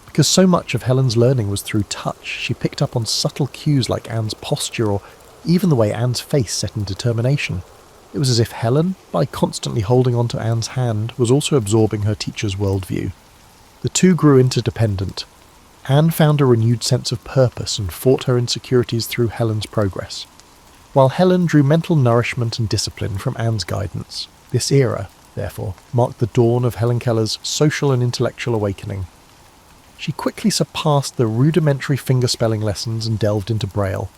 Because so much of Helen's learning was through touch, she picked up on subtle cues like Anne's posture or even the way Anne's face set in determination. It was as if Helen, by constantly holding onto Anne's hand, was also absorbing her teacher's worldview. The two grew interdependent. Anne found a renewed sense of purpose and fought her insecurities through Helen's progress, while Helen drew mental nourishment and discipline from Anne's guidance. This era, therefore, marked the dawn of Helen Keller's social and intellectual awakening. She quickly surpassed the rudimentary fingerspelling lessons and delved into Braille,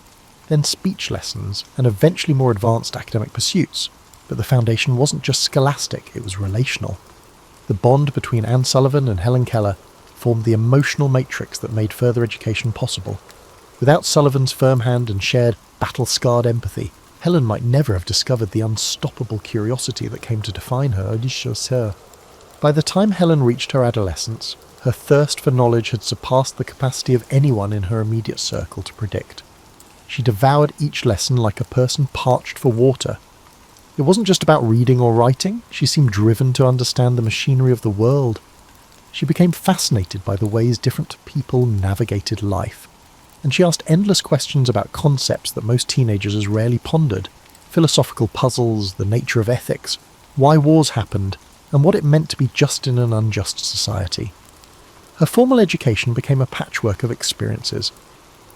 then speech lessons, and eventually more advanced academic pursuits. But the foundation wasn't just scholastic, it was relational. The bond between Anne Sullivan and Helen Keller formed the emotional matrix that made further education possible. Without Sullivan's firm hand and shared, battle-scarred empathy, Helen might never have discovered the unstoppable curiosity that came to define her. By the time Helen reached her adolescence, her thirst for knowledge had surpassed the capacity of anyone in her immediate circle to predict. She devoured each lesson like a person parched for water. It wasn't just about reading or writing, she seemed driven to understand the machinery of the world. She became fascinated by the ways different people navigated life, and she asked endless questions about concepts that most teenagers rarely pondered: philosophical puzzles, the nature of ethics, why wars happened, and what it meant to be just in an unjust society. Her formal education became a patchwork of experiences.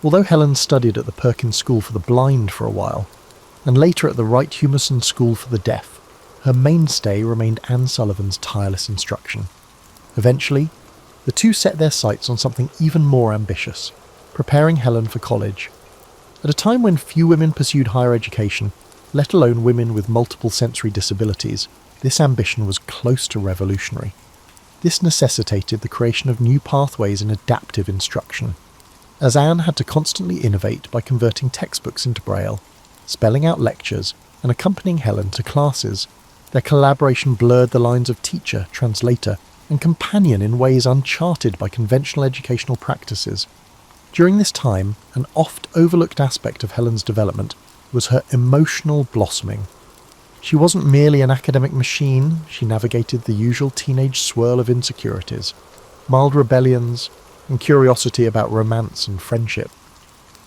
Although Helen studied at the Perkins School for the Blind for a while, and later at the Wright Humason School for the Deaf, her mainstay remained Anne Sullivan's tireless instruction. Eventually, the two set their sights on something even more ambitious: preparing Helen for college. At a time when few women pursued higher education, let alone women with multiple sensory disabilities, this ambition was close to revolutionary. This necessitated the creation of new pathways in adaptive instruction, as Anne had to constantly innovate by converting textbooks into Braille, spelling out lectures, and accompanying Helen to classes. Their collaboration blurred the lines of teacher, translator, and companion in ways uncharted by conventional educational practices. During this time, an oft-overlooked aspect of Helen's development was her emotional blossoming. She wasn't merely an academic machine, she navigated the usual teenage swirl of insecurities, mild rebellions, and curiosity about romance and friendship.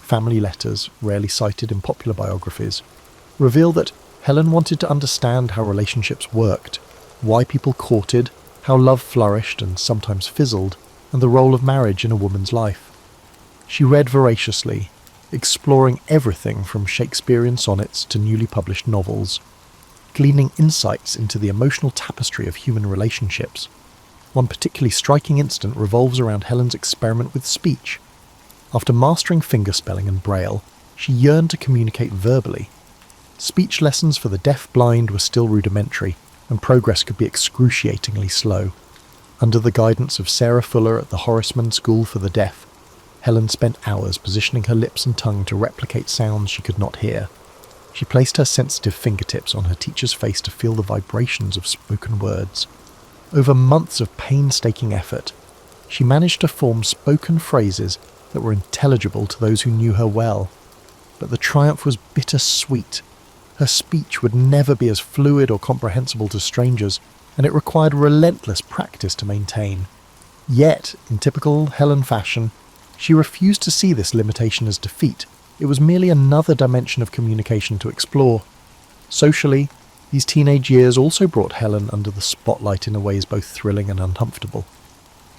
Family letters, rarely cited in popular biographies, reveal that Helen wanted to understand how relationships worked, why people courted, how love flourished and sometimes fizzled, and the role of marriage in a woman's life. She read voraciously, exploring everything from Shakespearean sonnets to newly published novels, gleaning insights into the emotional tapestry of human relationships. One particularly striking incident revolves around Helen's experiment with speech. After mastering fingerspelling and Braille, she yearned to communicate verbally. Speech lessons for the deaf-blind were still rudimentary, and progress could be excruciatingly slow. Under the guidance of Sarah Fuller at the Horseman School for the Deaf, Helen spent hours positioning her lips and tongue to replicate sounds she could not hear. She placed her sensitive fingertips on her teacher's face to feel the vibrations of spoken words. Over months of painstaking effort, she managed to form spoken phrases that were intelligible to those who knew her well. But the triumph was bittersweet. Her speech would never be as fluid or comprehensible to strangers, and it required relentless practice to maintain. Yet, in typical Helen fashion, she refused to see this limitation as defeat. It was merely another dimension of communication to explore. Socially, these teenage years also brought Helen under the spotlight in ways both thrilling and uncomfortable.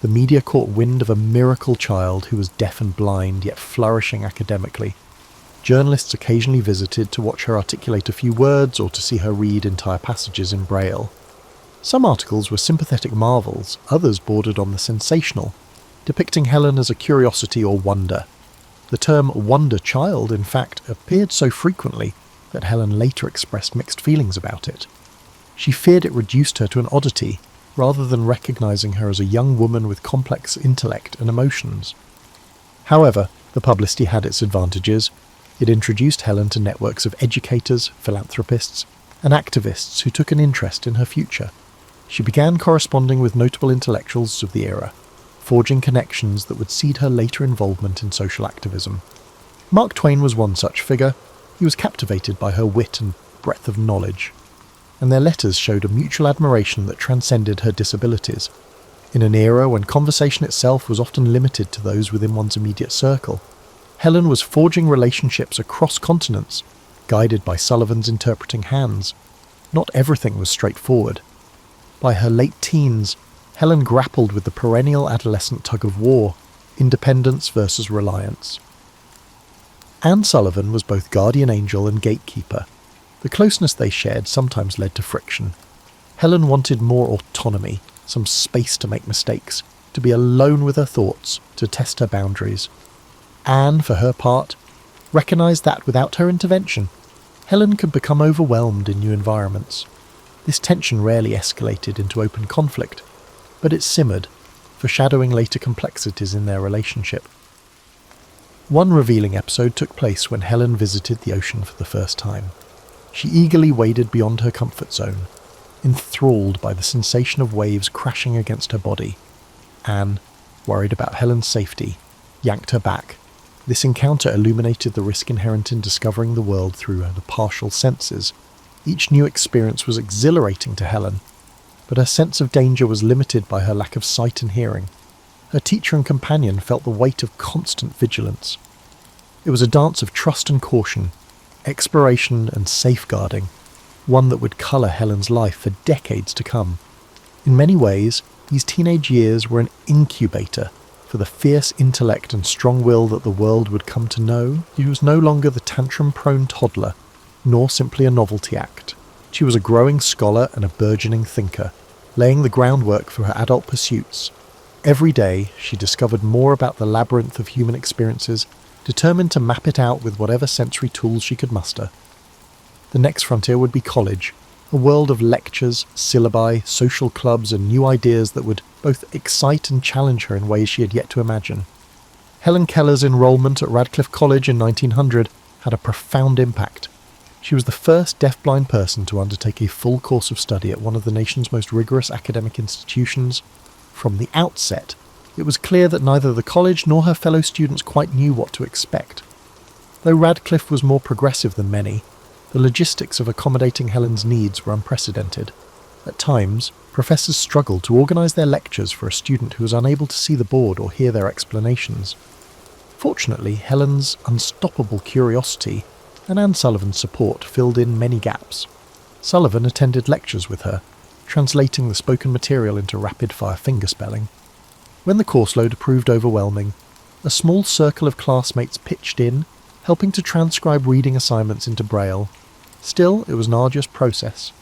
The media caught wind of a miracle child who was deaf and blind, yet flourishing academically. Journalists occasionally visited to watch her articulate a few words or to see her read entire passages in Braille. Some articles were sympathetic marvels, others bordered on the sensational, depicting Helen as a curiosity or wonder. The term wonder child, in fact, appeared so frequently that Helen later expressed mixed feelings about it. She feared it reduced her to an oddity, rather than recognizing her as a young woman with complex intellect and emotions. However, the publicity had its advantages. It introduced Helen to networks of educators, philanthropists, and activists who took an interest in her future. She began corresponding with notable intellectuals of the era, forging connections that would seed her later involvement in social activism. Mark Twain was one such figure. He was captivated by her wit and breadth of knowledge, and their letters showed a mutual admiration that transcended her disabilities. In an era when conversation itself was often limited to those within one's immediate circle, Helen was forging relationships across continents, guided by Sullivan's interpreting hands. not everything was straightforward. By her late teens, Helen grappled with the perennial adolescent tug-of-war, independence versus reliance. Anne Sullivan was both guardian angel and gatekeeper. The closeness they shared sometimes led to friction. Helen wanted more autonomy, some space to make mistakes, to be alone with her thoughts, to test her boundaries. Anne, for her part, recognised that without her intervention, Helen could become overwhelmed in new environments. This tension rarely escalated into open conflict, but it simmered, foreshadowing later complexities in their relationship. One revealing episode took place when Helen visited the ocean for the first time. She eagerly waded beyond her comfort zone, enthralled by the sensation of waves crashing against her body. Anne, worried about Helen's safety, yanked her back. This encounter illuminated the risk inherent in discovering the world through the partial senses. Each new experience was exhilarating to Helen, but her sense of danger was limited by her lack of sight and hearing. Her teacher and companion felt the weight of constant vigilance. It was a dance of trust and caution, exploration and safeguarding, one that would colour Helen's life for decades to come. In many ways, these teenage years were an incubator for the fierce intellect and strong will that the world would come to know. She was no longer the tantrum-prone toddler, nor simply a novelty act. She was a growing scholar and a burgeoning thinker, laying the groundwork for her adult pursuits. Every day, she discovered more about the labyrinth of human experiences, determined to map it out with whatever sensory tools she could muster. The next frontier would be college, a world of lectures, syllabi, social clubs, and new ideas that would both excite and challenge her in ways she had yet to imagine. Helen Keller's enrolment at Radcliffe College in 1900 had a profound impact. She was the first deafblind person to undertake a full course of study at one of the nation's most rigorous academic institutions. From the outset, it was clear that neither the college nor her fellow students quite knew what to expect. Though Radcliffe was more progressive than many, the logistics of accommodating Helen's needs were unprecedented. At times, professors struggled to organise their lectures for a student who was unable to see the board or hear their explanations. Fortunately, Helen's unstoppable curiosity and Anne Sullivan's support filled in many gaps. Sullivan attended lectures with her, translating the spoken material into rapid-fire fingerspelling. When the course load proved overwhelming, a small circle of classmates pitched in, helping to transcribe reading assignments into Braille. Still, it was an arduous process.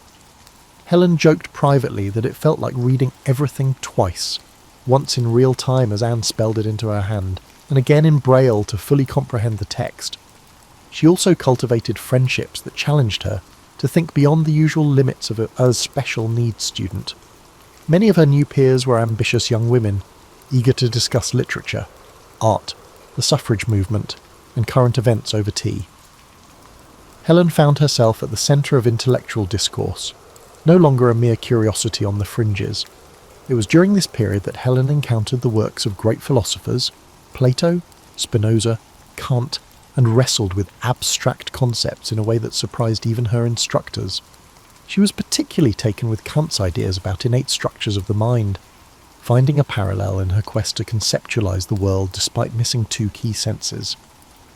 Helen joked privately that it felt like reading everything twice, once in real time as Anne spelled it into her hand, and again in Braille to fully comprehend the text. She also cultivated friendships that challenged her to think beyond the usual limits of a special needs student. Many of her new peers were ambitious young women, eager to discuss literature, art, the suffrage movement, and current events over tea. Helen found herself at the centre of intellectual discourse, no longer a mere curiosity on the fringes. It was during this period that Helen encountered the works of great philosophers, Plato, Spinoza, Kant, and wrestled with abstract concepts in a way that surprised even her instructors. She was particularly taken with Kant's ideas about innate structures of the mind, finding a parallel in her quest to conceptualize the world despite missing two key senses.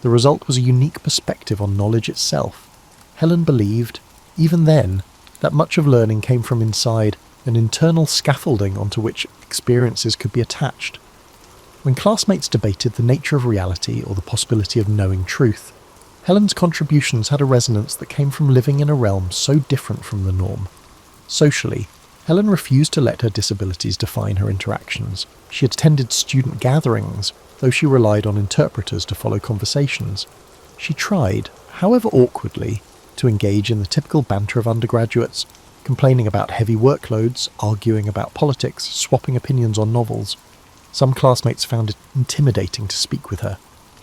The result was a unique perspective on knowledge itself. Helen believed, even then, that much of learning came from inside, an internal scaffolding onto which experiences could be attached. When classmates debated the nature of reality or the possibility of knowing truth, Helen's contributions had a resonance that came from living in a realm so different from the norm. Socially, Helen refused to let her disabilities define her interactions. She attended student gatherings, though she relied on interpreters to follow conversations. She tried, however awkwardly, to engage in the typical banter of undergraduates, complaining about heavy workloads, arguing about politics, swapping opinions on novels. Some classmates found it intimidating to speak with her,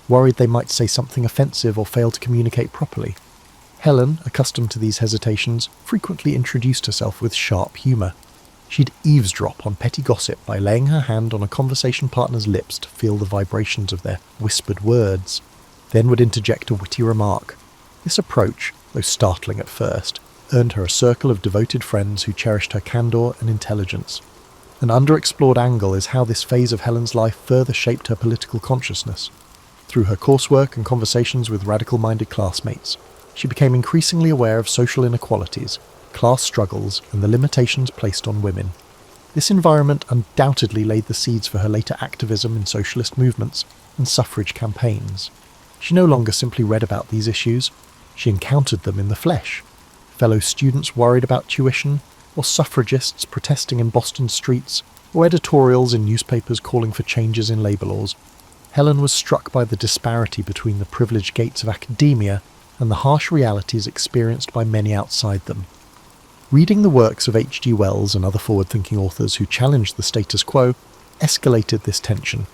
worried they might say something offensive or fail to communicate properly. Helen, accustomed to these hesitations, frequently introduced herself with sharp humour. She'd eavesdrop on petty gossip by laying her hand on a conversation partner's lips to feel the vibrations of their whispered words, then would interject a witty remark. This approach, though startling at first, earned her a circle of devoted friends who cherished her candour and intelligence. An underexplored angle is how this phase of Helen's life further shaped her political consciousness. Through her coursework and conversations with radical-minded classmates, she became increasingly aware of social inequalities, class struggles, and the limitations placed on women. This environment undoubtedly laid the seeds for her later activism in socialist movements and suffrage campaigns. She no longer simply read about these issues, she encountered them in the flesh. Fellow students worried about tuition, or suffragists protesting in Boston streets, or editorials in newspapers calling for changes in labour laws. Helen was struck by the disparity between the privileged gates of academia and the harsh realities experienced by many outside them. Reading the works of H.G. Wells and other forward-thinking authors who challenged the status quo escalated this tension.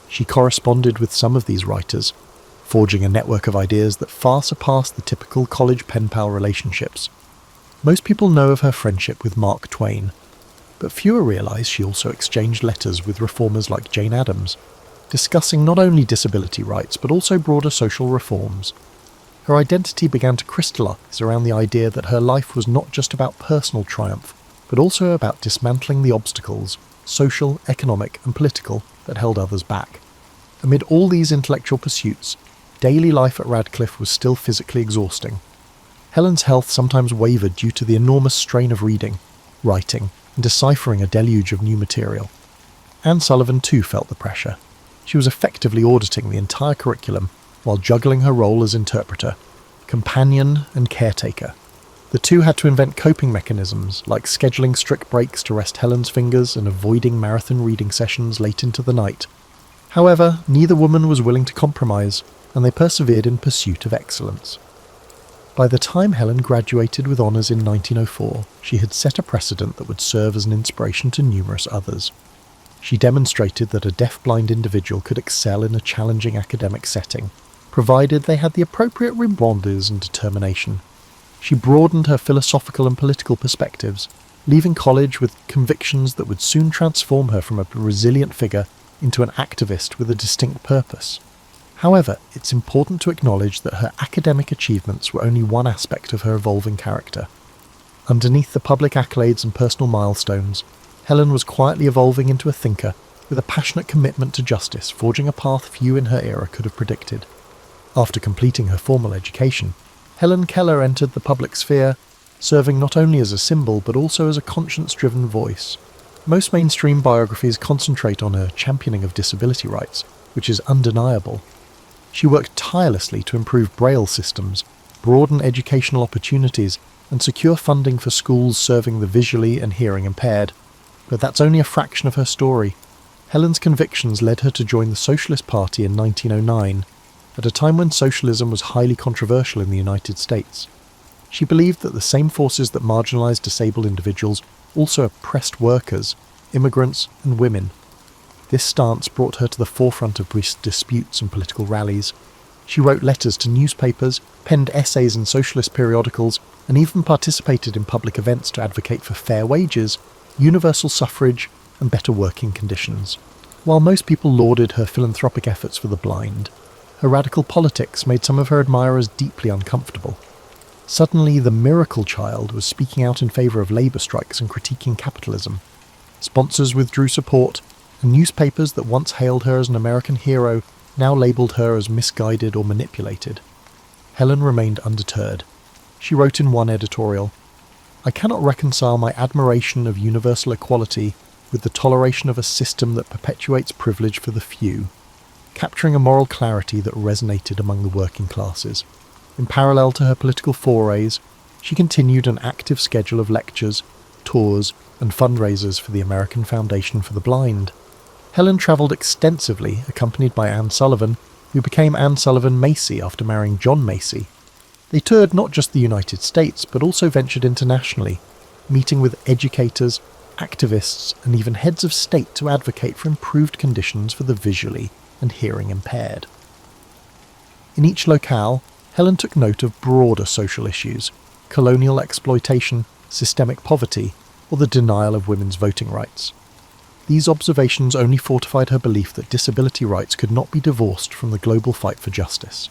She corresponded with some of these writers, forging a network of ideas that far surpassed the typical college pen-pal relationships. Most people know of her friendship with Mark Twain, but fewer realise she also exchanged letters with reformers like Jane Addams, discussing not only disability rights but also broader social reforms. Her identity began to crystallise around the idea that her life was not just about personal triumph, but also about dismantling the obstacles, social, economic and political, that held others back. Amid all these intellectual pursuits, daily life at Radcliffe was still physically exhausting. Helen's health sometimes wavered due to the enormous strain of reading, writing, and deciphering a deluge of new material. Anne Sullivan too felt the pressure. She was effectively auditing the entire curriculum while juggling her role as interpreter, companion and caretaker. The two had to invent coping mechanisms, like scheduling strict breaks to rest Helen's fingers and avoiding marathon reading sessions late into the night. However, neither woman was willing to compromise, and they persevered in pursuit of excellence. By the time Helen graduated with honours in 1904, she had set a precedent that would serve as an inspiration to numerous others. She demonstrated that a deaf-blind individual could excel in a challenging academic setting, provided they had the appropriate reminders and determination. She broadened her philosophical and political perspectives, leaving college with convictions that would soon transform her from a resilient figure into an activist with a distinct purpose. However, it's important to acknowledge that her academic achievements were only one aspect of her evolving character. Underneath the public accolades and personal milestones, Helen was quietly evolving into a thinker with a passionate commitment to justice, forging a path few in her era could have predicted. After completing her formal education, Helen Keller entered the public sphere, serving not only as a symbol but also as a conscience-driven voice. Most mainstream biographies concentrate on her championing of disability rights, which is undeniable. She worked tirelessly to improve Braille systems, broaden educational opportunities, and secure funding for schools serving the visually and hearing impaired. But that's only a fraction of her story. Helen's convictions led her to join the Socialist Party in 1909, at a time when socialism was highly controversial in the United States. She believed that the same forces that marginalised disabled individuals also oppressed workers, immigrants, and women. This stance brought her to the forefront of disputes and political rallies. She wrote letters to newspapers, penned essays in socialist periodicals, and even participated in public events to advocate for fair wages, universal suffrage, and better working conditions. While most people lauded her philanthropic efforts for the blind, her radical politics made some of her admirers deeply uncomfortable. Suddenly, the miracle child was speaking out in favour of labour strikes and critiquing capitalism. Sponsors withdrew support, and newspapers that once hailed her as an American hero now labelled her as misguided or manipulated. Helen remained undeterred. She wrote in one editorial, "I cannot reconcile my admiration of universal equality with the toleration of a system that perpetuates privilege for the few," capturing a moral clarity that resonated among the working classes. In parallel to her political forays, she continued an active schedule of lectures, tours, and fundraisers for the American Foundation for the Blind. Helen travelled extensively, accompanied by Anne Sullivan, who became Anne Sullivan Macy after marrying John Macy. They toured not just the United States, but also ventured internationally, meeting with educators, activists, and even heads of state to advocate for improved conditions for the visually and hearing impaired. In each locale, Helen took note of broader social issues: colonial exploitation, systemic poverty, or the denial of women's voting rights. These observations only fortified her belief that disability rights could not be divorced from the global fight for justice.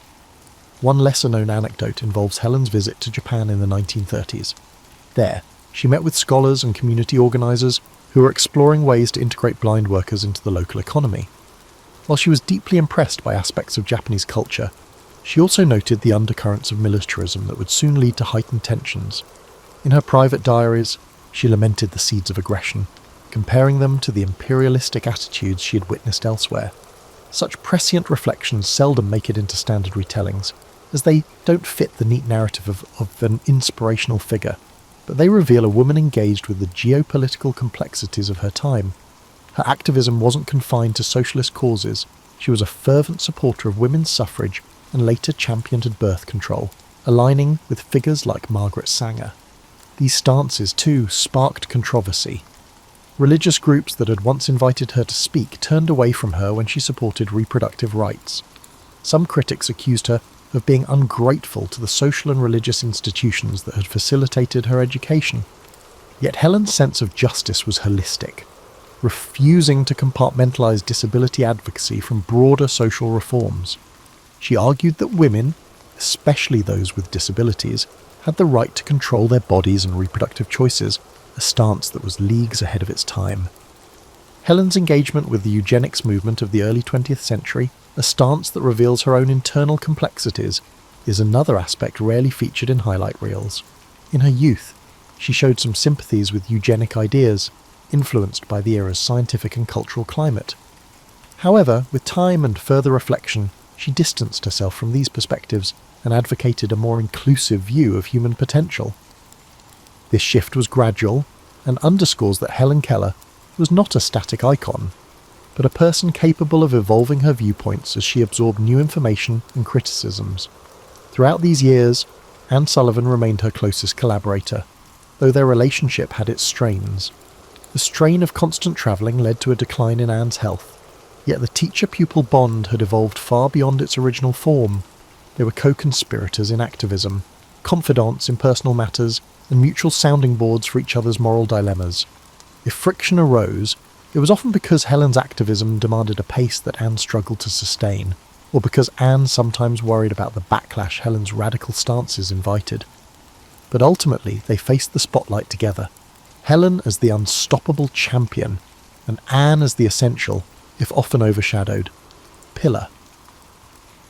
One lesser-known anecdote involves Helen's visit to Japan in the 1930s. There, she met with scholars and community organisers who were exploring ways to integrate blind workers into the local economy. While she was deeply impressed by aspects of Japanese culture, she also noted the undercurrents of militarism that would soon lead to heightened tensions. In her private diaries, she lamented the seeds of aggression, comparing them to the imperialistic attitudes she had witnessed elsewhere. Such prescient reflections seldom make it into standard retellings, as they don't fit the neat narrative of an inspirational figure, but they reveal a woman engaged with the geopolitical complexities of her time. Her activism wasn't confined to socialist causes. She was a fervent supporter of women's suffrage and later championed birth control, aligning with figures like Margaret Sanger. These stances, too, sparked controversy. Religious groups that had once invited her to speak turned away from her when she supported reproductive rights. Some critics accused her of being ungrateful to the social and religious institutions that had facilitated her education. Yet Helen's sense of justice was holistic, refusing to compartmentalise disability advocacy from broader social reforms. She argued that women, especially those with disabilities, had the right to control their bodies and reproductive choices, a stance that was leagues ahead of its time. Helen's engagement with the eugenics movement of the early 20th century, a stance that reveals her own internal complexities, is another aspect rarely featured in highlight reels. In her youth, she showed some sympathies with eugenic ideas, influenced by the era's scientific and cultural climate. However, with time and further reflection, she distanced herself from these perspectives and advocated a more inclusive view of human potential. This shift was gradual and underscores that Helen Keller was not a static icon, but a person capable of evolving her viewpoints as she absorbed new information and criticisms. Throughout these years, Anne Sullivan remained her closest collaborator, though their relationship had its strains. The strain of constant travelling led to a decline in Anne's health, yet the teacher-pupil bond had evolved far beyond its original form. They were co-conspirators in activism, confidants in personal matters, and mutual sounding boards for each other's moral dilemmas. If friction arose, it was often because Helen's activism demanded a pace that Anne struggled to sustain, or because Anne sometimes worried about the backlash Helen's radical stances invited. But ultimately, they faced the spotlight together, Helen as the unstoppable champion, and Anne as the essential, if often overshadowed, pillar.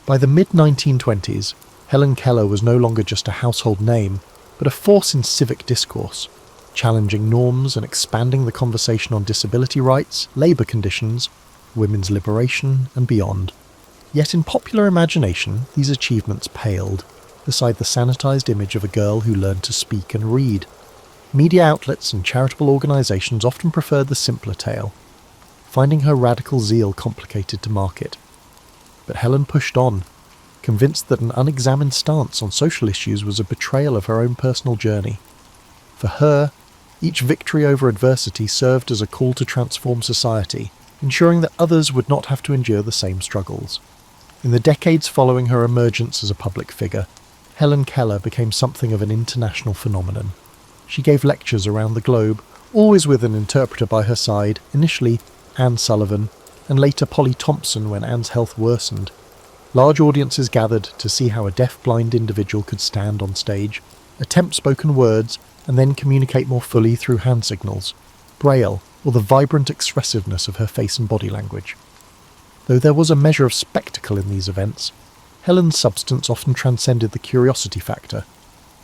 By the mid-1920s, Helen Keller was no longer just a household name, but a force in civic discourse, challenging norms and expanding the conversation on disability rights, labour conditions, women's liberation, and beyond. Yet in popular imagination, these achievements paled, beside the sanitised image of a girl who learned to speak and read. Media outlets and charitable organisations often preferred the simpler tale, finding her radical zeal complicated to market. But Helen pushed on, convinced that an unexamined stance on social issues was a betrayal of her own personal journey. For her, each victory over adversity served as a call to transform society, ensuring that others would not have to endure the same struggles. In the decades following her emergence as a public figure, Helen Keller became something of an international phenomenon. She gave lectures around the globe, always with an interpreter by her side, initially Anne Sullivan, and later Polly Thompson when Anne's health worsened. Large audiences gathered to see how a deaf-blind individual could stand on stage, attempt spoken words, and then communicate more fully through hand signals, braille, or the vibrant expressiveness of her face and body language. Though there was a measure of spectacle in these events, Helen's substance often transcended the curiosity factor.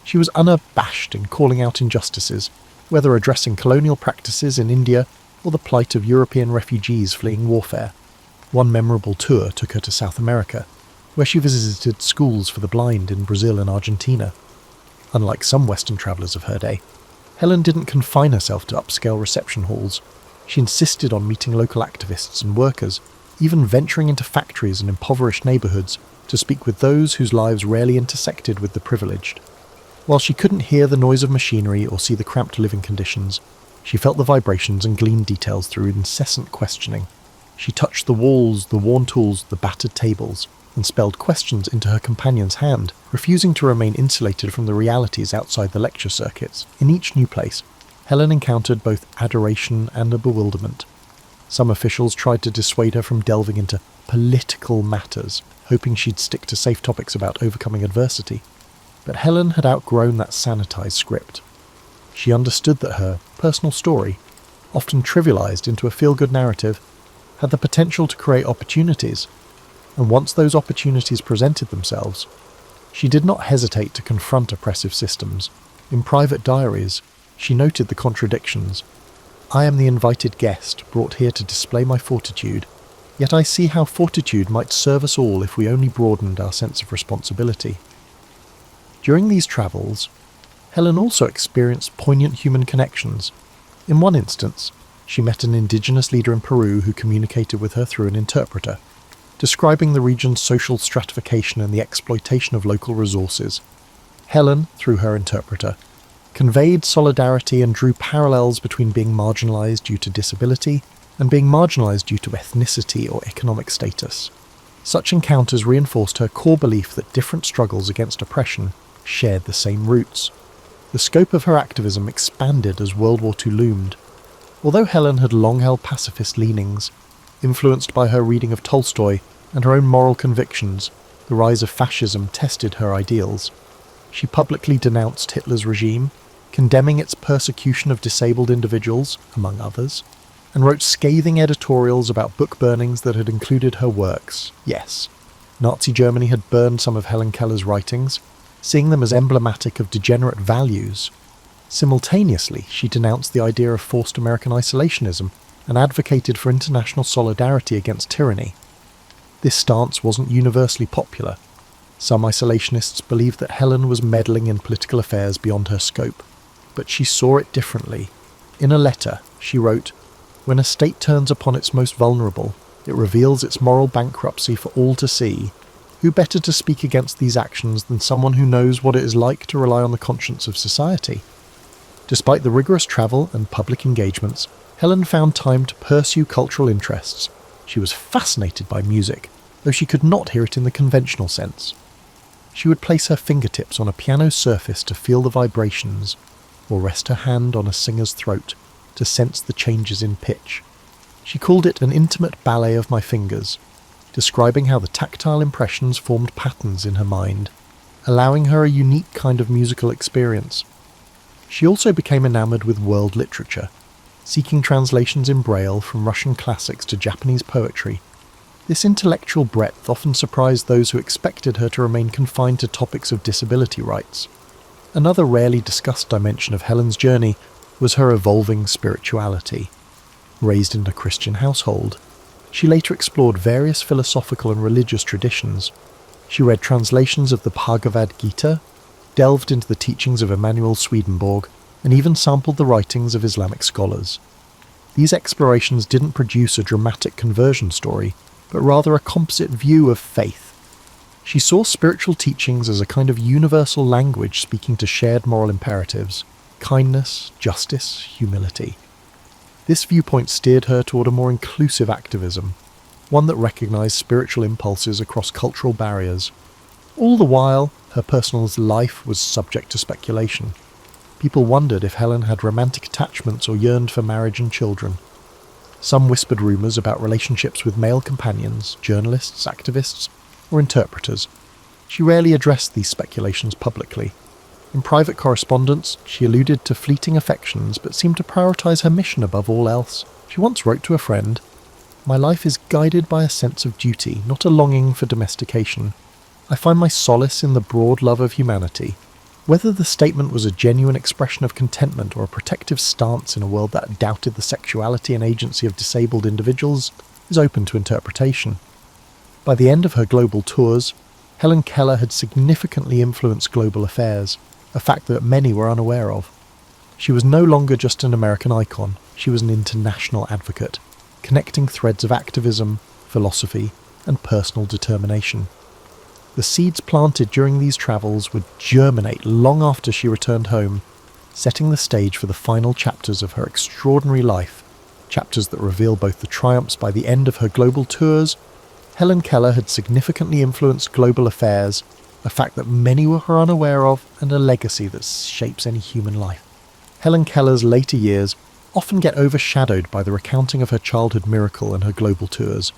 She was unabashed in calling out injustices, whether addressing colonial practices in India or the plight of European refugees fleeing warfare. One memorable tour took her to South America, where she visited schools for the blind in Brazil and Argentina. Unlike some Western travellers of her day, Helen didn't confine herself to upscale reception halls. She insisted on meeting local activists and workers, even venturing into factories and impoverished neighbourhoods to speak with those whose lives rarely intersected with the privileged. While she couldn't hear the noise of machinery or see the cramped living conditions, she felt the vibrations and gleaned details through incessant questioning. She touched the walls, the worn tools, the battered tables, and spelled questions into her companion's hand, refusing to remain insulated from the realities outside the lecture circuits. In each new place, Helen encountered both adoration and a bewilderment. Some officials tried to dissuade her from delving into political matters, hoping she'd stick to safe topics about overcoming adversity. But Helen had outgrown that sanitized script. She understood that her personal story, often trivialized into a feel-good narrative, had the potential to create opportunities, and once those opportunities presented themselves, she did not hesitate to confront oppressive systems, In private diaries, she noted the contradictions. "I am the invited guest, brought here to display my fortitude, yet I see how fortitude might serve us all if we only broadened our sense of responsibility." During these travels, Helen also experienced poignant human connections. In one instance, she met an indigenous leader in Peru who communicated with her through an interpreter, describing the region's social stratification and the exploitation of local resources. Helen, through her interpreter, conveyed solidarity and drew parallels between being marginalised due to disability and being marginalised due to ethnicity or economic status. Such encounters reinforced her core belief that different struggles against oppression shared the same roots. The scope of her activism expanded as World War II loomed. Although Helen had long held pacifist leanings, influenced by her reading of Tolstoy and her own moral convictions, the rise of fascism tested her ideals. She publicly denounced Hitler's regime, condemning its persecution of disabled individuals, among others, and wrote scathing editorials about book burnings that had included her works. Yes, Nazi Germany had burned some of Helen Keller's writings, seeing them as emblematic of degenerate values. Simultaneously, she denounced the idea of forced American isolationism and advocated for international solidarity against tyranny. This stance wasn't universally popular. Some isolationists believed that Helen was meddling in political affairs beyond her scope, but she saw it differently. In a letter, she wrote, "When a state turns upon its most vulnerable, it reveals its moral bankruptcy for all to see. Who better to speak against these actions than someone who knows what it is like to rely on the conscience of society?" Despite the rigorous travel and public engagements, Helen found time to pursue cultural interests. She was fascinated by music, though she could not hear it in the conventional sense. She would place her fingertips on a piano's surface to feel the vibrations, or rest her hand on a singer's throat to sense the changes in pitch. She called it an intimate ballet of my fingers, describing how the tactile impressions formed patterns in her mind, allowing her a unique kind of musical experience. She also became enamoured with world literature, seeking translations in Braille from Russian classics to Japanese poetry. This intellectual breadth often surprised those who expected her to remain confined to topics of disability rights. Another rarely discussed dimension of Helen's journey was her evolving spirituality. Raised in a Christian household, she later explored various philosophical and religious traditions. She read translations of the Bhagavad Gita, delved into the teachings of Emanuel Swedenborg, and even sampled the writings of Islamic scholars. These explorations didn't produce a dramatic conversion story, but rather a composite view of faith. She saw spiritual teachings as a kind of universal language speaking to shared moral imperatives: kindness, justice, humility. This viewpoint steered her toward a more inclusive activism, one that recognised spiritual impulses across cultural barriers. All the while, her personal life was subject to speculation. People wondered if Helen had romantic attachments or yearned for marriage and children. Some whispered rumours about relationships with male companions, journalists, activists, or interpreters. She rarely addressed these speculations publicly. In private correspondence, she alluded to fleeting affections but seemed to prioritise her mission above all else. She once wrote to a friend, "My life is guided by a sense of duty, not a longing for domestication. I find my solace in the broad love of humanity." Whether the statement was a genuine expression of contentment or a protective stance in a world that doubted the sexuality and agency of disabled individuals is open to interpretation. By the end of her global tours, Helen Keller had significantly influenced global affairs, a fact that many were unaware of. She was no longer just an American icon, she was an international advocate, connecting threads of activism, philosophy, and personal determination. The seeds planted during these travels would germinate long after she returned home, setting the stage for the final chapters of her extraordinary life, chapters that reveal both the triumphs by the end of her global tours. Helen Keller had significantly influenced global affairs, a fact that many were unaware of, and a legacy that shapes any human life. Helen Keller's later years often get overshadowed by the recounting of her childhood miracle and her global tours,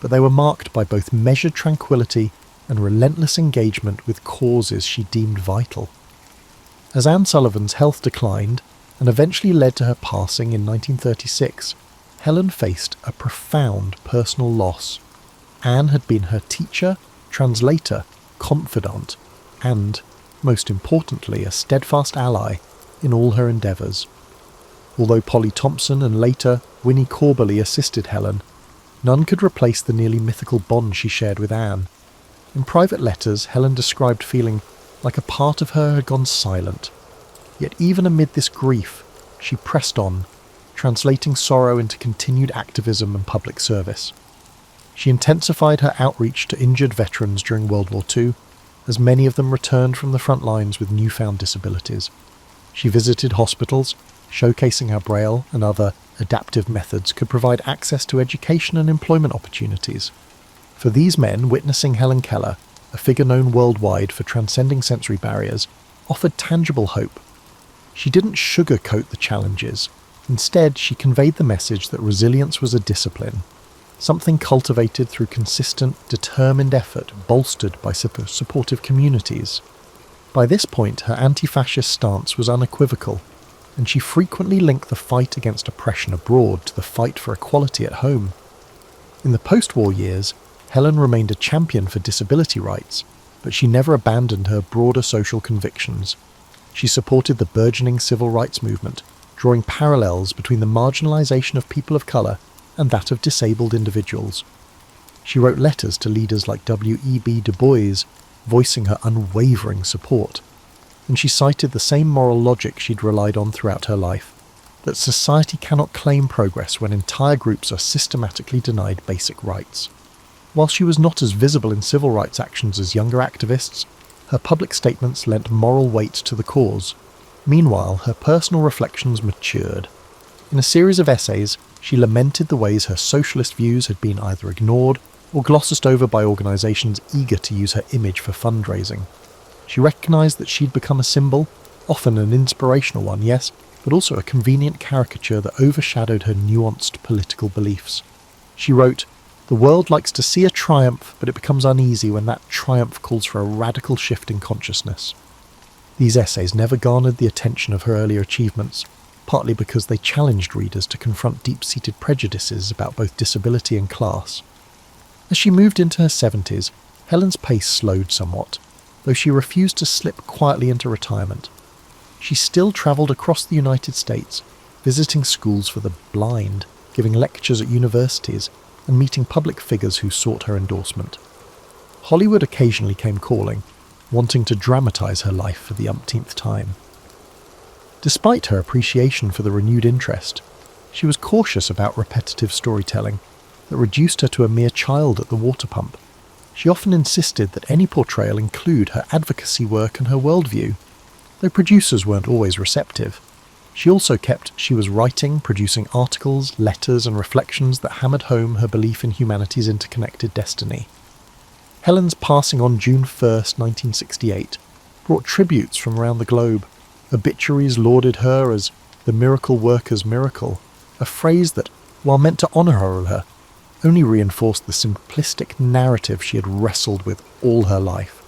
but they were marked by both measured tranquility and relentless engagement with causes she deemed vital. As Anne Sullivan's health declined and eventually led to her passing in 1936, Helen faced a profound personal loss. Anne had been her teacher, translator, confidant, and most importantly, a steadfast ally in all her endeavours. Although Polly Thompson and later Winnie Corbally assisted Helen, none could replace the nearly mythical bond she shared with Anne. In private letters, Helen described feeling like a part of her had gone silent. Yet even amid this grief, she pressed on, translating sorrow into continued activism and public service. She intensified her outreach to injured veterans during World War II, as many of them returned from the front lines with newfound disabilities. She visited hospitals, showcasing how Braille and other adaptive methods could provide access to education and employment opportunities. For these men, witnessing Helen Keller, a figure known worldwide for transcending sensory barriers, offered tangible hope. She didn't sugarcoat the challenges. Instead, she conveyed the message that resilience was a discipline, something cultivated through consistent, determined effort bolstered by supportive communities. By this point, her anti-fascist stance was unequivocal, and she frequently linked the fight against oppression abroad to the fight for equality at home. In the post-war years, Helen remained a champion for disability rights, but she never abandoned her broader social convictions. She supported the burgeoning civil rights movement, drawing parallels between the marginalization of people of colour and that of disabled individuals. She wrote letters to leaders like W.E.B. Du Bois, voicing her unwavering support. And she cited the same moral logic she'd relied on throughout her life, that society cannot claim progress when entire groups are systematically denied basic rights. While she was not as visible in civil rights actions as younger activists, her public statements lent moral weight to the cause. Meanwhile, her personal reflections matured. In a series of essays, she lamented the ways her socialist views had been either ignored or glossed over by organisations eager to use her image for fundraising. She recognised that she'd become a symbol, often an inspirational one, yes, but also a convenient caricature that overshadowed her nuanced political beliefs. She wrote, "The world likes to see a triumph, but it becomes uneasy when that triumph calls for a radical shift in consciousness." These essays never garnered the attention of her earlier achievements, partly because they challenged readers to confront deep-seated prejudices about both disability and class. As she moved into her 70s, Helen's pace slowed somewhat, though she refused to slip quietly into retirement. She still travelled across the United States, visiting schools for the blind, giving lectures at universities, and meeting public figures who sought her endorsement. Hollywood occasionally came calling, wanting to dramatise her life for the umpteenth time. Despite her appreciation for the renewed interest, she was cautious about repetitive storytelling that reduced her to a mere child at the water pump. She often insisted that any portrayal include her advocacy work and her worldview, though producers weren't always receptive. She also kept she was writing, producing articles, letters and reflections that hammered home her belief in humanity's interconnected destiny. Helen's passing on June 1st, 1968, brought tributes from around the globe. Obituaries lauded her as the miracle worker's miracle, a phrase that, while meant to honour her, only reinforced the simplistic narrative she had wrestled with all her life.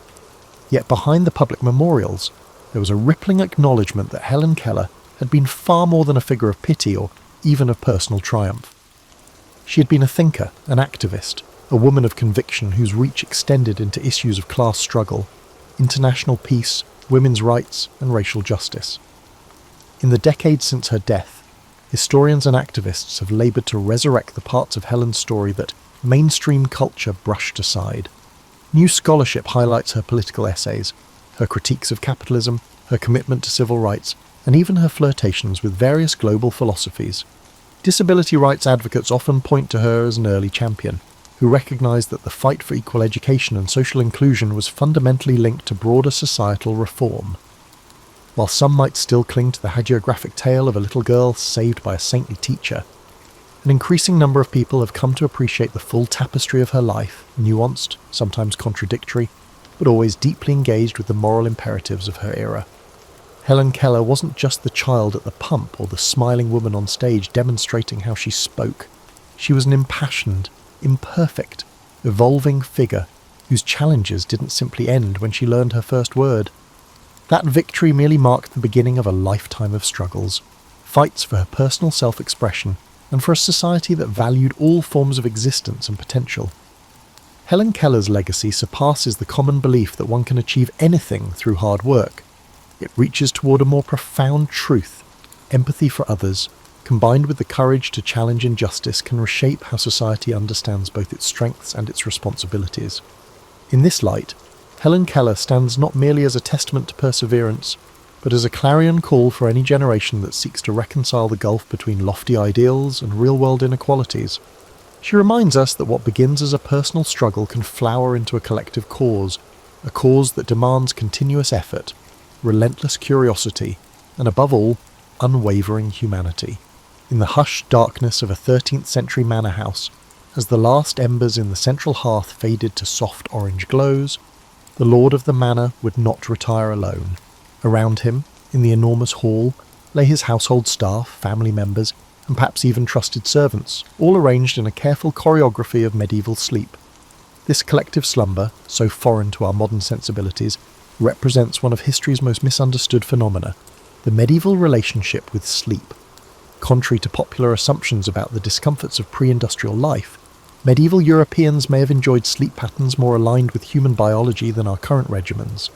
Yet behind the public memorials, there was a rippling acknowledgement that Helen Keller had been far more than a figure of pity or even of personal triumph. She had been a thinker, an activist, a woman of conviction whose reach extended into issues of class struggle, international peace, women's rights, and racial justice. In the decades since her death, historians and activists have laboured to resurrect the parts of Helen's story that mainstream culture brushed aside. New scholarship highlights her political essays, her critiques of capitalism, her commitment to civil rights, and even her flirtations with various global philosophies. Disability rights advocates often point to her as an early champion, who recognised that the fight for equal education and social inclusion was fundamentally linked to broader societal reform. While some might still cling to the hagiographic tale of a little girl saved by a saintly teacher, an increasing number of people have come to appreciate the full tapestry of her life, nuanced, sometimes contradictory, but always deeply engaged with the moral imperatives of her era. Helen Keller wasn't just the child at the pump or the smiling woman on stage demonstrating how she spoke. She was an impassioned, imperfect, evolving figure whose challenges didn't simply end when she learned her first word. That victory merely marked the beginning of a lifetime of struggles, fights for her personal self-expression and for a society that valued all forms of existence and potential. Helen Keller's legacy surpasses the common belief that one can achieve anything through hard work. It reaches toward a more profound truth. Empathy for others, combined with the courage to challenge injustice, can reshape how society understands both its strengths and its responsibilities. In this light, Helen Keller stands not merely as a testament to perseverance, but as a clarion call for any generation that seeks to reconcile the gulf between lofty ideals and real-world inequalities. She reminds us that what begins as a personal struggle can flower into a collective cause, a cause that demands continuous effort, relentless curiosity, and above all, unwavering humanity. In the hushed darkness of a 13th century manor house, as the last embers in the central hearth faded to soft orange glows, the lord of the manor would not retire alone. Around him, in the enormous hall, lay his household staff, family members, and perhaps even trusted servants, all arranged in a careful choreography of medieval sleep. This collective slumber, so foreign to our modern sensibilities, represents one of history's most misunderstood phenomena, the medieval relationship with sleep. Contrary to popular assumptions about the discomforts of pre-industrial life, medieval Europeans may have enjoyed sleep patterns more aligned with human biology than our current regimens.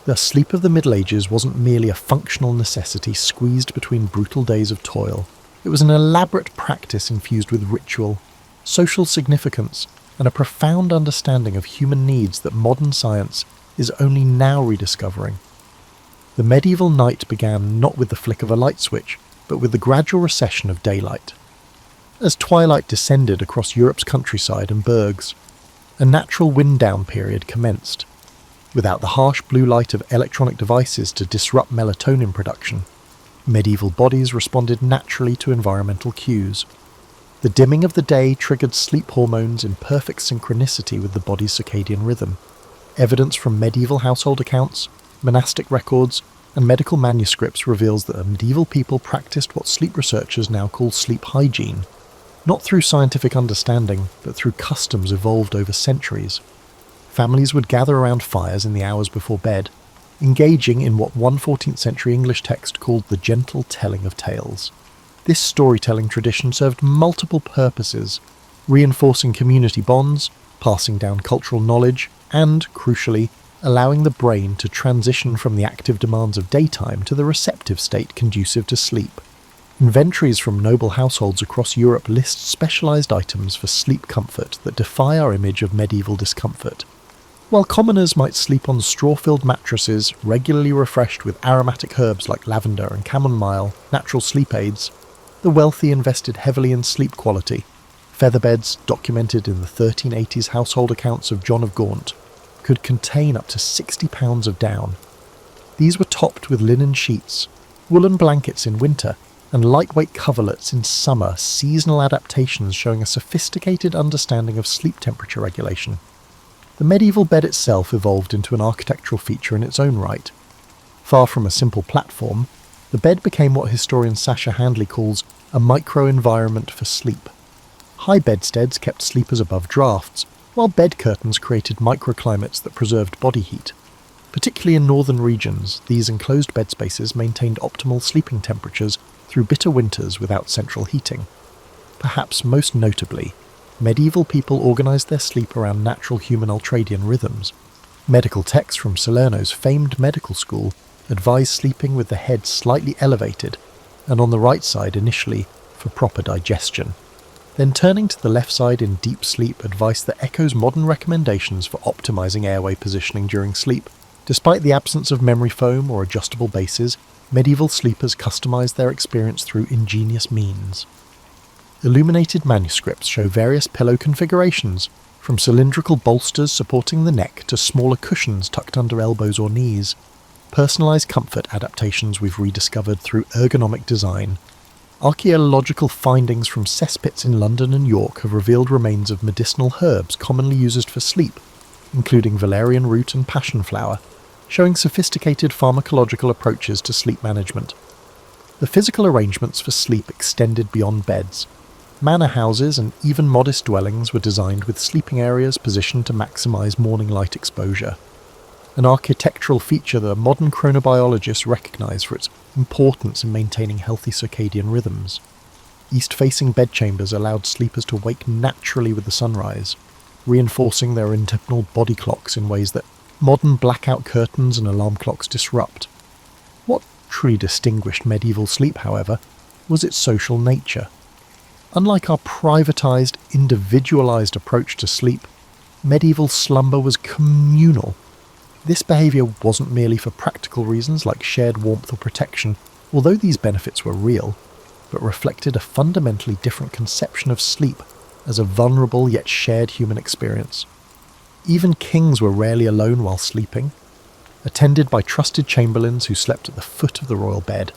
The sleep of the Middle Ages wasn't merely a functional necessity squeezed between brutal days of toil. It was an elaborate practice infused with ritual, social significance, and a profound understanding of human needs that modern science is only now rediscovering. The medieval night began not with the flick of a light switch, but with the gradual recession of daylight. As twilight descended across Europe's countryside and burgs, a natural wind-down period commenced. Without the harsh blue light of electronic devices to disrupt melatonin production, medieval bodies responded naturally to environmental cues. The dimming of the day triggered sleep hormones in perfect synchronicity with the body's circadian rhythm. Evidence from medieval household accounts, monastic records, and medical manuscripts reveals that medieval people practiced what sleep researchers now call sleep hygiene, not through scientific understanding, but through customs evolved over centuries. Families would gather around fires in the hours before bed, engaging in what one 14th century English text called the gentle telling of tales. This storytelling tradition served multiple purposes, reinforcing community bonds, passing down cultural knowledge, and, crucially, allowing the brain to transition from the active demands of daytime to the receptive state conducive to sleep. Inventories from noble households across Europe list specialized items for sleep comfort that defy our image of medieval discomfort. While commoners might sleep on straw-filled mattresses, regularly refreshed with aromatic herbs like lavender and chamomile, natural sleep aids, the wealthy invested heavily in sleep quality. Featherbeds, documented in the 1380s household accounts of John of Gaunt, could contain up to 60 pounds of down. These were topped with linen sheets, woolen blankets in winter, and lightweight coverlets in summer, seasonal adaptations showing a sophisticated understanding of sleep temperature regulation. The medieval bed itself evolved into an architectural feature in its own right. Far from a simple platform, the bed became what historian Sasha Handley calls a micro-environment for sleep. High bedsteads kept sleepers above drafts, while bed curtains created microclimates that preserved body heat. Particularly in northern regions, these enclosed bed spaces maintained optimal sleeping temperatures through bitter winters without central heating. Perhaps most notably, medieval people organised their sleep around natural human ultradian rhythms. Medical texts from Salerno's famed medical school advise sleeping with the head slightly elevated, and on the right side initially, for proper digestion. Then turning to the left side in deep sleep, advice that echoes modern recommendations for optimizing airway positioning during sleep. Despite the absence of memory foam or adjustable bases, medieval sleepers customized their experience through ingenious means. Illuminated manuscripts show various pillow configurations, from cylindrical bolsters supporting the neck to smaller cushions tucked under elbows or knees. Personalized comfort adaptations we've rediscovered through ergonomic design. Archaeological findings from cesspits in London and York have revealed remains of medicinal herbs commonly used for sleep, including valerian root and passion flower, showing sophisticated pharmacological approaches to sleep management. The physical arrangements for sleep extended beyond beds. Manor houses and even modest dwellings were designed with sleeping areas positioned to maximize morning light exposure, an architectural feature that modern chronobiologists recognize for its importance in maintaining healthy circadian rhythms. East-facing bedchambers allowed sleepers to wake naturally with the sunrise. reinforcing their internal body clocks in ways that modern blackout curtains and alarm clocks disrupt. What truly distinguished medieval sleep, however, was its social nature. Unlike our privatised, individualised approach to sleep, medieval slumber was communal. This behaviour wasn't merely for practical reasons like shared warmth or protection, although these benefits were real, but reflected a fundamentally different conception of sleep as a vulnerable yet shared human experience. Even kings were rarely alone while sleeping, attended by trusted chamberlains who slept at the foot of the royal bed,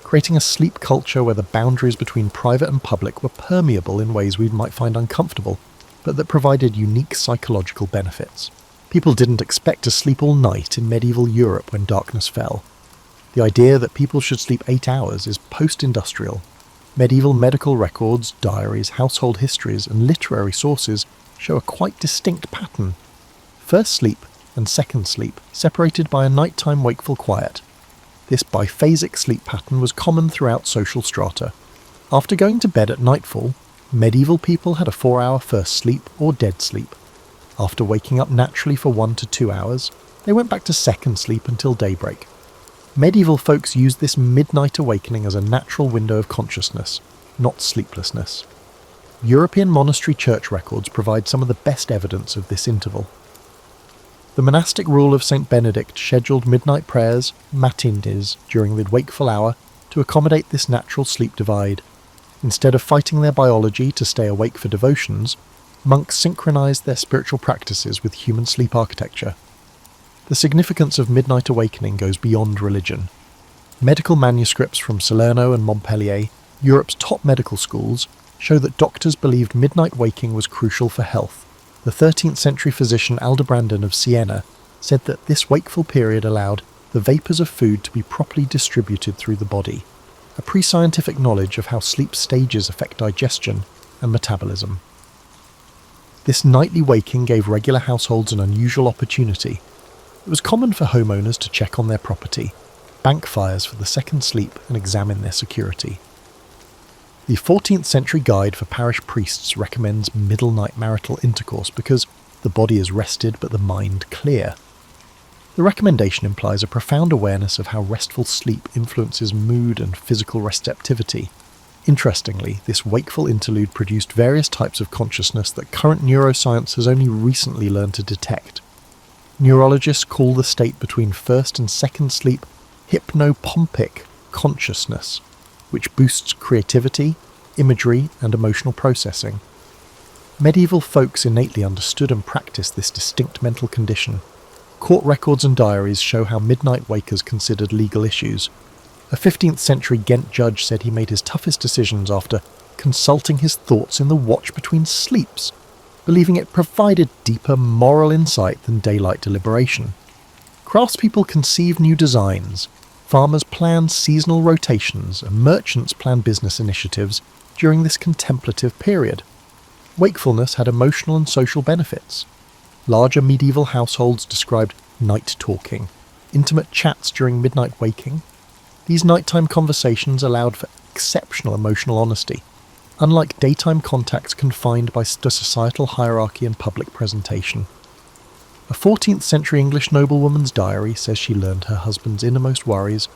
creating a sleep culture where the boundaries between private and public were permeable in ways we might find uncomfortable, but that provided unique psychological benefits. People didn't expect to sleep all night in medieval Europe when darkness fell. The idea that people should sleep 8 hours is post-industrial. Medieval medical records, diaries, household histories, and literary sources show a quite distinct pattern. First sleep and second sleep separated by a nighttime wakeful quiet. This biphasic sleep pattern was common throughout social strata. After going to bed at nightfall, medieval people had a 4-hour first sleep or dead sleep. After waking up naturally for 1 to 2 hours, they went back to second sleep until daybreak. Medieval folks used this midnight awakening as a natural window of consciousness, not sleeplessness. European monastery church records provide some of the best evidence of this interval. The monastic rule of St. Benedict scheduled midnight prayers, matines, during the wakeful hour to accommodate this natural sleep divide. Instead of fighting their biology to stay awake for devotions, monks synchronized their spiritual practices with human sleep architecture. The significance of midnight awakening goes beyond religion. Medical manuscripts from Salerno and Montpellier, Europe's top medical schools, show that doctors believed midnight waking was crucial for health. The 13th century physician Aldebrandon of Siena said that this wakeful period allowed the vapours of food to be properly distributed through the body, a pre-scientific knowledge of how sleep stages affect digestion and metabolism. This nightly waking gave regular households an unusual opportunity. It was common for homeowners to check on their property, bank fires for the second sleep, and examine their security. The 14th century guide for parish priests recommends middle night marital intercourse because the body is rested but the mind clear. The recommendation implies a profound awareness of how restful sleep influences mood and physical receptivity. Interestingly, this wakeful interlude produced various types of consciousness that current neuroscience has only recently learned to detect. Neurologists call the state between first and second sleep hypnopompic consciousness, which boosts creativity, imagery, and emotional processing. Medieval folks innately understood and practiced this distinct mental condition. Court records and diaries show how midnight wakers considered legal issues. A 15th century Ghent judge said he made his toughest decisions after consulting his thoughts in the watch between sleeps, believing it provided deeper moral insight than daylight deliberation. Craftspeople conceived new designs, farmers planned seasonal rotations, and merchants planned business initiatives during this contemplative period. Wakefulness had emotional and social benefits. Larger medieval households described night talking, intimate chats during midnight waking. These nighttime conversations allowed for exceptional emotional honesty, unlike daytime contacts confined by societal hierarchy and public presentation. A 14th century English noblewoman's diary says she learned her husband's innermost worries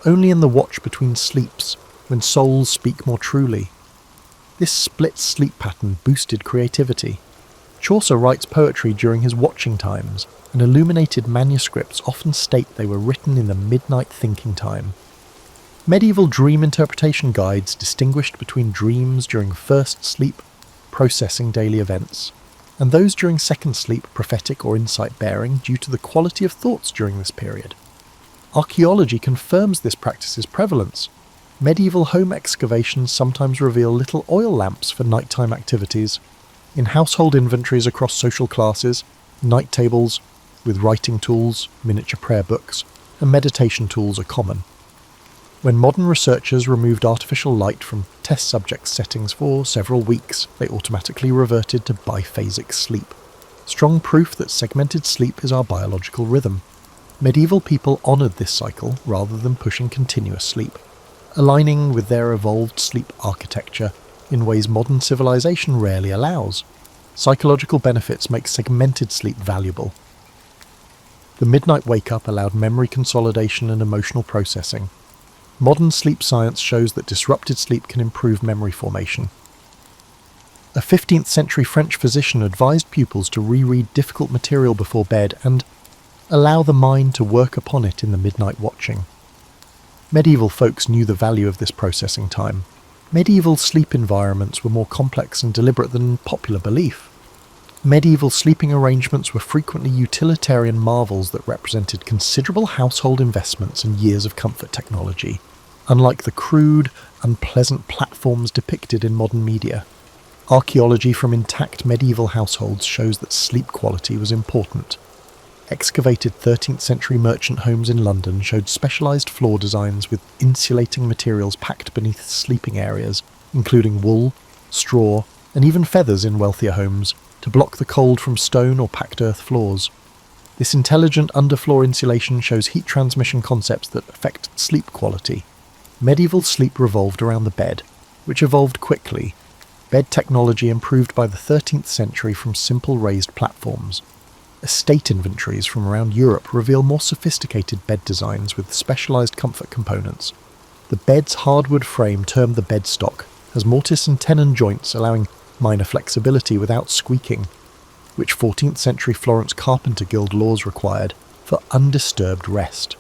only in the watch between sleeps, when souls speak more truly. This split sleep pattern boosted creativity. Chaucer writes poetry during his watching times, and illuminated manuscripts often state they were written in the midnight thinking time. Medieval dream interpretation guides distinguished between dreams during first sleep, processing daily events, and those during second sleep, prophetic or insight-bearing, due to the quality of thoughts during this period. Archaeology confirms this practice's prevalence. Medieval home excavations sometimes reveal little oil lamps for nighttime activities. In household inventories across social classes, night tables with writing tools, miniature prayer books, and meditation tools are common. When modern researchers removed artificial light from test subject settings for several weeks, they automatically reverted to biphasic sleep. Strong proof that segmented sleep is our biological rhythm. Medieval people honoured this cycle rather than pushing continuous sleep, aligning with their evolved sleep architecture in ways modern civilization rarely allows. Psychological benefits make segmented sleep valuable. The midnight wake-up allowed memory consolidation and emotional processing. Modern sleep science shows that disrupted sleep can improve memory formation. A 15th century French physician advised pupils to reread difficult material before bed and allow the mind to work upon it in the midnight watching. Medieval folks knew the value of this processing time. Medieval sleep environments were more complex and deliberate than popular belief. Medieval sleeping arrangements were frequently utilitarian marvels that represented considerable household investments and years of comfort technology, unlike the crude, unpleasant platforms depicted in modern media. Archaeology from intact medieval households shows that sleep quality was important. Excavated 13th century merchant homes in London showed specialised floor designs with insulating materials packed beneath sleeping areas, including wool, straw, and even feathers in wealthier homes, to block the cold from stone or packed earth floors. This intelligent underfloor insulation shows heat transmission concepts that affect sleep quality. Medieval sleep revolved around the bed, which evolved quickly. Bed technology improved by the 13th century from simple raised platforms. Estate inventories from around Europe reveal more sophisticated bed designs with specialised comfort components. The bed's hardwood frame, termed the bedstock, has mortise and tenon joints allowing minor flexibility without squeaking, which 14th century Florence Carpenter Guild laws required for undisturbed rest.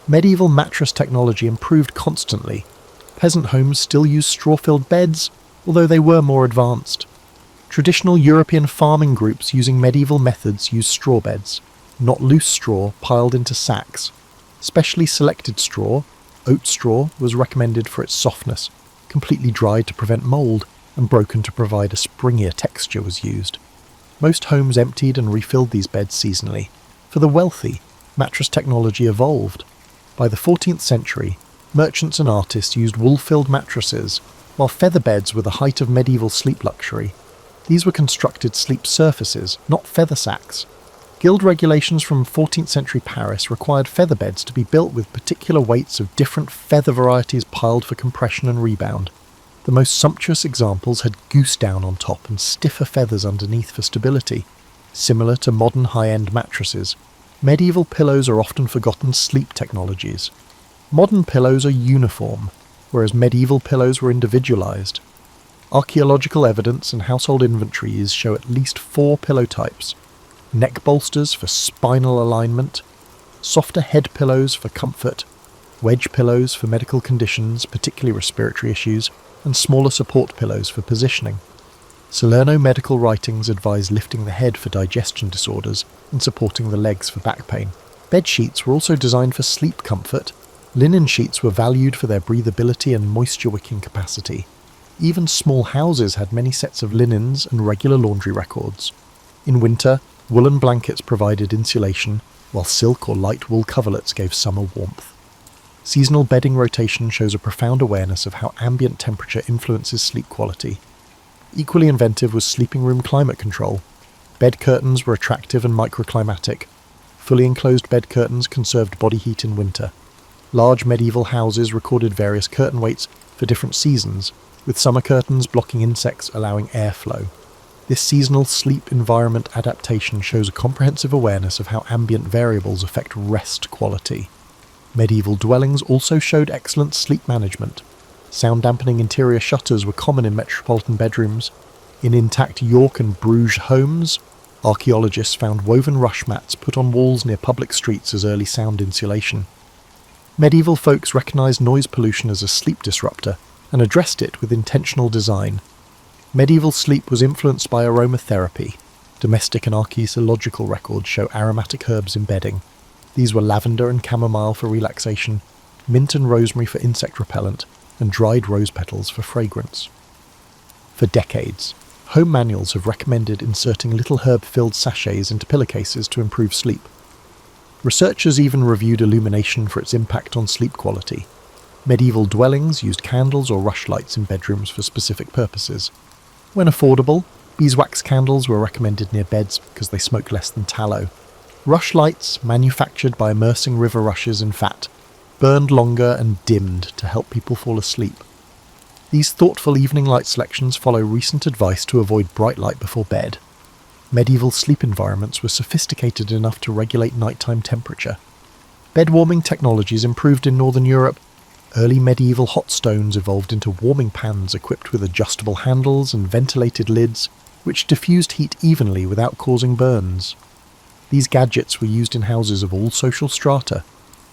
Medieval mattress technology improved constantly. Peasant homes still used straw-filled beds, although they were more advanced. Traditional European farming groups using medieval methods used straw beds, not loose straw piled into sacks. Specially selected straw, oat straw, was recommended for its softness. Completely dried to prevent mould and broken to provide a springier texture was used. Most homes emptied and refilled these beds seasonally. For the wealthy, mattress technology evolved. By the 14th century, merchants and artists used wool-filled mattresses, while feather beds were the height of medieval sleep luxury. These were constructed sleep surfaces, not feather sacks. Guild regulations from 14th century Paris required feather beds to be built with particular weights of different feather varieties piled for compression and rebound. The most sumptuous examples had goose down on top and stiffer feathers underneath for stability, similar to modern high-end mattresses. Medieval pillows are often forgotten sleep technologies. Modern pillows are uniform, whereas medieval pillows were individualized. Archaeological evidence and household inventories show at least 4 pillow types: neck bolsters for spinal alignment, softer head pillows for comfort, wedge pillows for medical conditions, particularly respiratory issues, and smaller support pillows for positioning. Salerno medical writings advise lifting the head for digestion disorders and supporting the legs for back pain. Bed sheets were also designed for sleep comfort. Linen sheets were valued for their breathability and moisture-wicking capacity. Even small houses had many sets of linens and regular laundry records. In winter, woolen blankets provided insulation, while silk or light wool coverlets gave summer warmth. Seasonal bedding rotation shows a profound awareness of how ambient temperature influences sleep quality. Equally inventive was sleeping room climate control. Bed curtains were attractive and microclimatic. Fully enclosed bed curtains conserved body heat in winter. Large medieval houses recorded various curtain weights for different seasons, with summer curtains blocking insects, allowing airflow. This seasonal sleep environment adaptation shows a comprehensive awareness of how ambient variables affect rest quality. Medieval dwellings also showed excellent sleep management. Sound-dampening interior shutters were common in metropolitan bedrooms. In intact York and Bruges homes, archaeologists found woven rush mats put on walls near public streets as early sound insulation. Medieval folks recognized noise pollution as a sleep disruptor and addressed it with intentional design. Medieval sleep was influenced by aromatherapy. Domestic and archaeological records show aromatic herbs in bedding. These were lavender and chamomile for relaxation, mint and rosemary for insect repellent, and dried rose petals for fragrance. For decades, home manuals have recommended inserting little herb-filled sachets into pillowcases to improve sleep. Researchers even reviewed illumination for its impact on sleep quality. Medieval dwellings used candles or rushlights in bedrooms for specific purposes. When affordable, beeswax candles were recommended near beds because they smoke less than tallow. Rushlights, manufactured by immersing river rushes in fat, burned longer and dimmed to help people fall asleep. These thoughtful evening light selections follow recent advice to avoid bright light before bed. Medieval sleep environments were sophisticated enough to regulate nighttime temperature. Bed warming technologies improved in Northern Europe. Early medieval hot stones evolved into warming pans equipped with adjustable handles and ventilated lids, which diffused heat evenly without causing burns. These gadgets were used in houses of all social strata,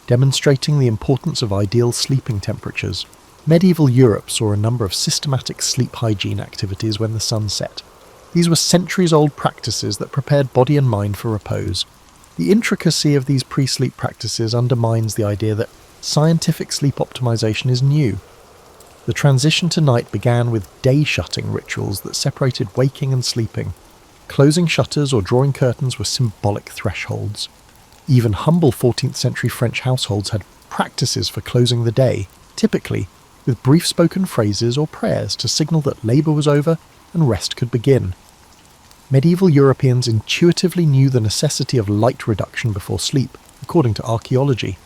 demonstrating the importance of ideal sleeping temperatures. Medieval Europe saw a number of systematic sleep hygiene activities when the sun set. These were centuries-old practices that prepared body and mind for repose. The intricacy of these pre-sleep practices undermines the idea that scientific sleep optimization is new. The transition to night began with day-shutting rituals that separated waking and sleeping. Closing shutters or drawing curtains were symbolic thresholds. Even humble 14th century French households had practices for closing the day, typically with brief spoken phrases or prayers to signal that labour was over and rest could begin. Medieval Europeans intuitively knew the necessity of light reduction before sleep, according to archaeology.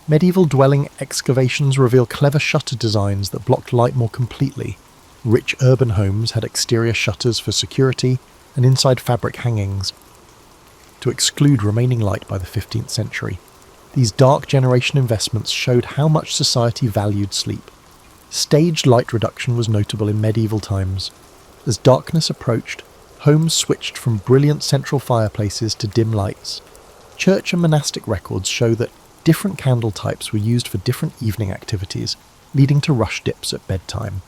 Medieval dwelling excavations reveal clever shutter designs that blocked light more completely. Rich urban homes had exterior shutters for security and inside fabric hangings to exclude remaining light by the 15th century. These dark generation investments showed how much society valued sleep. Staged light reduction was notable in medieval times. As darkness approached, homes switched from brilliant central fireplaces to dim lights. Church and monastic records show that different candle types were used for different evening activities, leading to rush dips at bedtime.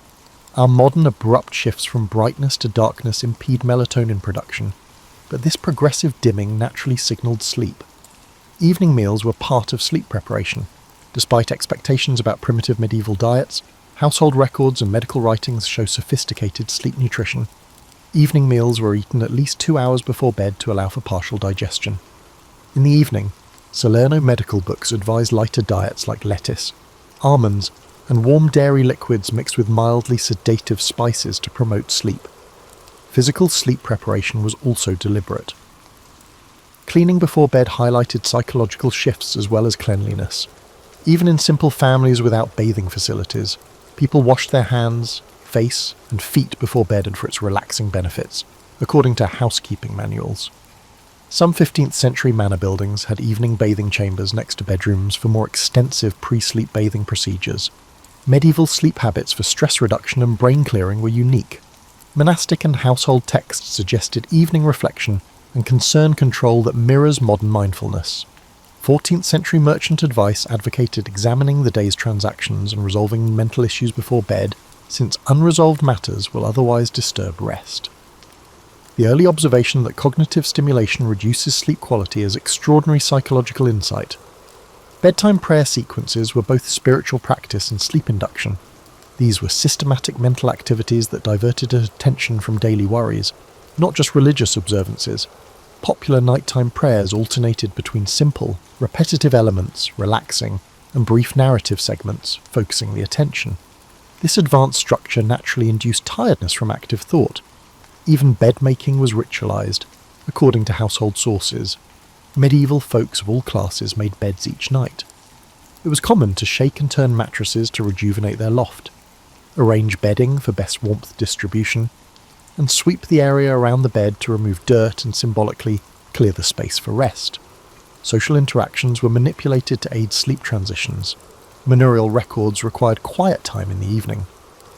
Our modern abrupt shifts from brightness to darkness impede melatonin production, but this progressive dimming naturally signalled sleep. Evening meals were part of sleep preparation. Despite expectations about primitive medieval diets, household records and medical writings show sophisticated sleep nutrition. Evening meals were eaten at least 2 hours before bed to allow for partial digestion. In the evening, Salerno medical books advise lighter diets like lettuce, almonds, and warm dairy liquids mixed with mildly sedative spices to promote sleep. Physical sleep preparation was also deliberate. Cleaning before bed highlighted psychological shifts as well as cleanliness. Even in simple families without bathing facilities, people washed their hands, face, and feet before bed and for its relaxing benefits, according to housekeeping manuals. Some 15th century manor buildings had evening bathing chambers next to bedrooms for more extensive pre-sleep bathing procedures. Medieval sleep habits for stress reduction and brain clearing were unique. Monastic and household texts suggested evening reflection and concern control that mirrors modern mindfulness. 14th century merchant advice advocated examining the day's transactions and resolving mental issues before bed, since unresolved matters will otherwise disturb rest. The early observation that cognitive stimulation reduces sleep quality is extraordinary psychological insight. Bedtime prayer sequences were both spiritual practice and sleep induction. These were systematic mental activities that diverted attention from daily worries, not just religious observances. Popular nighttime prayers alternated between simple, repetitive elements, relaxing, and brief narrative segments, focusing the attention. This advanced structure naturally induced tiredness from active thought. Even bed-making was ritualized, according to household sources. Medieval folks of all classes made beds each night. It was common to shake and turn mattresses to rejuvenate their loft, arrange bedding for best warmth distribution, and sweep the area around the bed to remove dirt and symbolically clear the space for rest. Social interactions were manipulated to aid sleep transitions. Manorial records required quiet time in the evening.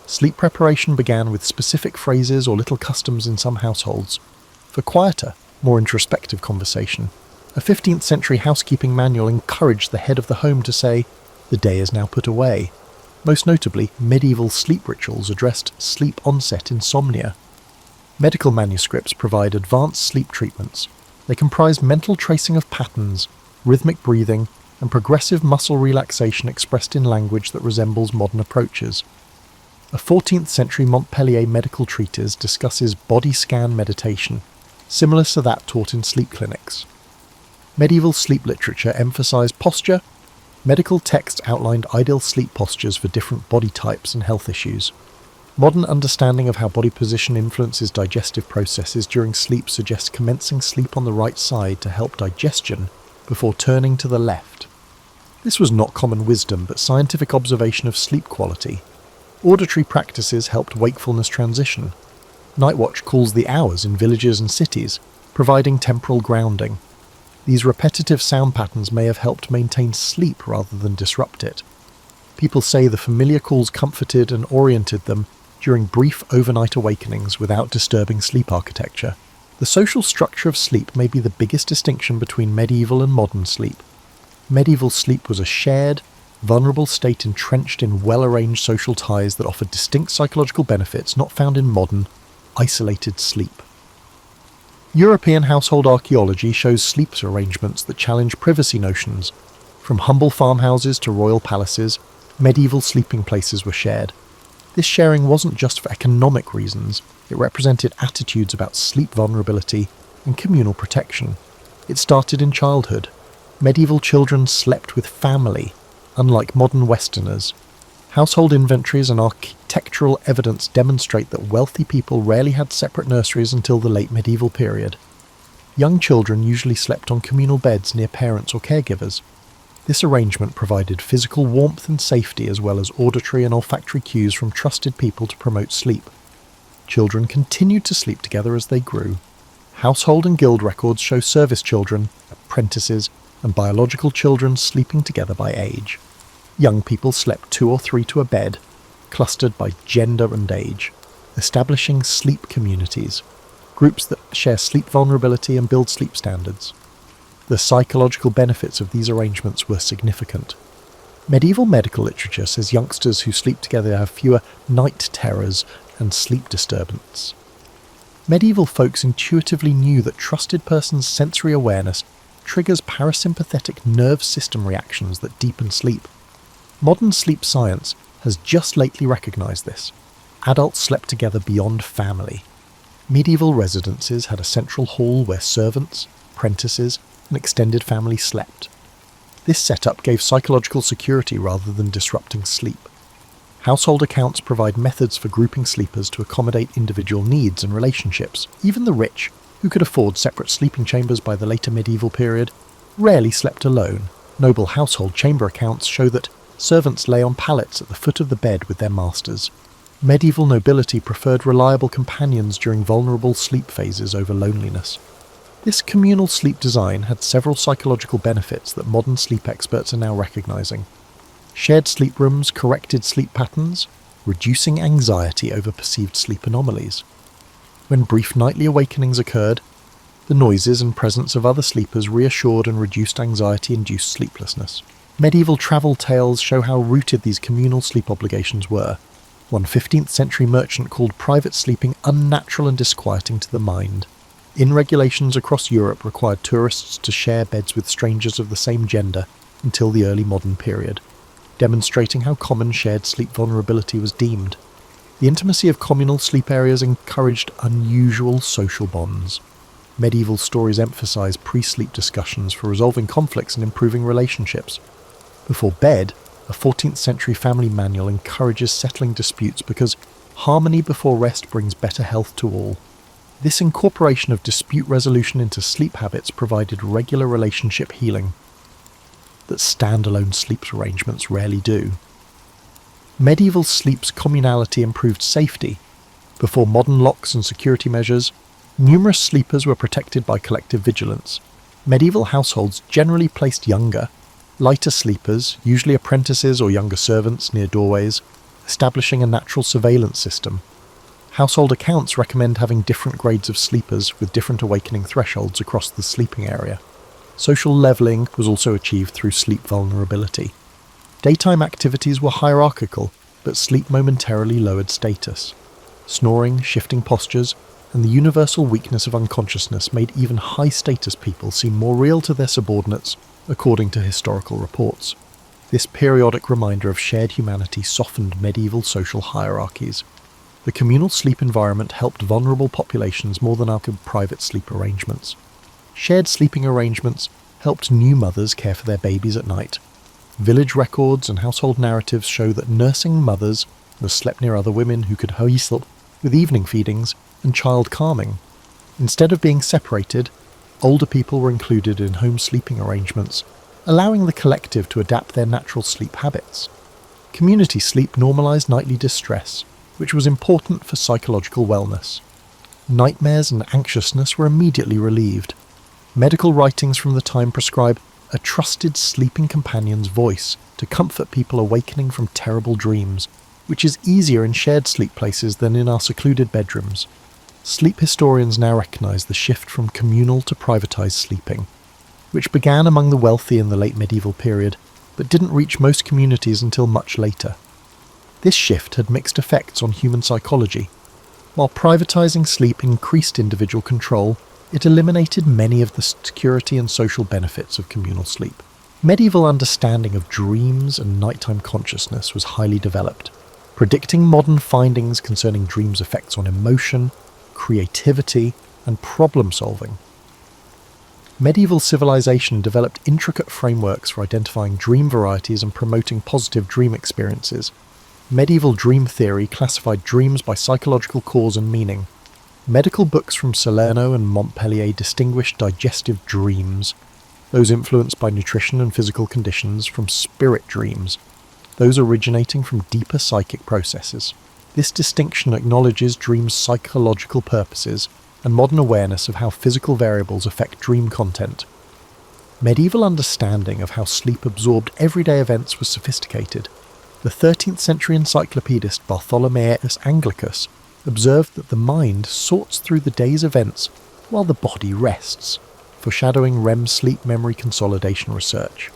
Sleep preparation began with specific phrases or little customs in some households. For quieter, more introspective conversation, a 15th century housekeeping manual encouraged the head of the home to say, "The day is now put away." Most notably, medieval sleep rituals addressed sleep onset insomnia. Medical manuscripts provide advanced sleep treatments. They comprise mental tracing of patterns, rhythmic breathing, and progressive muscle relaxation expressed in language that resembles modern approaches. A 14th century Montpellier medical treatise discusses body scan meditation, similar to that taught in sleep clinics. Medieval sleep literature emphasized posture. Medical texts outlined ideal sleep postures for different body types and health issues. Modern understanding of how body position influences digestive processes during sleep suggests commencing sleep on the right side to help digestion before turning to the left. This was not common wisdom, but scientific observation of sleep quality. Auditory practices helped wakefulness transition. Night watch calls the hours in villages and cities, providing temporal grounding. These repetitive sound patterns may have helped maintain sleep rather than disrupt it. People say the familiar calls comforted and oriented them during brief overnight awakenings without disturbing sleep architecture. The social structure of sleep may be the biggest distinction between medieval and modern sleep. Medieval sleep was a shared, vulnerable state entrenched in well-arranged social ties that offered distinct psychological benefits not found in modern, isolated sleep. European household archaeology shows sleep arrangements that challenge privacy notions. From humble farmhouses to royal palaces, medieval sleeping places were shared. This sharing wasn't just for economic reasons, it represented attitudes about sleep vulnerability and communal protection. It started in childhood. Medieval children slept with family, unlike modern Westerners. Household inventories and architectural evidence demonstrate that wealthy people rarely had separate nurseries until the late medieval period. Young children usually slept on communal beds near parents or caregivers. This arrangement provided physical warmth and safety as well as auditory and olfactory cues from trusted people to promote sleep. Children continued to sleep together as they grew. Household and guild records show service children, apprentices, and biological children sleeping together by age. Young people slept 2 or 3 to a bed, clustered by gender and age, establishing sleep communities, groups that share sleep vulnerability and build sleep standards. The psychological benefits of these arrangements were significant. Medieval medical literature says youngsters who sleep together have fewer night terrors and sleep disturbance. Medieval folks intuitively knew that trusted persons' sensory awareness triggers parasympathetic nerve system reactions that deepen sleep. Modern sleep science has just lately recognised this. Adults slept together beyond family. Medieval residences had a central hall where servants, apprentices, and extended family slept. This setup gave psychological security rather than disrupting sleep. Household accounts provide methods for grouping sleepers to accommodate individual needs and relationships. Even the rich, who could afford separate sleeping chambers by the later medieval period, rarely slept alone. Noble household chamber accounts show that servants lay on pallets at the foot of the bed with their masters. Medieval nobility preferred reliable companions during vulnerable sleep phases over loneliness. This communal sleep design had several psychological benefits that modern sleep experts are now recognising. Shared sleep rooms corrected sleep patterns, reducing anxiety over perceived sleep anomalies. When brief nightly awakenings occurred, the noises and presence of other sleepers reassured and reduced anxiety-induced sleeplessness. Medieval travel tales show how rooted these communal sleep obligations were. One 15th century merchant called private sleeping unnatural and disquieting to the mind. Inn regulations across Europe required tourists to share beds with strangers of the same gender until the early modern period, demonstrating how common shared sleep vulnerability was deemed. The intimacy of communal sleep areas encouraged unusual social bonds. Medieval stories emphasize pre-sleep discussions for resolving conflicts and improving relationships. Before bed, a 14th century family manual encourages settling disputes because harmony before rest brings better health to all. This incorporation of dispute resolution into sleep habits provided regular relationship healing that standalone sleep arrangements rarely do. Medieval sleep's communality improved safety. Before modern locks and security measures, numerous sleepers were protected by collective vigilance. Medieval households generally placed younger, lighter sleepers, usually apprentices or younger servants, near doorways, establishing a natural surveillance system. Household accounts recommend having different grades of sleepers with different awakening thresholds across the sleeping area. Social levelling was also achieved through sleep vulnerability. Daytime activities were hierarchical, but sleep momentarily lowered status. Snoring, shifting postures, and the universal weakness of unconsciousness made even high-status people seem more real to their subordinates, according to historical reports. This periodic reminder of shared humanity softened medieval social hierarchies. The communal sleep environment helped vulnerable populations more than our private sleep arrangements. Shared sleeping arrangements helped new mothers care for their babies at night. Village records and household narratives show that nursing mothers slept near other women who could help with evening feedings and child calming. Instead of being separated, older people were included in home sleeping arrangements, allowing the collective to adapt their natural sleep habits. Community sleep normalised nightly distress, which was important for psychological wellness. Nightmares and anxiousness were immediately relieved. Medical writings from the time prescribe a trusted sleeping companion's voice to comfort people awakening from terrible dreams, which is easier in shared sleep places than in our secluded bedrooms. Sleep historians now recognise the shift from communal to privatised sleeping, which began among the wealthy in the late medieval period, but didn't reach most communities until much later. This shift had mixed effects on human psychology. While privatising sleep increased individual control, it eliminated many of the security and social benefits of communal sleep. Medieval understanding of dreams and nighttime consciousness was highly developed, predicting modern findings concerning dreams' effects on emotion, creativity, and problem-solving. Medieval civilization developed intricate frameworks for identifying dream varieties and promoting positive dream experiences. Medieval dream theory classified dreams by psychological cause and meaning. Medical books from Salerno and Montpellier distinguished digestive dreams, those influenced by nutrition and physical conditions, from spirit dreams, those originating from deeper psychic processes. This distinction acknowledges dreams' psychological purposes and modern awareness of how physical variables affect dream content. Medieval understanding of how sleep absorbed everyday events was sophisticated. The 13th century encyclopedist Bartholomeus Anglicus observed that the mind sorts through the day's events while the body rests, foreshadowing REM sleep memory consolidation research.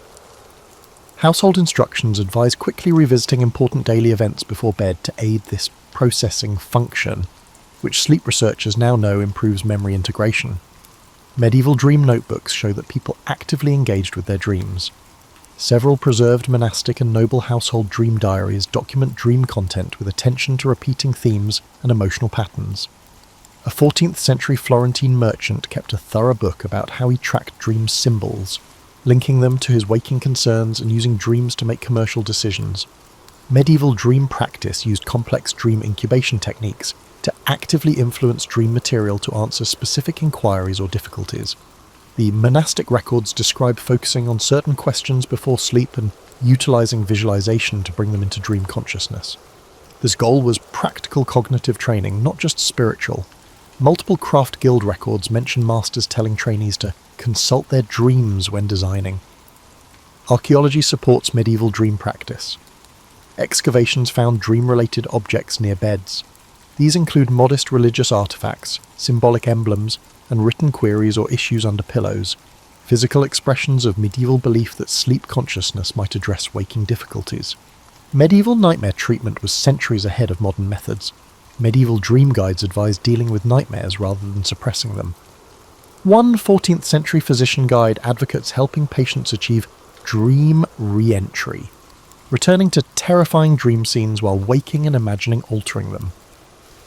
Household instructions advise quickly revisiting important daily events before bed to aid this processing function, which sleep researchers now know improves memory integration. Medieval dream notebooks show that people actively engaged with their dreams. Several preserved monastic and noble household dream diaries document dream content with attention to repeating themes and emotional patterns. A 14th century Florentine merchant kept a thorough book about how he tracked dream symbols, linking them to his waking concerns and using dreams to make commercial decisions. Medieval dream practice used complex dream incubation techniques to actively influence dream material to answer specific inquiries or difficulties. The monastic records describe focusing on certain questions before sleep and utilizing visualization to bring them into dream consciousness. This goal was practical cognitive training, not just spiritual. Multiple craft guild records mention masters telling trainees to consult their dreams when designing. Archaeology supports medieval dream practice. Excavations found dream-related objects near beds. These include modest religious artifacts, symbolic emblems, and written queries or issues under pillows, physical expressions of medieval belief that sleep consciousness might address waking difficulties. Medieval nightmare treatment was centuries ahead of modern methods. Medieval dream guides advised dealing with nightmares rather than suppressing them. One 14th century physician guide advocates helping patients achieve dream re-entry, returning to terrifying dream scenes while waking and imagining altering them.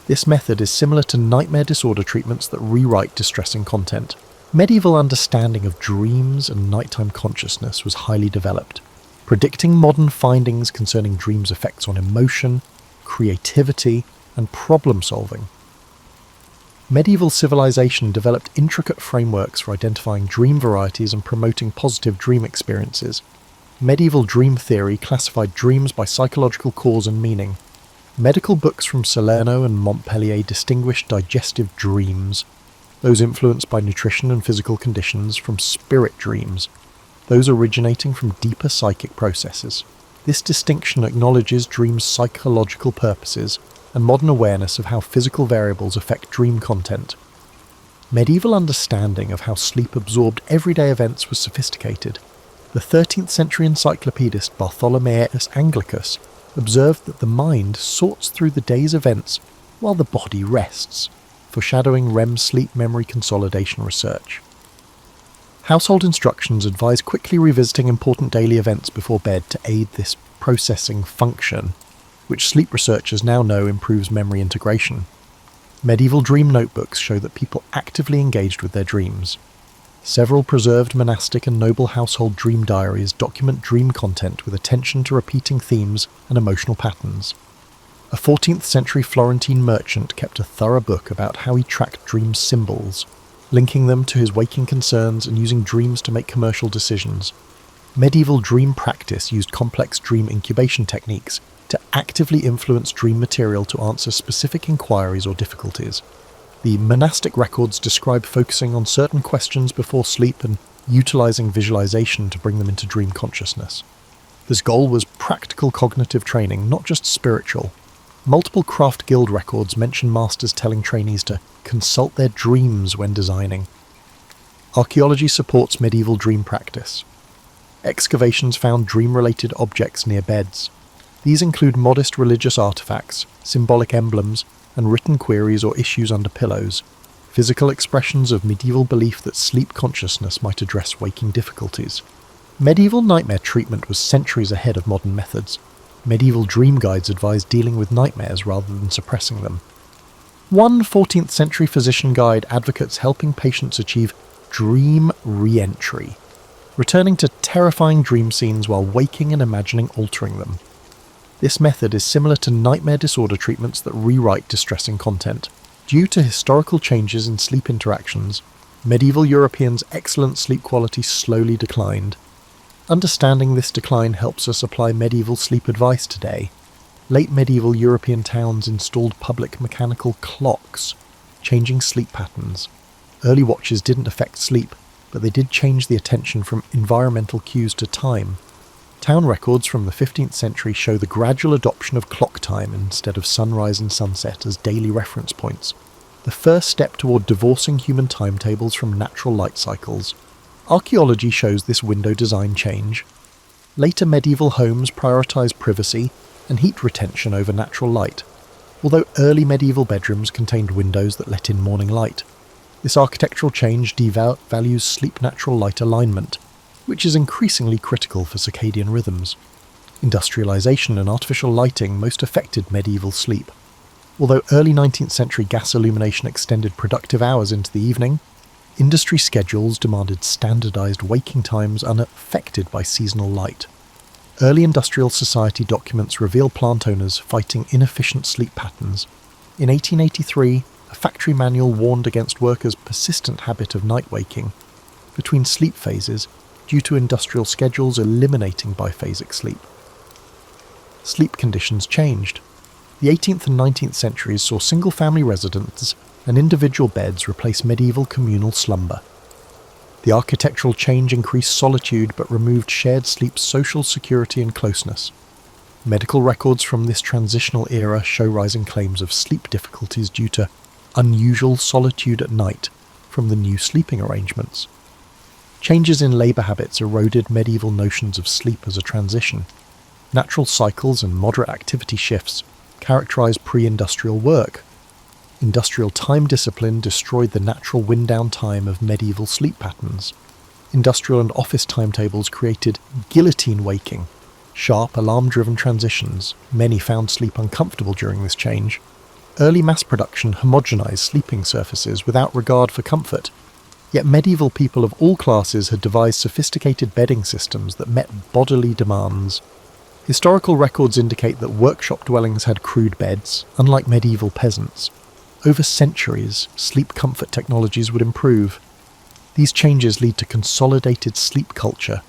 This method is similar to nightmare disorder treatments that rewrite distressing content. Medieval understanding of dreams and nighttime consciousness was highly developed, predicting modern findings concerning dreams' effects on emotion, creativity, and problem-solving. Medieval civilization developed intricate frameworks for identifying dream varieties and promoting positive dream experiences. Medieval dream theory classified dreams by psychological cause and meaning. Medical books from Salerno and Montpellier distinguished digestive dreams, those influenced by nutrition and physical conditions, from spirit dreams, those originating from deeper psychic processes. This distinction acknowledges dreams' psychological purposes and modern awareness of how physical variables affect dream content. Medieval understanding of how sleep absorbed everyday events was sophisticated. The 13th century encyclopedist Bartholomeus Anglicus observed that the mind sorts through the day's events while the body rests, foreshadowing REM sleep memory consolidation research. Household instructions advise quickly revisiting important daily events before bed to aid this processing function, which sleep researchers now know improves memory integration. Medieval dream notebooks show that people actively engaged with their dreams. Several preserved monastic and noble household dream diaries document dream content with attention to repeating themes and emotional patterns. A 14th century Florentine merchant kept a thorough book about how he tracked dream symbols, linking them to his waking concerns and using dreams to make commercial decisions. Medieval dream practice used complex dream incubation techniques to actively influence dream material to answer specific inquiries or difficulties. The monastic records describe focusing on certain questions before sleep and utilizing visualization to bring them into dream consciousness. This goal was practical cognitive training, not just spiritual. Multiple craft guild records mention masters telling trainees to consult their dreams when designing. Archaeology supports medieval dream practice. Excavations found dream-related objects near beds. These include modest religious artifacts, symbolic emblems, and written queries or issues under pillows, physical expressions of medieval belief that sleep consciousness might address waking difficulties. Medieval nightmare treatment was centuries ahead of modern methods. Medieval dream guides advised dealing with nightmares rather than suppressing them. One 14th century physician guide advocates helping patients achieve dream re-entry, returning to terrifying dream scenes while waking and imagining altering them. This method is similar to nightmare disorder treatments that rewrite distressing content. Due to historical changes in sleep interactions, medieval Europeans' excellent sleep quality slowly declined. Understanding this decline helps us apply medieval sleep advice today. Late medieval European towns installed public mechanical clocks, changing sleep patterns. Early watches didn't affect sleep, but they did change the attention from environmental cues to time. Town records from the 15th century show the gradual adoption of clock time instead of sunrise and sunset as daily reference points, the first step toward divorcing human timetables from natural light cycles. Archaeology shows this window design change. Later medieval homes prioritized privacy and heat retention over natural light, although early medieval bedrooms contained windows that let in morning light. This architectural change devalues sleep-natural light alignment, which is increasingly critical for circadian rhythms. Industrialization and artificial lighting most affected medieval sleep. Although early 19th century gas illumination extended productive hours into the evening, industry schedules demanded standardized waking times unaffected by seasonal light. Early industrial society documents reveal plant owners fighting inefficient sleep patterns. In 1883, a factory manual warned against workers' persistent habit of night waking between sleep phases due to industrial schedules eliminating biphasic sleep. Sleep conditions changed. The 18th and 19th centuries saw single-family residences and individual beds replace medieval communal slumber. The architectural change increased solitude but removed shared sleep's social security and closeness. Medical records from this transitional era show rising claims of sleep difficulties due to unusual solitude at night from the new sleeping arrangements. Changes in labour habits eroded medieval notions of sleep as a transition. Natural cycles and moderate activity shifts characterised pre-industrial work. Industrial time discipline destroyed the natural wind-down time of medieval sleep patterns. Industrial and office timetables created guillotine waking, sharp alarm-driven transitions. Many found sleep uncomfortable during this change. Early mass production homogenized sleeping surfaces without regard for comfort. Yet medieval people of all classes had devised sophisticated bedding systems that met bodily demands. Historical records indicate that workshop dwellings had crude beds, unlike medieval peasants. Over centuries, sleep comfort technologies would improve. These changes lead to consolidated sleep culture,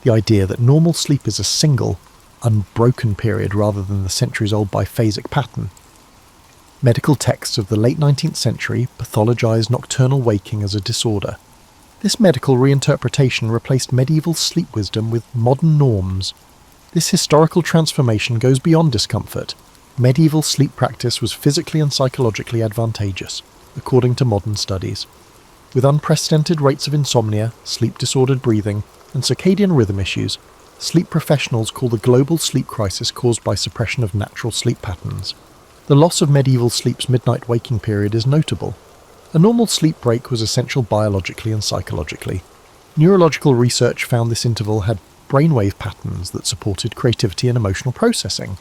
the idea that normal sleep is a single, unbroken period rather than the centuries-old biphasic pattern. Medical texts of the late 19th century pathologized nocturnal waking as a disorder. This medical reinterpretation replaced medieval sleep wisdom with modern norms. This historical transformation goes beyond discomfort. Medieval sleep practice was physically and psychologically advantageous, according to modern studies. With unprecedented rates of insomnia, sleep-disordered breathing, and circadian rhythm issues, sleep professionals call the global sleep crisis caused by suppression of natural sleep patterns. The loss of medieval sleep's midnight waking period is notable. A normal sleep break was essential biologically and psychologically. Neurological research found this interval had brainwave patterns that supported creativity and emotional processing.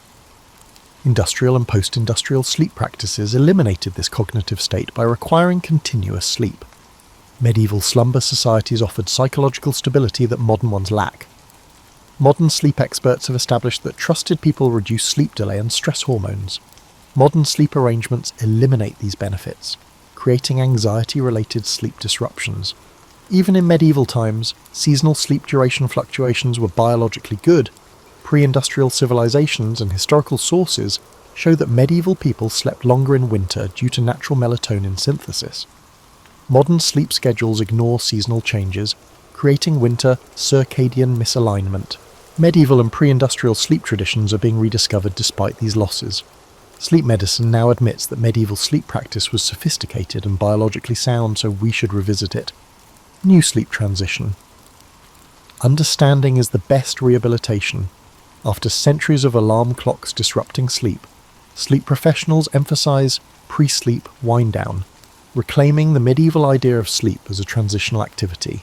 Industrial and post-industrial sleep practices eliminated this cognitive state by requiring continuous sleep. Medieval slumber societies offered psychological stability that modern ones lack. Modern sleep experts have established that trusted people reduce sleep delay and stress hormones. Modern sleep arrangements eliminate these benefits, creating anxiety-related sleep disruptions. Even in medieval times, seasonal sleep duration fluctuations were biologically good. Pre-industrial civilizations and historical sources show that medieval people slept longer in winter due to natural melatonin synthesis. Modern sleep schedules ignore seasonal changes, creating winter circadian misalignment. Medieval and pre-industrial sleep traditions are being rediscovered despite these losses. Sleep medicine now admits that medieval sleep practice was sophisticated and biologically sound, so we should revisit it. New sleep transition. Understanding is the best rehabilitation. After centuries of alarm clocks disrupting sleep, sleep professionals emphasize pre-sleep wind-down, reclaiming the medieval idea of sleep as a transitional activity.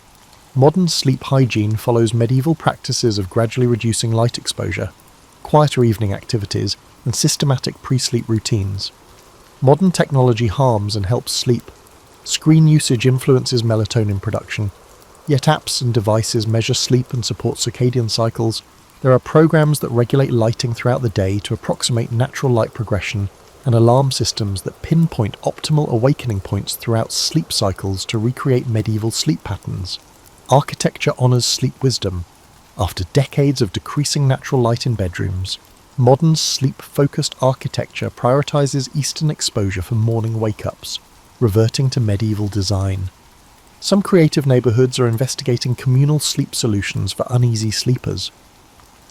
Modern sleep hygiene follows medieval practices of gradually reducing light exposure, quieter evening activities, and systematic pre-sleep routines. Modern technology harms and helps sleep. Screen usage influences melatonin production, yet apps and devices measure sleep and support circadian cycles. There are programs that regulate lighting throughout the day to approximate natural light progression, and alarm systems that pinpoint optimal awakening points throughout sleep cycles to recreate medieval sleep patterns. Architecture honours sleep wisdom. After decades of decreasing natural light in bedrooms, modern sleep-focused architecture prioritises eastern exposure for morning wake-ups, reverting to medieval design. Some creative neighbourhoods are investigating communal sleep solutions for uneasy sleepers.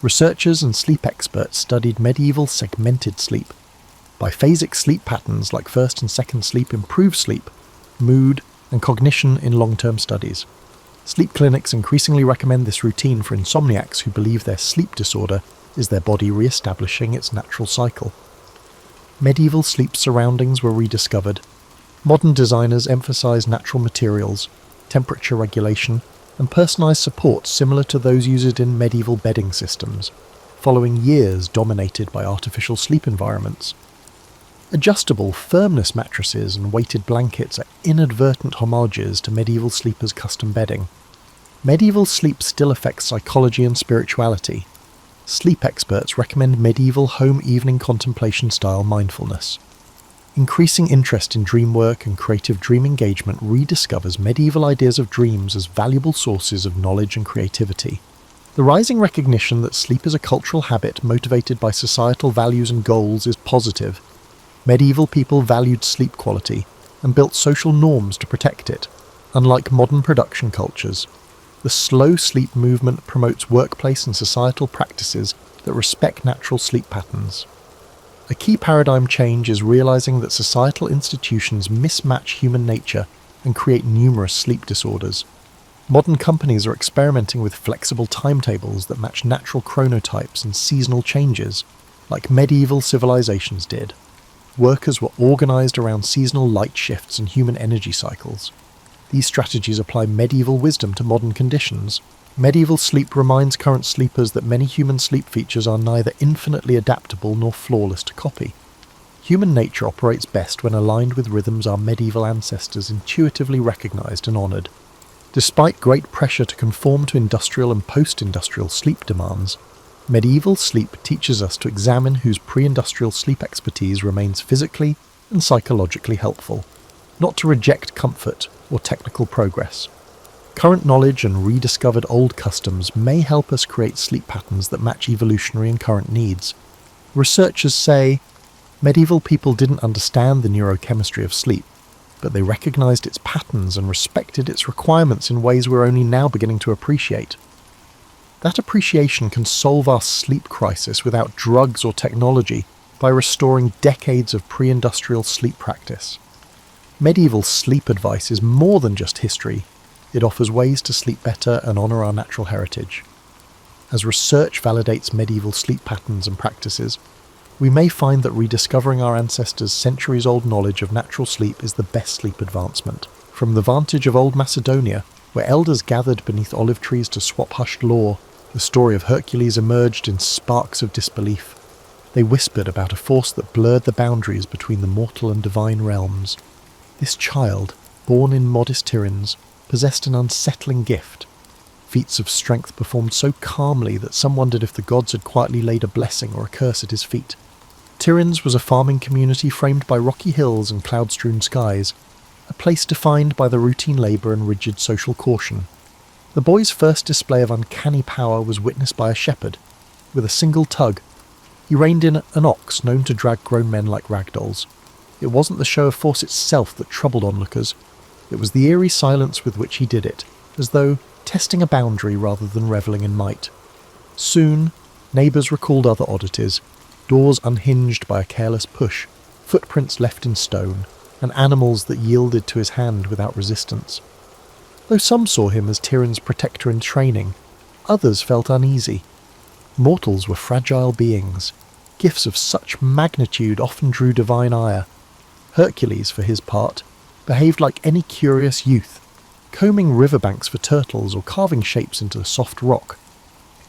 Researchers and sleep experts studied medieval segmented sleep. Biphasic sleep patterns like first and second sleep improve sleep, mood, and cognition in long-term studies. Sleep clinics increasingly recommend this routine for insomniacs who believe their sleep disorder is their body re-establishing its natural cycle. Medieval sleep surroundings were rediscovered. Modern designers emphasize natural materials, temperature regulation, and personalized support similar to those used in medieval bedding systems, following years dominated by artificial sleep environments. Adjustable firmness mattresses and weighted blankets are inadvertent homages to medieval sleepers' custom bedding. Medieval sleep still affects psychology and spirituality. Sleep experts recommend medieval home evening contemplation style mindfulness. Increasing interest in dream work and creative dream engagement rediscovers medieval ideas of dreams as valuable sources of knowledge and creativity. The rising recognition that sleep is a cultural habit motivated by societal values and goals is positive. Medieval people valued sleep quality and built social norms to protect it. Unlike modern production cultures, the slow sleep movement promotes workplace and societal practices that respect natural sleep patterns. A key paradigm change is realizing that societal institutions mismatch human nature and create numerous sleep disorders. Modern companies are experimenting with flexible timetables that match natural chronotypes and seasonal changes, like medieval civilizations did. Workers were organized around seasonal light shifts and human energy cycles. These strategies apply medieval wisdom to modern conditions. Medieval sleep reminds current sleepers that many human sleep features are neither infinitely adaptable nor flawless to copy. Human nature operates best when aligned with rhythms our medieval ancestors intuitively recognized and honored. Despite great pressure to conform to industrial and post-industrial sleep demands, medieval sleep teaches us to examine whose pre-industrial sleep expertise remains physically and psychologically helpful, not to reject comfort or technical progress. Current knowledge and rediscovered old customs may help us create sleep patterns that match evolutionary and current needs. Researchers say medieval people didn't understand the neurochemistry of sleep, but they recognized its patterns and respected its requirements in ways we're only now beginning to appreciate. That appreciation can solve our sleep crisis without drugs or technology by restoring decades of pre-industrial sleep practice. Medieval sleep advice is more than just history. It offers ways to sleep better and honour our natural heritage. As research validates medieval sleep patterns and practices, we may find that rediscovering our ancestors' centuries-old knowledge of natural sleep is the best sleep advancement. From the vantage of old Macedonia, where elders gathered beneath olive trees to swap hushed lore, the story of Hercules emerged in sparks of disbelief. They whispered about a force that blurred the boundaries between the mortal and divine realms. This child, born in modest Tiryns, possessed an unsettling gift. Feats of strength performed so calmly that some wondered if the gods had quietly laid a blessing or a curse at his feet. Tiryns was a farming community framed by rocky hills and cloud-strewn skies. a place defined by the routine labour and rigid social caution. The boy's first display of uncanny power was witnessed by a shepherd. With a single tug, he reined in an ox known to drag grown men like ragdolls. It wasn't the show of force itself that troubled onlookers. It was the eerie silence with which he did it, as though testing a boundary rather than revelling in might. Soon, neighbours recalled other oddities, doors unhinged by a careless push, footprints left in stone, and animals that yielded to his hand without resistance. Though some saw him as Tyrion's protector in training, others felt uneasy. Mortals were fragile beings. Gifts of such magnitude often drew divine ire. Hercules, for his part, behaved like any curious youth, combing riverbanks for turtles or carving shapes into soft rock.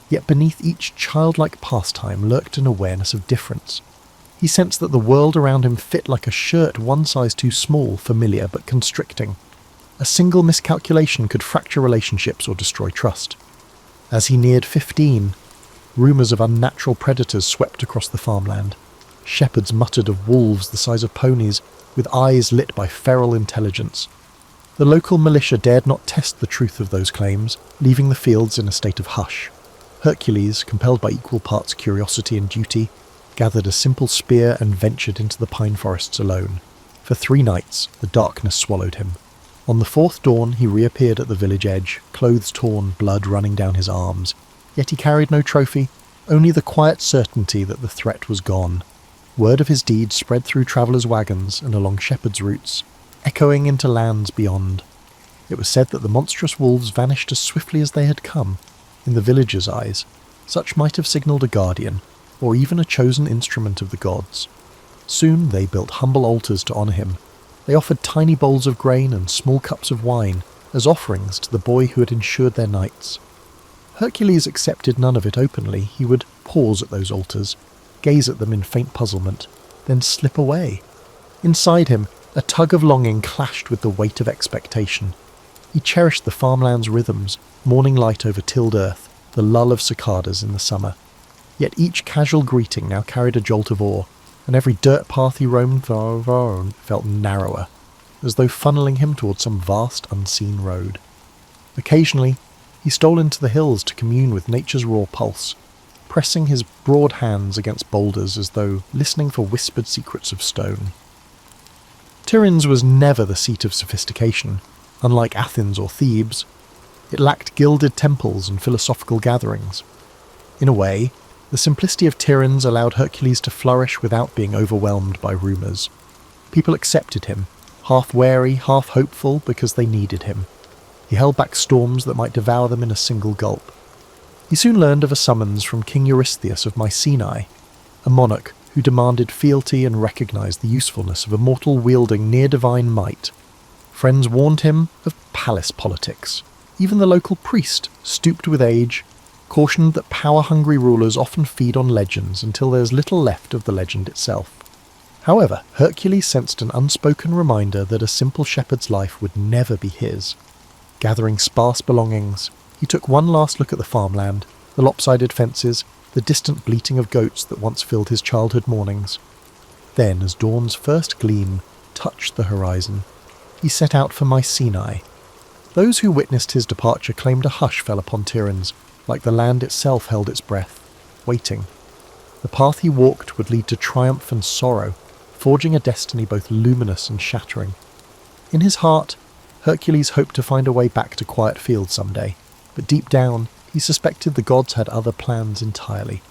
Yet beneath each childlike pastime lurked an awareness of difference. He sensed that the world around him fit like a shirt one size too small, familiar but constricting. A single miscalculation could fracture relationships or destroy trust. As he neared 15, rumours of unnatural predators swept across the farmland. Shepherds muttered of wolves the size of ponies, with eyes lit by feral intelligence. The local militia dared not test the truth of those claims, leaving the fields in a state of hush. Hercules, compelled by equal parts curiosity and duty, gathered a simple spear and ventured into the pine forests alone. For 3 nights, the darkness swallowed him. On the 4th dawn, he reappeared at the village edge, clothes torn, blood running down his arms. Yet he carried no trophy, only the quiet certainty that the threat was gone. Word of his deeds spread through travellers' wagons and along shepherds' routes, echoing into lands beyond. It was said that the monstrous wolves vanished as swiftly as they had come. In the villagers' eyes, such might have signalled a guardian, or even a chosen instrument of the gods. Soon they built humble altars to honour him. They offered tiny bowls of grain and small cups of wine as offerings to the boy who had ensured their nights. Hercules accepted none of it openly. He would pause at those altars, gaze at them in faint puzzlement, then slip away. Inside him, a tug of longing clashed with the weight of expectation. He cherished the farmland's rhythms, morning light over tilled earth, the lull of cicadas in the summer. Yet each casual greeting now carried a jolt of awe, and every dirt path he roamed felt narrower, as though funneling him towards some vast unseen road. Occasionally, he stole into the hills to commune with nature's raw pulse, pressing his broad hands against boulders as though listening for whispered secrets of stone. Tiryns was never the seat of sophistication. Unlike Athens or Thebes, it lacked gilded temples and philosophical gatherings. In a way, the simplicity of Tiryns allowed Hercules to flourish without being overwhelmed by rumours. People accepted him, half wary, half hopeful, because they needed him. He held back storms that might devour them in a single gulp. He soon learned of a summons from King Eurystheus of Mycenae, a monarch who demanded fealty and recognised the usefulness of a mortal wielding near-divine might. Friends warned him of palace politics. Even the local priest, stooped with age, cautioned that power-hungry rulers often feed on legends until there is little left of the legend itself. However, Hercules sensed an unspoken reminder that a simple shepherd's life would never be his. Gathering sparse belongings, he took one last look at the farmland, the lopsided fences, the distant bleating of goats that once filled his childhood mornings. Then, as dawn's first gleam touched the horizon, he set out for Mycenae. Those who witnessed his departure claimed a hush fell upon Tiryns, like the land itself held its breath, waiting. The path he walked would lead to triumph and sorrow, forging a destiny both luminous and shattering. In his heart, Hercules hoped to find a way back to quiet fields someday, but deep down, he suspected the gods had other plans entirely.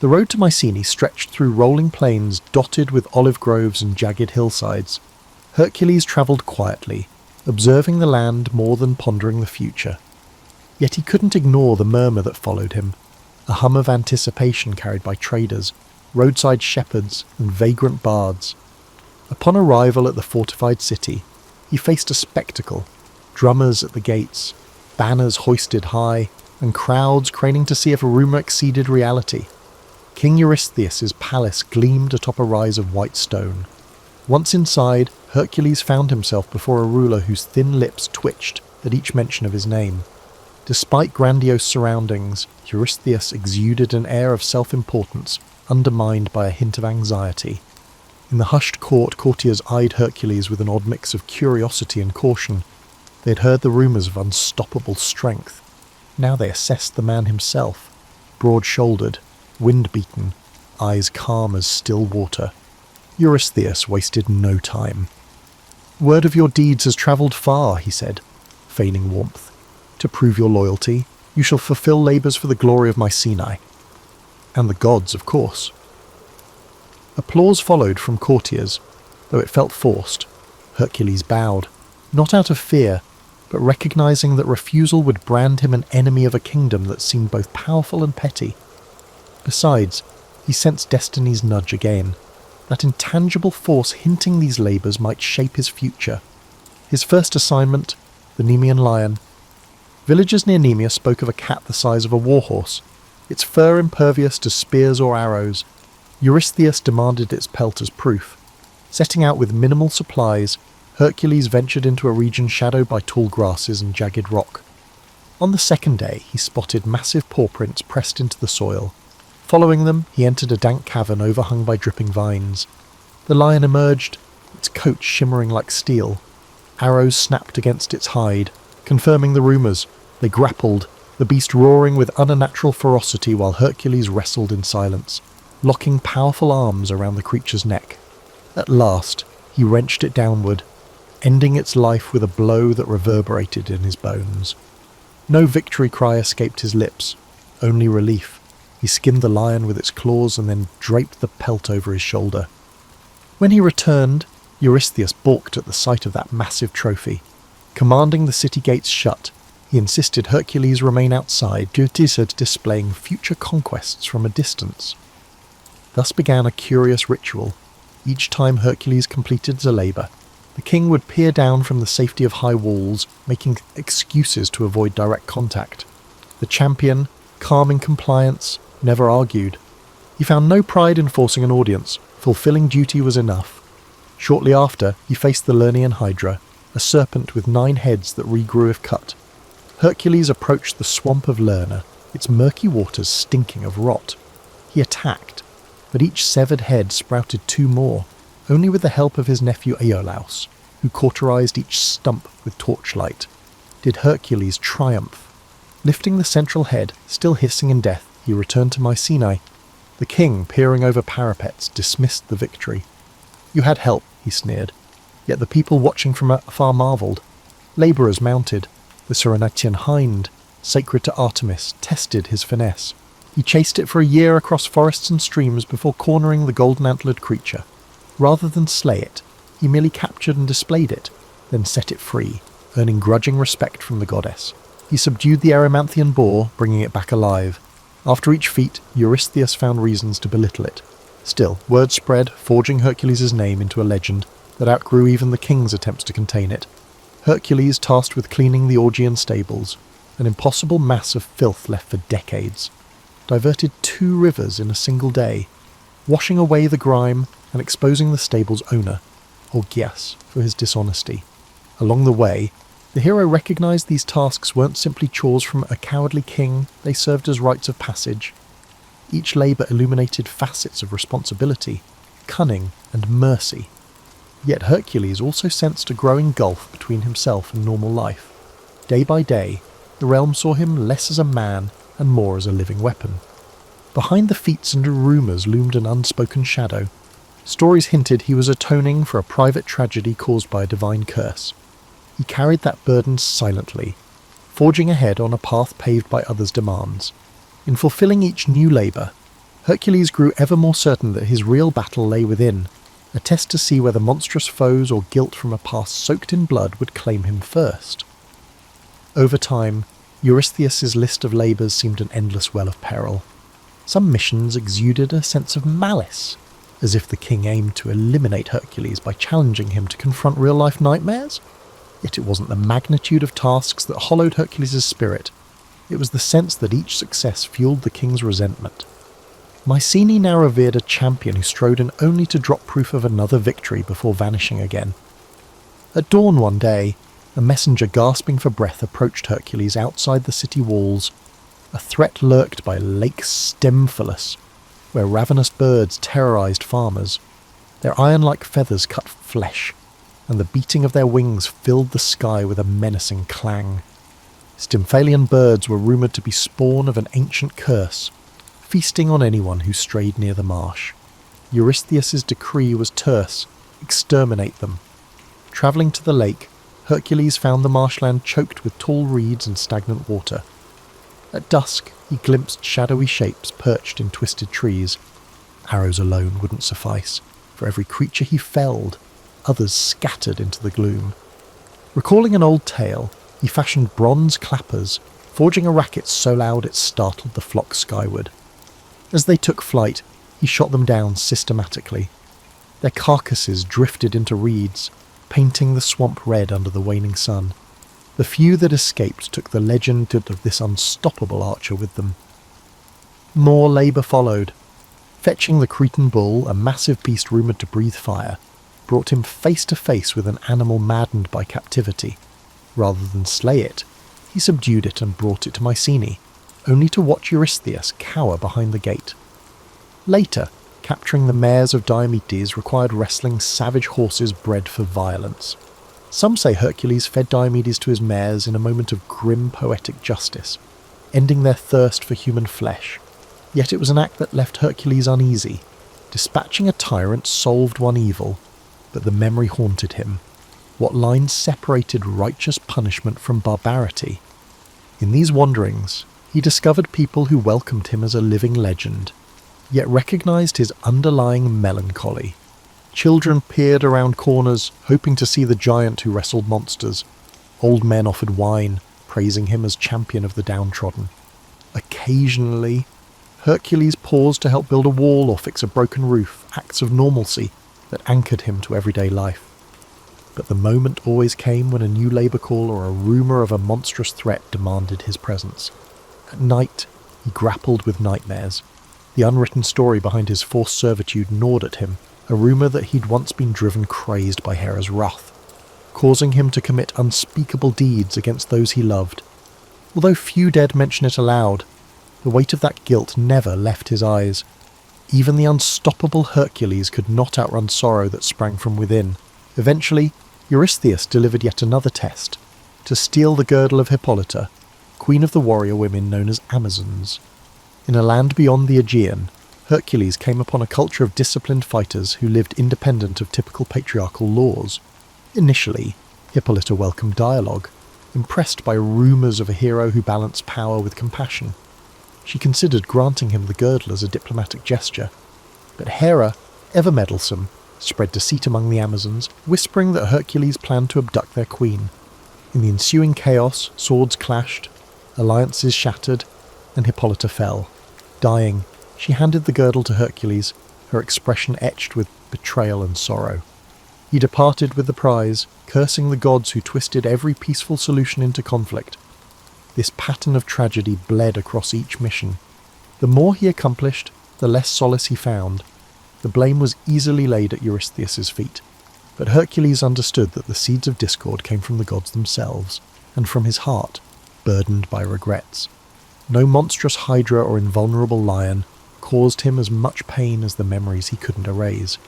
The road to Mycenae stretched through rolling plains dotted with olive groves and jagged hillsides. Hercules travelled quietly, observing the land more than pondering the future. Yet he couldn't ignore the murmur that followed him, a hum of anticipation carried by traders, roadside shepherds, and vagrant bards. Upon arrival at the fortified city, he faced a spectacle: drummers at the gates, banners hoisted high, and crowds craning to see if a rumour exceeded reality. King Eurystheus's palace gleamed atop a rise of white stone. Once inside, Hercules found himself before a ruler whose thin lips twitched at each mention of his name. Despite grandiose surroundings, Eurystheus exuded an air of self-importance, undermined by a hint of anxiety. In the hushed court, courtiers eyed Hercules with an odd mix of curiosity and caution. They had heard the rumours of unstoppable strength. Now they assessed the man himself, broad-shouldered, wind-beaten, eyes calm as still water. Eurystheus wasted no time. "Word of your deeds has travelled far," he said, feigning warmth. "To prove your loyalty, you shall fulfil labours for the glory of Mycenae. And the gods, of course." Applause followed from courtiers, though it felt forced. Hercules bowed, not out of fear, but recognising that refusal would brand him an enemy of a kingdom that seemed both powerful and petty. Besides, he sensed destiny's nudge again, that intangible force hinting these labours might shape his future. His first assignment, the Nemean lion. Villagers near Nemea spoke of a cat the size of a warhorse, its fur impervious to spears or arrows. Eurystheus demanded its pelt as proof. Setting out with minimal supplies, Hercules ventured into a region shadowed by tall grasses and jagged rock. On the second day, he spotted massive paw prints pressed into the soil. Following them, he entered a dank cavern overhung by dripping vines. The lion emerged, its coat shimmering like steel. Arrows snapped against its hide, confirming the rumours. They grappled, the beast roaring with unnatural ferocity while Hercules wrestled in silence, locking powerful arms around the creature's neck. At last, he wrenched it downward, ending its life with a blow that reverberated in his bones. No victory cry escaped his lips, only relief. He skinned the lion with its claws and then draped the pelt over his shoulder. When he returned, Eurystheus balked at the sight of that massive trophy. Commanding the city gates shut, he insisted Hercules remain outside due to displaying future conquests from a distance. Thus began a curious ritual. Each time Hercules completed a labour, the king would peer down from the safety of high walls, making excuses to avoid direct contact. The champion, calm in compliance, never argued. He found no pride in forcing an audience. Fulfilling duty was enough. Shortly after, he faced the Lernaean Hydra, a serpent with 9 heads that regrew if cut. Hercules approached the swamp of Lerna, its murky waters stinking of rot. He attacked, but each severed head sprouted 2 more, only with the help of his nephew Iolaus, who cauterized each stump with torchlight. Did Hercules triumph. Lifting the central head, still hissing in death, he returned to Mycenae. The king, peering over parapets, dismissed the victory. "You had help," he sneered, yet the people watching from afar marvelled. Labourers mounted. The Cyrenaian hind, sacred to Artemis, tested his finesse. He chased it for a year across forests and streams before cornering the golden-antlered creature. Rather than slay it, he merely captured and displayed it, then set it free, earning grudging respect from the goddess. He subdued the Erymanthian boar, bringing it back alive. After each feat, Eurystheus found reasons to belittle it. Still, word spread, forging Hercules' name into a legend that outgrew even the king's attempts to contain it. Hercules tasked with cleaning the Augean stables, an impossible mass of filth left for decades. Diverted 2 rivers in a single day, washing away the grime and exposing the stable's owner, Augeas, for his dishonesty. Along the way, the hero recognised these tasks weren't simply chores from a cowardly king, they served as rites of passage. Each labour illuminated facets of responsibility, cunning and mercy. Yet Hercules also sensed a growing gulf between himself and normal life. Day by day, the realm saw him less as a man and more as a living weapon. Behind the feats and rumours loomed an unspoken shadow. Stories hinted he was atoning for a private tragedy caused by a divine curse. He carried that burden silently, forging ahead on a path paved by others' demands. In fulfilling each new labour, Hercules grew ever more certain that his real battle lay within, a test to see whether monstrous foes or guilt from a past soaked in blood would claim him first. Over time, Eurystheus' list of labours seemed an endless well of peril. Some missions exuded a sense of malice, as if the king aimed to eliminate Hercules by challenging him to confront real-life nightmares. Yet it wasn't the magnitude of tasks that hollowed Hercules' spirit. It was the sense that each success fueled the king's resentment. Mycenae now revered a champion who strode in only to drop proof of another victory before vanishing again. At dawn one day, a messenger gasping for breath approached Hercules outside the city walls. A threat lurked by Lake Stymphalus, where ravenous birds terrorized farmers. Their iron-like feathers cut flesh, and the beating of their wings filled the sky with a menacing clang. Stymphalian birds were rumoured to be spawn of an ancient curse, feasting on anyone who strayed near the marsh. Eurystheus's decree was terse: exterminate them. Travelling to the lake, Hercules found the marshland choked with tall reeds and stagnant water. At dusk, he glimpsed shadowy shapes perched in twisted trees. Arrows alone wouldn't suffice. For every creature he felled, others scattered into the gloom. Recalling an old tale, he fashioned bronze clappers, forging a racket so loud it startled the flock skyward. As they took flight, he shot them down systematically. Their carcasses drifted into reeds, painting the swamp red under the waning sun. The few that escaped took the legend of this unstoppable archer with them. More labour followed. Fetching the Cretan bull, a massive beast rumoured to breathe fire, brought him face to face with an animal maddened by captivity. Rather than slay it, he subdued it and brought it to Mycenae, only to watch Eurystheus cower behind the gate. Later, capturing the mares of Diomedes required wrestling savage horses bred for violence. Some say Hercules fed Diomedes to his mares in a moment of grim poetic justice, ending their thirst for human flesh. Yet it was an act that left Hercules uneasy. Dispatching a tyrant solved one evil, but the memory haunted him. What line separated righteous punishment from barbarity? In these wanderings, he discovered people who welcomed him as a living legend, yet recognised his underlying melancholy. Children peered around corners, hoping to see the giant who wrestled monsters. Old men offered wine, praising him as champion of the downtrodden. Occasionally, Hercules paused to help build a wall or fix a broken roof, acts of normalcy that anchored him to everyday life. But the moment always came when a new labour call or a rumour of a monstrous threat demanded his presence. At night, he grappled with nightmares. The unwritten story behind his forced servitude gnawed at him, a rumour that he'd once been driven crazed by Hera's wrath, causing him to commit unspeakable deeds against those he loved. Although few dared mention it aloud, the weight of that guilt never left his eyes. Even the unstoppable Hercules could not outrun sorrow that sprang from within. Eventually, Eurystheus delivered yet another test, to steal the girdle of Hippolyta, queen of the warrior women known as Amazons. In a land beyond the Aegean, Hercules came upon a culture of disciplined fighters who lived independent of typical patriarchal laws. Initially, Hippolyta welcomed dialogue, impressed by rumours of a hero who balanced power with compassion. She considered granting him the girdle as a diplomatic gesture, but Hera, ever meddlesome, spread deceit among the Amazons, whispering that Hercules planned to abduct their queen. In the ensuing chaos, swords clashed, alliances shattered, and Hippolyta fell. Dying, she handed the girdle to Hercules, her expression etched with betrayal and sorrow. He departed with the prize, cursing the gods who twisted every peaceful solution into conflict. This pattern of tragedy bled across each mission. The more he accomplished, the less solace he found. The blame was easily laid at Eurystheus's feet, but Hercules understood that the seeds of discord came from the gods themselves, and from his heart, burdened by regrets. No monstrous hydra or invulnerable lion caused him as much pain as the memories he couldn't erase.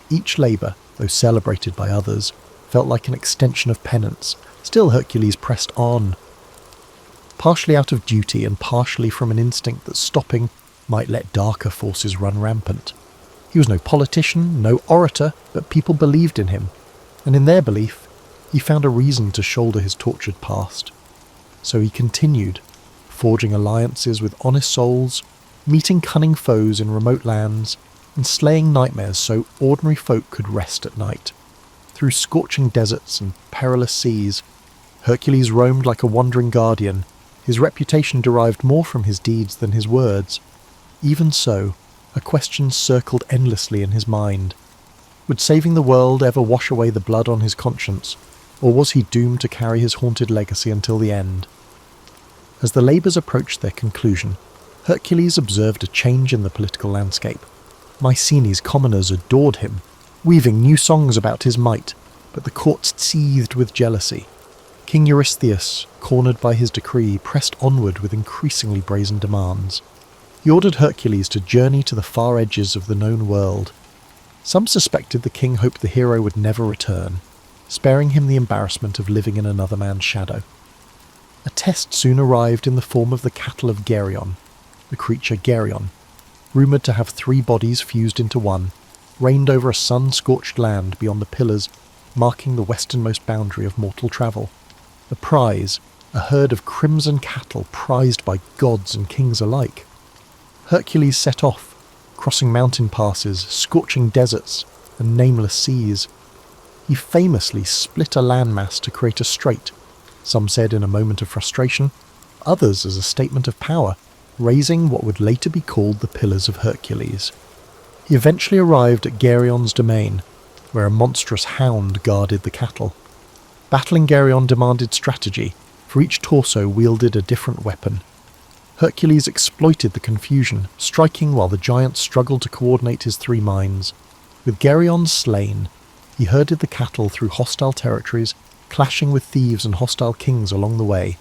Each labour, though celebrated by others, felt like an extension of penance. Still Hercules pressed on, partially out of duty and partially from an instinct that stopping might let darker forces run rampant. He was no politician, no orator, but people believed in him, and in their belief, he found a reason to shoulder his tortured past. So he continued, forging alliances with honest souls, meeting cunning foes in remote lands, and slaying nightmares so ordinary folk could rest at night. Through scorching deserts and perilous seas, Hercules roamed like a wandering guardian. His reputation derived more from his deeds than his words. Even so, a question circled endlessly in his mind. Would saving the world ever wash away the blood on his conscience, or was he doomed to carry his haunted legacy until the end? As the labours approached their conclusion, Hercules observed a change in the political landscape. Mycenae's commoners adored him, weaving new songs about his might, but the court seethed with jealousy. King Eurystheus, cornered by his decree, pressed onward with increasingly brazen demands. He ordered Hercules to journey to the far edges of the known world. Some suspected the king hoped the hero would never return, sparing him the embarrassment of living in another man's shadow. A test soon arrived in the form of the cattle of Geryon, the creature Geryon, rumoured to have 3 bodies fused into one, reigned over a sun-scorched land beyond the pillars marking the westernmost boundary of mortal travel. The prize, a herd of crimson cattle prized by gods and kings alike. Hercules set off, crossing mountain passes, scorching deserts, and nameless seas. He famously split a landmass to create a strait, some said in a moment of frustration, others as a statement of power, raising what would later be called the Pillars of Hercules. He eventually arrived at Geryon's domain, where a monstrous hound guarded the cattle. Battling Geryon demanded strategy, for each torso wielded a different weapon. Hercules exploited the confusion, striking while the giant struggled to coordinate his 3 minds. With Geryon slain, he herded the cattle through hostile territories, clashing with thieves and hostile kings along the way.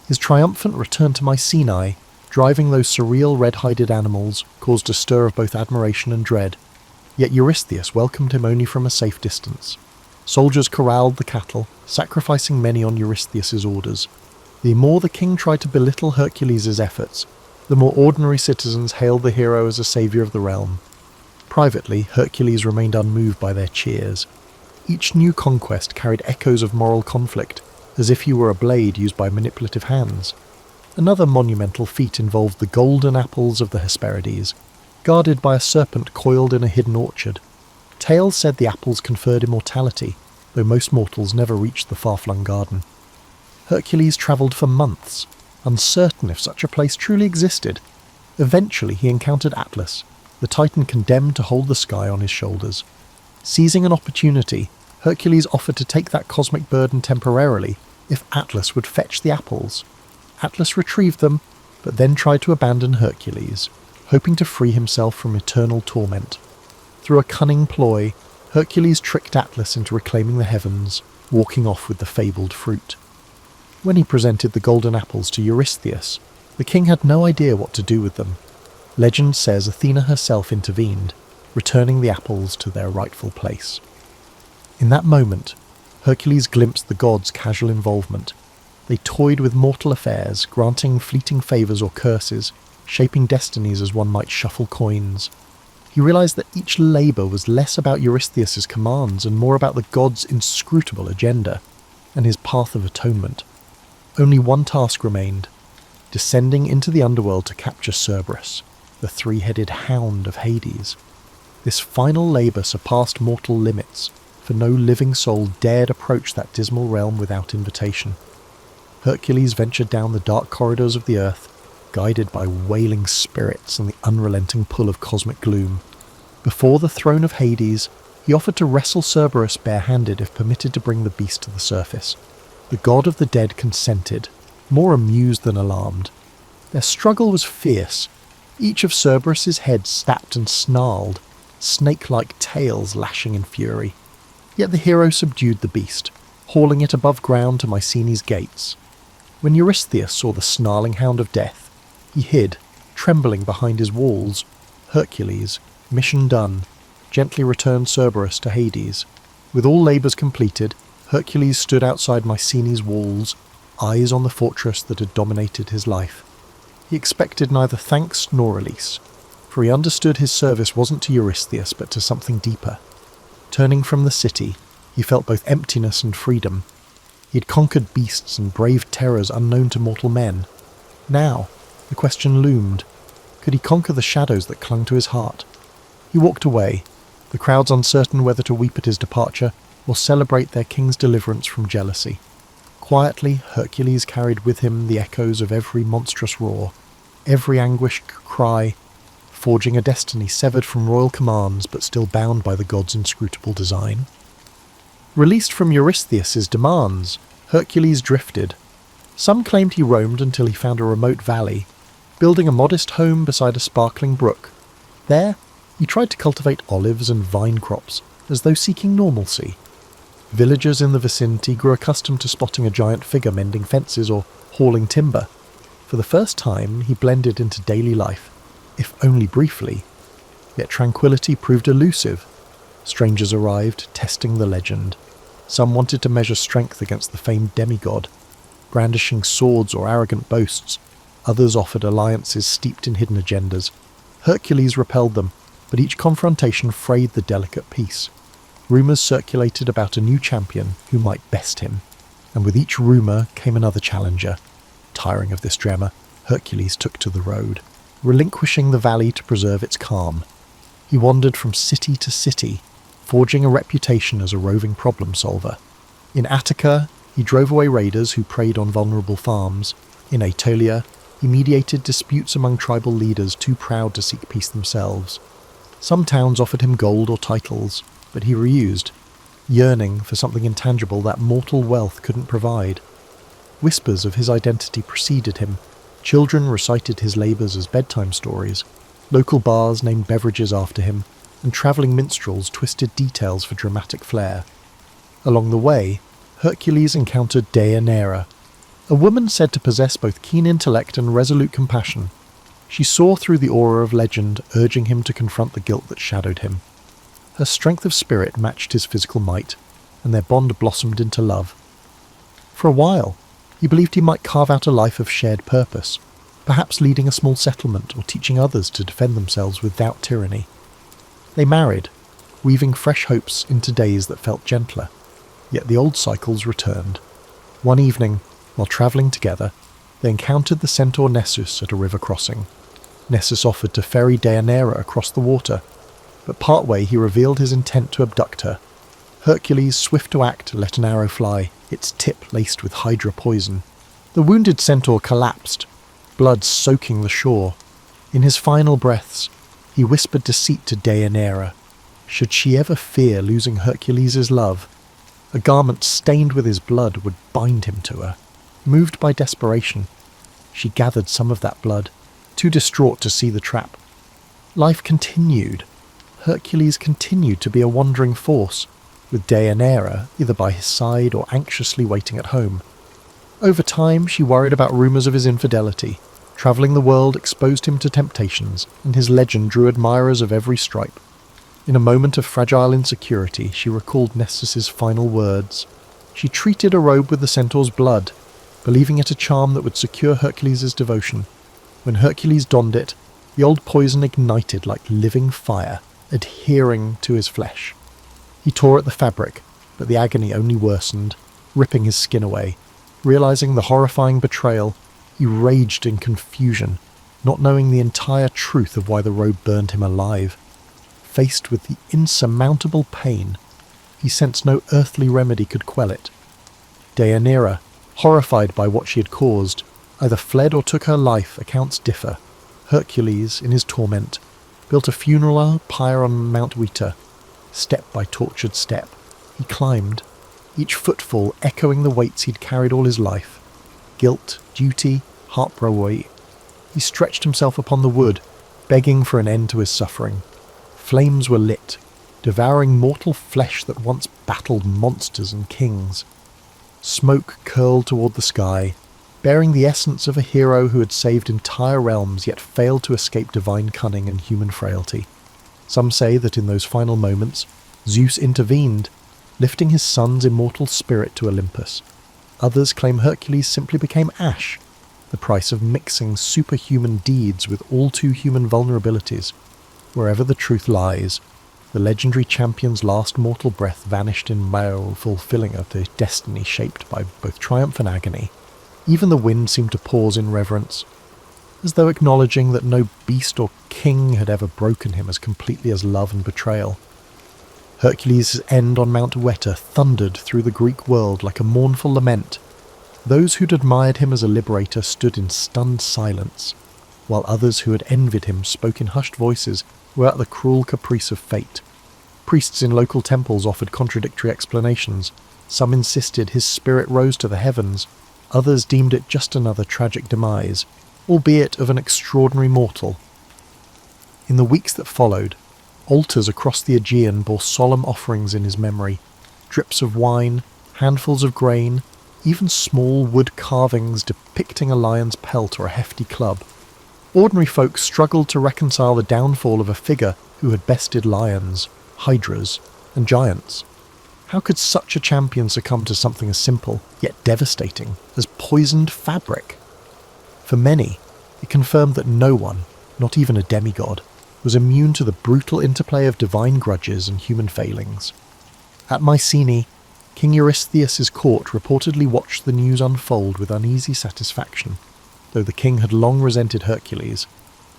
His triumphant return to Mycenae, driving those surreal red-hided animals, caused a stir of both admiration and dread. Yet Eurystheus welcomed him only from a safe distance. Soldiers corralled the cattle, sacrificing many on Eurystheus's orders. The more the king tried to belittle Hercules' efforts, the more ordinary citizens hailed the hero as a saviour of the realm. Privately, Hercules remained unmoved by their cheers. Each new conquest carried echoes of moral conflict, as if he were a blade used by manipulative hands. Another monumental feat involved the golden apples of the Hesperides, guarded by a serpent coiled in a hidden orchard. Tales said the apples conferred immortality, though most mortals never reached the far-flung garden. Hercules travelled for months, uncertain if such a place truly existed. Eventually he encountered Atlas, the titan condemned to hold the sky on his shoulders. Seizing an opportunity, Hercules offered to take that cosmic burden temporarily if Atlas would fetch the apples. Atlas retrieved them, but then tried to abandon Hercules, hoping to free himself from eternal torment. Through a cunning ploy, Hercules tricked Atlas into reclaiming the heavens, walking off with the fabled fruit. When he presented the golden apples to Eurystheus, the king had no idea what to do with them. Legend says Athena herself intervened, returning the apples to their rightful place. In that moment, Hercules glimpsed the gods' casual involvement. They toyed with mortal affairs, granting fleeting favours or curses, shaping destinies as one might shuffle coins. He realised that each labour was less about Eurystheus's commands and more about the god's inscrutable agenda, and his path of atonement. Only one task remained, descending into the underworld to capture Cerberus, the 3-headed hound of Hades. This final labour surpassed mortal limits, for no living soul dared approach that dismal realm without invitation. Hercules ventured down the dark corridors of the earth, guided by wailing spirits and the unrelenting pull of cosmic gloom. Before the throne of Hades, he offered to wrestle Cerberus bare-handed if permitted to bring the beast to the surface. The god of the dead consented, more amused than alarmed. Their struggle was fierce. Each of Cerberus's heads snapped and snarled, snake-like tails lashing in fury. Yet the hero subdued the beast, hauling it above ground to Mycenae's gates. When Eurystheus saw the snarling hound of death, he hid, trembling behind his walls. Hercules, mission done, gently returned Cerberus to Hades. With all labours completed, Hercules stood outside Mycenae's walls, eyes on the fortress that had dominated his life. He expected neither thanks nor release, for he understood his service wasn't to Eurystheus but to something deeper. Turning from the city, he felt both emptiness and freedom. He had conquered beasts and braved terrors unknown to mortal men. Now, the question loomed, could he conquer the shadows that clung to his heart? He walked away, the crowds uncertain whether to weep at his departure or celebrate their king's deliverance from jealousy. Quietly, Hercules carried with him the echoes of every monstrous roar, every anguished cry, forging a destiny severed from royal commands but still bound by the god's inscrutable design. Released from Eurystheus's demands, Hercules drifted. Some claimed he roamed until he found a remote valley, building a modest home beside a sparkling brook. There, he tried to cultivate olives and vine crops, as though seeking normalcy. Villagers in the vicinity grew accustomed to spotting a giant figure mending fences or hauling timber. For the first time, he blended into daily life, if only briefly. Yet tranquility proved elusive. Strangers arrived, testing the legend. Some wanted to measure strength against the famed demigod, brandishing swords or arrogant boasts. Others offered alliances steeped in hidden agendas. Hercules repelled them, but each confrontation frayed the delicate peace. Rumours circulated about a new champion who might best him, and with each rumour came another challenger. Tiring of this drama, Hercules took to the road, relinquishing the valley to preserve its calm. He wandered from city to city, forging a reputation as a roving problem solver. In Attica, he drove away raiders who preyed on vulnerable farms. In Aetolia, he mediated disputes among tribal leaders too proud to seek peace themselves. Some towns offered him gold or titles, but he refused, yearning for something intangible that mortal wealth couldn't provide. Whispers of his identity preceded him. Children recited his labours as bedtime stories. Local bars named beverages after him, and travelling minstrels twisted details for dramatic flair. Along the way, Hercules encountered Deianira, a woman said to possess both keen intellect and resolute compassion. She saw through the aura of legend, urging him to confront the guilt that shadowed him. Her strength of spirit matched his physical might, and their bond blossomed into love. For a while, he believed he might carve out a life of shared purpose, perhaps leading a small settlement or teaching others to defend themselves without tyranny. They married, weaving fresh hopes into days that felt gentler, yet the old cycles returned. One evening, while travelling together, they encountered the centaur Nessus at a river crossing. Nessus offered to ferry Deianira across the water, but partway he revealed his intent to abduct her. Hercules, swift to act, let an arrow fly, its tip laced with hydra poison. The wounded centaur collapsed, blood soaking the shore. In his final breaths, he whispered deceit to Deianira. Should she ever fear losing Hercules' love, a garment stained with his blood would bind him to her. Moved by desperation, she gathered some of that blood, too distraught to see the trap. Life continued. Hercules continued to be a wandering force, with Deianira either by his side or anxiously waiting at home. Over time, she worried about rumours of his infidelity. Travelling the world exposed him to temptations, and his legend drew admirers of every stripe. In a moment of fragile insecurity, she recalled Nessus's final words. She treated a robe with the centaur's blood, believing it a charm that would secure Hercules' devotion. When Hercules donned it, the old poison ignited like living fire, adhering to his flesh. He tore at the fabric, but the agony only worsened, ripping his skin away. Realizing the horrifying betrayal, he raged in confusion, not knowing the entire truth of why the robe burned him alive. Faced with the insurmountable pain, he sensed no earthly remedy could quell it. Deianira, horrified by what she had caused, either fled or took her life. Accounts differ. Hercules, in his torment, built a funeral pyre on Mount Weta. Step by tortured step, he climbed, each footfall echoing the weights he'd carried all his life. Guilt, duty, heartbreak. He stretched himself upon the wood, begging for an end to his suffering. Flames were lit, devouring mortal flesh that once battled monsters and kings. Smoke curled toward the sky, bearing the essence of a hero who had saved entire realms yet failed to escape divine cunning and human frailty. Some say that in those final moments, Zeus intervened, lifting his son's immortal spirit to Olympus. Others claim Hercules simply became ash, the price of mixing superhuman deeds with all too human vulnerabilities. Wherever the truth lies, the legendary champion's last mortal breath vanished in mere fulfilling of the destiny shaped by both triumph and agony. Even the wind seemed to pause in reverence, as though acknowledging that no beast or king had ever broken him as completely as love and betrayal. Hercules' end on Mount Weta thundered through the Greek world like a mournful lament. Those who'd admired him as a liberator stood in stunned silence, while others who had envied him spoke in hushed voices without the cruel caprice of fate. Priests in local temples offered contradictory explanations. Some insisted his spirit rose to the heavens, others deemed it just another tragic demise, albeit of an extraordinary mortal. In the weeks that followed, altars across the Aegean bore solemn offerings in his memory. Drips of wine, handfuls of grain, even small wood carvings depicting a lion's pelt or a hefty club. Ordinary folk struggled to reconcile the downfall of a figure who had bested lions, hydras, and giants. How could such a champion succumb to something as simple, yet devastating, as poisoned fabric? For many, it confirmed that no one, not even a demigod, was immune to the brutal interplay of divine grudges and human failings. At Mycenae, King Eurystheus' court reportedly watched the news unfold with uneasy satisfaction. Though the king had long resented Hercules,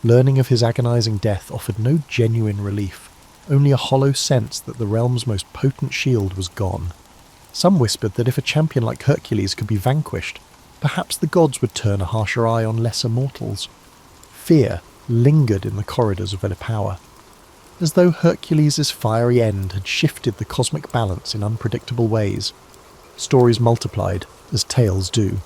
learning of his agonizing death offered no genuine relief, only a hollow sense that the realm's most potent shield was gone. Some whispered that if a champion like Hercules could be vanquished, perhaps the gods would turn a harsher eye on lesser mortals. Fear lingered in the corridors of their power, as though Hercules' fiery end had shifted the cosmic balance in unpredictable ways. Stories multiplied, as tales do.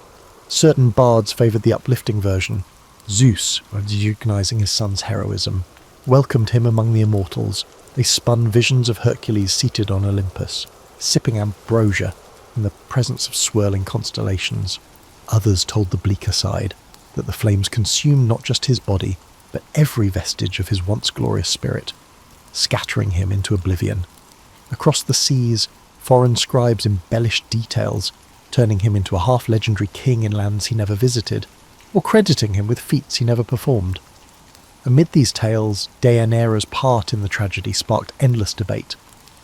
Certain bards favoured the uplifting version. Zeus, recognizing his son's heroism, welcomed him among the immortals. They spun visions of Hercules seated on Olympus, sipping ambrosia in the presence of swirling constellations. Others told the bleaker side, that the flames consumed not just his body, but every vestige of his once glorious spirit, scattering him into oblivion. Across the seas, foreign scribes embellished details, turning him into a half-legendary king in lands he never visited, or crediting him with feats he never performed. Amid these tales, Deianira's part in the tragedy sparked endless debate.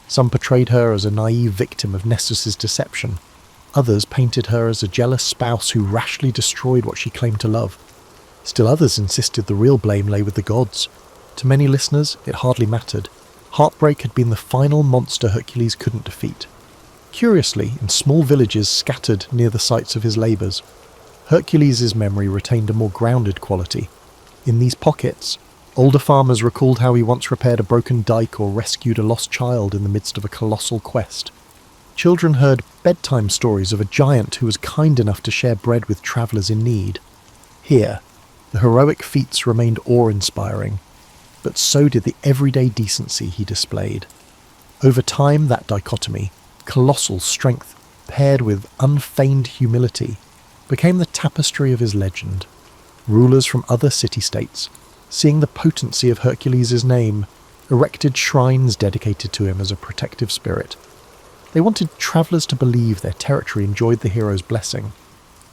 Some portrayed her as a naive victim of Nessus's deception. Others painted her as a jealous spouse who rashly destroyed what she claimed to love. Still others insisted the real blame lay with the gods. To many listeners, it hardly mattered. Heartbreak had been the final monster Hercules couldn't defeat. Curiously, in small villages scattered near the sites of his labours, Hercules' memory retained a more grounded quality. In these pockets, older farmers recalled how he once repaired a broken dike or rescued a lost child in the midst of a colossal quest. Children heard bedtime stories of a giant who was kind enough to share bread with travellers in need. Here, the heroic feats remained awe-inspiring, but so did the everyday decency he displayed. Over time, that dichotomy, colossal strength paired with unfeigned humility, became the tapestry of his legend. Rulers from other city-states, seeing the potency of Hercules' name, erected shrines dedicated to him as a protective spirit. They wanted travellers to believe their territory enjoyed the hero's blessing.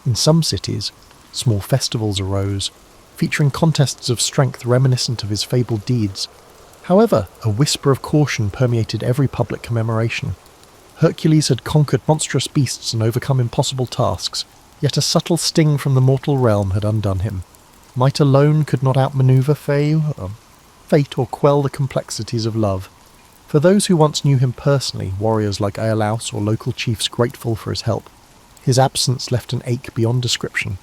In some cities, small festivals arose, featuring contests of strength reminiscent of his fabled deeds. However, a whisper of caution permeated every public commemoration. Hercules had conquered monstrous beasts and overcome impossible tasks, yet a subtle sting from the mortal realm had undone him. Might alone could not outmaneuver fate or quell the complexities of love. For those who once knew him personally, warriors like Iolaus or local chiefs grateful for his help, his absence left an ache beyond description.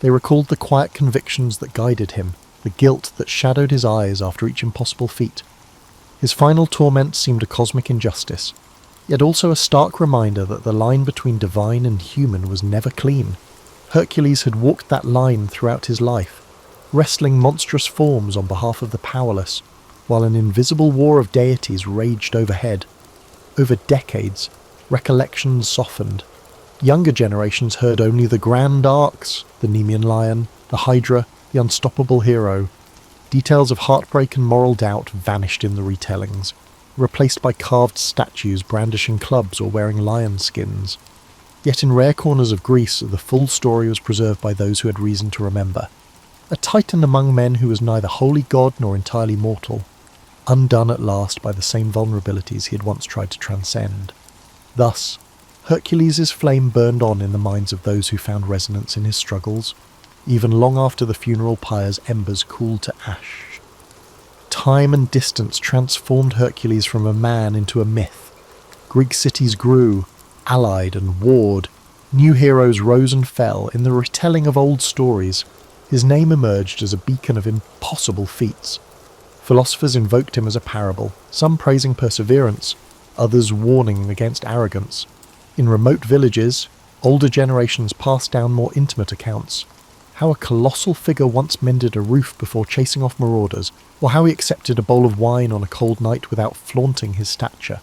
They recalled the quiet convictions that guided him, the guilt that shadowed his eyes after each impossible feat. His final torment seemed a cosmic injustice, yet also a stark reminder that the line between divine and human was never clean. Hercules had walked that line throughout his life, wrestling monstrous forms on behalf of the powerless, while an invisible war of deities raged overhead. Over decades, recollections softened. Younger generations heard only the grand arcs, the Nemean lion, the Hydra, the unstoppable hero. Details of heartbreak and moral doubt vanished in the retellings, replaced by carved statues brandishing clubs or wearing lion skins. Yet in rare corners of Greece, the full story was preserved by those who had reason to remember. A titan among men who was neither wholly god nor entirely mortal, undone at last by the same vulnerabilities he had once tried to transcend. Thus, Hercules' flame burned on in the minds of those who found resonance in his struggles, even long after the funeral pyre's embers cooled to ash. Time and distance transformed Hercules from a man into a myth. Greek cities grew, allied and warred. New heroes rose and fell. In the retelling of old stories, his name emerged as a beacon of impossible feats. Philosophers invoked him as a parable, some praising perseverance, others warning against arrogance. In remote villages, older generations passed down more intimate accounts. How a colossal figure once mended a roof before chasing off marauders, or how he accepted a bowl of wine on a cold night without flaunting his stature.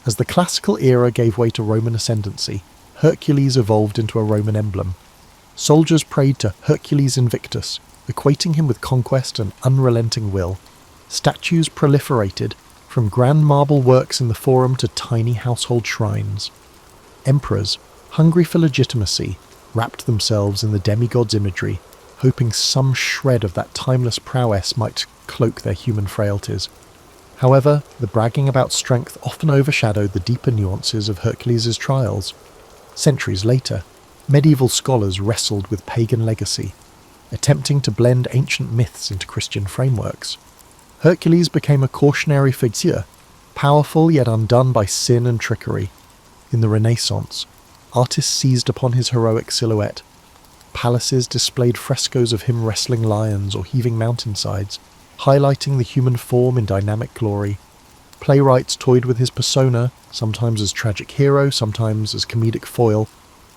As the classical era gave way to Roman ascendancy, Hercules evolved into a Roman emblem. Soldiers prayed to Hercules Invictus, equating him with conquest and unrelenting will. Statues proliferated, From grand marble works in the Forum to tiny household shrines, emperors, hungry for legitimacy, wrapped themselves in the demigod's imagery, hoping some shred of that timeless prowess might cloak their human frailties. However, the bragging about strength often overshadowed the deeper nuances of Hercules' trials. Centuries later, medieval scholars wrestled with pagan legacy, attempting to blend ancient myths into Christian frameworks. Hercules became a cautionary figure, powerful yet undone by sin and trickery. In the Renaissance, artists seized upon his heroic silhouette. Palaces displayed frescoes of him wrestling lions or heaving mountainsides, highlighting the human form in dynamic glory. Playwrights toyed with his persona, sometimes as tragic hero, sometimes as comedic foil,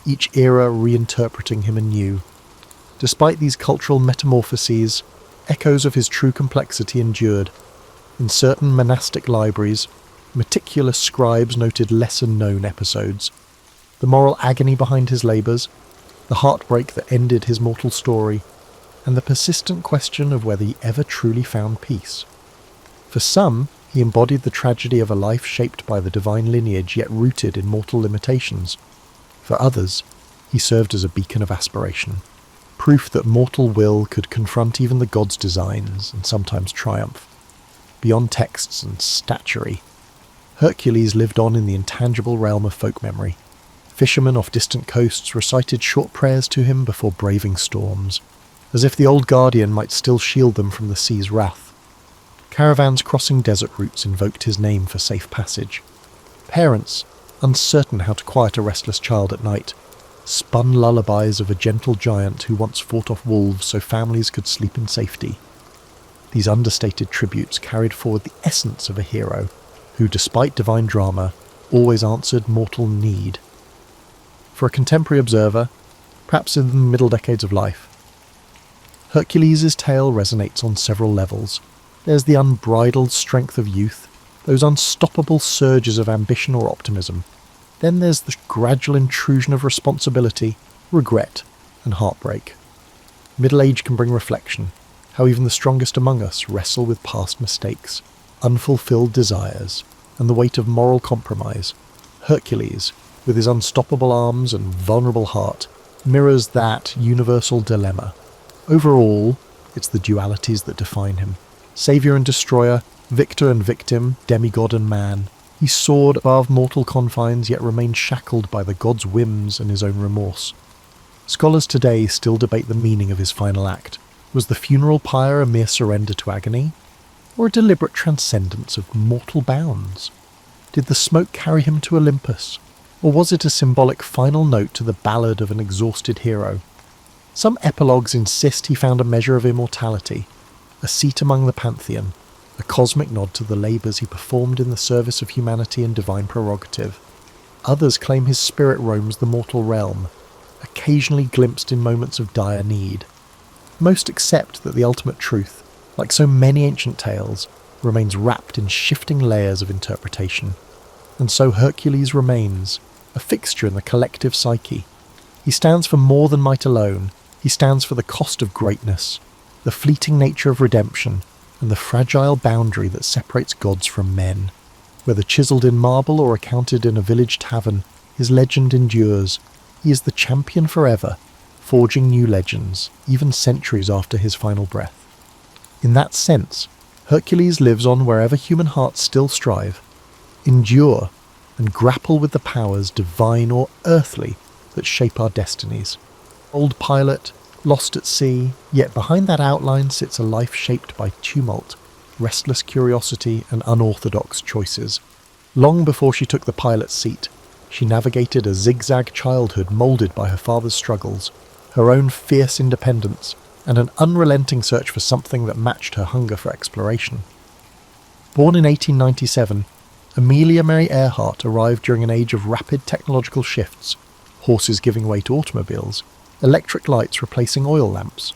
each era reinterpreting him anew. Despite these cultural metamorphoses, echoes of his true complexity endured. In certain monastic libraries, meticulous scribes noted lesser-known episodes. The moral agony behind his labours, the heartbreak that ended his mortal story, and the persistent question of whether he ever truly found peace. For some, he embodied the tragedy of a life shaped by the divine lineage yet rooted in mortal limitations. For others, he served as a beacon of aspiration, proof that mortal will could confront even the gods' designs and sometimes triumph. Beyond texts and statuary, Hercules lived on in the intangible realm of folk memory. Fishermen off distant coasts recited short prayers to him before braving storms, as if the old guardian might still shield them from the sea's wrath. Caravans crossing desert routes invoked his name for safe passage. Parents, uncertain how to quiet a restless child at night, spun lullabies of a gentle giant who once fought off wolves so families could sleep in safety. These understated tributes carried forward the essence of a hero who, despite divine drama, always answered mortal need. For a contemporary observer, perhaps in the middle decades of life, Hercules' tale resonates on several levels. There's the unbridled strength of youth, those unstoppable surges of ambition or optimism. Then there's the gradual intrusion of responsibility, regret, and heartbreak. Middle age can bring reflection, how even the strongest among us wrestle with past mistakes, unfulfilled desires, and the weight of moral compromise. Hercules, with his unstoppable arms and vulnerable heart, mirrors that universal dilemma. Overall, it's the dualities that define him. Saviour and destroyer, victor and victim, demigod and man. He soared above mortal confines, yet remained shackled by the god's whims and his own remorse. Scholars today still debate the meaning of his final act. Was the funeral pyre a mere surrender to agony, or a deliberate transcendence of mortal bounds? Did the smoke carry him to Olympus, or was it a symbolic final note to the ballad of an exhausted hero? Some epilogues insist he found a measure of immortality, a seat among the pantheon, a cosmic nod to the labours he performed in the service of humanity and divine prerogative. Others claim his spirit roams the mortal realm, occasionally glimpsed in moments of dire need. Most accept that the ultimate truth, like so many ancient tales, remains wrapped in shifting layers of interpretation. And so Hercules remains, a fixture in the collective psyche. He stands for more than might alone. He stands for the cost of greatness, the fleeting nature of redemption, and the fragile boundary that separates gods from men. Whether chiselled in marble or accounted in a village tavern, his legend endures. He is the champion forever, forging new legends, even centuries after his final breath. In that sense, Hercules lives on wherever human hearts still strive, endure, and grapple with the powers, divine or earthly, that shape our destinies. Old pilot, lost at sea, yet behind that outline sits a life shaped by tumult, restless curiosity, and unorthodox choices. Long before she took the pilot's seat, she navigated a zigzag childhood moulded by her father's struggles, her own fierce independence, and an unrelenting search for something that matched her hunger for exploration. Born in 1897, Amelia Mary Earhart arrived during an age of rapid technological shifts, horses giving way to automobiles, electric lights replacing oil lamps.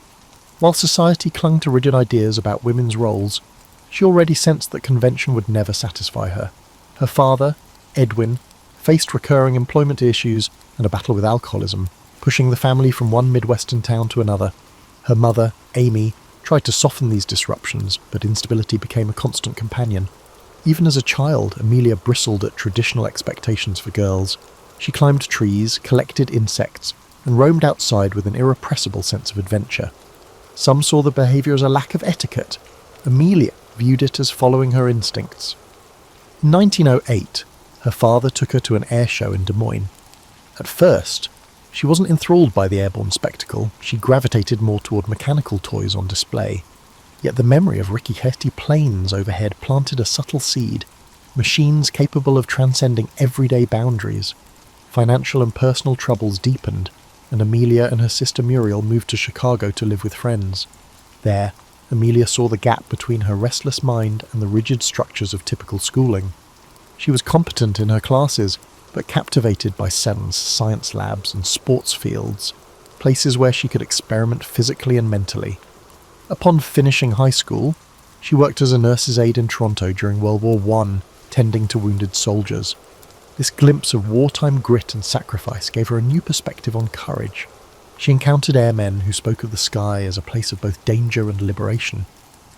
While society clung to rigid ideas about women's roles, she already sensed that convention would never satisfy her. Her father, Edwin, faced recurring employment issues and a battle with alcoholism, pushing the family from one Midwestern town to another. Her mother, Amy, tried to soften these disruptions, but instability became a constant companion. Even as a child, Amelia bristled at traditional expectations for girls. She climbed trees, collected insects, and roamed outside with an irrepressible sense of adventure. Some saw the behaviour as a lack of etiquette. Amelia viewed it as following her instincts. In 1908, her father took her to an air show in Des Moines. At first, she wasn't enthralled by the airborne spectacle. She gravitated more toward mechanical toys on display. Yet the memory of Rickety planes overhead planted a subtle seed, machines capable of transcending everyday boundaries. Financial and personal troubles deepened, and Amelia and her sister Muriel moved to Chicago to live with friends. There, Amelia saw the gap between her restless mind and the rigid structures of typical schooling. She was competent in her classes, but captivated by Seton's science labs and sports fields, places where she could experiment physically and mentally. Upon finishing high school, she worked as a nurse's aide in Toronto during World War I, tending to wounded soldiers. This glimpse of wartime grit and sacrifice gave her a new perspective on courage. She encountered airmen who spoke of the sky as a place of both danger and liberation,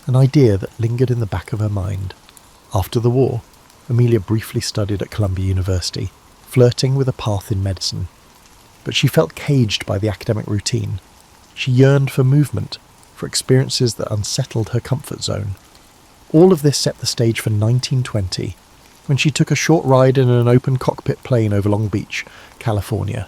an idea that lingered in the back of her mind. After the war, Amelia briefly studied at Columbia University, flirting with a path in medicine. But she felt caged by the academic routine. She yearned for movement, for experiences that unsettled her comfort zone. All of this set the stage for 1920, when she took a short ride in an open cockpit plane over Long Beach, California.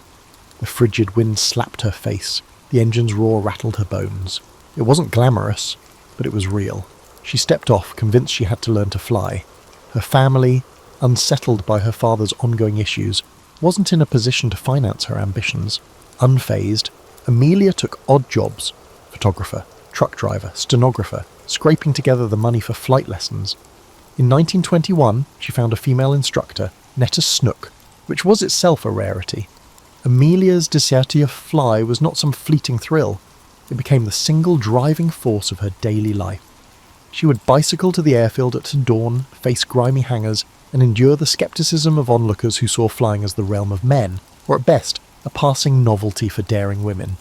The frigid wind slapped her face, the engine's roar rattled her bones. It wasn't glamorous, but it was real. She stepped off, convinced she had to learn to fly. Her family, unsettled by her father's ongoing issues, wasn't in a position to finance her ambitions. Unfazed, Amelia took odd jobs: photographer, truck driver, stenographer, scraping together the money for flight lessons. In 1921, she found a female instructor, Netta Snook, which was itself a rarity. Amelia's desire to fly was not some fleeting thrill. It became the single driving force of her daily life. She would bicycle to the airfield at dawn, face grimy hangars, and endure the skepticism of onlookers who saw flying as the realm of men, or at best, a passing novelty for daring women.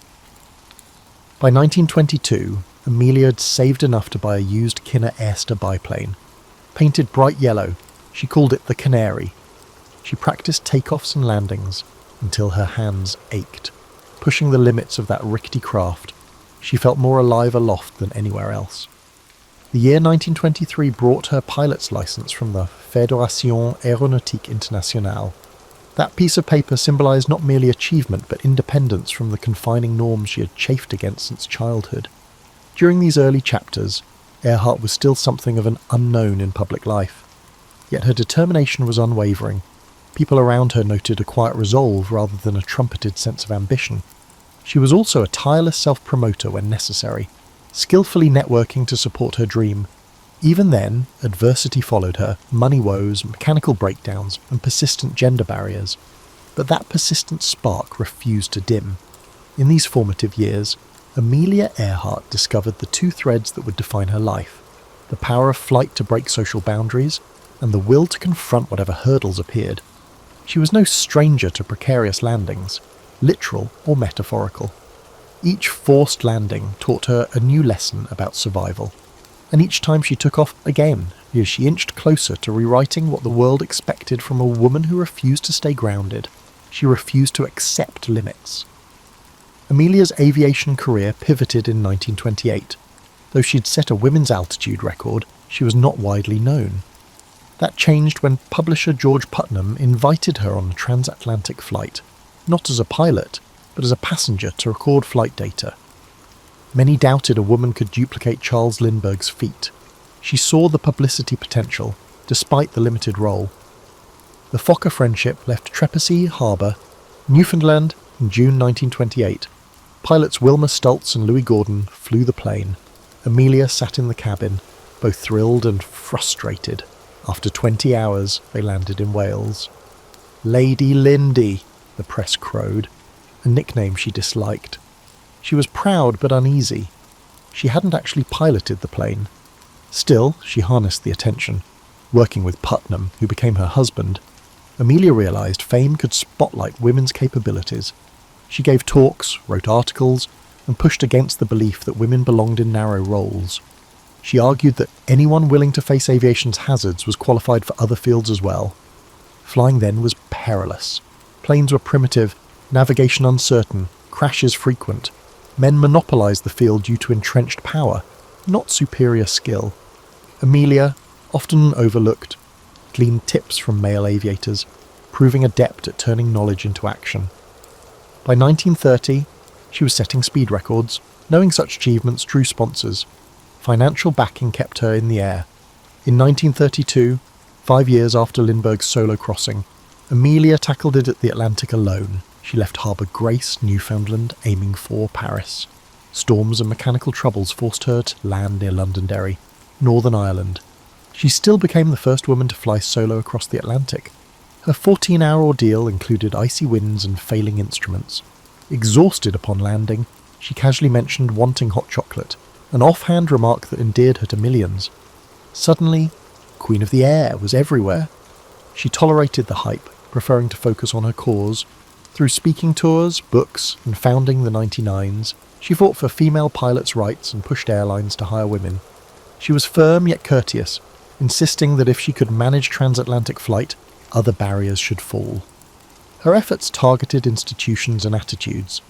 By 1922, Amelia had saved enough to buy a used Kinner Airster biplane. Painted bright yellow, she called it the Canary. She practiced takeoffs and landings until her hands ached. Pushing the limits of that rickety craft, she felt more alive aloft than anywhere else. The year 1923 brought her pilot's license from the Fédération Aéronautique Internationale. That piece of paper symbolised not merely achievement but independence from the confining norms she had chafed against since childhood. During these early chapters, Earhart was still something of an unknown in public life. Yet her determination was unwavering. People around her noted a quiet resolve rather than a trumpeted sense of ambition. She was also a tireless self-promoter when necessary, skillfully networking to support her dream. Even then, adversity followed her: money woes, mechanical breakdowns, and persistent gender barriers. But that persistent spark refused to dim. In these formative years, Amelia Earhart discovered the two threads that would define her life: the power of flight to break social boundaries, and the will to confront whatever hurdles appeared. She was no stranger to precarious landings, literal or metaphorical. Each forced landing taught her a new lesson about survival, and each time she took off again, as she inched closer to rewriting what the world expected from a woman who refused to stay grounded. She refused to accept limits. Amelia's aviation career pivoted in 1928. Though she'd set a women's altitude record, she was not widely known. That changed when publisher George Putnam invited her on a transatlantic flight, not as a pilot, but as a passenger to record flight data. Many doubted a woman could duplicate Charles Lindbergh's feat. She saw the publicity potential, despite the limited role. The Fokker friendship left Trepassey Harbour, Newfoundland, in June 1928. Pilots Wilma Stultz and Louis Gordon flew the plane. Amelia sat in the cabin, both thrilled and frustrated. After 20 hours, they landed in Wales. Lady Lindy, the press crowed, a nickname she disliked. She was proud but uneasy. She hadn't actually piloted the plane. Still, she harnessed the attention. Working with Putnam, who became her husband, Amelia realised fame could spotlight women's capabilities. She gave talks, wrote articles, and pushed against the belief that women belonged in narrow roles. She argued that anyone willing to face aviation's hazards was qualified for other fields as well. Flying then was perilous. Planes were primitive, navigation uncertain, crashes frequent. Men monopolised the field due to entrenched power, not superior skill. Amelia, often overlooked, gleaned tips from male aviators, proving adept at turning knowledge into action. By 1930, she was setting speed records. Knowing such achievements drew sponsors. Financial backing kept her in the air. In 1932, 5 years after Lindbergh's solo crossing, Amelia tackled it at the Atlantic alone. She left Harbour Grace, Newfoundland, aiming for Paris. Storms and mechanical troubles forced her to land near Londonderry, Northern Ireland. She still became the first woman to fly solo across the Atlantic. Her 14-hour ordeal included icy winds and failing instruments. Exhausted upon landing, she casually mentioned wanting hot chocolate, an offhand remark that endeared her to millions. Suddenly, Queen of the Air was everywhere. She tolerated the hype, preferring to focus on her cause. Through speaking tours, books, and founding the 99s, she fought for female pilots' rights and pushed airlines to hire women. She was firm yet courteous, insisting that if she could manage transatlantic flight, other barriers should fall. Her efforts targeted institutions and attitudes.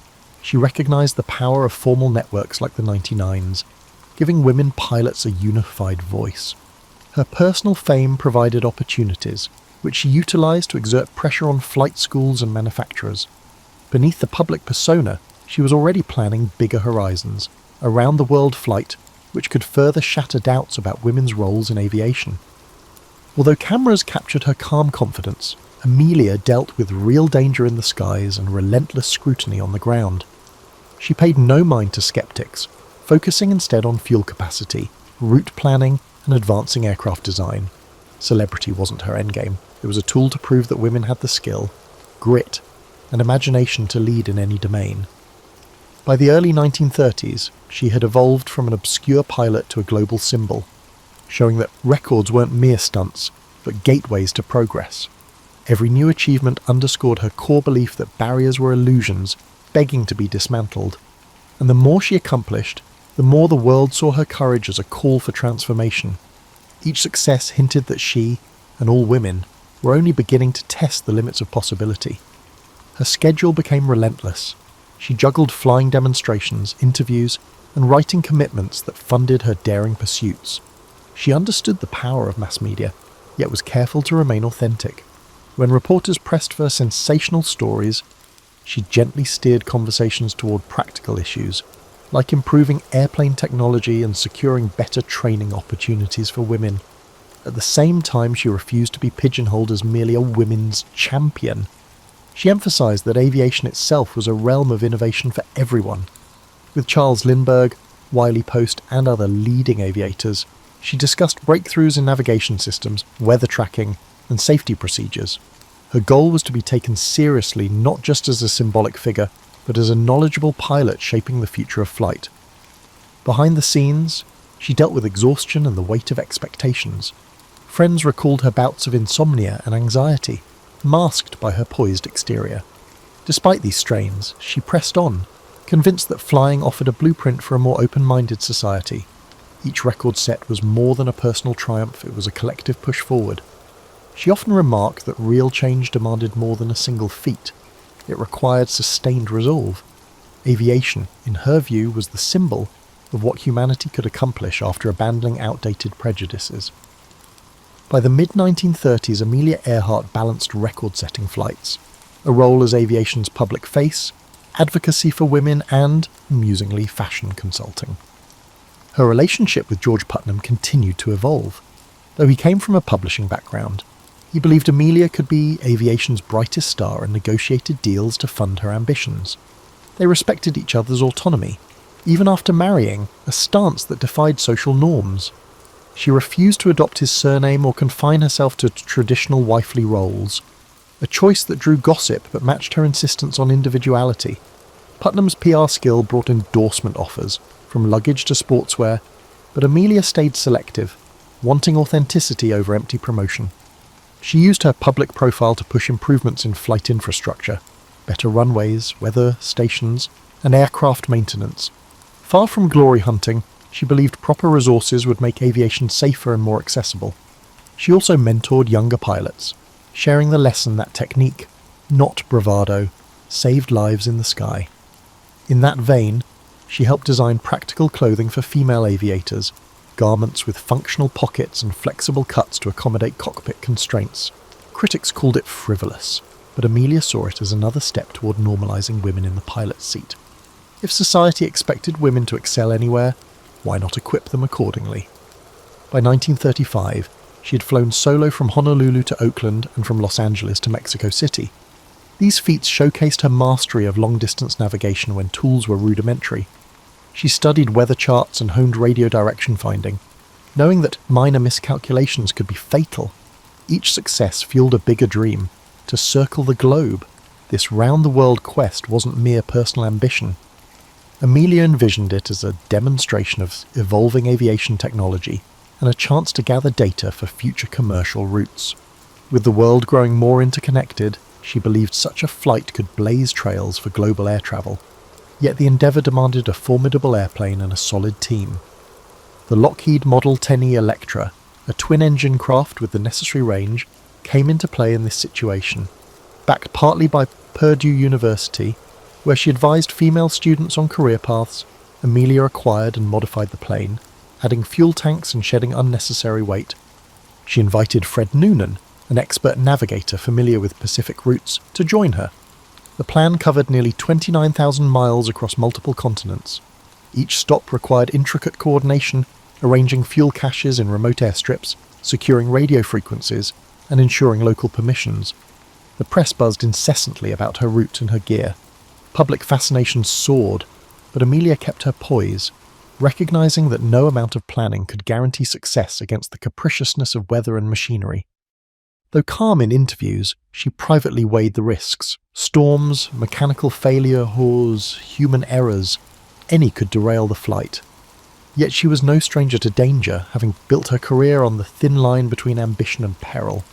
She recognised the power of formal networks like the 99s, giving women pilots a unified voice. Her personal fame provided opportunities, which she utilised to exert pressure on flight schools and manufacturers. Beneath the public persona, she was already planning bigger horizons, a round-the-world flight, which could further shatter doubts about women's roles in aviation. Although cameras captured her calm confidence, Amelia dealt with real danger in the skies and relentless scrutiny on the ground. She paid no mind to skeptics, focusing instead on fuel capacity, route planning, and advancing aircraft design. Celebrity wasn't her endgame. It was a tool to prove that women had the skill, grit, and imagination to lead in any domain. By the early 1930s, she had evolved from an obscure pilot to a global symbol, showing that records weren't mere stunts, but gateways to progress. Every new achievement underscored her core belief that barriers were illusions, begging to be dismantled. And the more she accomplished, the more the world saw her courage as a call for transformation. Each success hinted that she, and all women, were only beginning to test the limits of possibility. Her schedule became relentless. She juggled flying demonstrations, interviews, and writing commitments that funded her daring pursuits. She understood the power of mass media, yet was careful to remain authentic. When reporters pressed for sensational stories, she gently steered conversations toward practical issues, like improving airplane technology and securing better training opportunities for women. At the same time, she refused to be pigeonholed as merely a women's champion. She emphasized that aviation itself was a realm of innovation for everyone. With Charles Lindbergh, Wiley Post, and other leading aviators, she discussed breakthroughs in navigation systems, weather tracking, and safety procedures. Her goal was to be taken seriously not just as a symbolic figure, but as a knowledgeable pilot shaping the future of flight. Behind the scenes, she dealt with exhaustion and the weight of expectations. Friends recalled her bouts of insomnia and anxiety, masked by her poised exterior. Despite these strains, she pressed on, convinced that flying offered a blueprint for a more open-minded society. Each record set was more than a personal triumph, it was a collective push forward. She often remarked that real change demanded more than a single feat. It required sustained resolve. Aviation, in her view, was the symbol of what humanity could accomplish after abandoning outdated prejudices. By the mid-1930s, Amelia Earhart balanced record-setting flights, a role as aviation's public face, advocacy for women, and, amusingly, fashion consulting. Her relationship with George Putnam continued to evolve. Though he came from a publishing background, he believed Amelia could be aviation's brightest star and negotiated deals to fund her ambitions. They respected each other's autonomy, even after marrying, a stance that defied social norms. She refused to adopt his surname or confine herself to traditional wifely roles, a choice that drew gossip but matched her insistence on individuality. Putnam's PR skill brought endorsement offers, from luggage to sportswear, but Amelia stayed selective, wanting authenticity over empty promotion. She used her public profile to push improvements in flight infrastructure, better runways, weather stations, and aircraft maintenance. Far from glory hunting, She believed proper resources would make aviation safer and more accessible. She also mentored younger pilots, sharing the lesson that technique, not bravado, saved lives in the sky. In that vein, she helped design practical clothing for female aviators, garments with functional pockets and flexible cuts to accommodate cockpit constraints. Critics called it frivolous, but Amelia saw it as another step toward normalising women in the pilot's seat. If society expected women to excel anywhere, why not equip them accordingly? By 1935, she had flown solo from Honolulu to Oakland and from Los Angeles to Mexico City. These feats showcased her mastery of long-distance navigation when tools were rudimentary. She studied weather charts and honed radio direction finding, knowing that minor miscalculations could be fatal. Each success fueled a bigger dream, to circle the globe. This round-the-world quest wasn't mere personal ambition. Amelia envisioned it as a demonstration of evolving aviation technology and a chance to gather data for future commercial routes. With the world growing more interconnected, she believed such a flight could blaze trails for global air travel. Yet the endeavour demanded a formidable airplane and a solid team. The Lockheed Model 10E Electra, a twin-engine craft with the necessary range, came into play in this situation. Backed partly by Purdue University, where she advised female students on career paths, Amelia acquired and modified the plane, adding fuel tanks and shedding unnecessary weight. She invited Fred Noonan, an expert navigator familiar with Pacific routes, to join her. The plan covered nearly 29,000 miles across multiple continents. Each stop required intricate coordination, arranging fuel caches in remote airstrips, securing radio frequencies, and ensuring local permissions. The press buzzed incessantly about her route and her gear. Public fascination soared, but Amelia kept her poise, recognising that no amount of planning could guarantee success against the capriciousness of weather and machinery. Though calm in interviews, she privately weighed the risks. Storms, mechanical failures, human errors, any could derail the flight. Yet she was no stranger to danger, having built her career on the thin line between ambition and peril.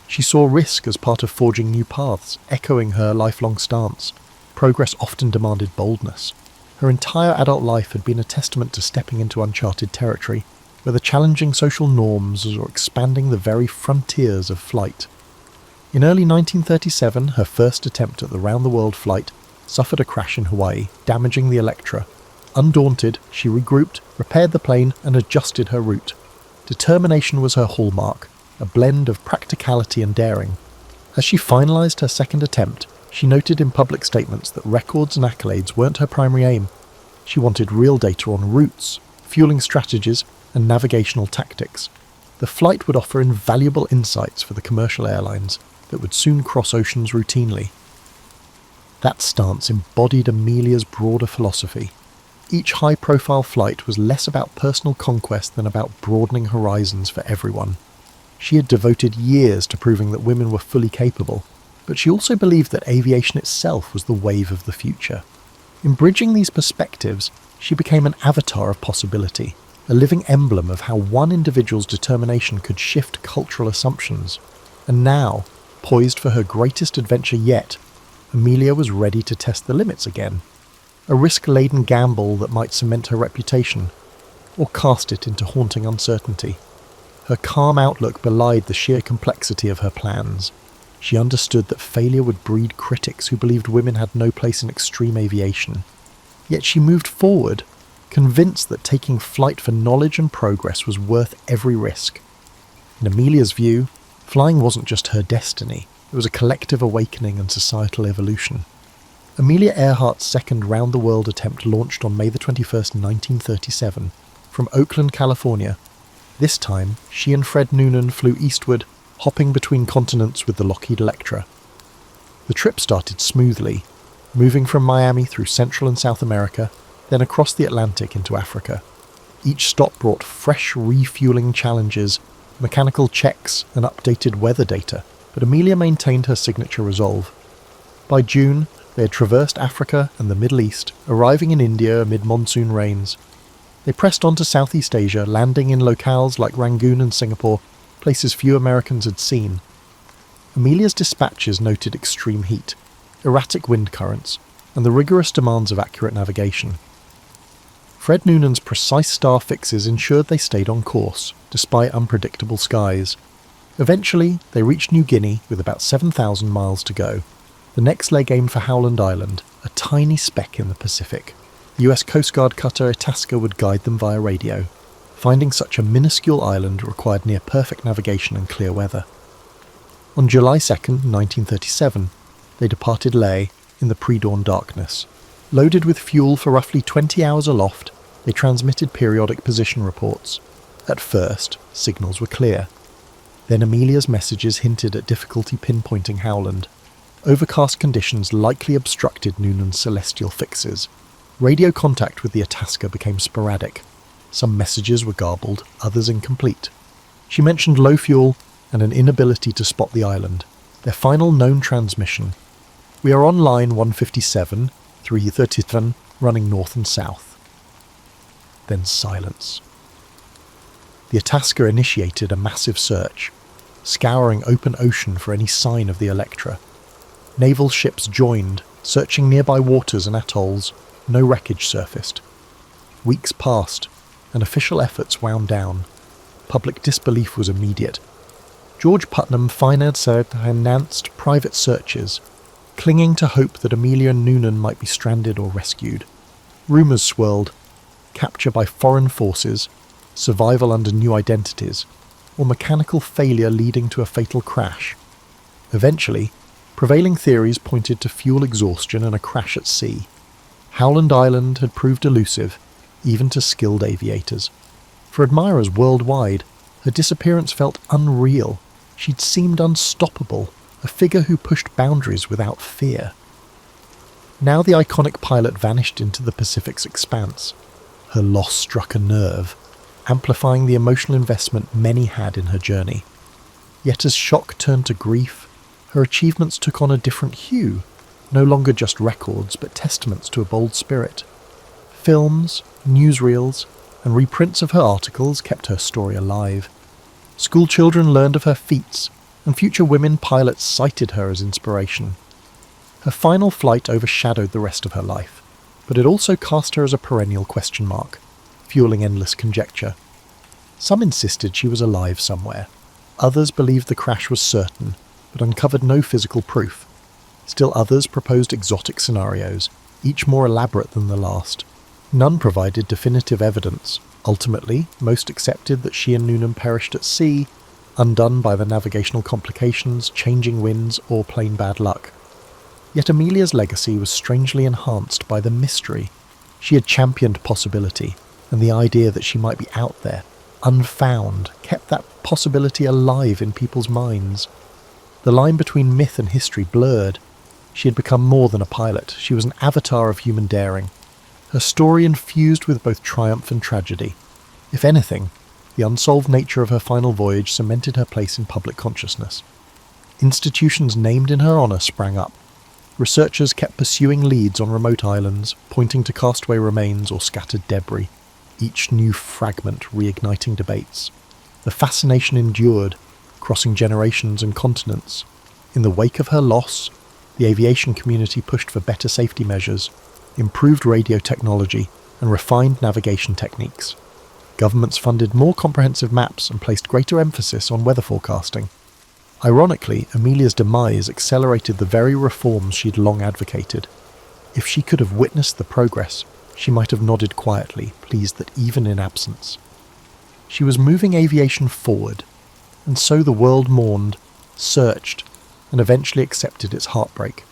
She saw risk as part of forging new paths, echoing her lifelong stance. Progress often demanded boldness. Her entire adult life had been a testament to stepping into uncharted territory, whether challenging social norms or expanding the very frontiers of flight. In early 1937, her first attempt at the round-the-world flight suffered a crash in Hawaii, damaging the Electra. Undaunted, she regrouped, repaired the plane, and adjusted her route. Determination was her hallmark, a blend of practicality and daring. As she finalised her second attempt, she noted in public statements that records and accolades weren't her primary aim. She wanted real data on routes, fueling strategies, and navigational tactics. The flight would offer invaluable insights for the commercial airlines that would soon cross oceans routinely. That stance embodied Amelia's broader philosophy. Each high-profile flight was less about personal conquest than about broadening horizons for everyone. She had devoted years to proving that women were fully capable, but she also believed that aviation itself was the wave of the future. In bridging these perspectives, she became an avatar of possibility, a living emblem of how one individual's determination could shift cultural assumptions. And now, poised for her greatest adventure yet, Amelia was ready to test the limits again. A risk-laden gamble that might cement her reputation, or cast it into haunting uncertainty. Her calm outlook belied the sheer complexity of her plans. She understood that failure would breed critics who believed women had no place in extreme aviation. Yet she moved forward, convinced that taking flight for knowledge and progress was worth every risk. In Amelia's view, flying wasn't just her destiny, it was a collective awakening and societal evolution. Amelia Earhart's second round-the-world attempt launched on May 21st, 1937, from Oakland, California. This time, she and Fred Noonan flew eastward, hopping between continents with the Lockheed Electra. The trip started smoothly, moving from Miami through Central and South America, then across the Atlantic into Africa. Each stop brought fresh refueling challenges, mechanical checks, and updated weather data, but Amelia maintained her signature resolve. By June, they had traversed Africa and the Middle East, arriving in India amid monsoon rains. They pressed on to Southeast Asia, landing in locales like Rangoon and Singapore, places few Americans had seen. Amelia's dispatches noted extreme heat, erratic wind currents, and the rigorous demands of accurate navigation. Fred Noonan's precise star fixes ensured they stayed on course, despite unpredictable skies. Eventually, they reached New Guinea with about 7,000 miles to go. The next leg aimed for Howland Island, a tiny speck in the Pacific. The US Coast Guard cutter Itasca would guide them via radio. Finding such a minuscule island required near-perfect navigation and clear weather. On July 2nd, 1937, they departed Lae in the pre-dawn darkness. Loaded with fuel for roughly 20 hours aloft, they transmitted periodic position reports. At first, signals were clear. Then Amelia's messages hinted at difficulty pinpointing Howland. Overcast conditions likely obstructed Noonan's celestial fixes. Radio contact with the Itasca became sporadic. Some messages were garbled, others incomplete. She mentioned low fuel and an inability to spot the island. Their final known transmission: "We are on line 157, 337, running north and south." Then silence. The Itasca initiated a massive search, scouring open ocean for any sign of the Electra. Naval ships joined, searching nearby waters and atolls. No wreckage surfaced. Weeks passed, and official efforts wound down. Public disbelief was immediate. George Putnam financed private searches, clinging to hope that Amelia and Noonan might be stranded or rescued. Rumours swirled: capture by foreign forces, survival under new identities, or mechanical failure leading to a fatal crash. Eventually, prevailing theories pointed to fuel exhaustion and a crash at sea. Howland Island had proved elusive, even to skilled aviators. For admirers worldwide, her disappearance felt unreal. She'd seemed unstoppable, a figure who pushed boundaries without fear. Now the iconic pilot vanished into the Pacific's expanse. Her loss struck a nerve, amplifying the emotional investment many had in her journey. Yet as shock turned to grief, her achievements took on a different hue, no longer just records but testaments to a bold spirit. Films, newsreels, and reprints of her articles kept her story alive. School children learned of her feats, and future women pilots cited her as inspiration. Her final flight overshadowed the rest of her life, but it also cast her as a perennial question mark, fueling endless conjecture. Some insisted she was alive somewhere. Others believed the crash was certain, but uncovered no physical proof. Still others proposed exotic scenarios, each more elaborate than the last. None provided definitive evidence. Ultimately, most accepted that she and Noonan perished at sea, undone by the navigational complications, changing winds, or plain bad luck. Yet Amelia's legacy was strangely enhanced by the mystery. She had championed possibility, and the idea that she might be out there, unfound, kept that possibility alive in people's minds. The line between myth and history blurred. She had become more than a pilot. She was an avatar of human daring. Her story infused with both triumph and tragedy. If anything, the unsolved nature of her final voyage cemented her place in public consciousness. Institutions named in her honour sprang up. Researchers kept pursuing leads on remote islands, pointing to castaway remains or scattered debris, each new fragment reigniting debates. The fascination endured, crossing generations and continents. In the wake of her loss, the aviation community pushed for better safety measures, improved radio technology, and refined navigation techniques. Governments funded more comprehensive maps and placed greater emphasis on weather forecasting. Ironically, Amelia's demise accelerated the very reforms she'd long advocated. If she could have witnessed the progress, she might have nodded quietly, pleased that even in absence. She was moving aviation forward, and so the world mourned, searched, and eventually accepted its heartbreak.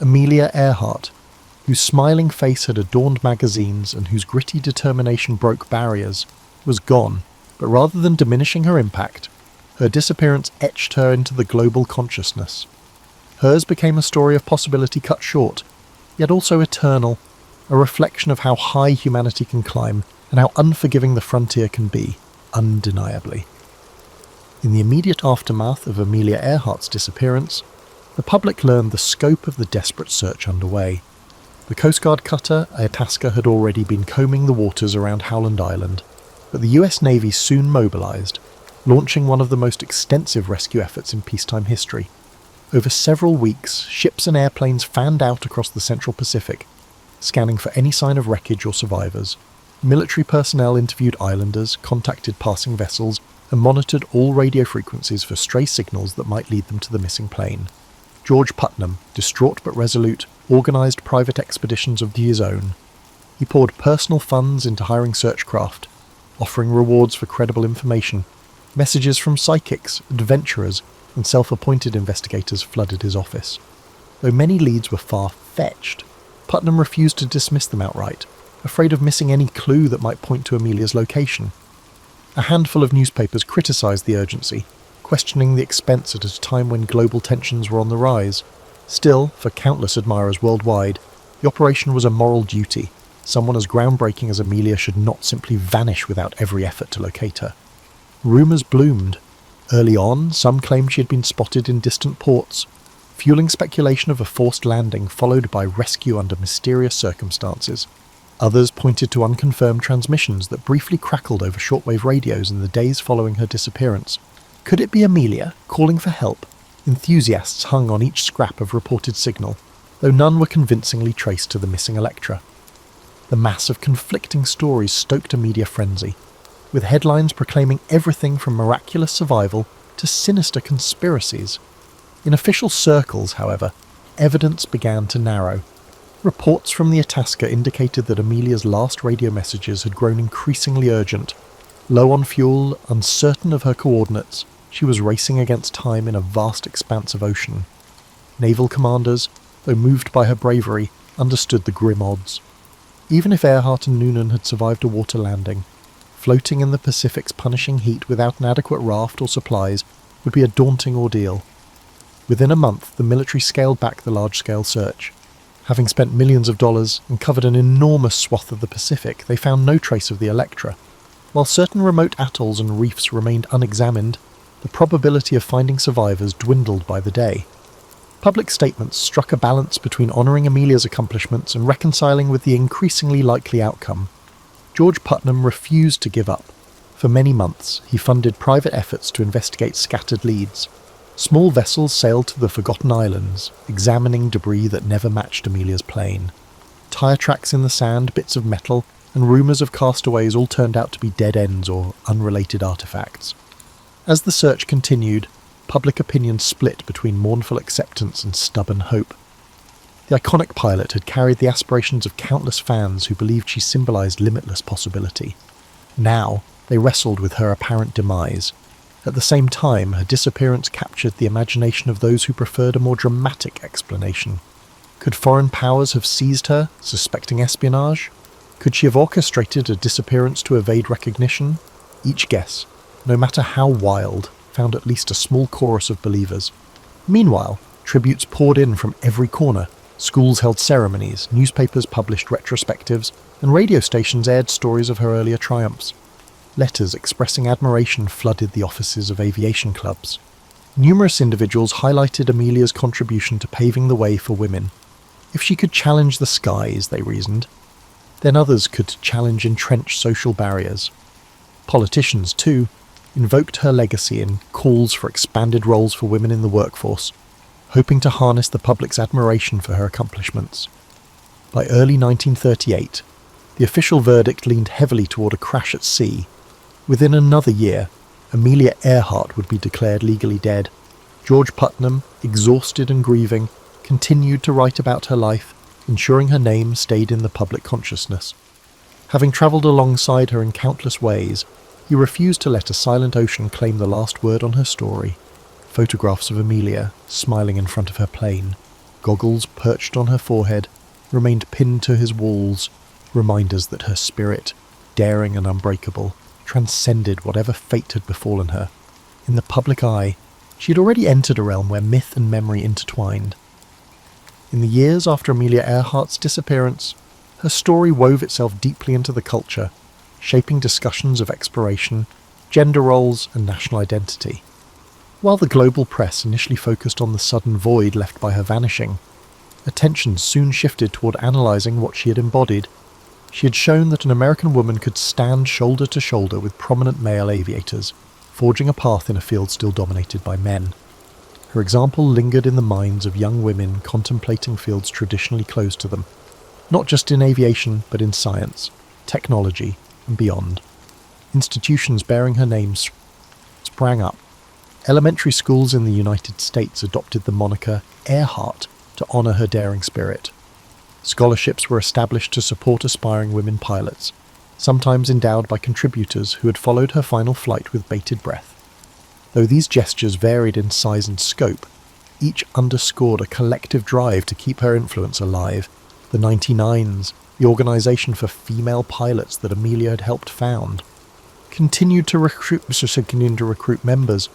Amelia Earhart, whose smiling face had adorned magazines and whose gritty determination broke barriers, was gone, but rather than diminishing her impact, her disappearance etched her into the global consciousness. Hers became a story of possibility cut short, yet also eternal, a reflection of how high humanity can climb and how unforgiving the frontier can be, undeniably. In the immediate aftermath of Amelia Earhart's disappearance, the public learned the scope of the desperate search underway. The Coast Guard cutter Itasca had already been combing the waters around Howland Island, but the US Navy soon mobilised, launching one of the most extensive rescue efforts in peacetime history. Over several weeks, ships and airplanes fanned out across the central Pacific, scanning for any sign of wreckage or survivors. Military personnel interviewed islanders, contacted passing vessels, and monitored all radio frequencies for stray signals that might lead them to the missing plane. George Putnam, distraught but resolute, organised private expeditions of his own. He poured personal funds into hiring search craft, offering rewards for credible information. Messages from psychics, adventurers, and self-appointed investigators flooded his office. Though many leads were far-fetched, Putnam refused to dismiss them outright, afraid of missing any clue that might point to Amelia's location. A handful of newspapers criticised the urgency, questioning the expense at a time when global tensions were on the rise. Still, for countless admirers worldwide, the operation was a moral duty. Someone as groundbreaking as Amelia should not simply vanish without every effort to locate her. Rumours bloomed. Early on, some claimed she had been spotted in distant ports, fueling speculation of a forced landing followed by rescue under mysterious circumstances. Others pointed to unconfirmed transmissions that briefly crackled over shortwave radios in the days following her disappearance. Could it be Amelia, calling for help? Enthusiasts hung on each scrap of reported signal, though none were convincingly traced to the missing Electra. The mass of conflicting stories stoked a media frenzy, with headlines proclaiming everything from miraculous survival to sinister conspiracies. In official circles, however, evidence began to narrow. Reports from the Itasca indicated that Amelia's last radio messages had grown increasingly urgent. Low on fuel, uncertain of her coordinates, she was racing against time in a vast expanse of ocean. Naval commanders, though moved by her bravery, understood the grim odds. Even if Earhart and Noonan had survived a water landing, floating in the Pacific's punishing heat without an adequate raft or supplies would be a daunting ordeal. Within a month, the military scaled back the large-scale search. Having spent millions of dollars and covered an enormous swath of the Pacific, they found no trace of the Electra. While certain remote atolls and reefs remained unexamined, the probability of finding survivors dwindled by the day. Public statements struck a balance between honouring Amelia's accomplishments and reconciling with the increasingly likely outcome. George Putnam refused to give up. For many months, he funded private efforts to investigate scattered leads. Small vessels sailed to the Forgotten Islands, examining debris that never matched Amelia's plane. Tyre tracks in the sand, bits of metal, and rumours of castaways all turned out to be dead ends or unrelated artefacts. As the search continued, public opinion split between mournful acceptance and stubborn hope. The iconic pilot had carried the aspirations of countless fans who believed she symbolised limitless possibility. Now, they wrestled with her apparent demise. At the same time, her disappearance captured the imagination of those who preferred a more dramatic explanation. Could foreign powers have seized her, suspecting espionage? Could she have orchestrated a disappearance to evade recognition? Each guess, no matter how wild, found at least a small chorus of believers. Meanwhile, tributes poured in from every corner. Schools held ceremonies, newspapers published retrospectives, and radio stations aired stories of her earlier triumphs. Letters expressing admiration flooded the offices of aviation clubs. Numerous individuals highlighted Amelia's contribution to paving the way for women. If she could challenge the skies, they reasoned, then others could challenge entrenched social barriers. Politicians, too, invoked her legacy in calls for expanded roles for women in the workforce, hoping to harness the public's admiration for her accomplishments. By early 1938, the official verdict leaned heavily toward a crash at sea. Within another year, Amelia Earhart would be declared legally dead. George Putnam, exhausted and grieving, continued to write about her life, ensuring her name stayed in the public consciousness. Having travelled alongside her in countless ways, he refused to let a silent ocean claim the last word on her story. Photographs of Amelia, smiling in front of her plane, goggles perched on her forehead, remained pinned to his walls, reminders that her spirit, daring and unbreakable, transcended whatever fate had befallen her. In the public eye, she had already entered a realm where myth and memory intertwined. In the years after Amelia Earhart's disappearance, her story wove itself deeply into the culture, shaping discussions of exploration, gender roles, and national identity. While the global press initially focused on the sudden void left by her vanishing, attention soon shifted toward analysing what she had embodied. She had shown that an American woman could stand shoulder to shoulder with prominent male aviators, forging a path in a field still dominated by men. Her example lingered in the minds of young women contemplating fields traditionally closed to them, not just in aviation but in science. technology, and beyond. Institutions bearing her name sprang up. Elementary schools in the United States adopted the moniker Earhart to honour her daring spirit. Scholarships were established to support aspiring women pilots, sometimes endowed by contributors who had followed her final flight with bated breath. Though these gestures varied in size and scope, each underscored a collective drive to keep her influence alive. The 99s, the organisation for female pilots that Amelia had helped found, continued to recruit members,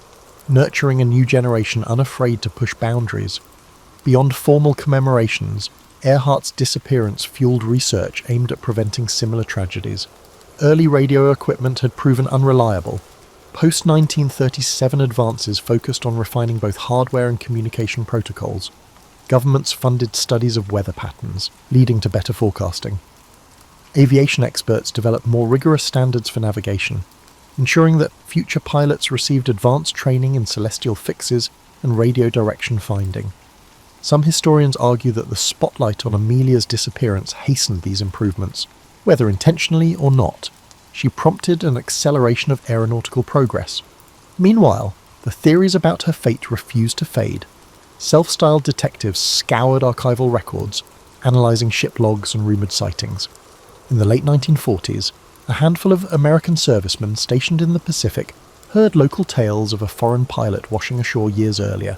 nurturing a new generation unafraid to push boundaries. Beyond formal commemorations, Earhart's disappearance fueled research aimed at preventing similar tragedies. Early radio equipment had proven unreliable. Post-1937 advances focused on refining both hardware and communication protocols. Governments funded studies of weather patterns, leading to better forecasting. Aviation experts developed more rigorous standards for navigation, ensuring that future pilots received advanced training in celestial fixes and radio direction finding. Some historians argue that the spotlight on Amelia's disappearance hastened these improvements, whether intentionally or not. She prompted an acceleration of aeronautical progress. Meanwhile, the theories about her fate refused to fade. Self-styled detectives scoured archival records, analysing ship logs and rumoured sightings. In the late 1940s, a handful of American servicemen stationed in the Pacific heard local tales of a foreign pilot washing ashore years earlier,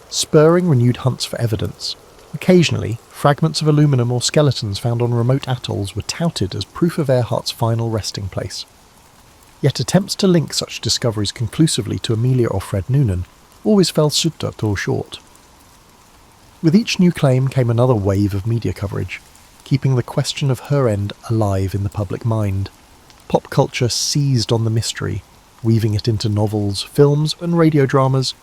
spurring renewed hunts for evidence. Occasionally, fragments of aluminum or skeletons found on remote atolls were touted as proof of Earhart's final resting place. Yet attempts to link such discoveries conclusively to Amelia or Fred Noonan always fell short. With each new claim came another wave of media coverage, keeping the question of her end alive in the public mind. Pop culture seized on the mystery, weaving it into novels, films, and radio dramas.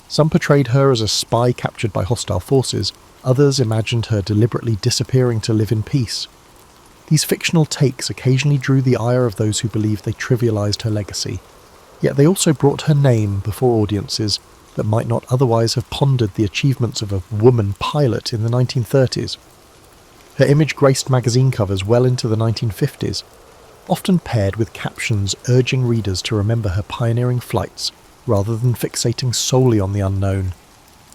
Some portrayed her as a spy captured by hostile forces, others imagined her deliberately disappearing to live in peace. These fictional takes occasionally drew the ire of those who believed they trivialised her legacy, yet they also brought her name before audiences that might not otherwise have pondered the achievements of a woman pilot in the 1930s. Her image graced magazine covers well into the 1950s, often paired with captions urging readers to remember her pioneering flights rather than fixating solely on the unknown.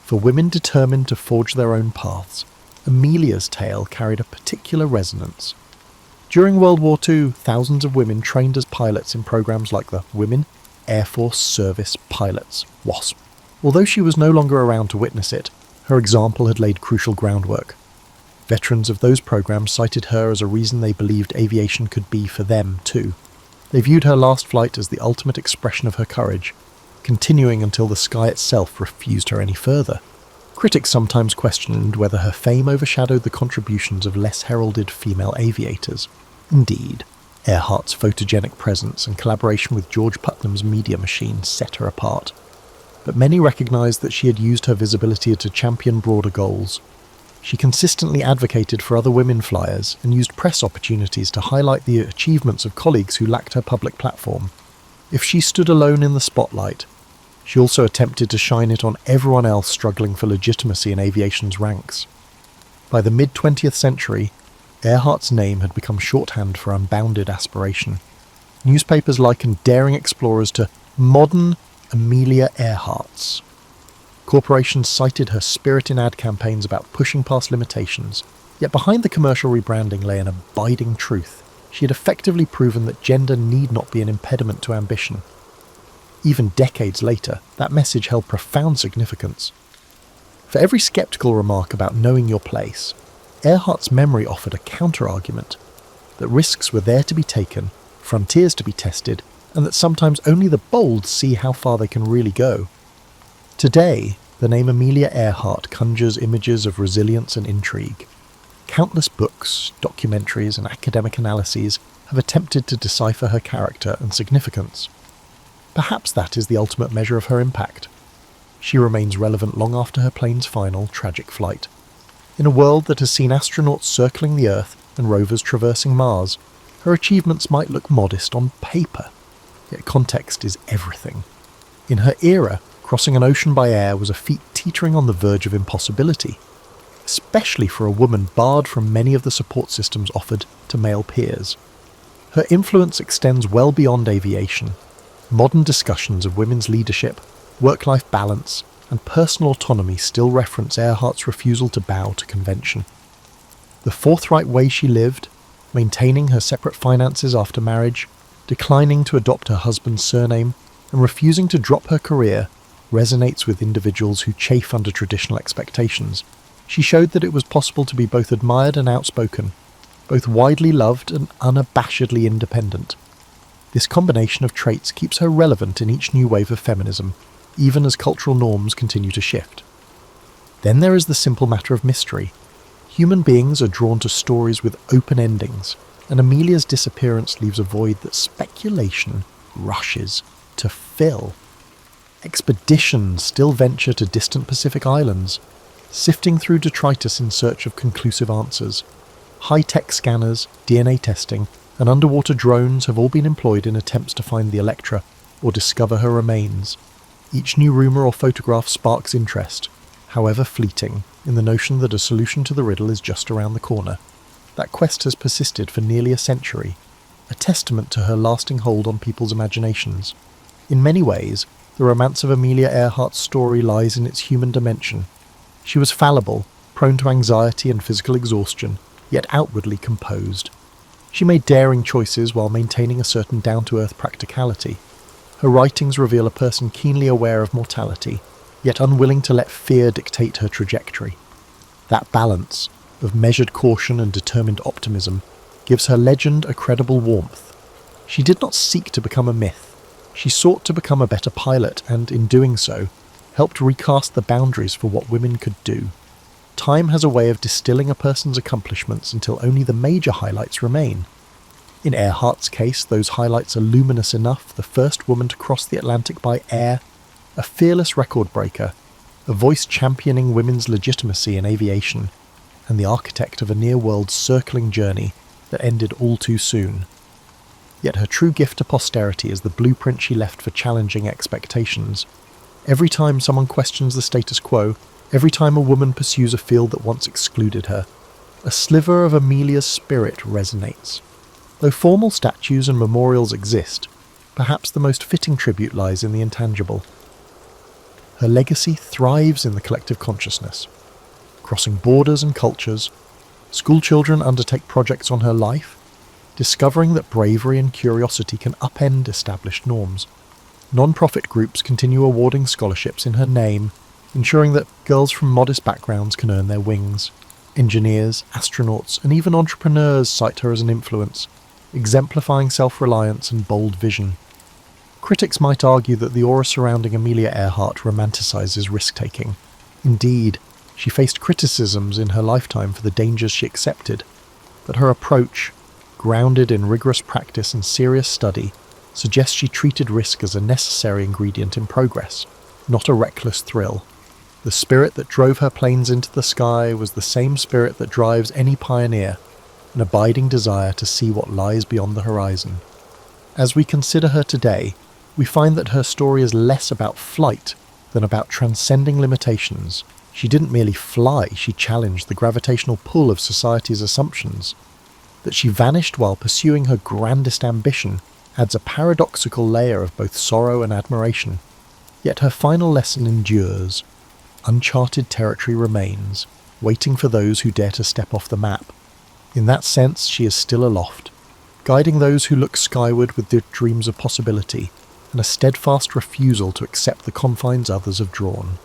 For women determined to forge their own paths, Amelia's tale carried a particular resonance. During World War II, thousands of women trained as pilots in programs like the Women Air Force Service Pilots, WASP. Although she was no longer around to witness it, her example had laid crucial groundwork. Veterans of those programs cited her as a reason they believed aviation could be for them too. They viewed her last flight as the ultimate expression of her courage, continuing until the sky itself refused her any further. Critics sometimes questioned whether her fame overshadowed the contributions of less heralded female aviators. Indeed, Earhart's photogenic presence and collaboration with George Putnam's media machine set her apart. But many recognised that she had used her visibility to champion broader goals. She consistently advocated for other women flyers and used press opportunities to highlight the achievements of colleagues who lacked her public platform. If she stood alone in the spotlight, she also attempted to shine it on everyone else struggling for legitimacy in aviation's ranks. By the mid-20th century, Earhart's name had become shorthand for unbounded aspiration. Newspapers likened daring explorers to modern Amelia Earharts. Corporations cited her spirit in ad campaigns about pushing past limitations, yet behind the commercial rebranding lay an abiding truth. She had effectively proven that gender need not be an impediment to ambition. Even decades later, that message held profound significance. For every sceptical remark about knowing your place, Earhart's memory offered a counter-argument, that risks were there to be taken, frontiers to be tested, and that sometimes only the bold see how far they can really go. Today, the name Amelia Earhart conjures images of resilience and intrigue. Countless books, documentaries, and academic analyses have attempted to decipher her character and significance. Perhaps that is the ultimate measure of her impact. She remains relevant long after her plane's final, tragic flight. In a world that has seen astronauts circling the Earth and rovers traversing Mars, her achievements might look modest on paper, yet context is everything. In her era, crossing an ocean by air was a feat teetering on the verge of impossibility, especially for a woman barred from many of the support systems offered to male peers. Her influence extends well beyond aviation. Modern discussions of women's leadership, work-life balance, and personal autonomy still reference Earhart's refusal to bow to convention. The forthright way she lived, maintaining her separate finances after marriage, declining to adopt her husband's surname, and refusing to drop her career, resonates with individuals who chafe under traditional expectations. She showed that it was possible to be both admired and outspoken, both widely loved and unabashedly independent. This combination of traits keeps her relevant in each new wave of feminism, even as cultural norms continue to shift. Then there is the simple matter of mystery. Human beings are drawn to stories with open endings, and Amelia's disappearance leaves a void that speculation rushes to fill. Expeditions still venture to distant Pacific islands, sifting through detritus in search of conclusive answers. High-tech scanners, DNA testing, and underwater drones have all been employed in attempts to find the Electra or discover her remains. Each new rumour or photograph sparks interest, however fleeting, in the notion that a solution to the riddle is just around the corner. That quest has persisted for nearly a century, a testament to her lasting hold on people's imaginations. In many ways, the romance of Amelia Earhart's story lies in its human dimension. She was fallible, prone to anxiety and physical exhaustion, yet outwardly composed. She made daring choices while maintaining a certain down-to-earth practicality. Her writings reveal a person keenly aware of mortality, yet unwilling to let fear dictate her trajectory. That balance, of measured caution and determined optimism, gives her legend a credible warmth. She did not seek to become a myth. She sought to become a better pilot and, in doing so, helped recast the boundaries for what women could do. Time has a way of distilling a person's accomplishments until only the major highlights remain. In Earhart's case, those highlights are luminous enough: the first woman to cross the Atlantic by air, a fearless record breaker, a voice championing women's legitimacy in aviation, and the architect of a near-world circling journey that ended all too soon. Yet her true gift to posterity is the blueprint she left for challenging expectations. Every time someone questions the status quo, every time a woman pursues a field that once excluded her, a sliver of Amelia's spirit resonates. Though formal statues and memorials exist, perhaps the most fitting tribute lies in the intangible. Her legacy thrives in the collective consciousness. Crossing borders and cultures, schoolchildren undertake projects on her life, discovering that bravery and curiosity can upend established norms. Non-profit groups continue awarding scholarships in her name, ensuring that girls from modest backgrounds can earn their wings. Engineers, astronauts, and even entrepreneurs cite her as an influence, exemplifying self-reliance and bold vision. Critics might argue that the aura surrounding Amelia Earhart romanticizes risk-taking. Indeed, she faced criticisms in her lifetime for the dangers she accepted, but her approach, grounded in rigorous practice and serious study, suggests she treated risk as a necessary ingredient in progress, not a reckless thrill. The spirit that drove her planes into the sky was the same spirit that drives any pioneer, an abiding desire to see what lies beyond the horizon. As we consider her today, we find that her story is less about flight than about transcending limitations. She didn't merely fly, she challenged the gravitational pull of society's assumptions. That she vanished while pursuing her grandest ambition adds a paradoxical layer of both sorrow and admiration. Yet her final lesson endures. Uncharted territory remains, waiting for those who dare to step off the map. In that sense, she is still aloft, guiding those who look skyward with their dreams of possibility, and a steadfast refusal to accept the confines others have drawn.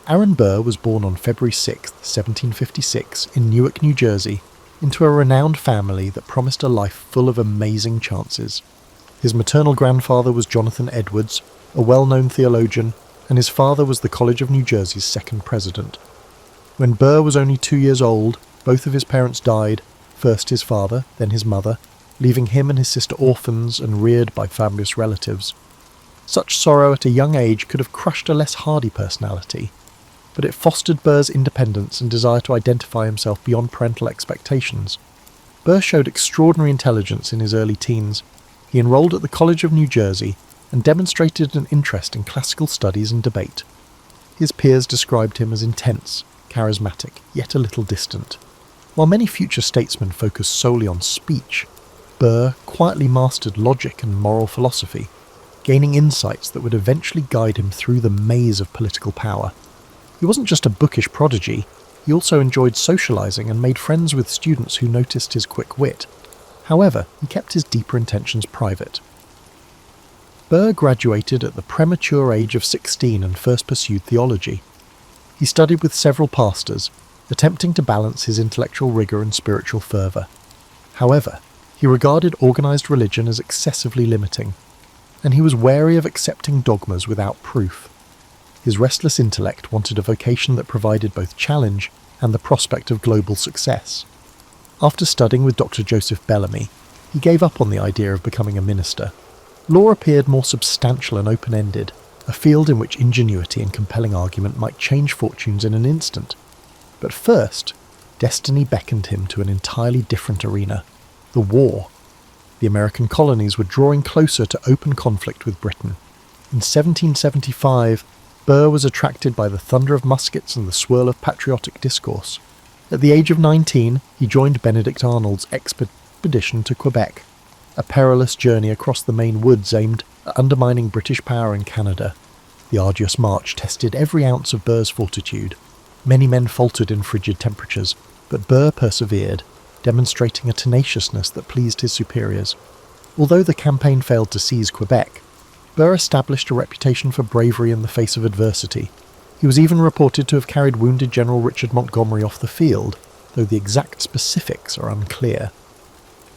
Aaron Burr was born on February 6, 1756, in Newark, New Jersey, into a renowned family that promised a life full of amazing chances. His maternal grandfather was Jonathan Edwards, a well-known theologian, and his father was the College of New Jersey's second president. When Burr was only 2 years old, both of his parents died, first his father, then his mother, leaving him and his sister orphans and reared by fabulous relatives. Such sorrow at a young age could have crushed a less hardy personality, but it fostered Burr's independence and desire to identify himself beyond parental expectations. Burr showed extraordinary intelligence in his early teens. He enrolled at the College of New Jersey and demonstrated an interest in classical studies and debate. His peers described him as intense, charismatic, yet a little distant. While many future statesmen focus solely on speech, Burr quietly mastered logic and moral philosophy, gaining insights that would eventually guide him through the maze of political power. He wasn't just a bookish prodigy, he also enjoyed socialising and made friends with students who noticed his quick wit. However, he kept his deeper intentions private. Burr graduated at the premature age of 16 and first pursued theology. He studied with several pastors, attempting to balance his intellectual rigour and spiritual fervour. However, he regarded organised religion as excessively limiting, and he was wary of accepting dogmas without proof. His restless intellect wanted a vocation that provided both challenge and the prospect of global success. After studying with Dr. Joseph Bellamy, he gave up on the idea of becoming a minister. Law appeared more substantial and open-ended, a field in which ingenuity and compelling argument might change fortunes in an instant. But first, destiny beckoned him to an entirely different arena: the war. The American colonies were drawing closer to open conflict with Britain. In 1775, Burr was attracted by the thunder of muskets and the swirl of patriotic discourse. At the age of 19, he joined Benedict Arnold's expedition to Quebec, a perilous journey across the Maine woods aimed at undermining British power in Canada. The arduous march tested every ounce of Burr's fortitude. Many men faltered in frigid temperatures, but Burr persevered, demonstrating a tenaciousness that pleased his superiors. Although the campaign failed to seize Quebec, Burr established a reputation for bravery in the face of adversity. He was even reported to have carried wounded General Richard Montgomery off the field, though the exact specifics are unclear.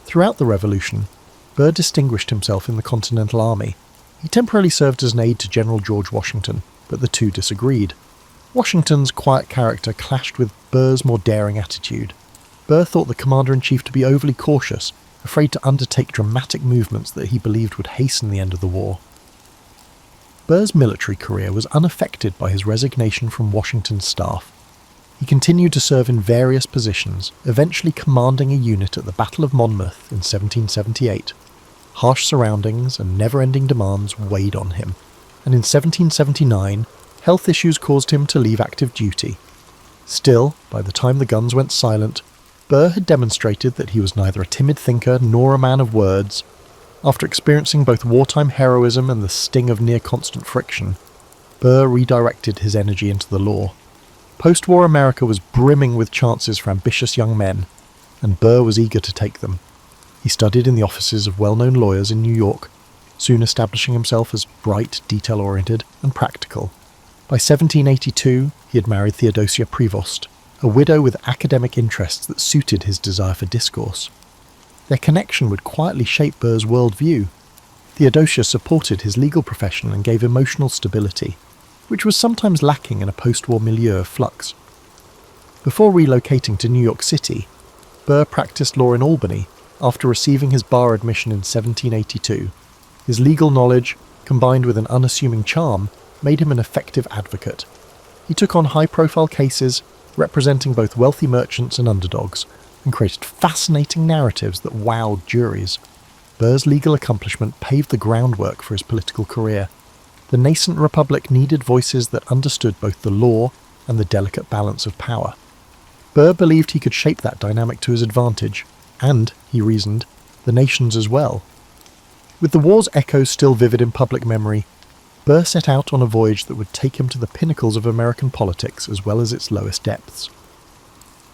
Throughout the Revolution, Burr distinguished himself in the Continental Army. He temporarily served as an aide to General George Washington, but the two disagreed. Washington's quiet character clashed with Burr's more daring attitude. Burr thought the commander-in-chief to be overly cautious, afraid to undertake dramatic movements that he believed would hasten the end of the war. Burr's military career was unaffected by his resignation from Washington's staff. He continued to serve in various positions, eventually commanding a unit at the Battle of Monmouth in 1778. Harsh surroundings and never-ending demands weighed on him, and in 1779, health issues caused him to leave active duty. Still, by the time the guns went silent, Burr had demonstrated that he was neither a timid thinker nor a man of words. After experiencing both wartime heroism and the sting of near-constant friction, Burr redirected his energy into the law. Post-war America was brimming with chances for ambitious young men, and Burr was eager to take them. He studied in the offices of well-known lawyers in New York, soon establishing himself as bright, detail-oriented, and practical. By 1782, he had married Theodosia Prevost, a widow with academic interests that suited his desire for discourse. Their connection would quietly shape Burr's worldview. Theodosia supported his legal profession and gave emotional stability, which was sometimes lacking in a post-war milieu of flux. Before relocating to New York City, Burr practiced law in Albany after receiving his bar admission in 1782. His legal knowledge, combined with an unassuming charm, made him an effective advocate. He took on high-profile cases, representing both wealthy merchants and underdogs, and created fascinating narratives that wowed juries. Burr's legal accomplishment paved the groundwork for his political career. The nascent republic needed voices that understood both the law and the delicate balance of power. Burr believed he could shape that dynamic to his advantage, and, he reasoned, the nation's as well. With the war's echoes still vivid in public memory, Burr set out on a voyage that would take him to the pinnacles of American politics as well as its lowest depths.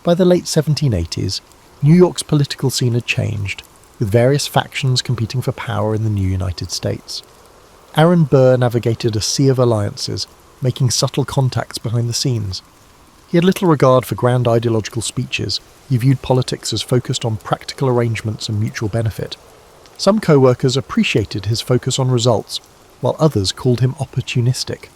By the late 1780s, New York's political scene had changed, with various factions competing for power in the new United States. Aaron Burr navigated a sea of alliances, making subtle contacts behind the scenes. He had little regard for grand ideological speeches. He viewed politics as focused on practical arrangements and mutual benefit. Some co-workers appreciated his focus on results, while others called him opportunistic.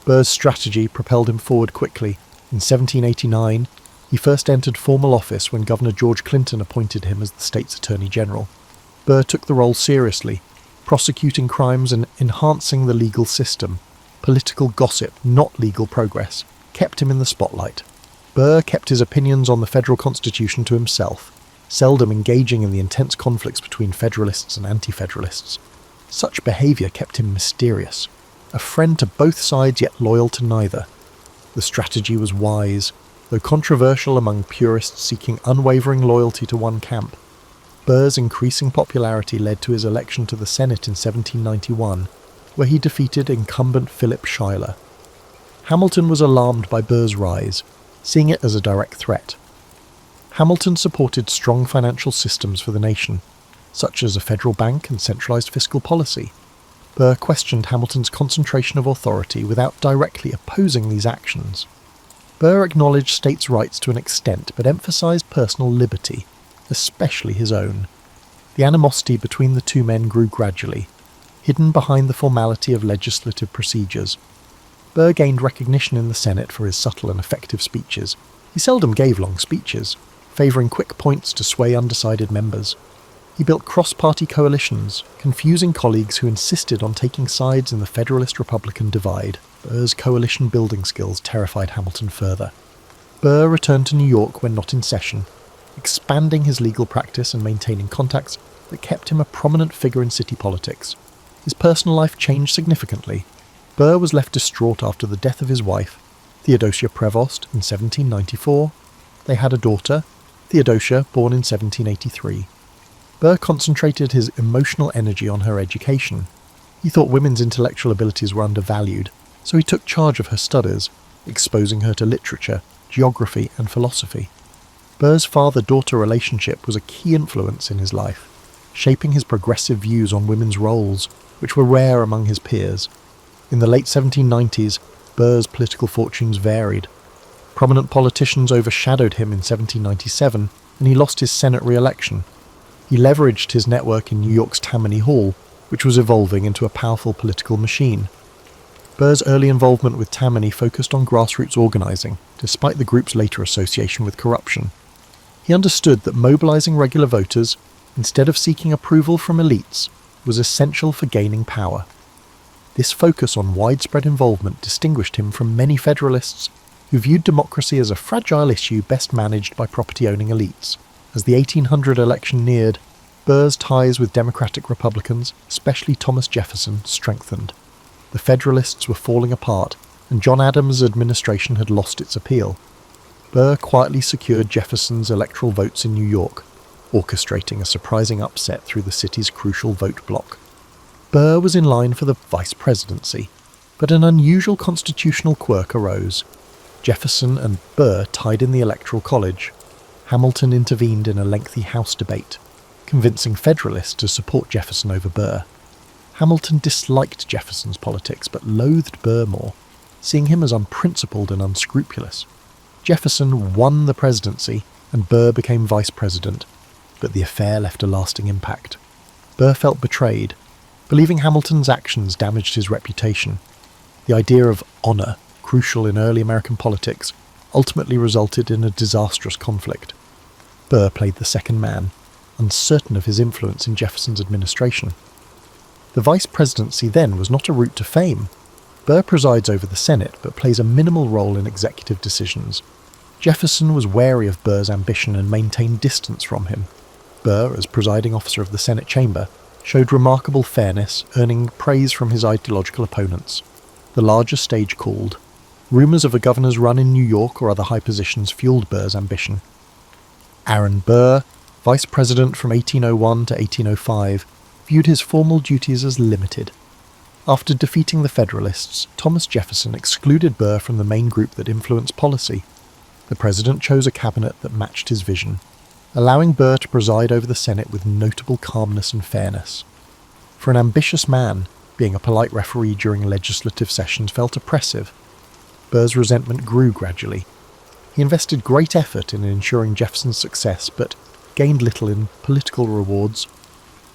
Burr's strategy propelled him forward quickly. In 1789, he first entered formal office when Governor George Clinton appointed him as the state's Attorney General. Burr took the role seriously, prosecuting crimes and enhancing the legal system. Political gossip, not legal progress, kept him in the spotlight. Burr kept his opinions on the federal constitution to himself, seldom engaging in the intense conflicts between Federalists and Anti-Federalists. Such behaviour kept him mysterious, a friend to both sides yet loyal to neither. The strategy was wise, though controversial among purists seeking unwavering loyalty to one camp. Burr's increasing popularity led to his election to the Senate in 1791, where he defeated incumbent Philip Schuyler. Hamilton was alarmed by Burr's rise, seeing it as a direct threat. Hamilton supported strong financial systems for the nation, such as a federal bank and centralised fiscal policy. Burr questioned Hamilton's concentration of authority without directly opposing these actions. Burr acknowledged states' rights to an extent, but emphasised personal liberty, especially his own. The animosity between the two men grew gradually, hidden behind the formality of legislative procedures. Burr gained recognition in the Senate for his subtle and effective speeches. He seldom gave long speeches, favouring quick points to sway undecided members. He built cross-party coalitions, confusing colleagues who insisted on taking sides in the Federalist-Republican divide. Burr's coalition-building skills terrified Hamilton further. Burr returned to New York when not in session, expanding his legal practice and maintaining contacts that kept him a prominent figure in city politics. His personal life changed significantly. Burr was left distraught after the death of his wife, Theodosia Prevost, in 1794. They had a daughter, Theodosia, born in 1783. Burr concentrated his emotional energy on her education. He thought women's intellectual abilities were undervalued, so he took charge of her studies, exposing her to literature, geography, and philosophy. Burr's father-daughter relationship was a key influence in his life, shaping his progressive views on women's roles, which were rare among his peers. In the late 1790s, Burr's political fortunes varied. Prominent politicians overshadowed him in 1797, and he lost his Senate re-election. He leveraged his network in New York's Tammany Hall, which was evolving into a powerful political machine. Burr's early involvement with Tammany focused on grassroots organising, despite the group's later association with corruption. He understood that mobilising regular voters, instead of seeking approval from elites, was essential for gaining power. This focus on widespread involvement distinguished him from many Federalists who viewed democracy as a fragile issue best managed by property-owning elites. As the 1800 election neared, Burr's ties with Democratic Republicans, especially Thomas Jefferson, strengthened. The Federalists were falling apart, and John Adams' administration had lost its appeal. Burr quietly secured Jefferson's electoral votes in New York, orchestrating a surprising upset through the city's crucial vote bloc. Burr was in line for the vice presidency, but an unusual constitutional quirk arose. Jefferson and Burr tied in the Electoral College. Hamilton intervened in a lengthy House debate, convincing Federalists to support Jefferson over Burr. Hamilton disliked Jefferson's politics but loathed Burr more, seeing him as unprincipled and unscrupulous. Jefferson won the presidency and Burr became vice president, but the affair left a lasting impact. Burr felt betrayed, believing Hamilton's actions damaged his reputation. The idea of honour, crucial in early American politics, ultimately resulted in a disastrous conflict. Burr played the second man, uncertain of his influence in Jefferson's administration. The vice presidency then was not a route to fame. Burr presides over the Senate but plays a minimal role in executive decisions. Jefferson was wary of Burr's ambition and maintained distance from him. Burr, as presiding officer of the Senate chamber, showed remarkable fairness, earning praise from his ideological opponents. The larger stage called. Rumours of a governor's run in New York or other high positions fueled Burr's ambition. Aaron Burr, vice president from 1801 to 1805, viewed his formal duties as limited. After defeating the Federalists, Thomas Jefferson excluded Burr from the main group that influenced policy. The president chose a cabinet that matched his vision, allowing Burr to preside over the Senate with notable calmness and fairness. For an ambitious man, being a polite referee during legislative sessions felt oppressive. Burr's resentment grew gradually. He invested great effort in ensuring Jefferson's success, but gained little in political rewards.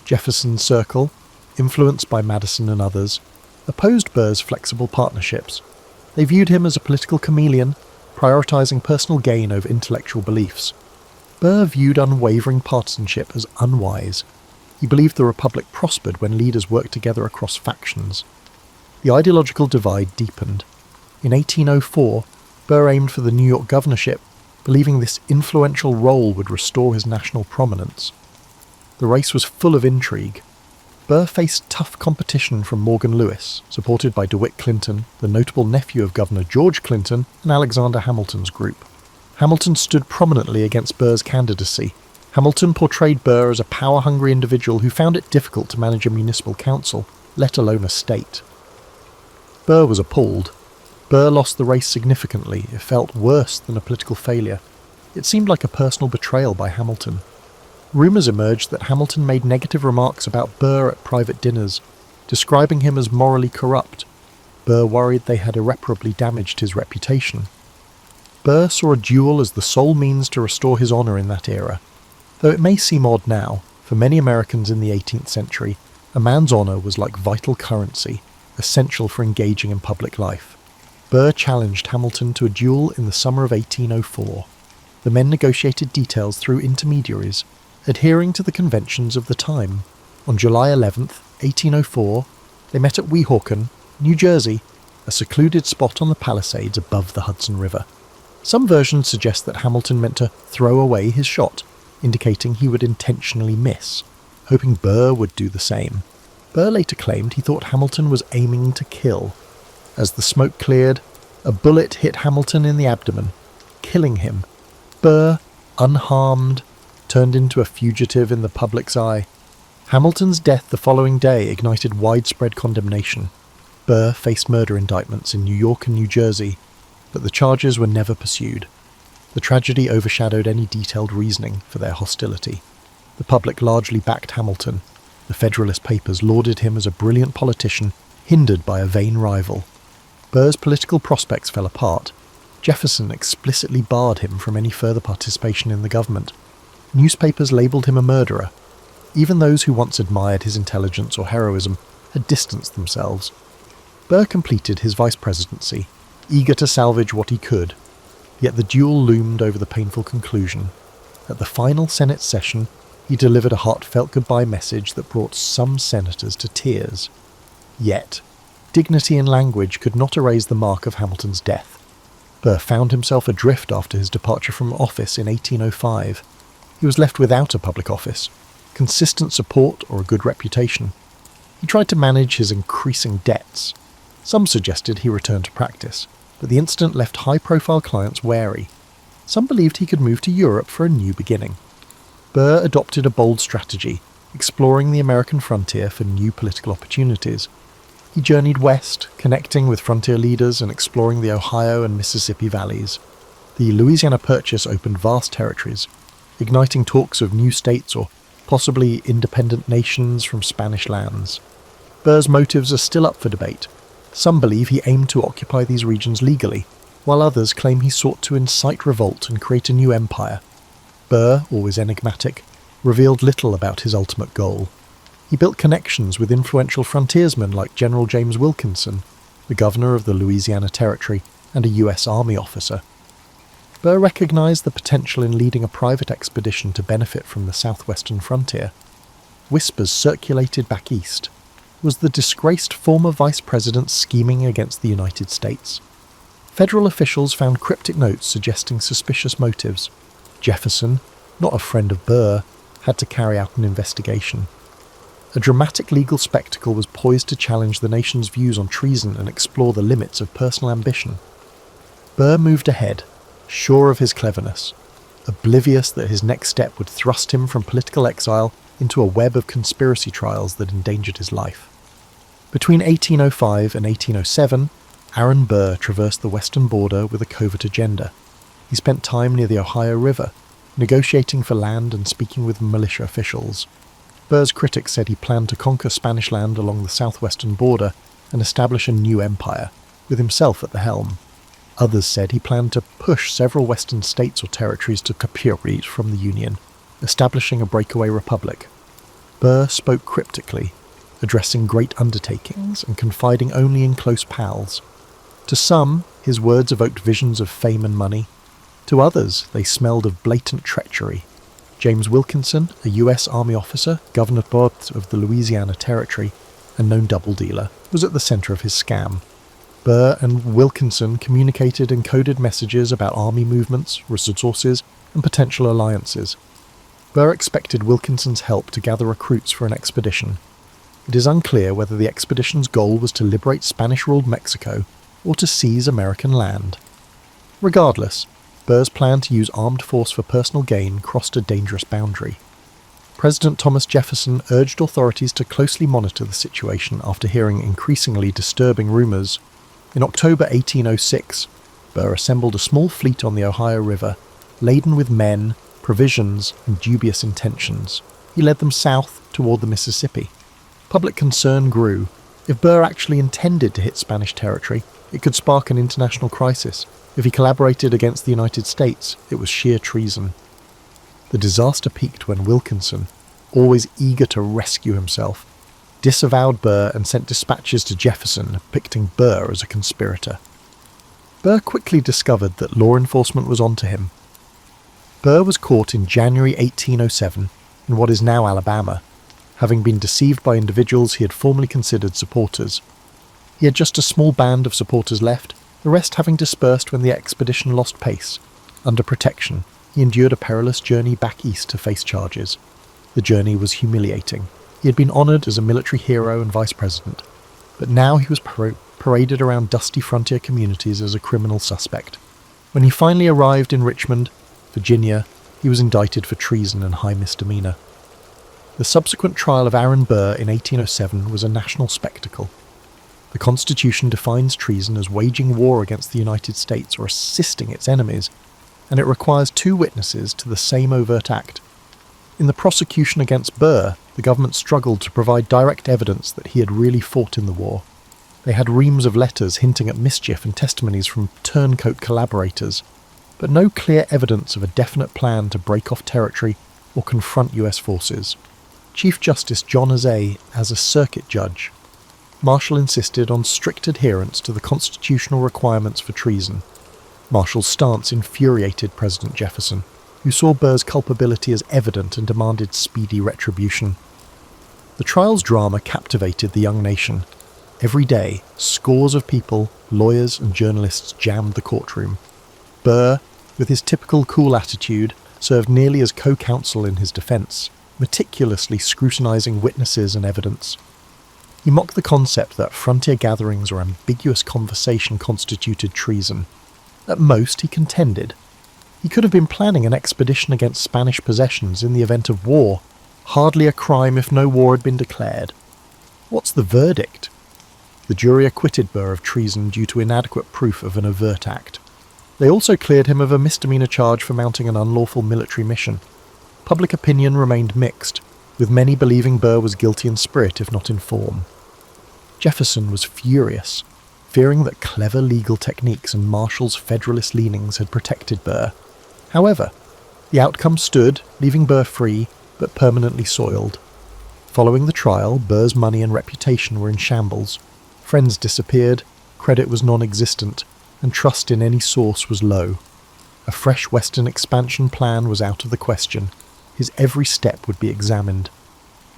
Jefferson's circle, influenced by Madison and others, opposed Burr's flexible partnerships. They viewed him as a political chameleon, prioritising personal gain over intellectual beliefs. Burr viewed unwavering partisanship as unwise. He believed the Republic prospered when leaders worked together across factions. The ideological divide deepened. In 1804, Burr aimed for the New York governorship, believing this influential role would restore his national prominence. The race was full of intrigue. Burr faced tough competition from Morgan Lewis, supported by DeWitt Clinton, the notable nephew of Governor George Clinton, and Alexander Hamilton's group. Hamilton stood prominently against Burr's candidacy, Hamilton portrayed Burr as a power-hungry individual who found it difficult to manage a municipal council, let alone a state. Burr was appalled. Burr lost the race significantly. It felt worse than a political failure. It seemed like a personal betrayal by Hamilton. Rumours emerged that Hamilton made negative remarks about Burr at private dinners, describing him as morally corrupt. Burr worried they had irreparably damaged his reputation. Burr saw a duel as the sole means to restore his honour in that era. Though it may seem odd now, for many Americans in the 18th century, a man's honour was like vital currency, essential for engaging in public life. Burr challenged Hamilton to a duel in the summer of 1804. The men negotiated details through intermediaries, adhering to the conventions of the time. On July 11th, 1804, they met at Weehawken, New Jersey, a secluded spot on the Palisades above the Hudson River. Some versions suggest that Hamilton meant to throw away his shot, indicating he would intentionally miss, hoping Burr would do the same. Burr later claimed he thought Hamilton was aiming to kill. As the smoke cleared, a bullet hit Hamilton in the abdomen, killing him. Burr, unharmed, turned into a fugitive in the public's eye. Hamilton's death the following day ignited widespread condemnation. Burr faced murder indictments in New York and New Jersey, but the charges were never pursued. The tragedy overshadowed any detailed reasoning for their hostility. The public largely backed Hamilton. The Federalist Papers lauded him as a brilliant politician hindered by a vain rival. Burr's political prospects fell apart. Jefferson explicitly barred him from any further participation in the government. Newspapers labelled him a murderer. Even those who once admired his intelligence or heroism had distanced themselves. Burr completed his vice presidency, eager to salvage what he could. Yet the duel loomed over the painful conclusion. At the final Senate session, he delivered a heartfelt goodbye message that brought some senators to tears. Yet, dignity in language could not erase the mark of Hamilton's death. Burr found himself adrift after his departure from office in 1805. He was left without a public office, consistent support or a good reputation. He tried to manage his increasing debts. Some suggested he return to practice, but the incident left high-profile clients wary. Some believed he could move to Europe for a new beginning. Burr adopted a bold strategy, exploring the American frontier for new political opportunities. He journeyed west, connecting with frontier leaders and exploring the Ohio and Mississippi valleys. The Louisiana Purchase opened vast territories, igniting talks of new states or possibly independent nations from Spanish lands. Burr's motives are still up for debate. Some believe he aimed to occupy these regions legally, while others claim he sought to incite revolt and create a new empire. Burr, always enigmatic, revealed little about his ultimate goal. He built connections with influential frontiersmen like General James Wilkinson, the governor of the Louisiana Territory and a U.S. Army officer. Burr recognized the potential in leading a private expedition to benefit from the southwestern frontier. Whispers circulated back east. Was the disgraced former vice president scheming against the United States? Federal officials found cryptic notes suggesting suspicious motives. Jefferson, not a friend of Burr, had to carry out an investigation. A dramatic legal spectacle was poised to challenge the nation's views on treason and explore the limits of personal ambition. Burr moved ahead, sure of his cleverness, oblivious that his next step would thrust him from political exile into a web of conspiracy trials that endangered his life. Between 1805 and 1807, Aaron Burr traversed the western border with a covert agenda. He spent time near the Ohio River, negotiating for land and speaking with militia officials. Burr's critics said he planned to conquer Spanish land along the southwestern border and establish a new empire, with himself at the helm. Others said he planned to push several western states or territories to capitulate from the Union, establishing a breakaway republic. Burr spoke cryptically, addressing great undertakings and confiding only in close pals. To some, his words evoked visions of fame and money. To others, they smelled of blatant treachery. James Wilkinson, a U.S. Army officer, governor of the Louisiana Territory, and known double dealer, was at the centre of his scam. Burr and Wilkinson communicated encoded messages about army movements, resources, and potential alliances. Burr expected Wilkinson's help to gather recruits for an expedition. It is unclear whether the expedition's goal was to liberate Spanish-ruled Mexico or to seize American land. Regardless, Burr's plan to use armed force for personal gain crossed a dangerous boundary. President Thomas Jefferson urged authorities to closely monitor the situation after hearing increasingly disturbing rumours. In October 1806, Burr assembled a small fleet on the Ohio River, laden with men, provisions, and dubious intentions. He led them south toward the Mississippi. Public concern grew. If Burr actually intended to hit Spanish territory, it could spark an international crisis. If he collaborated against the United States, it was sheer treason. The disaster peaked when Wilkinson, always eager to rescue himself, disavowed Burr and sent dispatches to Jefferson depicting Burr as a conspirator. Burr quickly discovered that law enforcement was onto him. Burr was caught in January 1807 in what is now Alabama, having been deceived by individuals he had formerly considered supporters. He had just a small band of supporters left, the rest having dispersed when the expedition lost pace. Under protection, he endured a perilous journey back east to face charges. The journey was humiliating. He had been honoured as a military hero and vice president, but now he was paraded around dusty frontier communities as a criminal suspect. When he finally arrived in Richmond, Virginia, he was indicted for treason and high misdemeanour. The subsequent trial of Aaron Burr in 1807 was a national spectacle. The Constitution defines treason as waging war against the United States or assisting its enemies, and it requires 2 witnesses to the same overt act. In the prosecution against Burr, the government struggled to provide direct evidence that he had really fought in the war. They had reams of letters hinting at mischief and testimonies from turncoat collaborators, but no clear evidence of a definite plan to break off territory or confront US forces. Chief Justice John Azay, as a circuit judge, Marshall insisted on strict adherence to the constitutional requirements for treason. Marshall's stance infuriated President Jefferson, who saw Burr's culpability as evident and demanded speedy retribution. The trial's drama captivated the young nation. Every day, scores of people, lawyers and journalists jammed the courtroom. Burr, with his typical cool attitude, served nearly as co-counsel in his defence, meticulously scrutinising witnesses and evidence. He mocked the concept that frontier gatherings or ambiguous conversation constituted treason. At most, he contended, he could have been planning an expedition against Spanish possessions in the event of war, hardly a crime if no war had been declared. What's the verdict? The jury acquitted Burr of treason due to inadequate proof of an overt act. They also cleared him of a misdemeanour charge for mounting an unlawful military mission. Public opinion remained mixed, with many believing Burr was guilty in spirit if not in form. Jefferson was furious, fearing that clever legal techniques and Marshall's federalist leanings had protected Burr. However, the outcome stood, leaving Burr free, but permanently soiled. Following the trial, Burr's money and reputation were in shambles. Friends disappeared, credit was non-existent, and trust in any source was low. A fresh Western expansion plan was out of the question. His every step would be examined.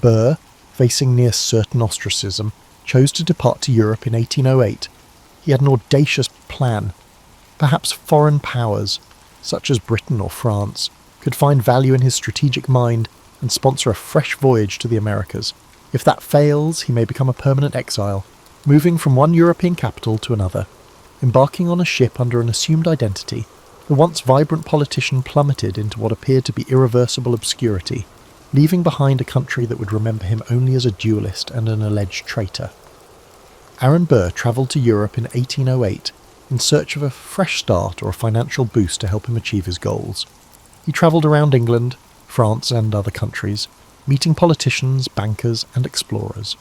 Burr, facing near certain ostracism, chose to depart to Europe in 1808. He had an audacious plan. Perhaps foreign powers, such as Britain or France, could find value in his strategic mind and sponsor a fresh voyage to the Americas. If that fails, he may become a permanent exile, moving from one European capital to another. Embarking on a ship under an assumed identity, the once vibrant politician plummeted into what appeared to be irreversible obscurity, leaving behind a country that would remember him only as a duelist and an alleged traitor. Aaron Burr travelled to Europe in 1808 in search of a fresh start or a financial boost to help him achieve his goals. He travelled around England, France and other countries, meeting politicians, bankers and explorers.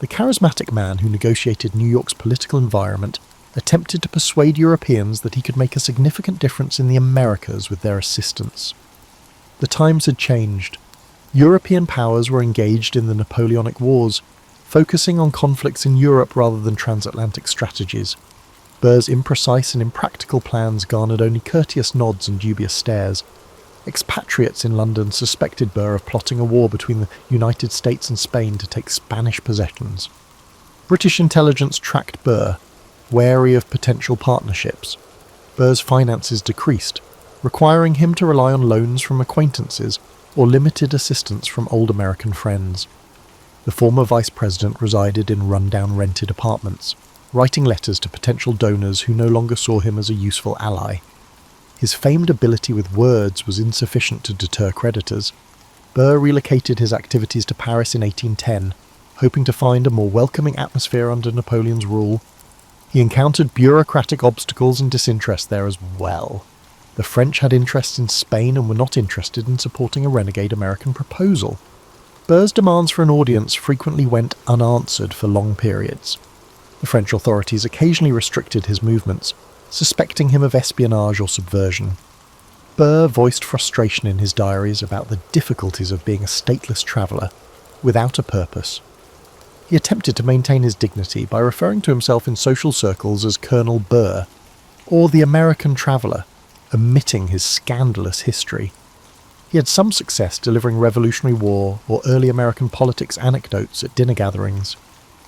The charismatic man who negotiated New York's political environment attempted to persuade Europeans that he could make a significant difference in the Americas with their assistance. The times had changed. European powers were engaged in the Napoleonic Wars, focusing on conflicts in Europe rather than transatlantic strategies. Burr's imprecise and impractical plans garnered only courteous nods and dubious stares. Expatriates in London suspected Burr of plotting a war between the United States and Spain to take Spanish possessions. British intelligence tracked Burr, wary of potential partnerships. Burr's finances decreased, requiring him to rely on loans from acquaintances or limited assistance from old American friends. The former vice president resided in run-down rented apartments, writing letters to potential donors who no longer saw him as a useful ally. his famed ability with words was insufficient to deter creditors. Burr relocated his activities to Paris in 1810, hoping to find a more welcoming atmosphere under Napoleon's rule. He encountered bureaucratic obstacles and disinterest there as well. The French had interests in Spain and were not interested in supporting a renegade American proposal. Burr's demands for an audience frequently went unanswered for long periods. The French authorities occasionally restricted his movements, suspecting him of espionage or subversion. Burr voiced frustration in his diaries about the difficulties of being a stateless traveller, without a purpose. He attempted to maintain his dignity by referring to himself in social circles as Colonel Burr, or the American traveller, omitting his scandalous history. He had some success delivering Revolutionary War or early American politics anecdotes at dinner gatherings.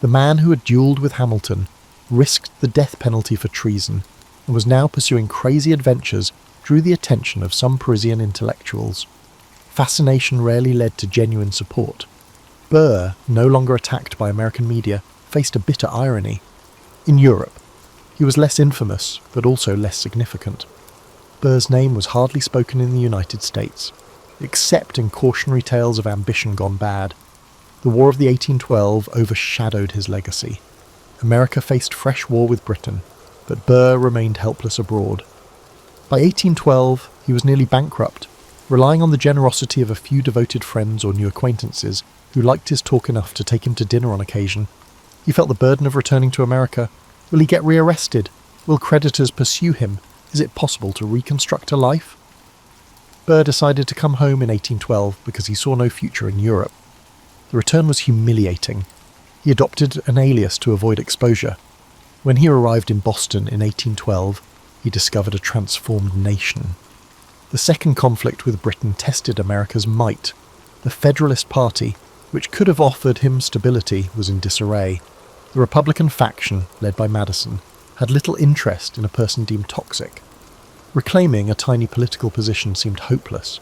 The man who had duelled with Hamilton, risked the death penalty for treason, and was now pursuing crazy adventures drew the attention of some Parisian intellectuals. Fascination rarely led to genuine support. Burr, no longer attacked by American media, faced a bitter irony. In Europe, he was less infamous, but also less significant. Burr's name was hardly spoken in the United States, except in cautionary tales of ambition gone bad. The War of the 1812 overshadowed his legacy. America faced fresh war with Britain, but Burr remained helpless abroad. By 1812, he was nearly bankrupt, relying on the generosity of a few devoted friends or new acquaintances who liked his talk enough to take him to dinner on occasion. He felt the burden of returning to America. Will he get rearrested? Will creditors pursue him? Is it possible to reconstruct a life? Burr decided to come home in 1812 because he saw no future in Europe. The return was humiliating. He adopted an alias to avoid exposure. When he arrived in Boston in 1812, he discovered a transformed nation. The second conflict with Britain tested America's might. The Federalist Party, which could have offered him stability, was in disarray. The Republican faction, led by Madison, had little interest in a person deemed toxic. Reclaiming a tiny political position seemed hopeless.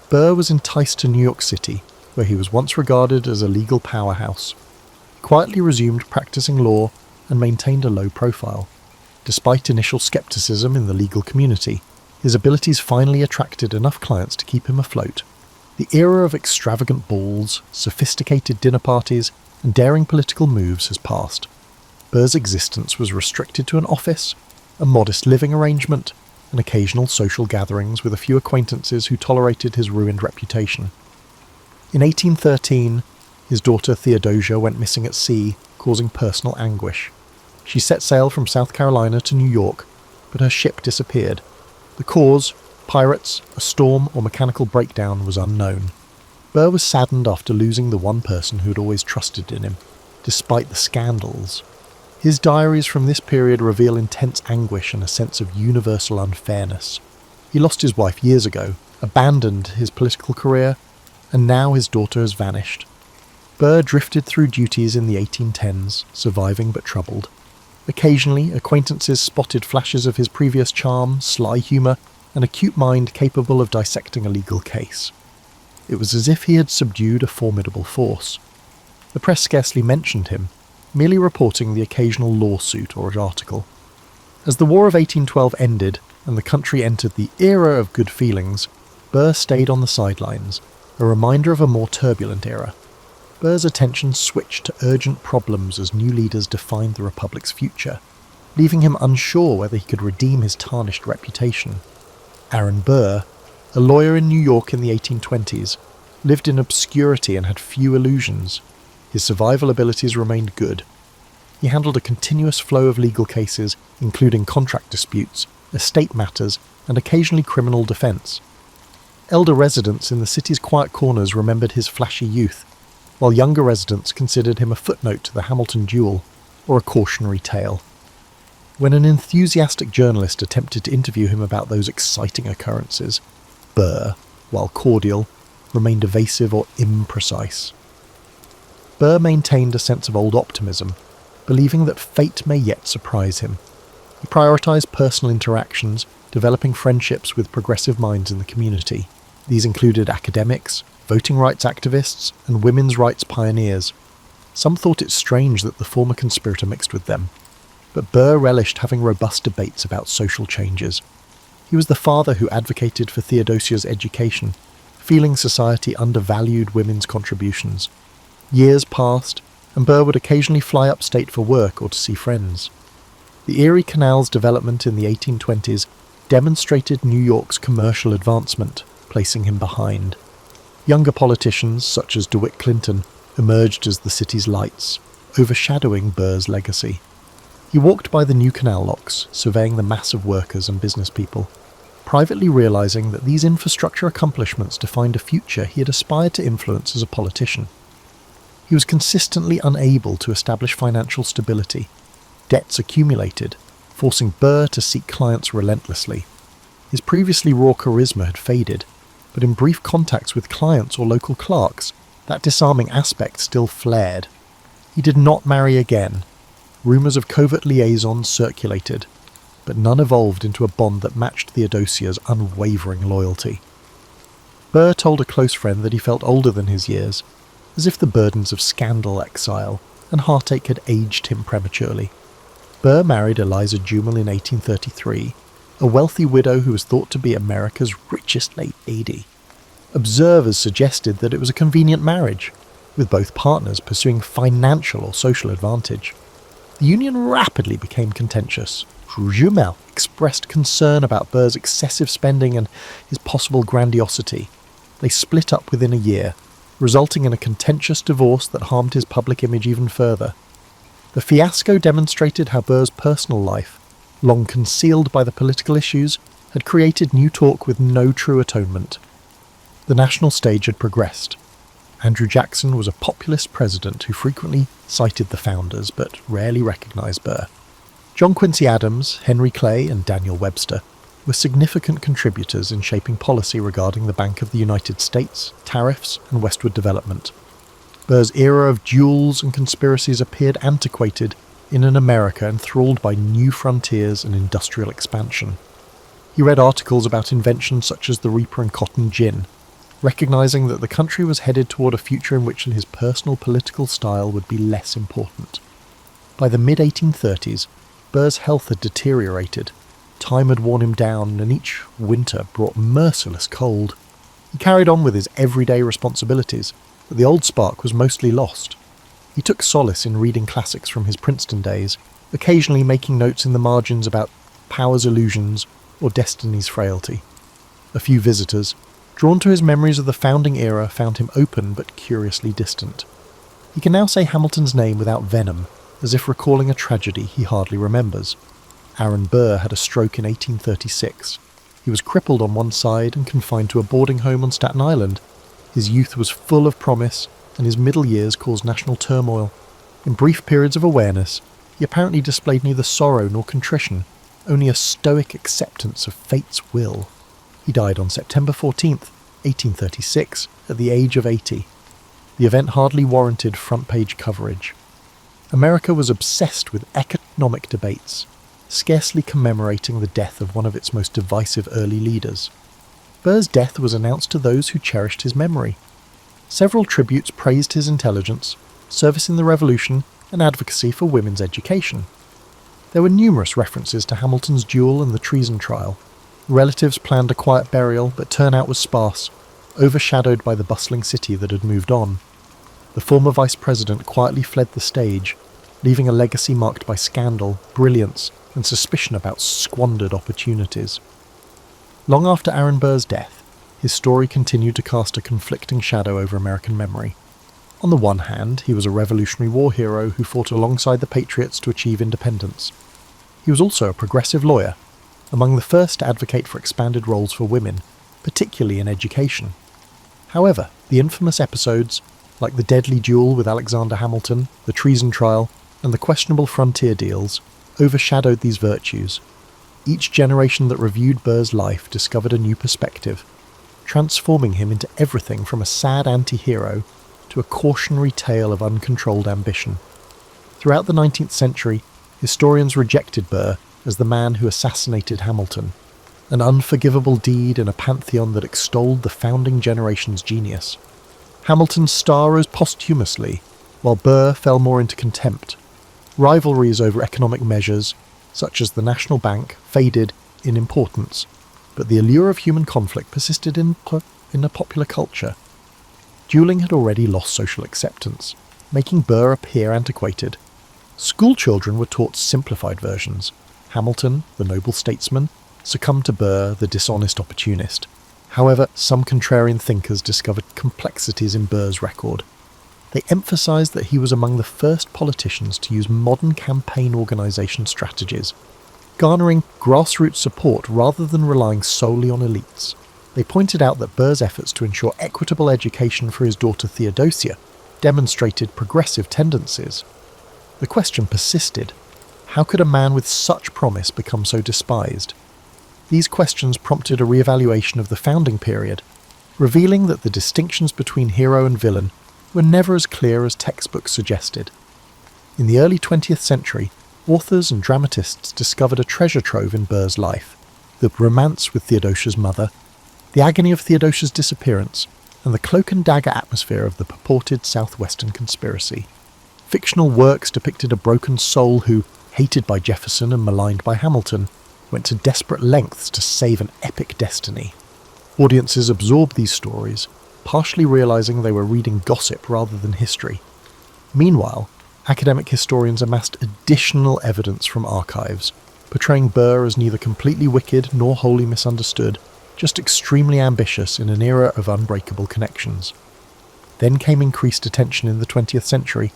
Burr was enticed to New York City, where he was once regarded as a legal powerhouse. He quietly resumed practicing law and maintained a low profile. Despite initial skepticism in the legal community, his abilities finally attracted enough clients to keep him afloat. The era of extravagant balls, sophisticated dinner parties, and daring political moves has passed. Burr's existence was restricted to an office, a modest living arrangement, and occasional social gatherings with a few acquaintances who tolerated his ruined reputation. In 1813, his daughter Theodosia went missing at sea, causing personal anguish. She set sail from South Carolina to New York, but her ship disappeared. The cause, pirates, a storm, or mechanical breakdown, was unknown. Burr was saddened after losing the one person who had always trusted in him, despite the scandals. His diaries from this period reveal intense anguish and a sense of universal unfairness. He lost his wife years ago, abandoned his political career, and now his daughter has vanished. Burr drifted through duties in the 1810s, surviving but troubled. Occasionally, acquaintances spotted flashes of his previous charm, sly humour, and acute mind capable of dissecting a legal case. It was as if he had subdued a formidable force. The press scarcely mentioned him, merely reporting the occasional lawsuit or article. As the War of 1812 ended and the country entered the era of good feelings, Burr stayed on the sidelines, a reminder of a more turbulent era. Burr's attention switched to urgent problems as new leaders defined the Republic's future, leaving him unsure whether he could redeem his tarnished reputation. Aaron Burr, a lawyer in New York in the 1820s, lived in obscurity and had few illusions. His survival abilities remained good. He handled a continuous flow of legal cases, including contract disputes, estate matters, and occasionally criminal defense. Elder residents in the city's quiet corners remembered his flashy youth, while younger residents considered him a footnote to the Hamilton duel, or a cautionary tale. When an enthusiastic journalist attempted to interview him about those exciting occurrences, Burr, while cordial, remained evasive or imprecise. Burr maintained a sense of old optimism, believing that fate may yet surprise him. He prioritised personal interactions, developing friendships with progressive minds in the community. These included academics, voting rights activists, and women's rights pioneers. Some thought it strange that the former conspirator mixed with them, but Burr relished having robust debates about social changes. He He was the father who advocated for Theodosia's education, feeling society undervalued women's contributions. Years passed, and Burr would occasionally fly upstate for work or to see friends. The Erie Canal's development in the 1820s demonstrated New York's commercial advancement, placing him behind. Younger politicians, such as DeWitt Clinton, emerged as the city's lights, overshadowing Burr's legacy. He walked by the new canal locks, surveying the mass of workers and business people, privately realizing that these infrastructure accomplishments defined a future he had aspired to influence as a politician. He was consistently unable to establish financial stability. Debts accumulated, forcing Burr to seek clients relentlessly. His previously raw charisma had faded, but in brief contacts with clients or local clerks, that disarming aspect still flared. He did not marry again. Rumours of covert liaisons circulated, but none evolved into a bond that matched Theodosia's unwavering loyalty. Burr told a close friend that he felt older than his years, as if the burdens of scandal, exile, and heartache had aged him prematurely. Burr married Eliza Jumel in 1833, a wealthy widow who was thought to be America's richest lady. Observers suggested that it was a convenient marriage, with both partners pursuing financial or social advantage. The union rapidly became contentious. Jumel expressed concern about Burr's excessive spending and his possible grandiosity. They split up within a year, resulting in a contentious divorce that harmed his public image even further. The fiasco demonstrated how Burr's personal life, long concealed by the political issues, had created new talk with no true atonement. The national stage had progressed. Andrew Jackson was a populist president who frequently cited the founders but rarely recognized Burr. John Quincy Adams, Henry Clay, and Daniel Webster were significant contributors in shaping policy regarding the Bank of the United States, tariffs, and westward development. Burr's era of duels and conspiracies appeared antiquated in an America enthralled by new frontiers and industrial expansion. He read articles about inventions such as the Reaper and Cotton gin, recognizing that the country was headed toward a future in which his personal political style would be less important. By the mid-1830s, Burr's health had deteriorated. Time had worn him down, and each winter brought merciless cold. He carried on with his everyday responsibilities, but the old spark was mostly lost. He took solace in reading classics from his Princeton days, occasionally making notes in the margins about power's illusions or destiny's frailty. A few visitors, drawn to his memories of the founding era, found him open but curiously distant. He can now say Hamilton's name without venom, as if recalling a tragedy he hardly remembers. Aaron Burr had a stroke in 1836. He was crippled on one side and confined to a boarding home on Staten Island. His youth was full of promise, and his middle years caused national turmoil. In brief periods of awareness, he apparently displayed neither sorrow nor contrition, only a stoic acceptance of fate's will. He died on September 14th, 1836, at the age of 80. The event hardly warranted front-page coverage. America was obsessed with economic debates, scarcely commemorating the death of one of its most divisive early leaders. Burr's death was announced to those who cherished his memory. Several tributes praised his intelligence, service in the Revolution, and advocacy for women's education. There were numerous references to Hamilton's duel and the treason trial. Relatives planned a quiet burial, but turnout was sparse, overshadowed by the bustling city that had moved on. The former vice president quietly fled the stage, leaving a legacy marked by scandal, brilliance, and suspicion about squandered opportunities. Long after Aaron Burr's death, his story continued to cast a conflicting shadow over American memory. On the one hand, he was a Revolutionary War hero who fought alongside the Patriots to achieve independence. He was also a progressive lawyer, among the first to advocate for expanded roles for women, particularly in education. However, the infamous episodes, like the deadly duel with Alexander Hamilton, the treason trial, and the questionable frontier deals, overshadowed these virtues. Each generation that reviewed Burr's life discovered a new perspective, transforming him into everything from a sad anti-hero to a cautionary tale of uncontrolled ambition. Throughout the 19th century, historians rejected Burr as the man who assassinated Hamilton, an unforgivable deed in a pantheon that extolled the founding generation's genius. Hamilton's star rose posthumously, while Burr fell more into contempt. Rivalries over economic measures, such as the National Bank, faded in importance, but the allure of human conflict persisted in a popular culture. Dueling had already lost social acceptance, making Burr appear antiquated. School children were taught simplified versions. Hamilton, the noble statesman, succumbed to Burr, the dishonest opportunist. However, some contrarian thinkers discovered complexities in Burr's record. They emphasised that he was among the first politicians to use modern campaign organisation strategies, garnering grassroots support rather than relying solely on elites. They pointed out that Burr's efforts to ensure equitable education for his daughter Theodosia demonstrated progressive tendencies. The question persisted: how could a man with such promise become so despised? These questions prompted a re-evaluation of the founding period, revealing that the distinctions between hero and villain were never as clear as textbooks suggested. In the early 20th century, authors and dramatists discovered a treasure trove in Burr's life: the romance with Theodosia's mother, the agony of Theodosia's disappearance, and the cloak and dagger atmosphere of the purported southwestern conspiracy. Fictional works depicted a broken soul who, hated by Jefferson and maligned by Hamilton, went to desperate lengths to save an epic destiny. Audiences absorbed these stories, partially realising they were reading gossip rather than history. Meanwhile, academic historians amassed additional evidence from archives, portraying Burr as neither completely wicked nor wholly misunderstood, just extremely ambitious in an era of unbreakable connections. Then came increased attention in the 20th century,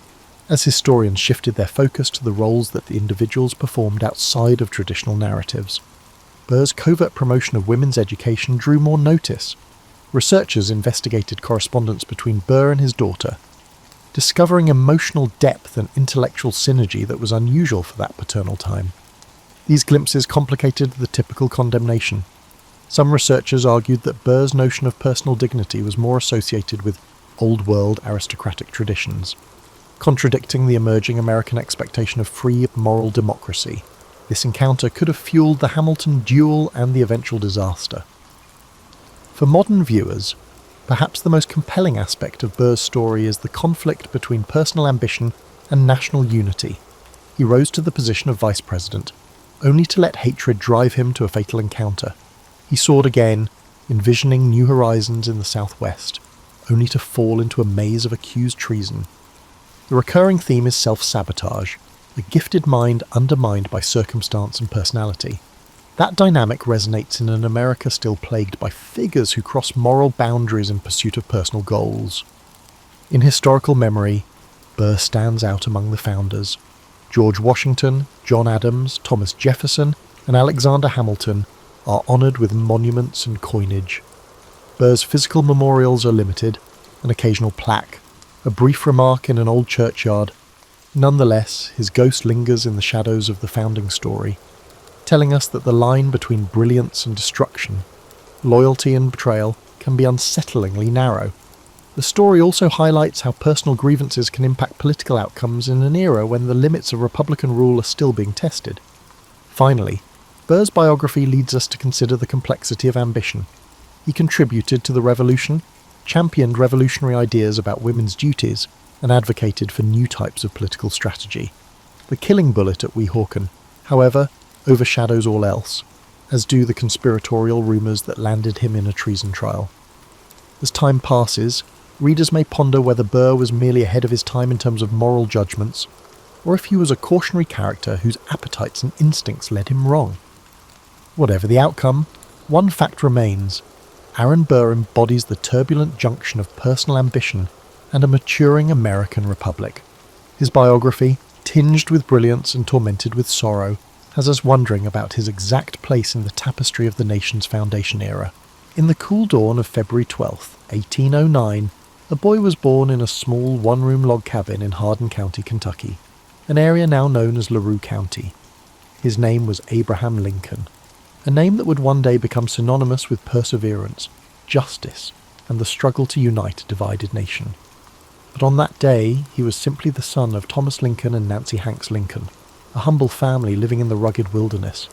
as historians shifted their focus to the roles that the individuals performed outside of traditional narratives. Burr's covert promotion of women's education drew more notice. Researchers investigated correspondence between Burr and his daughter, discovering emotional depth and intellectual synergy that was unusual for that paternal time. These glimpses complicated the typical condemnation. Some researchers argued that Burr's notion of personal dignity was more associated with old-world aristocratic traditions, contradicting the emerging American expectation of free, moral democracy. This encounter could have fueled the Hamilton duel and the eventual disaster. For modern viewers, perhaps the most compelling aspect of Burr's story is the conflict between personal ambition and national unity. He rose to the position of vice president, only to let hatred drive him to a fatal encounter. He soared again, envisioning new horizons in the southwest, only to fall into a maze of accused treason. The recurring theme is self-sabotage, a gifted mind undermined by circumstance and personality. That dynamic resonates in an America still plagued by figures who cross moral boundaries in pursuit of personal goals. In historical memory, Burr stands out among the founders. George Washington, John Adams, Thomas Jefferson, and Alexander Hamilton are honoured with monuments and coinage. Burr's physical memorials are limited, an occasional plaque, a brief remark in an old churchyard. Nonetheless, his ghost lingers in the shadows of the founding story, telling us that the line between brilliance and destruction, loyalty and betrayal, can be unsettlingly narrow. The story also highlights how personal grievances can impact political outcomes in an era when the limits of Republican rule are still being tested. Finally, Burr's biography leads us to consider the complexity of ambition. He contributed to the Revolution, championed revolutionary ideas about women's duties, and advocated for new types of political strategy. The killing bullet at Weehawken, however, overshadows all else, as do the conspiratorial rumours that landed him in a treason trial. As time passes, readers may ponder whether Burr was merely ahead of his time in terms of moral judgments, or if he was a cautionary character whose appetites and instincts led him wrong. Whatever the outcome, one fact remains: Aaron Burr embodies the turbulent junction of personal ambition and a maturing American republic. His biography, tinged with brilliance and tormented with sorrow, has us wondering about his exact place in the tapestry of the nation's foundation era. In the cool dawn of February 12th, 1809, a boy was born in a small one-room log cabin in Hardin County, Kentucky, an area now known as LaRue County. His name was Abraham Lincoln, a name that would one day become synonymous with perseverance, justice, and the struggle to unite a divided nation. But on that day, he was simply the son of Thomas Lincoln and Nancy Hanks Lincoln, a humble family living in the rugged wilderness.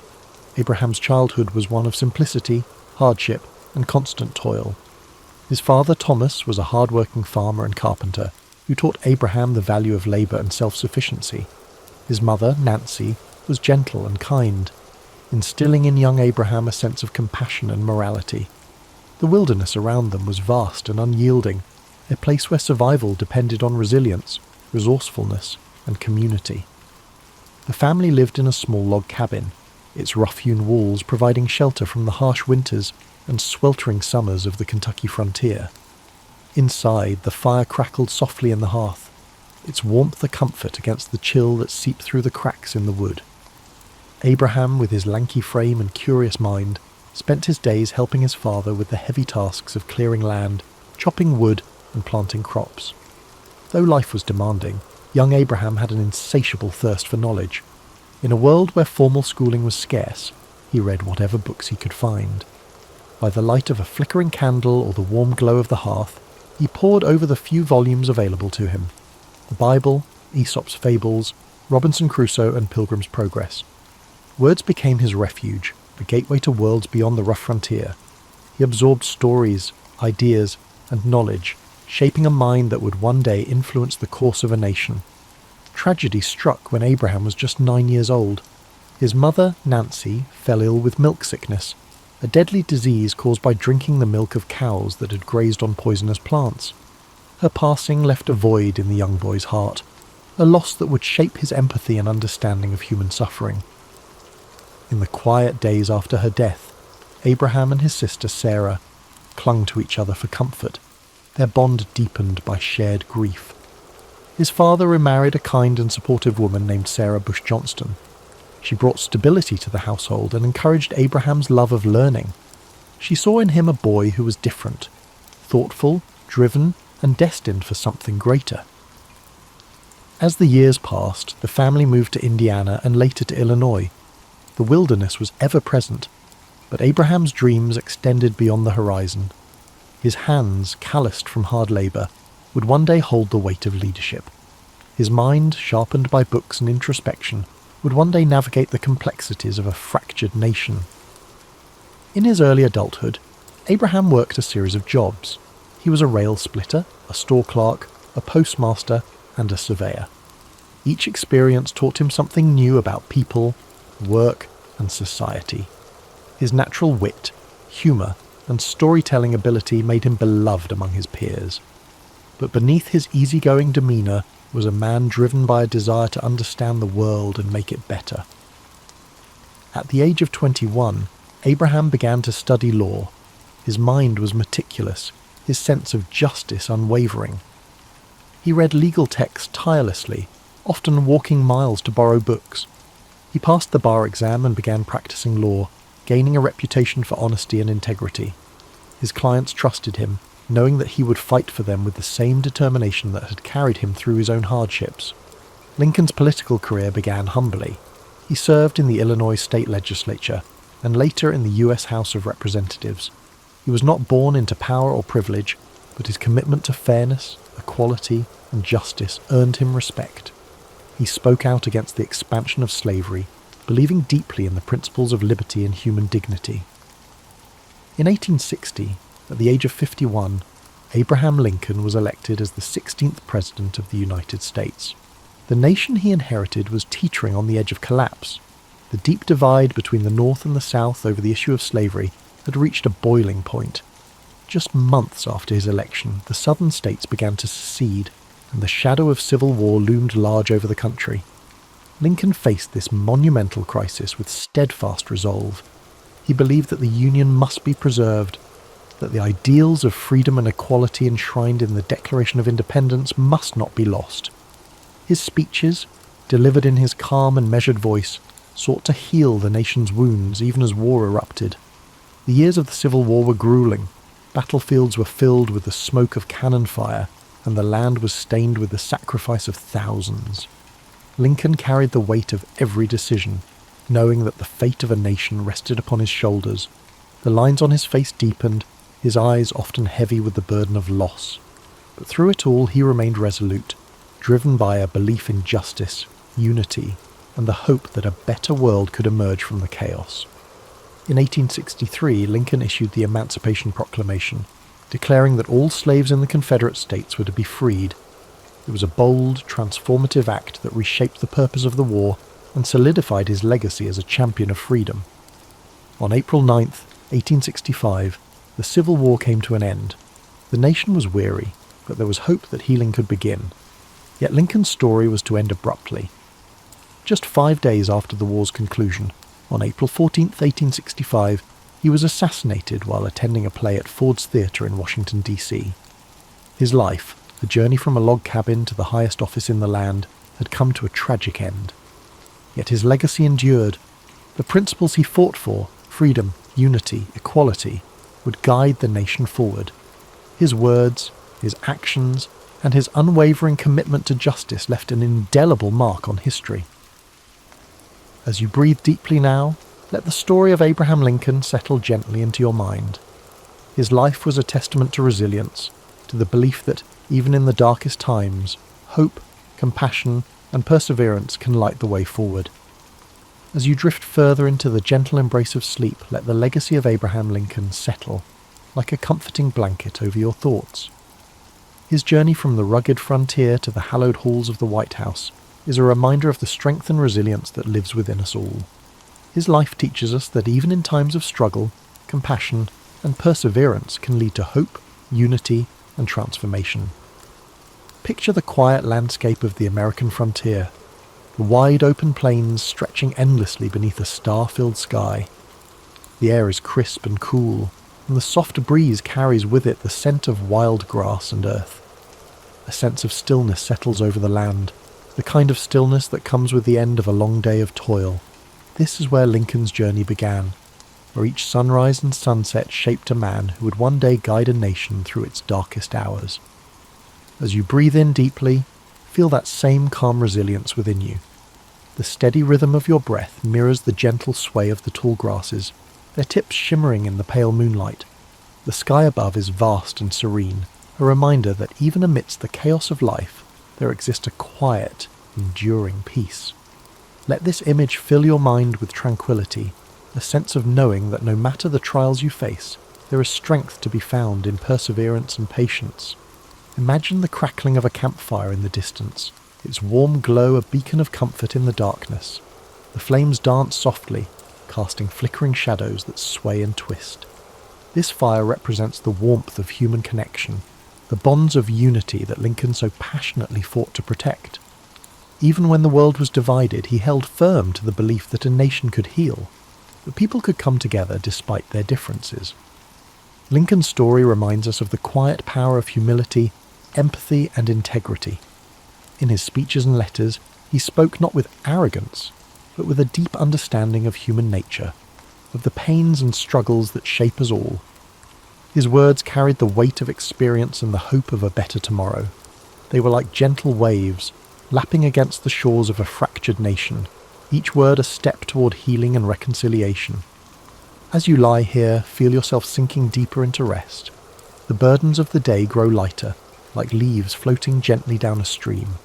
Abraham's childhood was one of simplicity, hardship, and constant toil. His father, Thomas, was a hard-working farmer and carpenter who taught Abraham the value of labour and self-sufficiency. His mother, Nancy, was gentle and kind. instilling in young Abraham a sense of compassion and morality. The wilderness around them was vast and unyielding, a place where survival depended on resilience, resourcefulness, and community. The family lived in a small log cabin, its rough-hewn walls providing shelter from the harsh winters and sweltering summers of the Kentucky frontier. Inside, the fire crackled softly in the hearth, its warmth a comfort against the chill that seeped through the cracks in the wood. Abraham, with his lanky frame and curious mind, spent his days helping his father with the heavy tasks of clearing land, chopping wood, and planting crops. Though life was demanding, young Abraham had an insatiable thirst for knowledge. In a world where formal schooling was scarce, he read whatever books he could find. By the light of a flickering candle or the warm glow of the hearth, he pored over the few volumes available to him. The Bible, Aesop's Fables, Robinson Crusoe, and Pilgrim's Progress. Words became his refuge, a gateway to worlds beyond the rough frontier. He absorbed stories, ideas, and knowledge, shaping a mind that would one day influence the course of a nation. Tragedy struck when Abraham was just 9 years old. His mother, Nancy, fell ill with milk sickness, a deadly disease caused by drinking the milk of cows that had grazed on poisonous plants. Her passing left a void in the young boy's heart, a loss that would shape his empathy and understanding of human suffering. In the quiet days after her death, Abraham and his sister Sarah clung to each other for comfort, their bond deepened by shared grief. His father remarried a kind and supportive woman named Sarah Bush Johnston. She brought stability to the household and encouraged Abraham's love of learning. She saw in him a boy who was different, thoughtful, driven, and destined for something greater. As the years passed, the family moved to Indiana and later to Illinois. The wilderness was ever present, but Abraham's dreams extended beyond the horizon. His hands, calloused from hard labour, would one day hold the weight of leadership. His mind, sharpened by books and introspection, would one day navigate the complexities of a fractured nation. In his early adulthood, Abraham worked a series of jobs. He was a rail splitter, a store clerk, a postmaster, and a surveyor. Each experience taught him something new about people, work, and society. His natural wit, humour, and storytelling ability made him beloved among his peers. But beneath his easygoing demeanour was a man driven by a desire to understand the world and make it better. At the age of 21, Abraham began to study law. His mind was meticulous, his sense of justice unwavering. He read legal texts tirelessly, often walking miles to borrow books. He passed the bar exam and began practicing law, gaining a reputation for honesty and integrity. His clients trusted him, knowing that he would fight for them with the same determination that had carried him through his own hardships. Lincoln's political career began humbly. He served in the Illinois state legislature, and later in the U.S. House of Representatives. He was not born into power or privilege, but his commitment to fairness, equality, and justice earned him respect. He spoke out against the expansion of slavery, believing deeply in the principles of liberty and human dignity. In 1860, at the age of 51, Abraham Lincoln was elected as the 16th President of the United States. The nation he inherited was teetering on the edge of collapse. The deep divide between the North and the South over the issue of slavery had reached a boiling point. Just months after his election, the southern states began to secede, and the shadow of civil war loomed large over the country. Lincoln faced this monumental crisis with steadfast resolve. He believed that the Union must be preserved, that the ideals of freedom and equality enshrined in the Declaration of Independence must not be lost. His speeches, delivered in his calm and measured voice, sought to heal the nation's wounds even as war erupted. The years of the Civil War were grueling. Battlefields were filled with the smoke of cannon fire, and the land was stained with the sacrifice of thousands. Lincoln carried the weight of every decision, knowing that the fate of a nation rested upon his shoulders. The lines on his face deepened, his eyes often heavy with the burden of loss. But through it all he remained resolute, driven by a belief in justice, unity, and the hope that a better world could emerge from the chaos. In 1863, Lincoln issued the Emancipation Proclamation, declaring that all slaves in the Confederate States were to be freed. It was a bold, transformative act that reshaped the purpose of the war and solidified his legacy as a champion of freedom. On April 9th, 1865, the Civil War came to an end. The nation was weary, but there was hope that healing could begin. Yet Lincoln's story was to end abruptly. Just 5 days after the war's conclusion, on April 14th, 1865, he was assassinated while attending a play at Ford's Theatre in Washington, D.C. His life, a journey from a log cabin to the highest office in the land, had come to a tragic end. Yet his legacy endured. The principles he fought for, freedom, unity, equality, would guide the nation forward. His words, his actions, and his unwavering commitment to justice left an indelible mark on history. As you breathe deeply now, let the story of Abraham Lincoln settle gently into your mind. His life was a testament to resilience, to the belief that, even in the darkest times, hope, compassion, and perseverance can light the way forward. As you drift further into the gentle embrace of sleep, let the legacy of Abraham Lincoln settle, like a comforting blanket over your thoughts. His journey from the rugged frontier to the hallowed halls of the White House is a reminder of the strength and resilience that lives within us all. His life teaches us that even in times of struggle, compassion, and perseverance can lead to hope, unity, and transformation. Picture the quiet landscape of the American frontier, the wide open plains stretching endlessly beneath a star-filled sky. The air is crisp and cool, and the soft breeze carries with it the scent of wild grass and earth. A sense of stillness settles over the land, the kind of stillness that comes with the end of a long day of toil. This is where Lincoln's journey began, where each sunrise and sunset shaped a man who would one day guide a nation through its darkest hours. As you breathe in deeply, feel that same calm resilience within you. The steady rhythm of your breath mirrors the gentle sway of the tall grasses, their tips shimmering in the pale moonlight. The sky above is vast and serene, a reminder that even amidst the chaos of life, there exists a quiet, enduring peace. Let this image fill your mind with tranquility, a sense of knowing that no matter the trials you face, there is strength to be found in perseverance and patience. Imagine the crackling of a campfire in the distance, its warm glow a beacon of comfort in the darkness. The flames dance softly, casting flickering shadows that sway and twist. This fire represents the warmth of human connection, the bonds of unity that Lincoln so passionately fought to protect. Even when the world was divided, he held firm to the belief that a nation could heal, that people could come together despite their differences. Lincoln's story reminds us of the quiet power of humility, empathy, and integrity. In his speeches and letters, he spoke not with arrogance, but with a deep understanding of human nature, of the pains and struggles that shape us all. His words carried the weight of experience and the hope of a better tomorrow. They were like gentle waves, lapping against the shores of a fractured nation, each word a step toward healing and reconciliation. As you lie here, feel yourself sinking deeper into rest. The burdens of the day grow lighter, like leaves floating gently down a stream.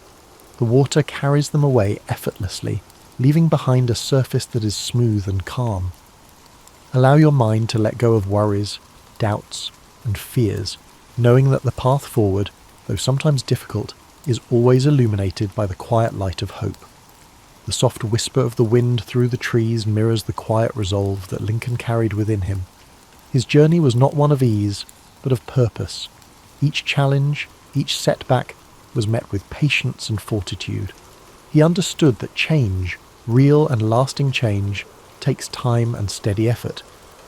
The water carries them away effortlessly, leaving behind a surface that is smooth and calm. Allow your mind to let go of worries, doubts, and fears, knowing that the path forward, though sometimes difficult, is always illuminated by the quiet light of hope. The soft whisper of the wind through the trees mirrors the quiet resolve that Lincoln carried within him. His journey was not one of ease, but of purpose. Each challenge, each setback, was met with patience and fortitude. He understood that change, real and lasting change, takes time and steady effort.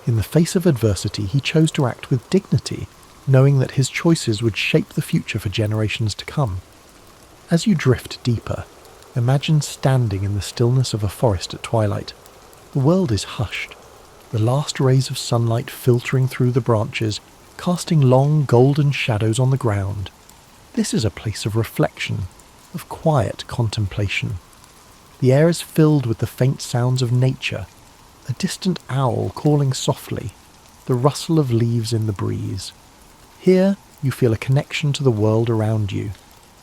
In the face of adversity, he chose to act with dignity, knowing that his choices would shape the future for generations to come. As you drift deeper, imagine standing in the stillness of a forest at twilight. The world is hushed, the last rays of sunlight filtering through the branches, casting long golden shadows on the ground. This is a place of reflection, of quiet contemplation. The air is filled with the faint sounds of nature, a distant owl calling softly, the rustle of leaves in the breeze. Here you feel a connection to the world around you,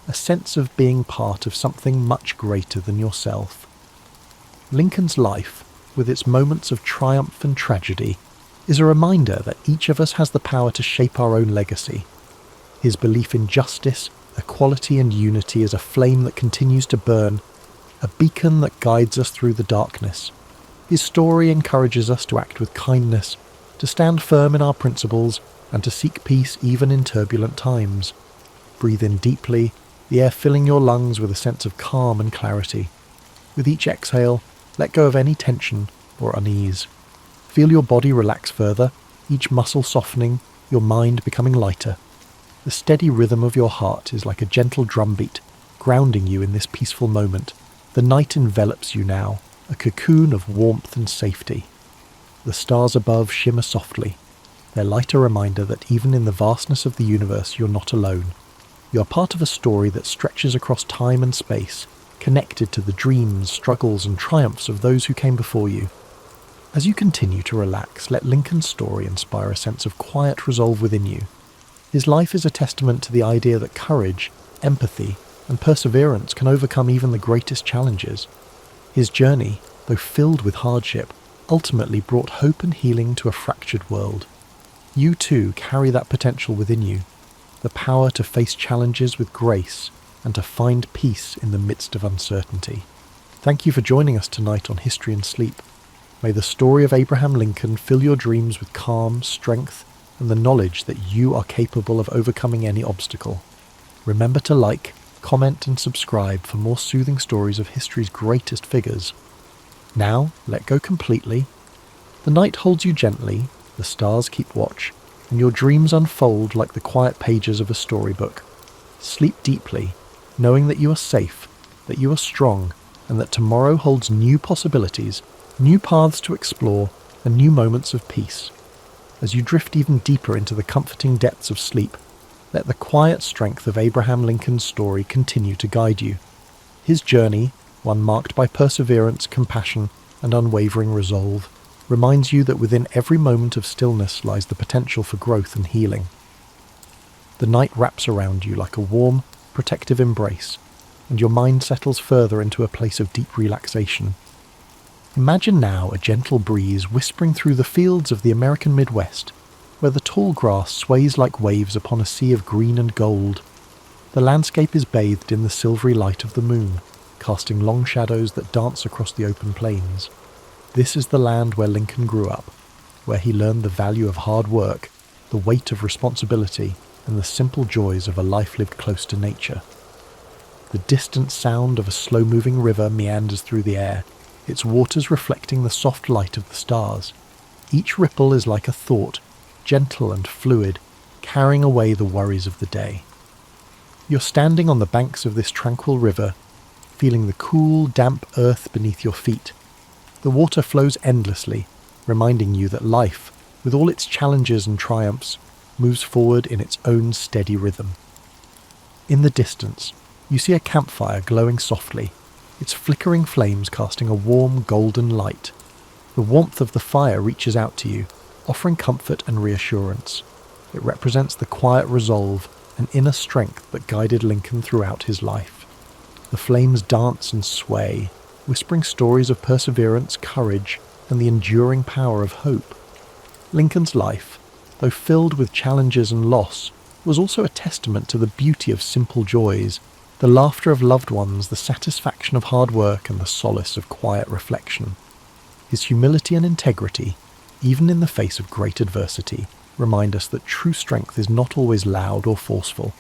a sense of being part of something much greater than yourself. Lincoln's life, with its moments of triumph and tragedy, is a reminder that each of us has the power to shape our own legacy. His belief in justice, equality, and unity is a flame that continues to burn, a beacon that guides us through the darkness. His story encourages us to act with kindness, to stand firm in our principles, and to seek peace even in turbulent times. Breathe in deeply, the air filling your lungs with a sense of calm and clarity. With each exhale, let go of any tension or unease. Feel your body relax further, each muscle softening, your mind becoming lighter. The steady rhythm of your heart is like a gentle drumbeat, grounding you in this peaceful moment. The night envelops you now, a cocoon of warmth and safety. The stars above shimmer softly, their light a reminder that even in the vastness of the universe you're not alone. You are part of a story that stretches across time and space, connected to the dreams, struggles and triumphs of those who came before you. As you continue to relax, let Lincoln's story inspire a sense of quiet resolve within you. His life is a testament to the idea that courage, empathy, and perseverance can overcome even the greatest challenges. His journey, though filled with hardship, ultimately brought hope and healing to a fractured world. You too carry that potential within you, the power to face challenges with grace and to find peace in the midst of uncertainty. Thank you for joining us tonight on History and Sleep. May the story of Abraham Lincoln fill your dreams with calm, strength, and the knowledge that you are capable of overcoming any obstacle. Remember to like, comment and subscribe for more soothing stories of history's greatest figures. Now, let go completely. The night holds you gently, the stars keep watch, and your dreams unfold like the quiet pages of a storybook. Sleep deeply, knowing that you are safe, that you are strong, and that tomorrow holds new possibilities, new paths to explore, and new moments of peace. As you drift even deeper into the comforting depths of sleep, let the quiet strength of Abraham Lincoln's story continue to guide you. His journey, one marked by perseverance, compassion, and unwavering resolve, reminds you that within every moment of stillness lies the potential for growth and healing. The night wraps around you like a warm, protective embrace, and your mind settles further into a place of deep relaxation. Imagine now a gentle breeze whispering through the fields of the American Midwest, where the tall grass sways like waves upon a sea of green and gold. The landscape is bathed in the silvery light of the moon, casting long shadows that dance across the open plains. This is the land where Lincoln grew up, where he learned the value of hard work, the weight of responsibility, and the simple joys of a life lived close to nature. The distant sound of a slow-moving river meanders through the air, its waters reflecting the soft light of the stars. Each ripple is like a thought, gentle and fluid, carrying away the worries of the day. You're standing on the banks of this tranquil river, feeling the cool, damp earth beneath your feet. The water flows endlessly, reminding you that life, with all its challenges and triumphs, moves forward in its own steady rhythm. In the distance, you see a campfire glowing softly, its flickering flames casting a warm, golden light. The warmth of the fire reaches out to you, offering comfort and reassurance. It represents the quiet resolve and inner strength that guided Lincoln throughout his life. The flames dance and sway, whispering stories of perseverance, courage, and the enduring power of hope. Lincoln's life, though filled with challenges and loss, was also a testament to the beauty of simple joys, the laughter of loved ones, the satisfaction of hard work, and the solace of quiet reflection. His humility and integrity, even in the face of great adversity, remind us that true strength is not always loud or forceful.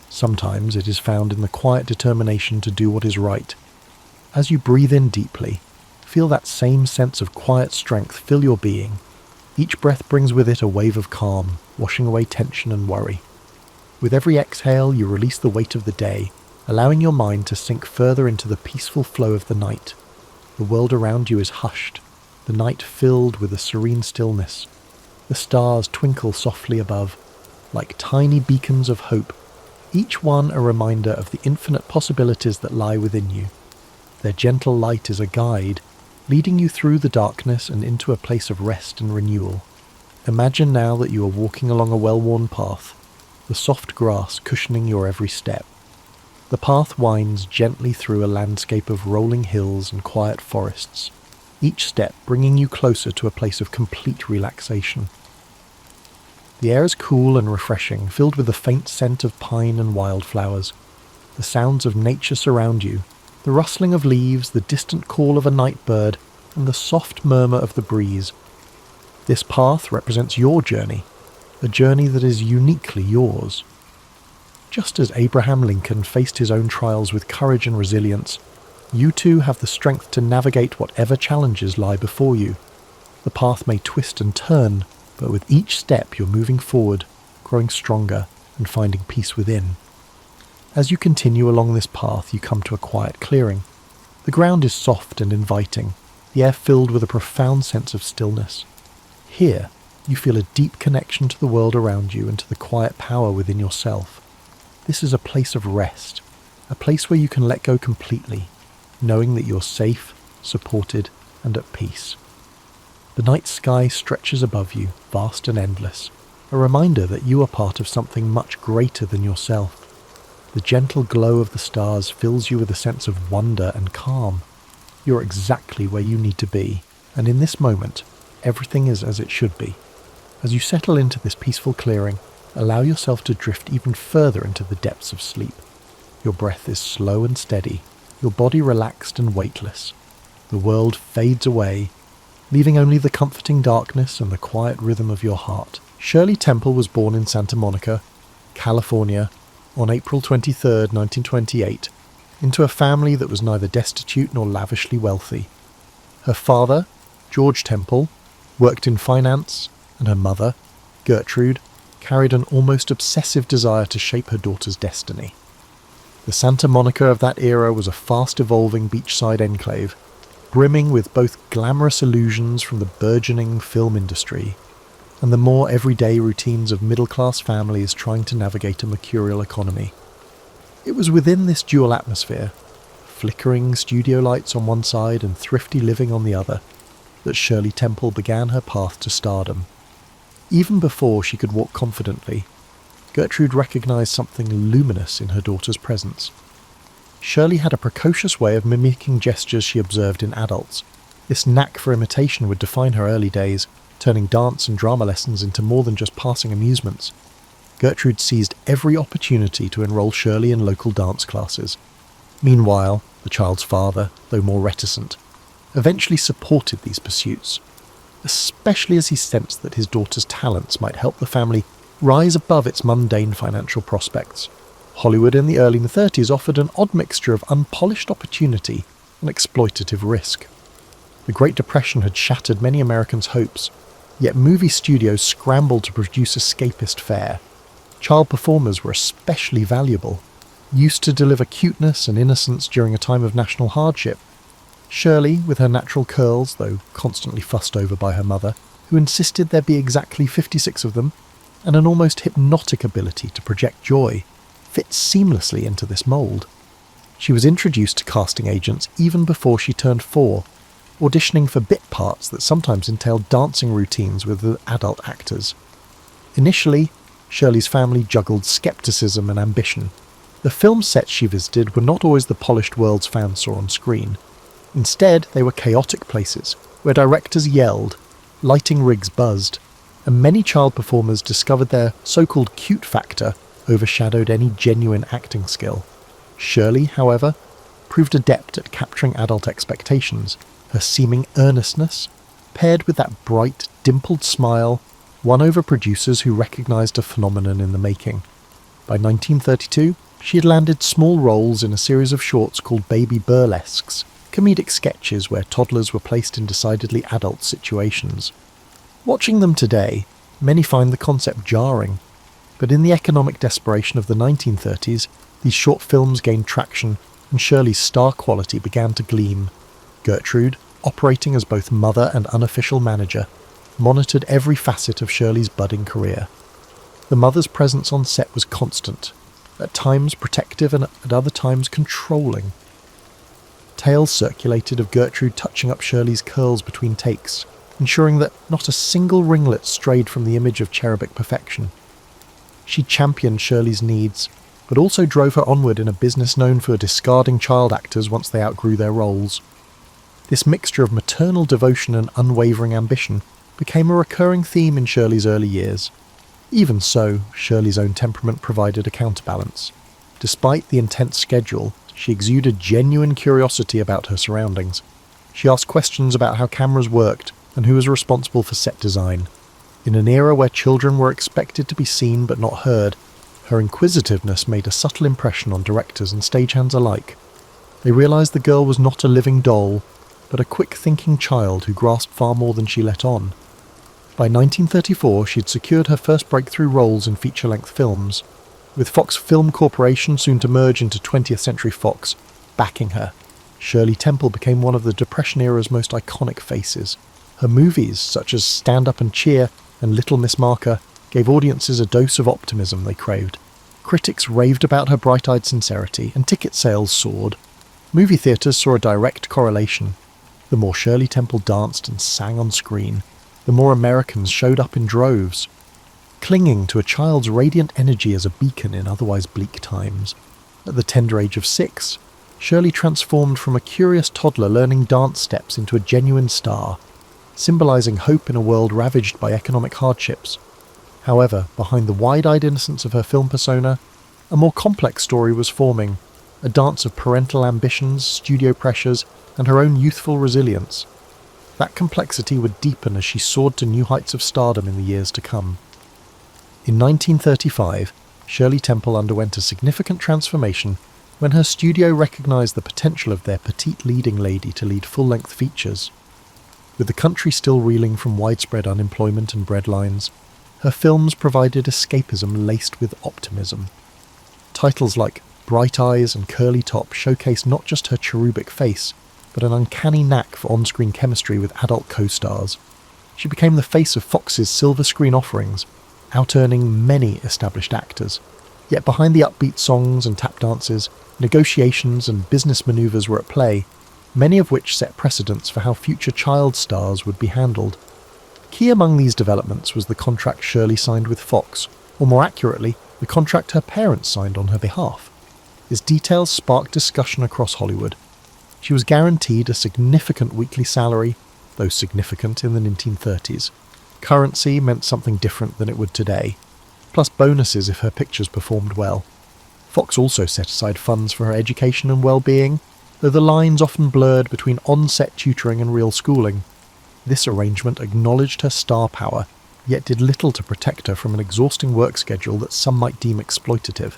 Sometimes it is found in the quiet determination to do what is right. As you breathe in deeply, feel that same sense of quiet strength fill your being. Each breath brings with it a wave of calm, washing away tension and worry. With every exhale, you release the weight of the day, allowing your mind to sink further into the peaceful flow of the night. The world around you is hushed, the night filled with a serene stillness. The stars twinkle softly above, like tiny beacons of hope, each one a reminder of the infinite possibilities that lie within you. Their gentle light is a guide, leading you through the darkness and into a place of rest and renewal. Imagine now that you are walking along a well-worn path, the soft grass cushioning your every step. The path winds gently through a landscape of rolling hills and quiet forests, each step bringing you closer to a place of complete relaxation. The air is cool and refreshing, filled with the faint scent of pine and wildflowers. The sounds of nature surround you, the rustling of leaves, the distant call of a night bird, and the soft murmur of the breeze. This path represents your journey, a journey that is uniquely yours. Just as Abraham Lincoln faced his own trials with courage and resilience, you too have the strength to navigate whatever challenges lie before you. The path may twist and turn, but with each step you're moving forward, growing stronger and finding peace within. As you continue along this path, you come to a quiet clearing. The ground is soft and inviting, the air filled with a profound sense of stillness. Here, you feel a deep connection to the world around you and to the quiet power within yourself. This is a place of rest, a place where you can let go completely, knowing that you're safe, supported, and at peace. The night sky stretches above you, vast and endless, a reminder that you are part of something much greater than yourself. The gentle glow of the stars fills you with a sense of wonder and calm. You're exactly where you need to be, and in this moment, everything is as it should be. As you settle into this peaceful clearing, allow yourself to drift even further into the depths of sleep. Your breath is slow and steady, your body relaxed and weightless. The world fades away, leaving only the comforting darkness and the quiet rhythm of your heart. Shirley Temple was born in Santa Monica, California, on April 23, 1928, into a family that was neither destitute nor lavishly wealthy. Her father, George Temple, worked in finance, and her mother, Gertrude, carried an almost obsessive desire to shape her daughter's destiny. The Santa Monica of that era was a fast-evolving beachside enclave, brimming with both glamorous illusions from the burgeoning film industry and the more everyday routines of middle-class families trying to navigate a mercurial economy. It was within this dual atmosphere, flickering studio lights on one side and thrifty living on the other, that Shirley Temple began her path to stardom. Even before she could walk confidently, Gertrude recognized something luminous in her daughter's presence. Shirley had a precocious way of mimicking gestures she observed in adults. This knack for imitation would define her early days, turning dance and drama lessons into more than just passing amusements. Gertrude seized every opportunity to enroll Shirley in local dance classes. Meanwhile, the child's father, though more reticent, eventually supported these pursuits, especially as he sensed that his daughter's talents might help the family rise above its mundane financial prospects. Hollywood in the early 30s offered an odd mixture of unpolished opportunity and exploitative risk. The Great Depression had shattered many Americans' hopes, yet movie studios scrambled to produce escapist fare. Child performers were especially valuable, used to deliver cuteness and innocence during a time of national hardship. Shirley, with her natural curls, though constantly fussed over by her mother, who insisted there be exactly 56 of them, and an almost hypnotic ability to project joy, fit seamlessly into this mould. She was introduced to casting agents even before she turned 4, auditioning for bit parts that sometimes entailed dancing routines with the adult actors. Initially, Shirley's family juggled skepticism and ambition. The film sets she visited were not always the polished worlds fans saw on screen. Instead, they were chaotic places, where directors yelled, lighting rigs buzzed, and many child performers discovered their so-called cute factor overshadowed any genuine acting skill. Shirley, however, proved adept at capturing adult expectations. Her seeming earnestness, paired with that bright, dimpled smile, won over producers who recognised a phenomenon in the making. By 1932, she had landed small roles in a series of shorts called Baby Burlesques, comedic sketches where toddlers were placed in decidedly adult situations. Watching them today, many find the concept jarring, but in the economic desperation of the 1930s, these short films gained traction and Shirley's star quality began to gleam. Gertrude, operating as both mother and unofficial manager, monitored every facet of Shirley's budding career. The mother's presence on set was constant, at times protective and at other times controlling. Tales circulated of Gertrude touching up Shirley's curls between takes, ensuring that not a single ringlet strayed from the image of cherubic perfection. She championed Shirley's needs, but also drove her onward in a business known for discarding child actors once they outgrew their roles. This mixture of maternal devotion and unwavering ambition became a recurring theme in Shirley's early years. Even so, Shirley's own temperament provided a counterbalance. Despite the intense schedule, she exuded genuine curiosity about her surroundings. She asked questions about how cameras worked and who was responsible for set design. In an era where children were expected to be seen but not heard, her inquisitiveness made a subtle impression on directors and stagehands alike. They realised the girl was not a living doll, but a quick-thinking child who grasped far more than she let on. By 1934, she had secured her first breakthrough roles in feature-length films, with Fox Film Corporation, soon to merge into 20th Century Fox, backing her. Shirley Temple became one of the Depression-era's most iconic faces. Her movies, such as Stand Up and Cheer and Little Miss Marker, gave audiences a dose of optimism they craved. Critics raved about her bright-eyed sincerity, and ticket sales soared. Movie theatres saw a direct correlation. The more Shirley Temple danced and sang on screen, the more Americans showed up in droves, clinging to a child's radiant energy as a beacon in otherwise bleak times. At the tender age of 6, Shirley transformed from a curious toddler learning dance steps into a genuine star, symbolising hope in a world ravaged by economic hardships. However, behind the wide-eyed innocence of her film persona, a more complex story was forming, a dance of parental ambitions, studio pressures, and her own youthful resilience. That complexity would deepen as she soared to new heights of stardom in the years to come. In 1935, Shirley Temple underwent a significant transformation when her studio recognised the potential of their petite leading lady to lead full-length features. With the country still reeling from widespread unemployment and breadlines, her films provided escapism laced with optimism. Titles like Bright Eyes and Curly Top showcased not just her cherubic face, but an uncanny knack for on-screen chemistry with adult co-stars. She became the face of Fox's silver screen offerings, out-earning many established actors. Yet behind the upbeat songs and tap dances, negotiations and business manoeuvres were at play, many of which set precedents for how future child stars would be handled. Key among these developments was the contract Shirley signed with Fox, or more accurately, the contract her parents signed on her behalf. Its details sparked discussion across Hollywood. She was guaranteed a significant weekly salary, though significant in the 1930s. Currency meant something different than it would today, plus bonuses if her pictures performed well. Fox also set aside funds for her education and well-being, though the lines often blurred between on-set tutoring and real schooling. This arrangement acknowledged her star power, yet did little to protect her from an exhausting work schedule that some might deem exploitative.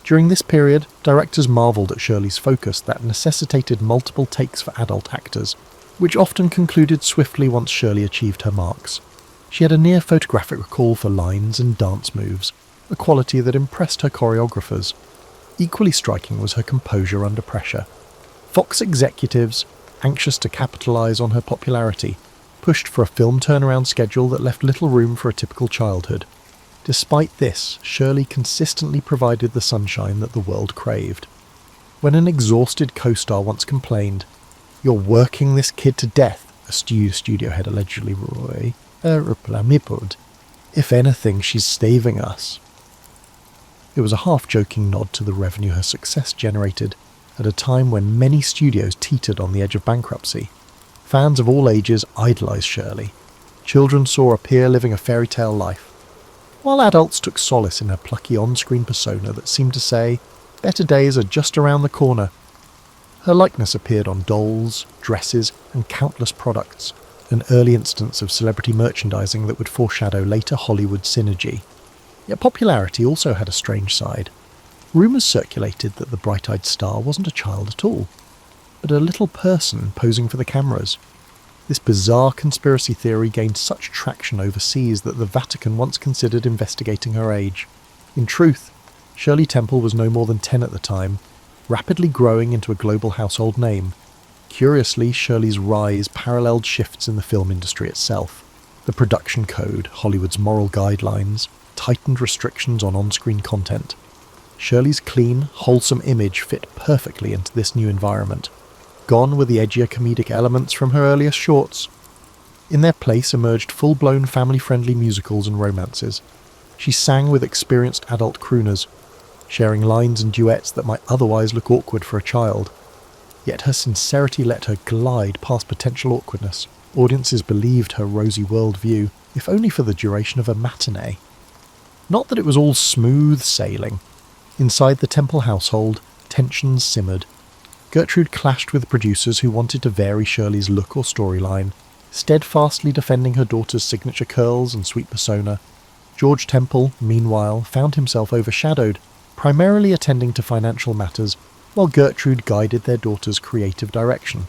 During this period, directors marvelled at Shirley's focus that necessitated multiple takes for adult actors, which often concluded swiftly once Shirley achieved her marks. She had a near-photographic recall for lines and dance moves, a quality that impressed her choreographers. Equally striking was her composure under pressure. Fox executives, anxious to capitalise on her popularity, pushed for a film turnaround schedule that left little room for a typical childhood. Despite this, Shirley consistently provided the sunshine that the world craved. When an exhausted co-star once complained, "You're working this kid to death," a studio head allegedly replied, "If anything, she's staving us." It was a half-joking nod to the revenue her success generated at a time when many studios teetered on the edge of bankruptcy. Fans of all ages idolised Shirley. Children saw a peer living a fairy tale life, while adults took solace in her plucky on-screen persona that seemed to say, better days are just around the corner. Her likeness appeared on dolls, dresses, and countless products, an early instance of celebrity merchandising that would foreshadow later Hollywood synergy. Yet popularity also had a strange side. Rumours circulated that the bright-eyed star wasn't a child at all, but a little person posing for the cameras. This bizarre conspiracy theory gained such traction overseas that the Vatican once considered investigating her age. In truth, Shirley Temple was no more than 10 at the time, rapidly growing into a global household name. Curiously, Shirley's rise paralleled shifts in the film industry itself. The production code, Hollywood's moral guidelines, tightened restrictions on on-screen content. Shirley's clean, wholesome image fit perfectly into this new environment. Gone were the edgier comedic elements from her earliest shorts. In their place emerged full-blown family-friendly musicals and romances. She sang with experienced adult crooners, sharing lines and duets that might otherwise look awkward for a child. Yet her sincerity let her glide past potential awkwardness. Audiences believed her rosy worldview, if only for the duration of a matinee. Not that it was all smooth sailing. Inside the Temple household, tensions simmered. Gertrude clashed with producers who wanted to vary Shirley's look or storyline, steadfastly defending her daughter's signature curls and sweet persona. George Temple, meanwhile, found himself overshadowed, primarily attending to financial matters, while Gertrude guided their daughter's creative direction.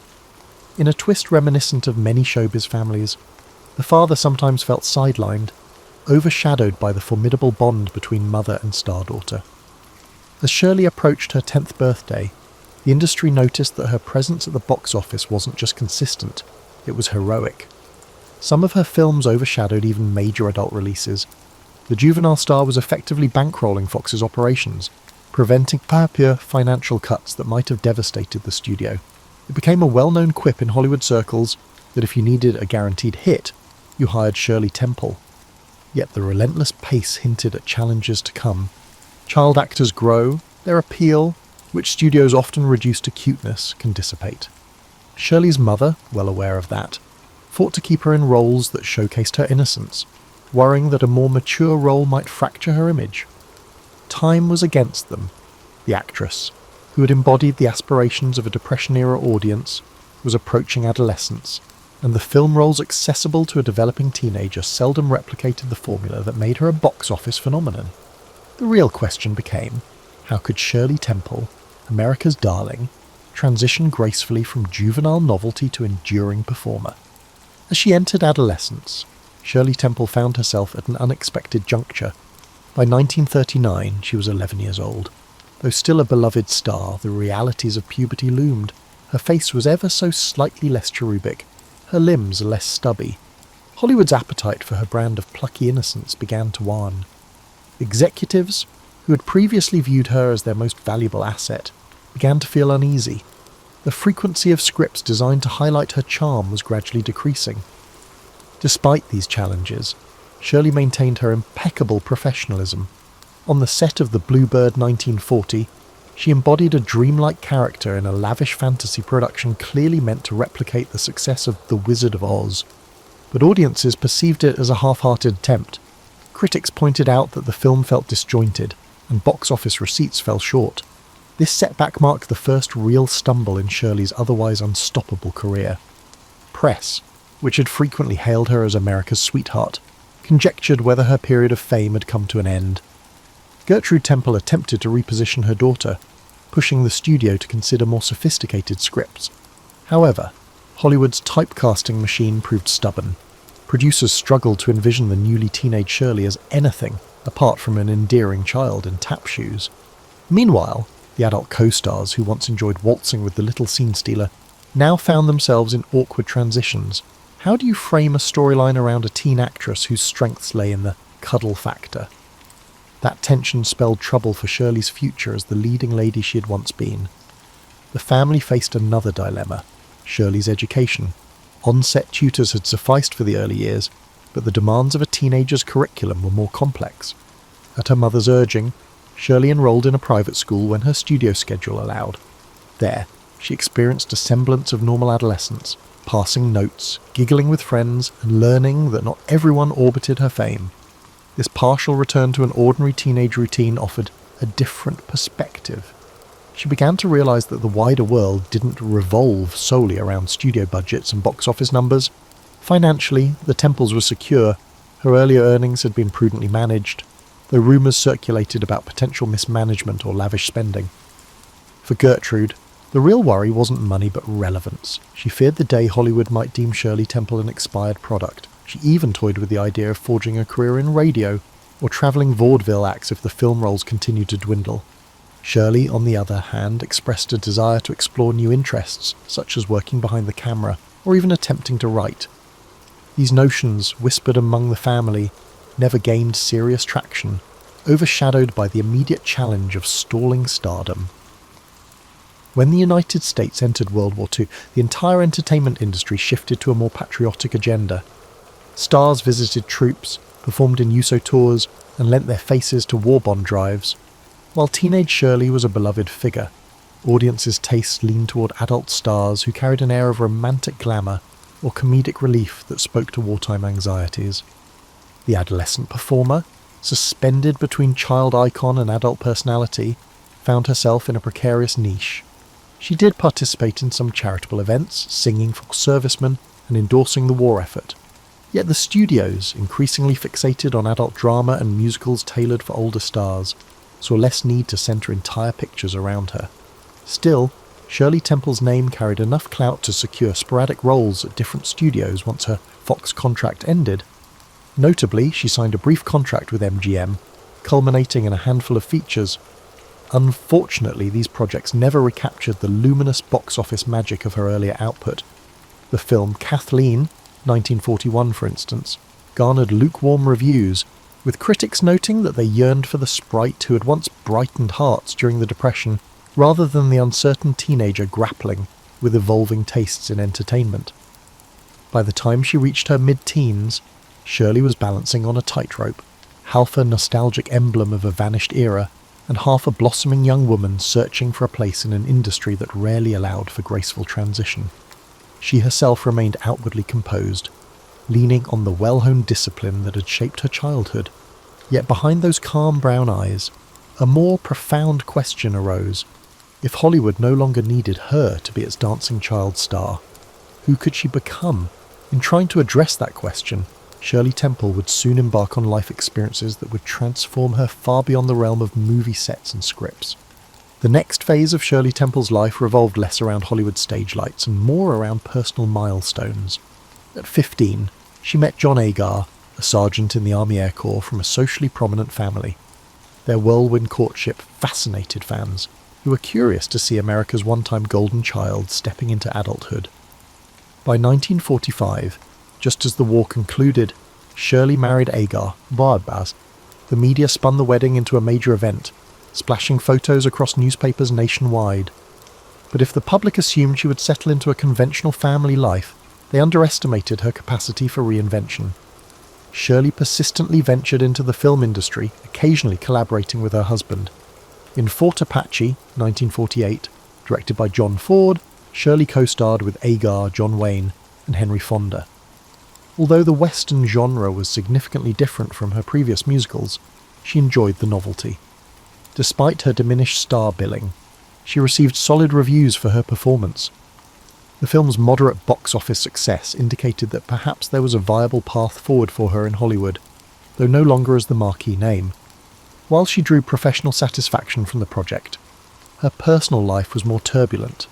In a twist reminiscent of many showbiz families, the father sometimes felt sidelined, overshadowed by the formidable bond between mother and star-daughter. As Shirley approached her 10th birthday, the industry noticed that her presence at the box office wasn't just consistent, it was heroic. Some of her films overshadowed even major adult releases. The juvenile star was effectively bankrolling Fox's operations, preventing pure financial cuts that might have devastated the studio. It became a well-known quip in Hollywood circles that if you needed a guaranteed hit, you hired Shirley Temple. Yet the relentless pace hinted at challenges to come. Child actors grow, their appeal, which studios often reduce to cuteness, can dissipate. Shirley's mother, well aware of that, fought to keep her in roles that showcased her innocence, worrying that a more mature role might fracture her image. Time was against them. The actress, who had embodied the aspirations of a Depression-era audience, was approaching adolescence, and the film roles accessible to a developing teenager seldom replicated the formula that made her a box office phenomenon. The real question became, how could Shirley Temple, America's darling, transition gracefully from juvenile novelty to enduring performer? As she entered adolescence, Shirley Temple found herself at an unexpected juncture. By 1939, she was 11 years old. Though still a beloved star, the realities of puberty loomed. Her face was ever so slightly less cherubic, her limbs less stubby. Hollywood's appetite for her brand of plucky innocence began to wane. Executives, who had previously viewed her as their most valuable asset, began to feel uneasy. The frequency of scripts designed to highlight her charm was gradually decreasing. Despite these challenges, Shirley maintained her impeccable professionalism. On the set of The Bluebird 1940, she embodied a dreamlike character in a lavish fantasy production clearly meant to replicate the success of The Wizard of Oz. But audiences perceived it as a half-hearted attempt. Critics pointed out that the film felt disjointed, and box office receipts fell short. This setback marked the first real stumble in Shirley's otherwise unstoppable career. Press, which had frequently hailed her as America's sweetheart, conjectured whether her period of fame had come to an end. Gertrude Temple attempted to reposition her daughter, pushing the studio to consider more sophisticated scripts. However, Hollywood's typecasting machine proved stubborn. Producers struggled to envision the newly teenage Shirley as anything apart from an endearing child in tap shoes. Meanwhile, the adult co-stars who once enjoyed waltzing with the little scene stealer now found themselves in awkward transitions. How do you frame a storyline around a teen actress whose strengths lay in the cuddle factor? That tension spelled trouble for Shirley's future as the leading lady she had once been. The family faced another dilemma, Shirley's education. On-set tutors had sufficed for the early years, but the demands of a teenager's curriculum were more complex. At her mother's urging, Shirley enrolled in a private school when her studio schedule allowed. There, she experienced a semblance of normal adolescence, passing notes, giggling with friends, and learning that not everyone orbited her fame. This partial return to an ordinary teenage routine offered a different perspective. She began to realize that the wider world didn't revolve solely around studio budgets and box office numbers. Financially, the Temples were secure. Her earlier earnings had been prudently managed, though rumors circulated about potential mismanagement or lavish spending. For Gertrude, the real worry wasn't money but relevance. She feared the day Hollywood might deem Shirley Temple an expired product. She even toyed with the idea of forging a career in radio or travelling vaudeville acts if the film roles continued to dwindle. Shirley, on the other hand, expressed a desire to explore new interests, such as working behind the camera or even attempting to write. These notions, whispered among the family, never gained serious traction, overshadowed by the immediate challenge of stalling stardom. When the United States entered World War II, the entire entertainment industry shifted to a more patriotic agenda. Stars visited troops, performed in USO tours, and lent their faces to war bond drives. While teenage Shirley was a beloved figure, audiences' tastes leaned toward adult stars who carried an air of romantic glamour or comedic relief that spoke to wartime anxieties. The adolescent performer, suspended between child icon and adult personality, found herself in a precarious niche. She did participate in some charitable events, singing for servicemen and endorsing the war effort. Yet the studios, increasingly fixated on adult drama and musicals tailored for older stars, saw less need to centre entire pictures around her. Still, Shirley Temple's name carried enough clout to secure sporadic roles at different studios once her Fox contract ended. Notably, she signed a brief contract with MGM, culminating in a handful of features. Unfortunately, these projects never recaptured the luminous box office magic of her earlier output. The film Kathleen, 1941 for instance, garnered lukewarm reviews, with critics noting that they yearned for the sprite who had once brightened hearts during the Depression, rather than the uncertain teenager grappling with evolving tastes in entertainment. By the time she reached her mid-teens, Shirley was balancing on a tightrope, half a nostalgic emblem of a vanished era, and half a blossoming young woman searching for a place in an industry that rarely allowed for graceful transition. She herself remained outwardly composed, leaning on the well-honed discipline that had shaped her childhood. Yet behind those calm brown eyes, a more profound question arose. If Hollywood no longer needed her to be its dancing child star, who could she become? In trying to address that question, Shirley Temple would soon embark on life experiences that would transform her far beyond the realm of movie sets and scripts. The next phase of Shirley Temple's life revolved less around Hollywood stage lights and more around personal milestones. At 15, she met John Agar, a sergeant in the Army Air Corps from a socially prominent family. Their whirlwind courtship fascinated fans, who were curious to see America's one-time golden child stepping into adulthood. By 1945, just as the war concluded, Shirley married Agar, Barbaz. The media spun the wedding into a major event, splashing photos across newspapers nationwide. But if the public assumed she would settle into a conventional family life, they underestimated her capacity for reinvention. Shirley persistently ventured into the film industry, occasionally collaborating with her husband. In Fort Apache, 1948, directed by John Ford, Shirley co-starred with Agar, John Wayne, and Henry Fonda. Although the Western genre was significantly different from her previous musicals, she enjoyed the novelty. Despite her diminished star billing, she received solid reviews for her performance. The film's moderate box office success indicated that perhaps there was a viable path forward for her in Hollywood, though no longer as the marquee name. While she drew professional satisfaction from the project, her personal life was more turbulent.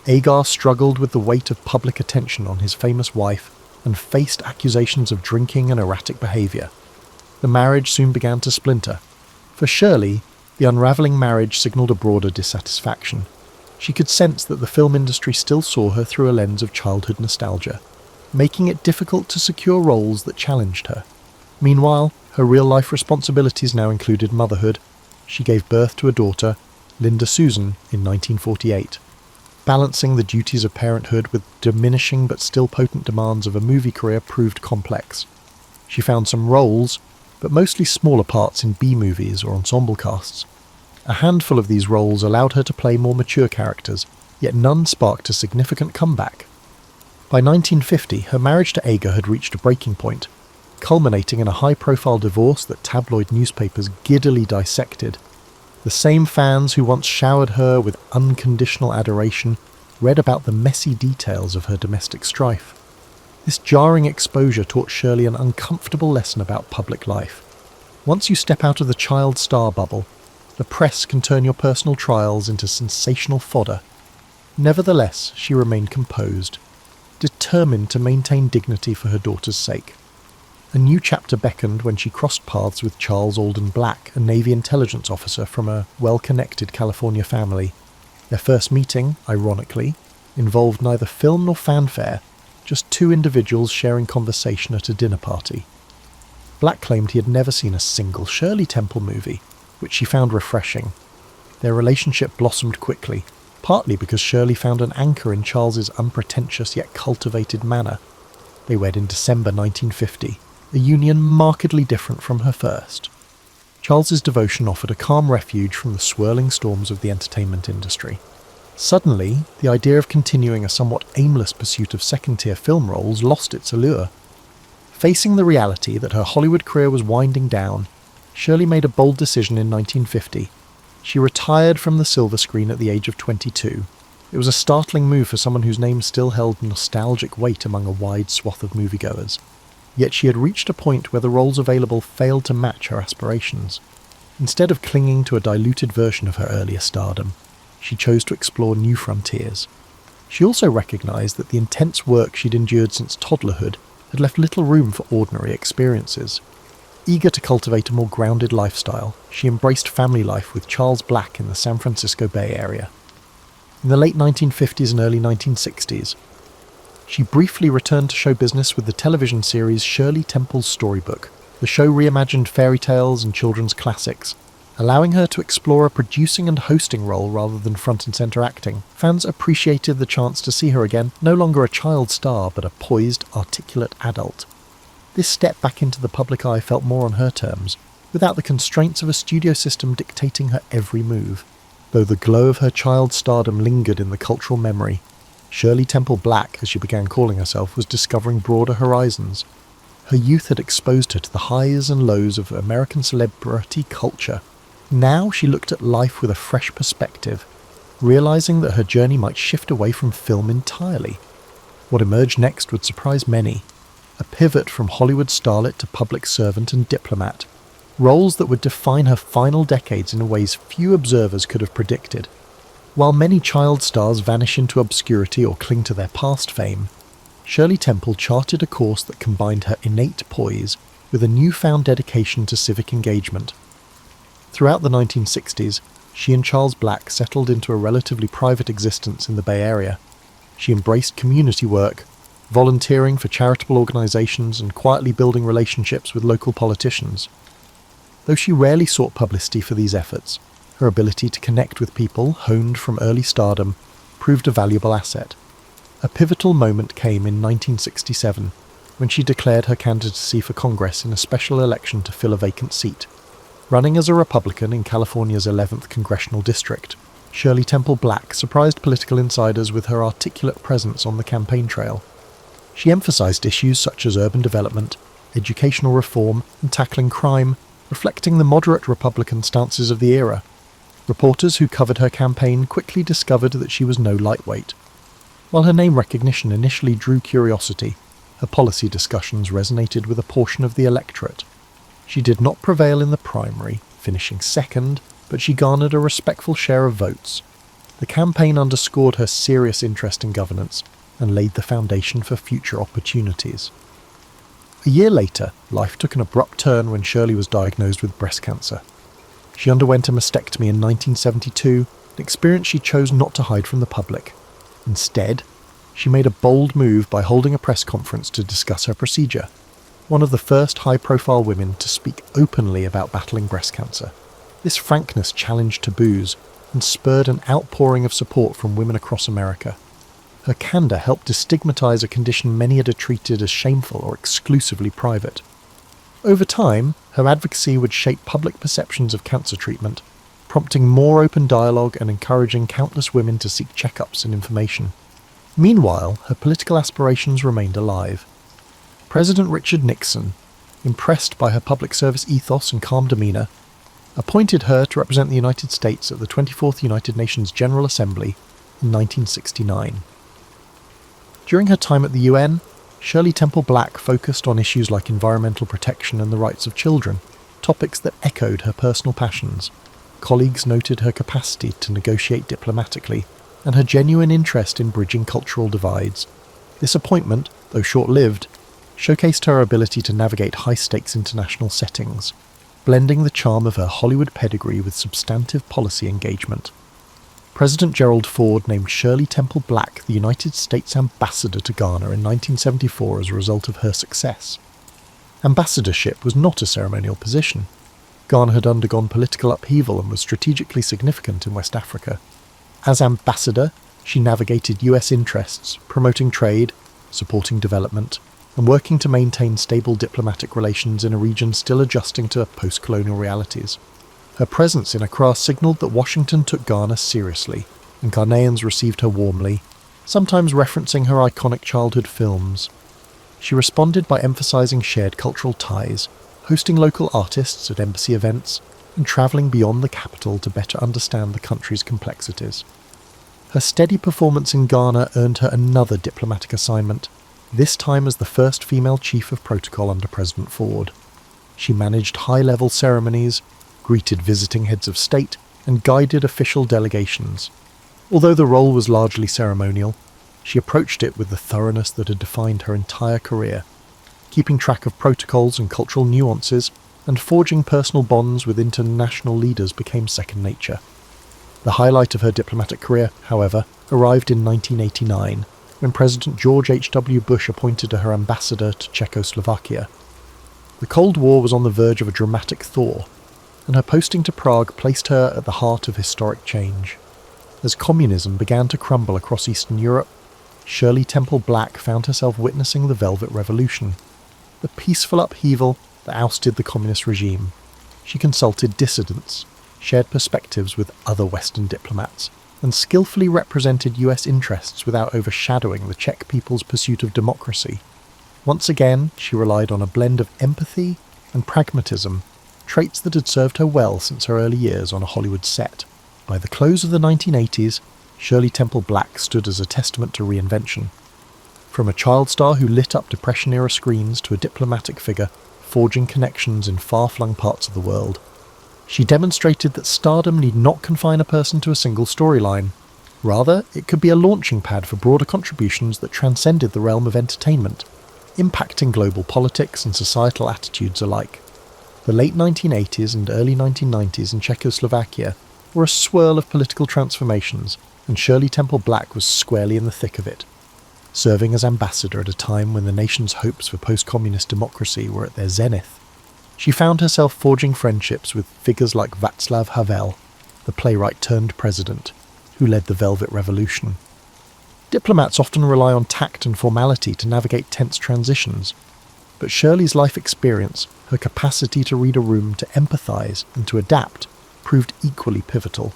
Agar struggled with the weight of public attention on his famous wife and faced accusations of drinking and erratic behaviour. The marriage soon began to splinter. For Shirley, the unravelling marriage signalled a broader dissatisfaction. She could sense that the film industry still saw her through a lens of childhood nostalgia, making it difficult to secure roles that challenged her. Meanwhile, her real-life responsibilities now included motherhood. She gave birth to a daughter, Linda Susan, in 1948. Balancing the duties of parenthood with diminishing but still potent demands of a movie career proved complex. She found some roles, but mostly smaller parts in B-movies or ensemble casts. A handful of these roles allowed her to play more mature characters, yet none sparked a significant comeback. By 1950, her marriage to Agar had reached a breaking point, culminating in a high-profile divorce that tabloid newspapers giddily dissected. The same fans who once showered her with unconditional adoration read about the messy details of her domestic strife. This jarring exposure taught Shirley an uncomfortable lesson about public life. Once you step out of the child star bubble, the press can turn your personal trials into sensational fodder. Nevertheless, she remained composed, determined to maintain dignity for her daughter's sake. A new chapter beckoned when she crossed paths with Charles Alden Black, a Navy intelligence officer from a well-connected California family. Their first meeting, ironically, involved neither film nor fanfare, just two individuals sharing conversation at a dinner party. Black claimed he had never seen a single Shirley Temple movie, which she found refreshing. Their relationship blossomed quickly, partly because Shirley found an anchor in Charles's unpretentious yet cultivated manner. They wed in December 1950, a union markedly different from her first. Charles's devotion offered a calm refuge from the swirling storms of the entertainment industry. Suddenly, the idea of continuing a somewhat aimless pursuit of second-tier film roles lost its allure. Facing the reality that her Hollywood career was winding down, Shirley made a bold decision in 1950. She retired from the silver screen at the age of 22. It was a startling move for someone whose name still held nostalgic weight among a wide swath of moviegoers. Yet she had reached a point where the roles available failed to match her aspirations. Instead of clinging to a diluted version of her earlier stardom, she chose to explore new frontiers. She also recognised that the intense work she'd endured since toddlerhood had left little room for ordinary experiences. Eager to cultivate a more grounded lifestyle, she embraced family life with Charles Black in the San Francisco Bay Area. In the late 1950s and early 1960s, she briefly returned to show business with the television series Shirley Temple's Storybook. The show reimagined fairy tales and children's classics, allowing her to explore a producing and hosting role rather than front and centre acting. Fans appreciated the chance to see her again, no longer a child star but a poised, articulate adult. This step back into the public eye felt more on her terms, without the constraints of a studio system dictating her every move. Though the glow of her child stardom lingered in the cultural memory, Shirley Temple Black, as she began calling herself, was discovering broader horizons. Her youth had exposed her to the highs and lows of American celebrity culture. Now she looked at life with a fresh perspective, realising that her journey might shift away from film entirely. What emerged next would surprise many. A pivot from Hollywood starlet to public servant and diplomat. Roles that would define her final decades in ways few observers could have predicted. While many child stars vanish into obscurity or cling to their past fame, Shirley Temple charted a course that combined her innate poise with a newfound dedication to civic engagement. Throughout the 1960s, she and Charles Black settled into a relatively private existence in the Bay Area. She embraced community work, volunteering for charitable organisations and quietly building relationships with local politicians. Though she rarely sought publicity for these efforts, her ability to connect with people, honed from early stardom, proved a valuable asset. A pivotal moment came in 1967, when she declared her candidacy for Congress in a special election to fill a vacant seat. Running as a Republican in California's 11th congressional district, Shirley Temple Black surprised political insiders with her articulate presence on the campaign trail. She emphasized issues such as urban development, educational reform, and tackling crime, reflecting the moderate Republican stances of the era. Reporters who covered her campaign quickly discovered that she was no lightweight. While her name recognition initially drew curiosity, her policy discussions resonated with a portion of the electorate. She did not prevail in the primary, finishing second, but she garnered a respectful share of votes. The campaign underscored her serious interest in governance and laid the foundation for future opportunities. A year later, life took an abrupt turn when Shirley was diagnosed with breast cancer. She underwent a mastectomy in 1972, an experience she chose not to hide from the public. Instead, she made a bold move by holding a press conference to discuss her procedure, one of the first high-profile women to speak openly about battling breast cancer. This frankness challenged taboos and spurred an outpouring of support from women across America. Her candour helped destigmatize a condition many had treated as shameful or exclusively private. Over time, her advocacy would shape public perceptions of cancer treatment, prompting more open dialogue and encouraging countless women to seek checkups and information. Meanwhile, her political aspirations remained alive. President Richard Nixon, impressed by her public service ethos and calm demeanour, appointed her to represent the United States at the 24th United Nations General Assembly in 1969. During her time at the UN, Shirley Temple Black focused on issues like environmental protection and the rights of children, topics that echoed her personal passions. Colleagues noted her capacity to negotiate diplomatically and her genuine interest in bridging cultural divides. This appointment, though short-lived, showcased her ability to navigate high-stakes international settings, blending the charm of her Hollywood pedigree with substantive policy engagement. President Gerald Ford named Shirley Temple Black the United States Ambassador to Ghana in 1974 as a result of her success. Ambassadorship was not a ceremonial position. Ghana had undergone political upheaval and was strategically significant in West Africa. As ambassador, she navigated US interests, promoting trade, supporting development, and working to maintain stable diplomatic relations in a region still adjusting to post-colonial realities. Her presence in Accra signalled that Washington took Ghana seriously, and Ghanaians received her warmly, sometimes referencing her iconic childhood films. She responded by emphasising shared cultural ties, hosting local artists at embassy events, and travelling beyond the capital to better understand the country's complexities. Her steady performance in Ghana earned her another diplomatic assignment, this time as the first female chief of protocol under President Ford. She managed high-level ceremonies, greeted visiting heads of state, and guided official delegations. Although the role was largely ceremonial, she approached it with the thoroughness that had defined her entire career, keeping track of protocols and cultural nuances, and forging personal bonds with international leaders became second nature. The highlight of her diplomatic career, however, arrived in 1989, when President George H.W. Bush appointed her ambassador to Czechoslovakia. The Cold War was on the verge of a dramatic thaw, and her posting to Prague placed her at the heart of historic change. As communism began to crumble across Eastern Europe, Shirley Temple Black found herself witnessing the Velvet Revolution, the peaceful upheaval that ousted the communist regime. She consulted dissidents, shared perspectives with other Western diplomats, and skillfully represented US interests without overshadowing the Czech people's pursuit of democracy. Once again, she relied on a blend of empathy and pragmatism, traits that had served her well since her early years on a Hollywood set. By the close of the 1980s, Shirley Temple Black stood as a testament to reinvention. From a child star who lit up Depression-era screens to a diplomatic figure forging connections in far-flung parts of the world, she demonstrated that stardom need not confine a person to a single storyline. Rather, it could be a launching pad for broader contributions that transcended the realm of entertainment, impacting global politics and societal attitudes alike. The late 1980s and early 1990s in Czechoslovakia were a swirl of political transformations, and Shirley Temple Black was squarely in the thick of it. Serving as ambassador at a time when the nation's hopes for post-communist democracy were at their zenith, she found herself forging friendships with figures like Václav Havel, the playwright-turned-president, who led the Velvet Revolution. Diplomats often rely on tact and formality to navigate tense transitions, but Shirley's life experience, her capacity to read a room, to empathise, and to adapt, proved equally pivotal.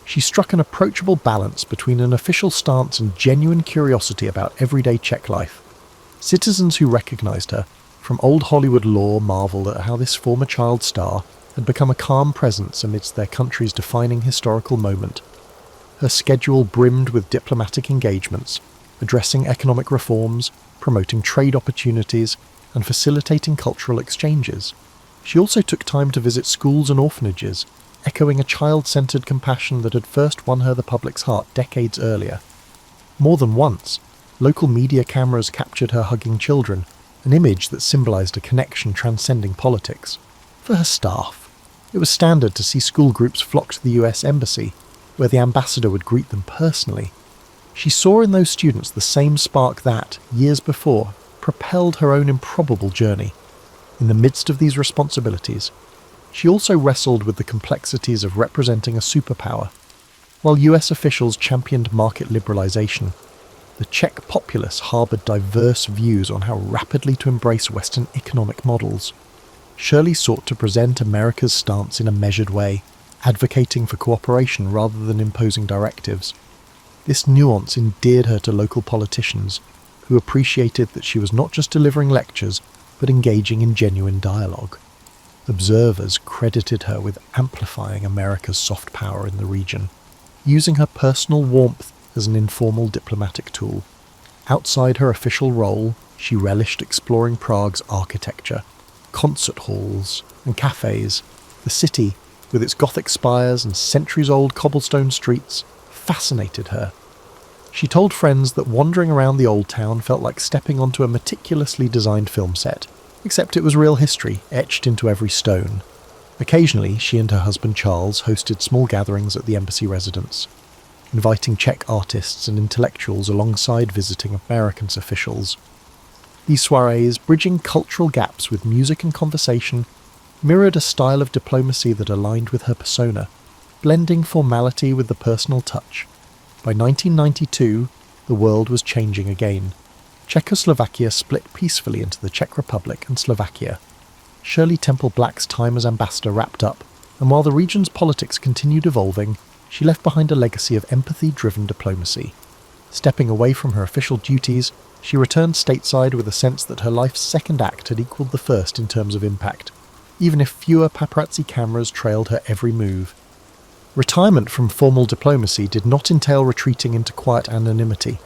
She struck an approachable balance between an official stance and genuine curiosity about everyday Czech life. Citizens who recognised her, from old Hollywood lore, marvelled at how this former child star had become a calm presence amidst their country's defining historical moment. Her schedule brimmed with diplomatic engagements, addressing economic reforms, promoting trade opportunities, and facilitating cultural exchanges. She also took time to visit schools and orphanages, echoing a child-centred compassion that had first won her the public's heart decades earlier. More than once, local media cameras captured her hugging children, an image that symbolised a connection transcending politics. For her staff, it was standard to see school groups flock to the US Embassy, where the ambassador would greet them personally. She saw in those students the same spark that, years before, propelled her own improbable journey. In the midst of these responsibilities, she also wrestled with the complexities of representing a superpower. While US officials championed market liberalisation, the Czech populace harboured diverse views on how rapidly to embrace Western economic models. Shirley sought to present America's stance in a measured way, advocating for cooperation rather than imposing directives. This nuance endeared her to local politicians, who appreciated that she was not just delivering lectures, but engaging in genuine dialogue. Observers credited her with amplifying America's soft power in the region, using her personal warmth as an informal diplomatic tool. Outside her official role, she relished exploring Prague's architecture, concert halls and cafes. The city, with its Gothic spires and centuries-old cobblestone streets, fascinated her. She told friends that wandering around the old town felt like stepping onto a meticulously designed film set, except it was real history etched into every stone. Occasionally, she and her husband Charles hosted small gatherings at the embassy residence, inviting Czech artists and intellectuals alongside visiting American officials. These soirees, bridging cultural gaps with music and conversation, mirrored a style of diplomacy that aligned with her persona, blending formality with the personal touch. By 1992, the world was changing again. Czechoslovakia split peacefully into the Czech Republic and Slovakia. Shirley Temple Black's time as ambassador wrapped up, and while the region's politics continued evolving, she left behind a legacy of empathy-driven diplomacy. Stepping away from her official duties, she returned stateside with a sense that her life's second act had equalled the first in terms of impact, even if fewer paparazzi cameras trailed her every move. Retirement from formal diplomacy did not entail retreating into quiet anonymity.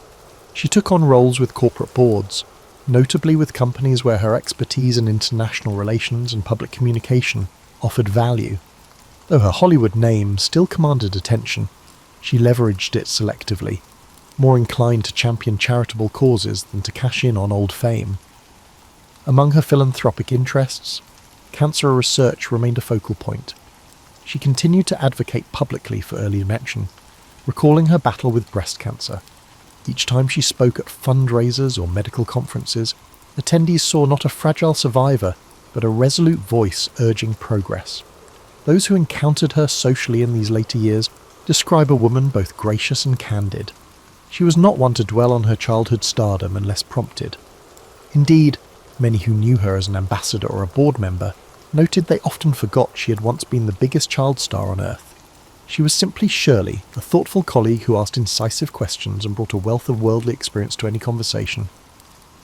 She took on roles with corporate boards, notably with companies where her expertise in international relations and public communication offered value. Though her Hollywood name still commanded attention, she leveraged it selectively, more inclined to champion charitable causes than to cash in on old fame. Among her philanthropic interests, cancer research remained a focal point. She continued to advocate publicly for early detection, recalling her battle with breast cancer. Each time she spoke at fundraisers or medical conferences, attendees saw not a fragile survivor, but a resolute voice urging progress. Those who encountered her socially in these later years describe a woman both gracious and candid. She was not one to dwell on her childhood stardom unless prompted. Indeed, many who knew her as an ambassador or a board member noted they often forgot she had once been the biggest child star on Earth. She was simply Shirley, a thoughtful colleague who asked incisive questions and brought a wealth of worldly experience to any conversation.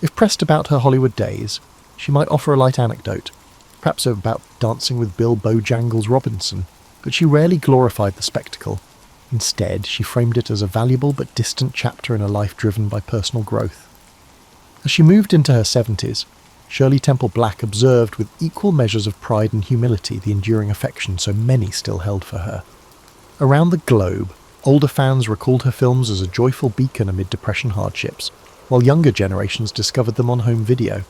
If pressed about her Hollywood days, she might offer a light anecdote, perhaps about dancing with Bill Bojangles Robinson, but she rarely glorified the spectacle. Instead, she framed it as a valuable but distant chapter in a life driven by personal growth. As she moved into her 70s, Shirley Temple Black observed with equal measures of pride and humility the enduring affection so many still held for her. Around the globe, older fans recalled her films as a joyful beacon amid depression hardships, while younger generations discovered them on home video.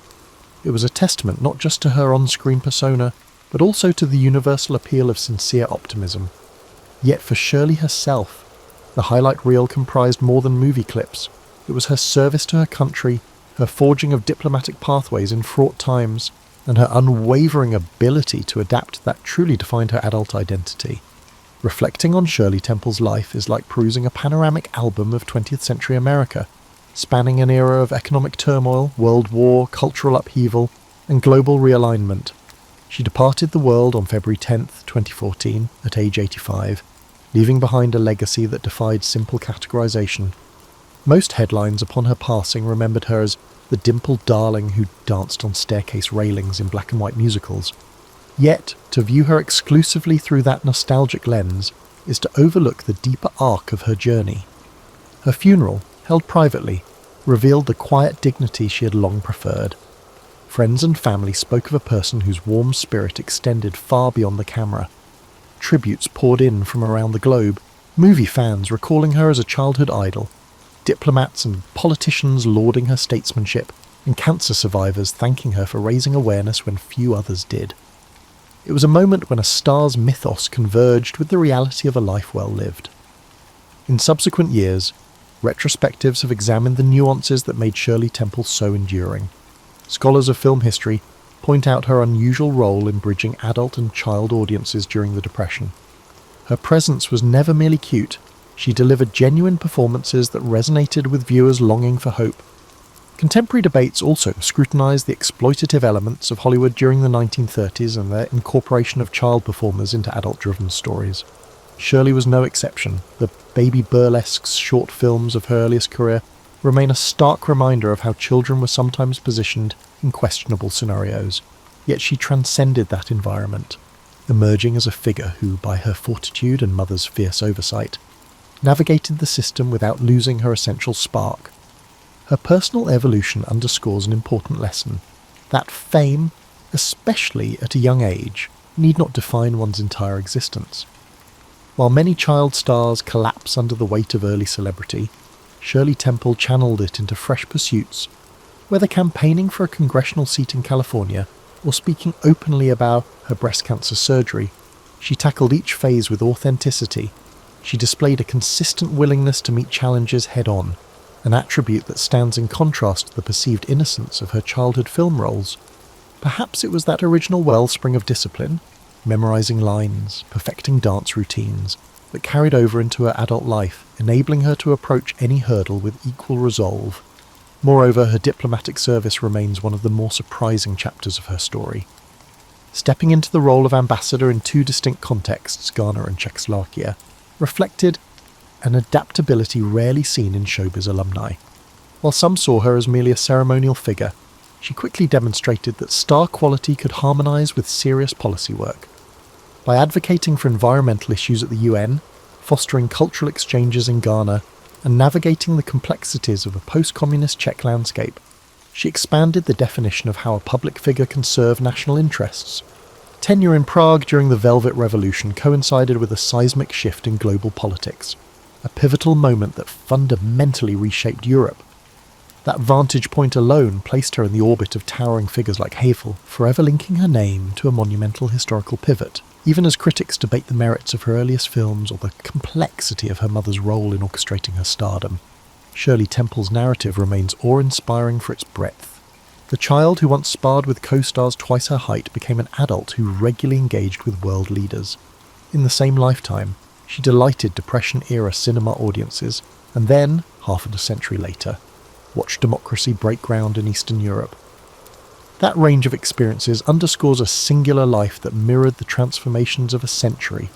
It was a testament not just to her on-screen persona, but also to the universal appeal of sincere optimism. Yet for Shirley herself, the highlight reel comprised more than movie clips. It was her service to her country, her forging of diplomatic pathways in fraught times, and her unwavering ability to adapt that truly defined her adult identity. Reflecting on Shirley Temple's life is like perusing a panoramic album of 20th century America, spanning an era of economic turmoil, world war, cultural upheaval, and global realignment. She departed the world on February 10th, 2014, at age 85, leaving behind a legacy that defied simple categorization. Most headlines upon her passing remembered her as the dimpled darling who danced on staircase railings in black and white musicals. Yet, to view her exclusively through that nostalgic lens is to overlook the deeper arc of her journey. Her funeral, held privately, revealed the quiet dignity she had long preferred. Friends and family spoke of a person whose warm spirit extended far beyond the camera. Tributes poured in from around the globe, movie fans recalling her as a childhood idol, diplomats and politicians lauding her statesmanship, and cancer survivors thanking her for raising awareness when few others did. It was a moment when a star's mythos converged with the reality of a life well lived. In subsequent years, retrospectives have examined the nuances that made Shirley Temple so enduring. Scholars of film history point out her unusual role in bridging adult and child audiences during the Depression. Her presence was never merely cute. She delivered genuine performances that resonated with viewers longing for hope. Contemporary debates also scrutinized the exploitative elements of Hollywood during the 1930s and their incorporation of child performers into adult-driven stories. Shirley was no exception. The baby burlesques short films of her earliest career remain a stark reminder of how children were sometimes positioned in questionable scenarios. Yet she transcended that environment, emerging as a figure who, by her fortitude and mother's fierce oversight, navigated the system without losing her essential spark. Her personal evolution underscores an important lesson, that fame, especially at a young age, need not define one's entire existence. While many child stars collapse under the weight of early celebrity, Shirley Temple channeled it into fresh pursuits. Whether campaigning for a congressional seat in California or speaking openly about her breast cancer surgery, she tackled each phase with authenticity. She displayed a consistent willingness to meet challenges head-on, an attribute that stands in contrast to the perceived innocence of her childhood film roles. Perhaps it was that original wellspring of discipline, memorizing lines, perfecting dance routines, that carried over into her adult life, enabling her to approach any hurdle with equal resolve. Moreover, her diplomatic service remains one of the more surprising chapters of her story. Stepping into the role of ambassador in two distinct contexts, Ghana and Czechoslovakia, reflected an adaptability rarely seen in showbiz alumni. While some saw her as merely a ceremonial figure, she quickly demonstrated that star quality could harmonise with serious policy work. By advocating for environmental issues at the UN, fostering cultural exchanges in Ghana, and navigating the complexities of a post-communist Czech landscape, she expanded the definition of how a public figure can serve national interests. Tenure in Prague during the Velvet Revolution coincided with a seismic shift in global politics, a pivotal moment that fundamentally reshaped Europe. That vantage point alone placed her in the orbit of towering figures like Havel, forever linking her name to a monumental historical pivot, even as critics debate the merits of her earliest films or the complexity of her mother's role in orchestrating her stardom. Shirley Temple's narrative remains awe-inspiring for its breadth. The child who once sparred with co-stars twice her height became an adult who regularly engaged with world leaders. In the same lifetime, she delighted Depression-era cinema audiences, and then, half a century later, watched democracy break ground in Eastern Europe. That range of experiences underscores a singular life that mirrored the transformations of a century.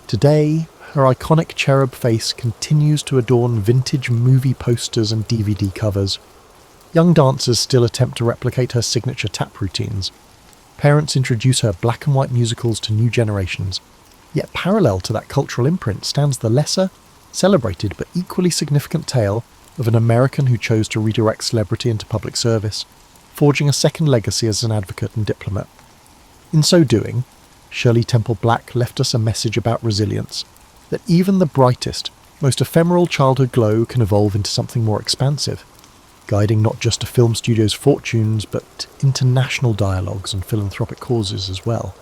Today, her iconic cherub face continues to adorn vintage movie posters and DVD covers. Young dancers still attempt to replicate her signature tap routines. Parents introduce her black and white musicals to new generations. Yet parallel to that cultural imprint stands the lesser, celebrated but equally significant tale of an American who chose to redirect celebrity into public service, forging a second legacy as an advocate and diplomat. In so doing, Shirley Temple Black left us a message about resilience, that even the brightest, most ephemeral childhood glow can evolve into something more expansive, guiding not just a film studio's fortunes, but international dialogues and philanthropic causes as well.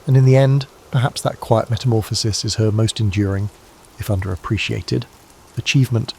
And in the end, perhaps that quiet metamorphosis is her most enduring, if underappreciated, achievement